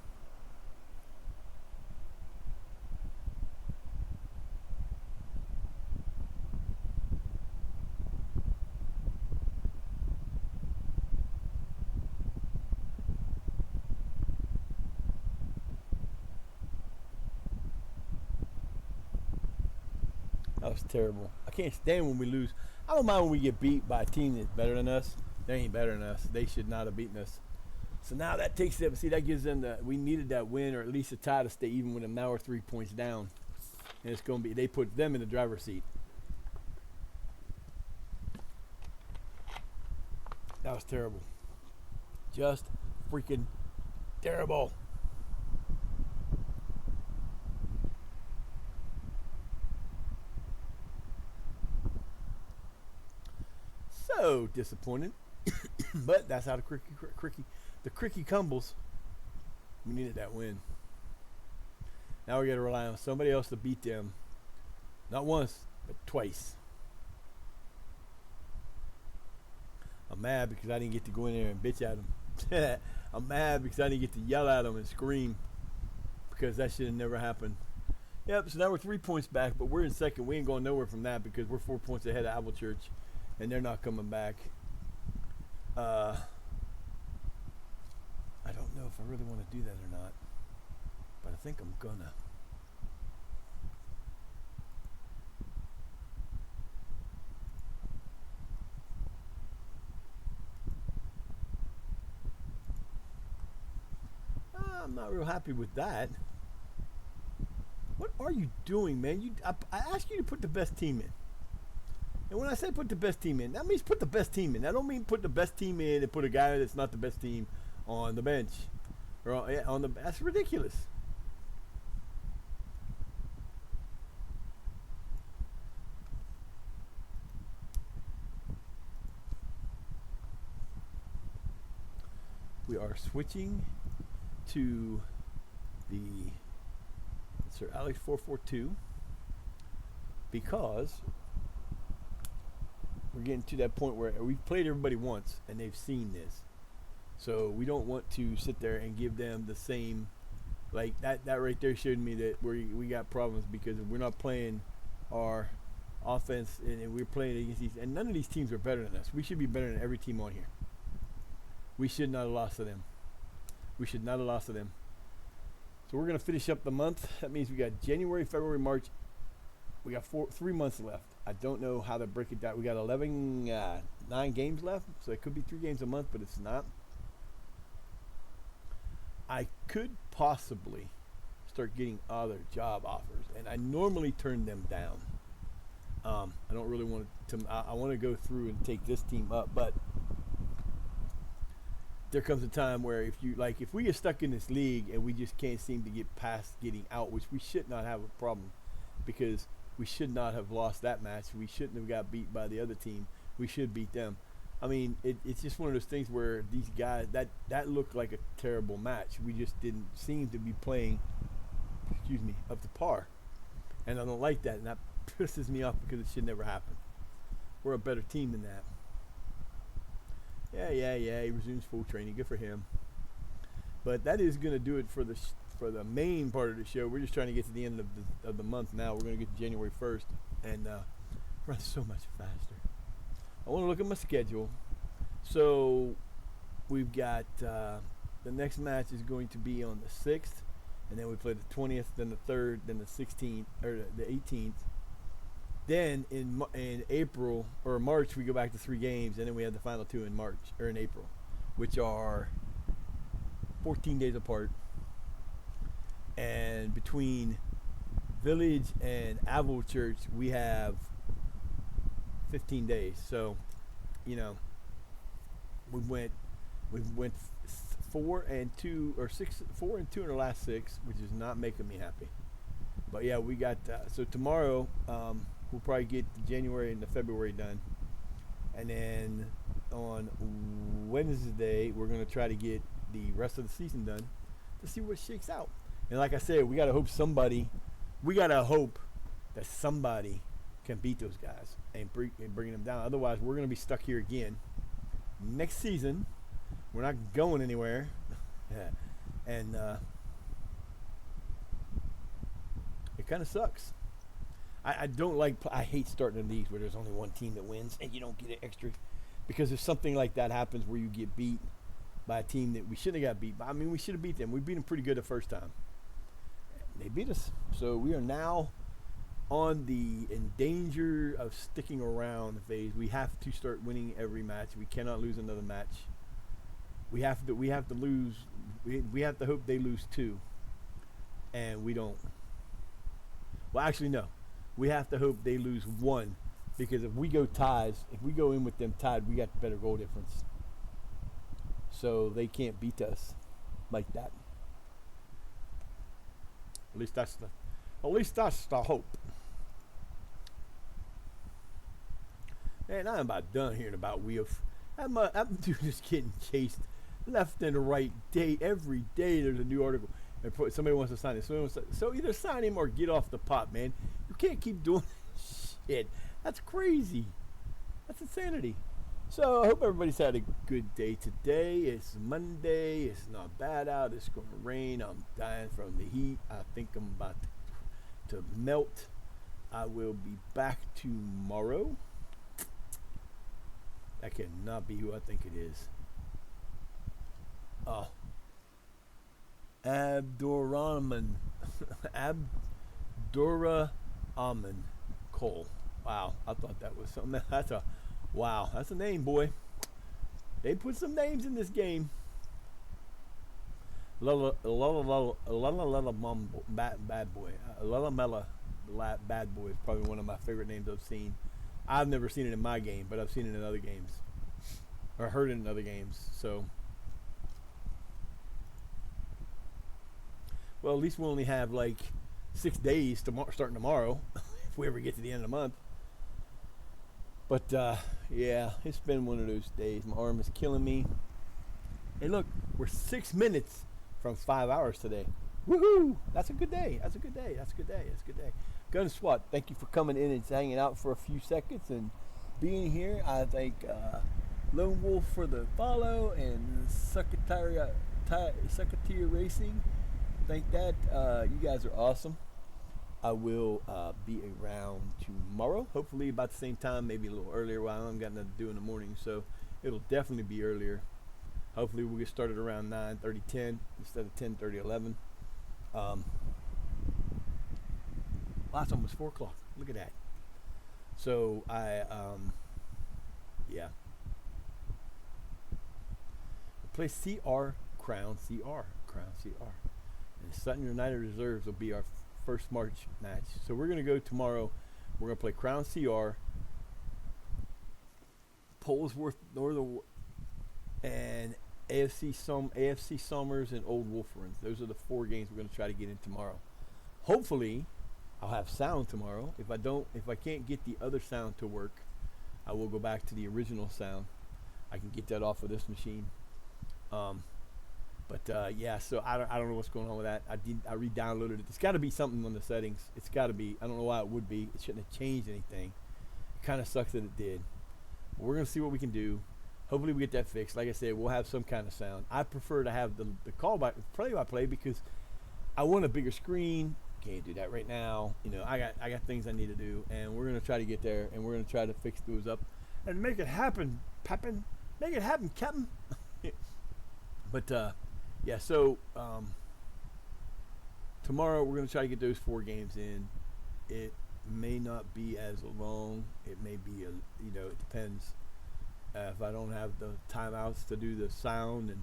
That was terrible. I can't stand when we lose. I don't mind when we get beat by a team that's better than us. They ain't better than us. They should not have beaten us. So now that takes them. See, that gives them we needed that win or at least a tie to stay even with them. Now we're 3 points down, and it's going to be. They put them in the driver's seat. That was terrible. Just freaking terrible. So disappointed, but that's how the cricky cumbles. We needed that win. Now we got to rely on somebody else to beat them, not once but twice. I'm mad because I didn't get to go in there and bitch at them. I'm mad because I didn't get to yell at them and scream because that should have never happened. Yep. So now we're 3 points back, but we're in second. We ain't going nowhere from that because we're 4 points ahead of Apple Church. And they're not coming back. I don't know if I really want to do that or not. But I think I'm gonna. I'm not real happy with that. What are you doing, man? I asked you to put the best team in. And when I say put the best team in, that means put the best team in. I don't mean put the best team in and put a guy that's not the best team on the bench. Or that's ridiculous. We are switching to the Sir Alex 442 because we're getting to that point where we've played everybody once and they've seen this. So we don't want to sit there and give them the same, like that right there showed me that we got problems because we're not playing our offense and we're playing against these, and none of these teams are better than us. We should be better than every team on here. We should not have lost to them. We should not have lost to them. So we're going to finish up the month. That means we got January, February, March. We got 3 months left. I don't know how to break it down. We got 9 games left, so it could be 3 games a month, but it's not. I could possibly start getting other job offers, and I normally turn them down. I don't really want to. I want to go through and take this team up, but there comes a time where if we get stuck in this league and we just can't seem to get past getting out, which we should not have a problem, because we should not have lost that match. We shouldn't have got beat by the other team. We should beat them. I mean, it's just one of those things where these guys, that looked like a terrible match. We just didn't seem to be playing, up to par. And I don't like that, and that pisses me off because it should never happen. We're a better team than that. Yeah, he resumes full training. Good for him. But that is going to do it for the main part of the show. We're just trying to get to the end of the month now. We're going to get to January 1st, and run so much faster. I want to look at my schedule. So we've got the next match is going to be on the 6th, and then we play the 20th, then the 3rd, then the 16th, or the 18th. Then in April or March we go back to 3 games, and then we have the final 2 in March or in April, which are 14 days apart. And between Village and Avil Church we have 15 days. So, we went 4 and 2 in our last 6, which is not making me happy. But yeah, we got so tomorrow we'll probably get the January and the February done, and then on Wednesday we're going to try to get the rest of the season done to see what shakes out. And like I said, we got to hope that somebody can beat those guys and bring them down. Otherwise, we're going to be stuck here again next season. We're not going anywhere. And it kind of sucks. I hate starting leagues where there's only one team that wins and you don't get an extra, because if something like that happens where you get beat by a team that we shouldn't have got beat by, I mean, we should have beat them. We beat them pretty good the first time. They beat us. So we are now on the in danger of sticking around phase. We have to start winning every match. We cannot lose another match. We have to lose. We have to hope they lose 2, and we don't. Well, actually, no. We have to hope they lose 1, because if we go in with them tied, we got better goal difference. So they can't beat us like that. At least that's the hope. Man, I'm about done hearing about Wilf. I'm dude just getting chased left and right every day. There's a new article. And somebody wants to sign it. So either sign him or get off the pot, man. You can't keep doing shit. That's crazy. That's insanity. So I hope everybody's had a good day today. It's Monday. It's not bad out. It's going to rain. I'm dying from the heat. I think I'm about to melt. I will be back tomorrow. That cannot be who I think it is. Oh. Abdurrahman Cole. Wow, I thought that was something. That's a name, boy. They put some names in this game. Bad boy. Bad boy is probably one of my favorite names I've seen. I've never seen it in my game, but I've seen it in other games, or heard it in other games. So, well, at least we'll only have like 6 days starting tomorrow, if we ever get to the end of the month. But yeah, it's been one of those days. My arm is killing me. Hey, look, we're 6 minutes from 5 hours today. Woohoo! That's a good day. That's a good day. Gun SWAT, thank you for coming in and hanging out for a few seconds and being here. I thank Lone Wolf for the follow, and Secretary Racing. Thank that. You guys are awesome. I will be around tomorrow, hopefully about the same time, maybe a little earlier. Well, I haven't got nothing to do in the morning, so it'll definitely be earlier. Hopefully we'll get started around 9:30, 10 instead of 10:30, 11. Well, it's almost 4 o'clock. Look at that. So yeah. Play CR Crown CR. And Sutton United Reserves will be our first March match. So we're going to go tomorrow. We're going to play Crown CR, Polesworth Northern, and AFC Summers and Old Wolferins. Those are the 4 games we're going to try to get in tomorrow. Hopefully, I'll have sound tomorrow. If I can't get the other sound to work, I will go back to the original sound. I can get that off of this machine. Yeah, so I don't know what's going on with that. I re-downloaded it. It's got to be something on the settings. It's got to be. I don't know why it would be. It shouldn't have changed anything. It kind of sucks that it did. But we're gonna see what we can do. Hopefully we get that fixed. Like I said, we'll have some kind of sound. I prefer to have the play-by-play because I want a bigger screen. Can't do that right now. You know, I got things I need to do, and we're gonna try to get there, and we're gonna try to fix those up and make it happen, Peppin. Make it happen, Captain. But yeah. So tomorrow we're gonna try to get those 4 games in. It may not be as long. It may be it depends. If I don't have the timeouts to do the sound and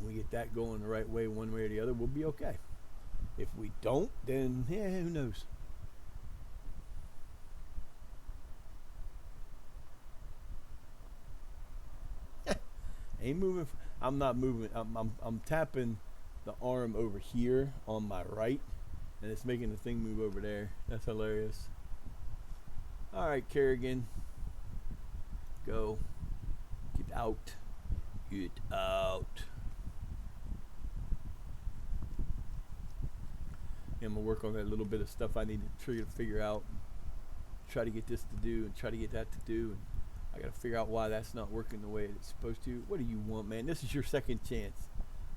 we get that going the right way, one way or the other, we'll be okay. If we don't, then who knows? Ain't moving. I'm not moving. I'm tapping the arm over here on my right, and it's making the thing move over there. That's hilarious. All right, Kerrigan. Go. Get out. Get out. And I'm going to work on that little bit of stuff I need to figure out. Try to get this to do and try to get that to do. And I got to figure out why that's not working the way it's supposed to. What do you want, man? This is your second chance.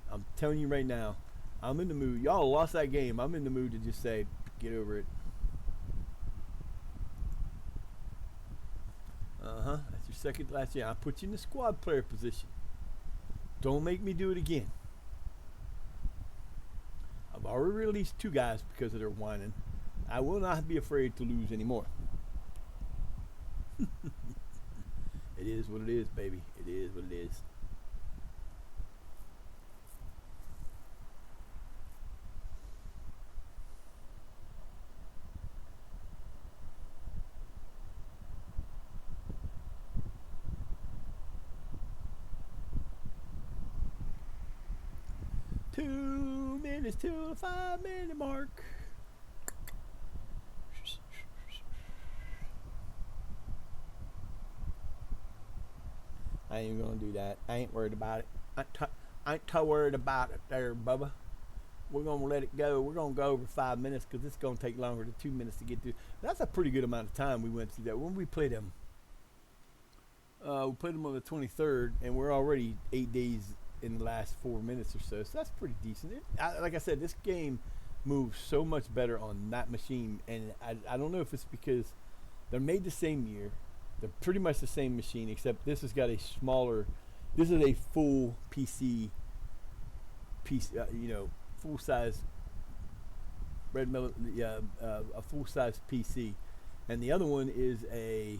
I'm telling you right now, I'm in the mood. Y'all lost that game. I'm in the mood to just say, get over it. That's your second last year. I put you in the squad player position. Don't make me do it again. I've already released 2 guys because of their whining. I will not be afraid to lose anymore. It is what it is, baby. It is what it is. Two minutes till the 5-minute mark. I ain't gonna do that. I ain't worried about it. I ain't too worried about it there, Bubba. We're gonna let it go. We're gonna go over 5 minutes because it's gonna take longer than 2 minutes to get through. That's a pretty good amount of time we went through that. When we played them, we played them on the 23rd, and we're already 8 days in the last 4 minutes or so. So that's pretty decent. Like I said, this game moves so much better on that machine, and I don't know if it's because they're made the same year. They're pretty much the same machine, except this has got a smaller. This is a full PC. Full size. A full size PC, and the other one is a.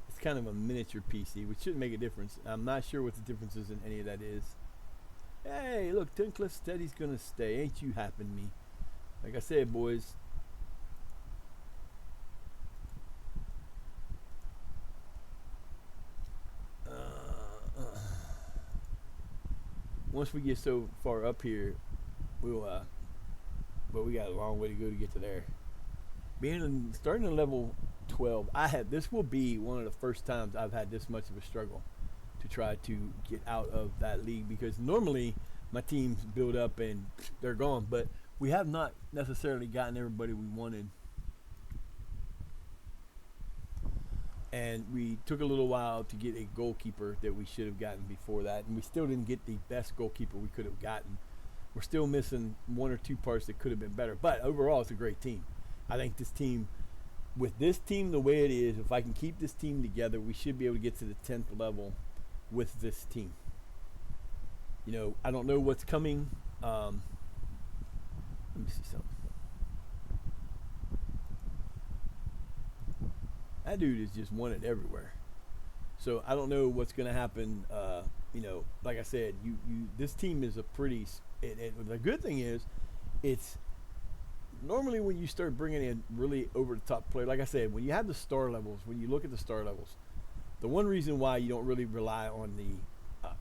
It's kind of a miniature PC, which shouldn't make a difference. I'm not sure what the differences in any of that is. Hey, look, Tincliff Steady's gonna stay. Ain't you happy me? Like I said, boys. Once we get so far up here, but we got a long way to go to get to there. Starting in level 12, this will be one of the first times I've had this much of a struggle to try to get out of that league, because normally my teams build up and they're gone, but we have not necessarily gotten everybody we wanted. And we took a little while to get a goalkeeper that we should have gotten before that, and we still didn't get the best goalkeeper we could have gotten. We're still missing 1 or 2 parts that could have been better, but overall it's a great team. I think with this team the way it is, if I can keep this team together, we should be able to get to the 10th level with this team. I don't know what's coming. Let me see something. That dude is just wanted everywhere. So I don't know what's going to happen like I said, this team is a pretty. The good thing is, it's normally when you start bringing in really over the top player. Like I said, when you have the star levels, when you look at the star levels, the one reason why you don't really rely on the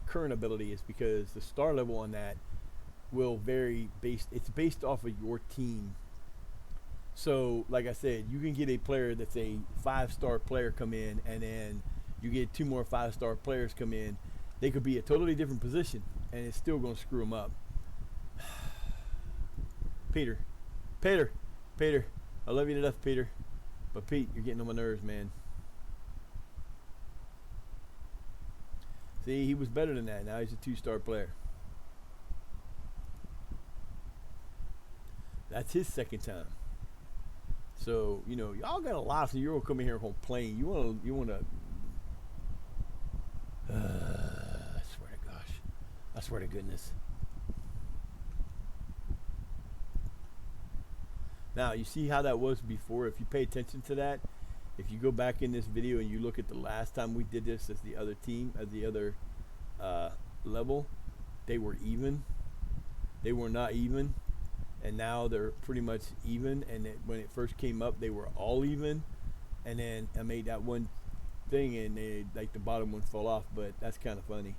current ability is because the star level on that will vary it's based off of your team. So like I said, you can get a player that's a 5-star player come in, and then you get 2 more 5-star players come in. They could be a totally different position, and it's still going to screw them up. Peter, I love you to death, Peter, but Pete, you're getting on my nerves, man. See, he was better than that. Now he's a 2-star player. That's his second time. So, y'all got a lot, so you're going to come in here and complain. You want to, I swear to goodness. Now, you see how that was before? If you pay attention to that, if you go back in this video and you look at the last time we did this as the other team, as the other level, they were even. They were not even. And now they're pretty much even. And when it first came up, they were all even. And then I made that one thing, and the bottom one fell off. But that's kind of funny.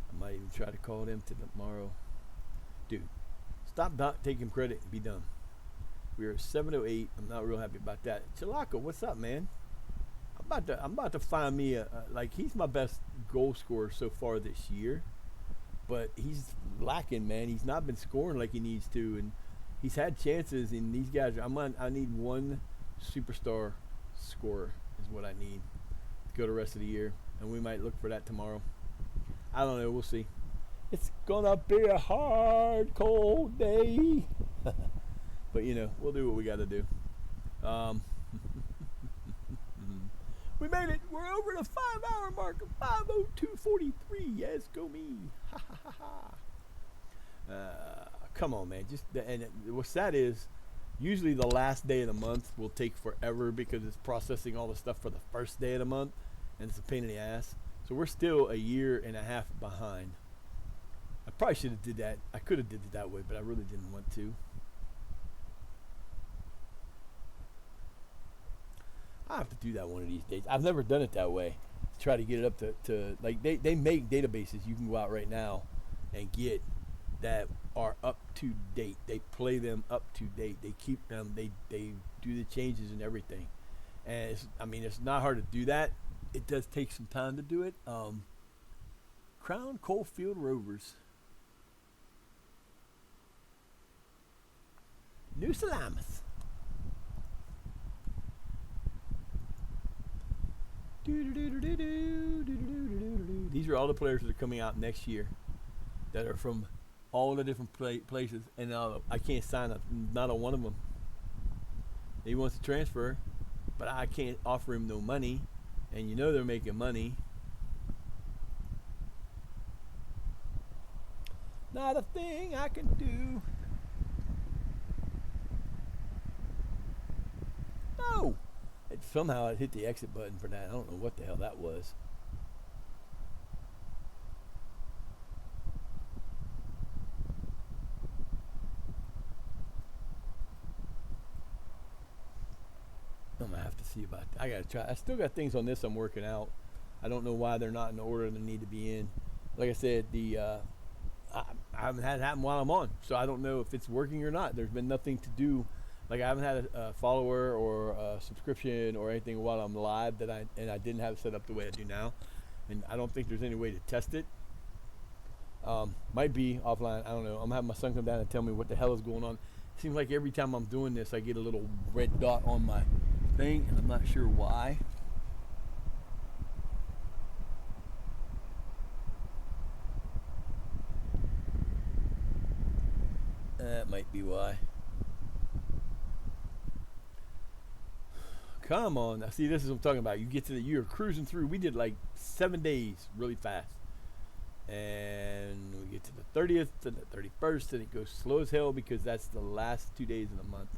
I might even try to call them to tomorrow. Dude, stop taking credit and be done. We are 7:08. I'm not real happy about that. Chilaka, what's up, man? I'm about to find me he's my best goal scorer so far this year, but he's lacking, man. He's not been scoring like he needs to, and he's had chances. And these guys, I need one superstar scorer is what I need to go the rest of the year, and we might look for that tomorrow. I don't know. We'll see. It's gonna be a hard, cold day. But, we'll do what we got to do. We made it. We're over the 5-hour mark of 5:02:43. Yes, go me. Ha, ha, ha, ha. Come on, man. What's sad is usually the last day of the month will take forever because it's processing all the stuff for the first day of the month, and it's a pain in the ass. So we're still a year and a half behind. I probably should have did that. I could have did it that way, but I really didn't want to. I have to do that one of these days. I've never done it that way. Try to get it up to like they make databases you can go out right now and get that are up to date. They play them up to date. They keep them. They do the changes and everything. And it's not hard to do that. It does take some time to do it. Crown Coalfield Rovers. New Salamis. These are all the players that are coming out next year that are from all the different places, and I can't sign up, not on one of them. He wants to transfer, but I can't offer him no money, and they're making money. Not a thing I can do. No! Somehow I hit the exit button for that. I don't know what the hell that was. I'm gonna have to see about that. I gotta try. I still got things on this I'm working out. I don't know why they're not in the order they need to be in. Like I said, I haven't had it happen while I'm on, so I don't know if it's working or not. There's been nothing to do. Like I haven't had a follower or a subscription or anything while I'm live and I didn't have it set up the way I do now, and I don't think there's any way to test it. Might be offline. I don't know. I'm gonna have my son come down and tell me what the hell is going on. It seems like every time I'm doing this, I get a little red dot on my thing, and I'm not sure why. That might be why. Come on. Now, see, this is what I'm talking about. You get to you're cruising through. We did like 7 days really fast. And we get to the 30th and the 31st, and it goes slow as hell because that's the last 2 days of the month.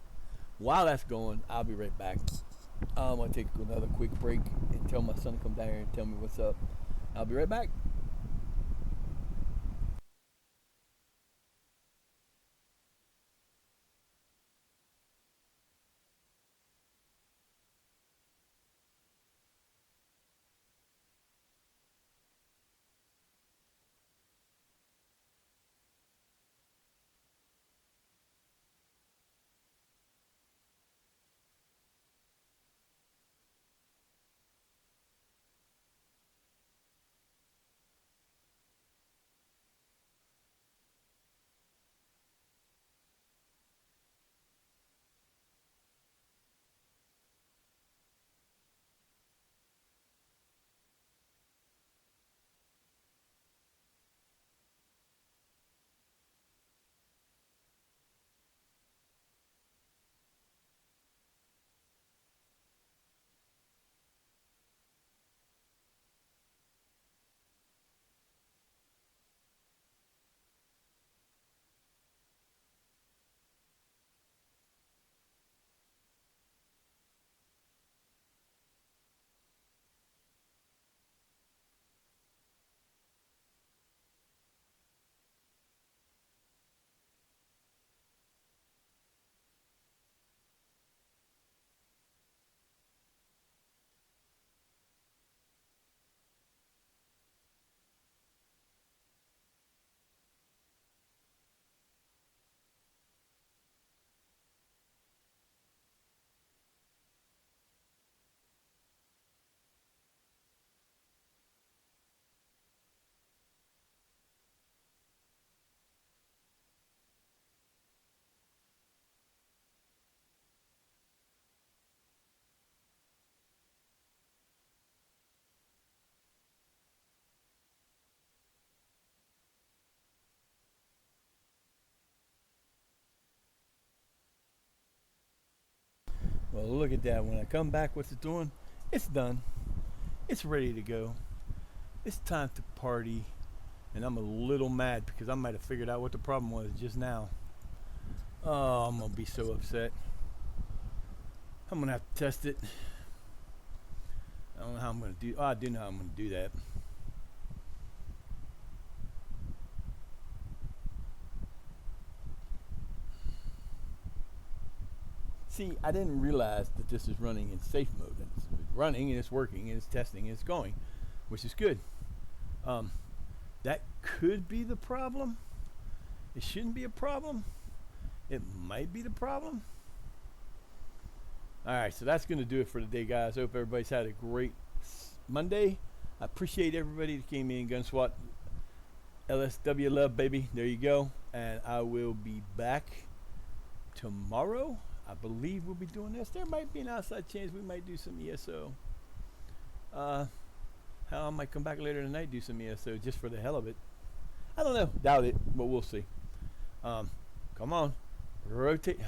While that's going, I'll be right back. I'm gonna take another quick break and tell my son to come down here and tell me what's up. I'll be right back. Well, look at that. When I come back, what's it doing? It's done. It's ready to go. It's time to party. And I'm a little mad because I might have figured out what the problem was just now. Oh, I'm going to be so upset. I'm going to have to test it. I don't know how I'm going to do. Oh, I do know how I'm going to do that. See, I didn't realize that this is running in safe mode. It's running and it's working and it's testing and it's going, which is good. That could be the problem. It shouldn't be a problem. It might be the problem. All right, so that's going to do it for today, guys. Hope everybody's had a great Monday. I appreciate everybody that came in. Gun SWAT, LSW love, baby. There you go. And I will be back tomorrow. I believe we'll be doing this. There might be an outside chance we might do some ESO. Hell, I might come back later tonight do some ESO just for the hell of it. I don't know. Doubt it, but we'll see. Come on. Rotate.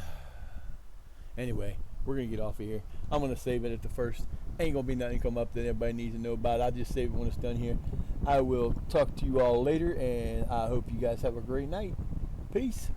Anyway, we're going to get off of here. I'm going to save it at the first. Ain't going to be nothing come up that everybody needs to know about. I'll just save it when it's done here. I will talk to you all later, and I hope you guys have a great night. Peace.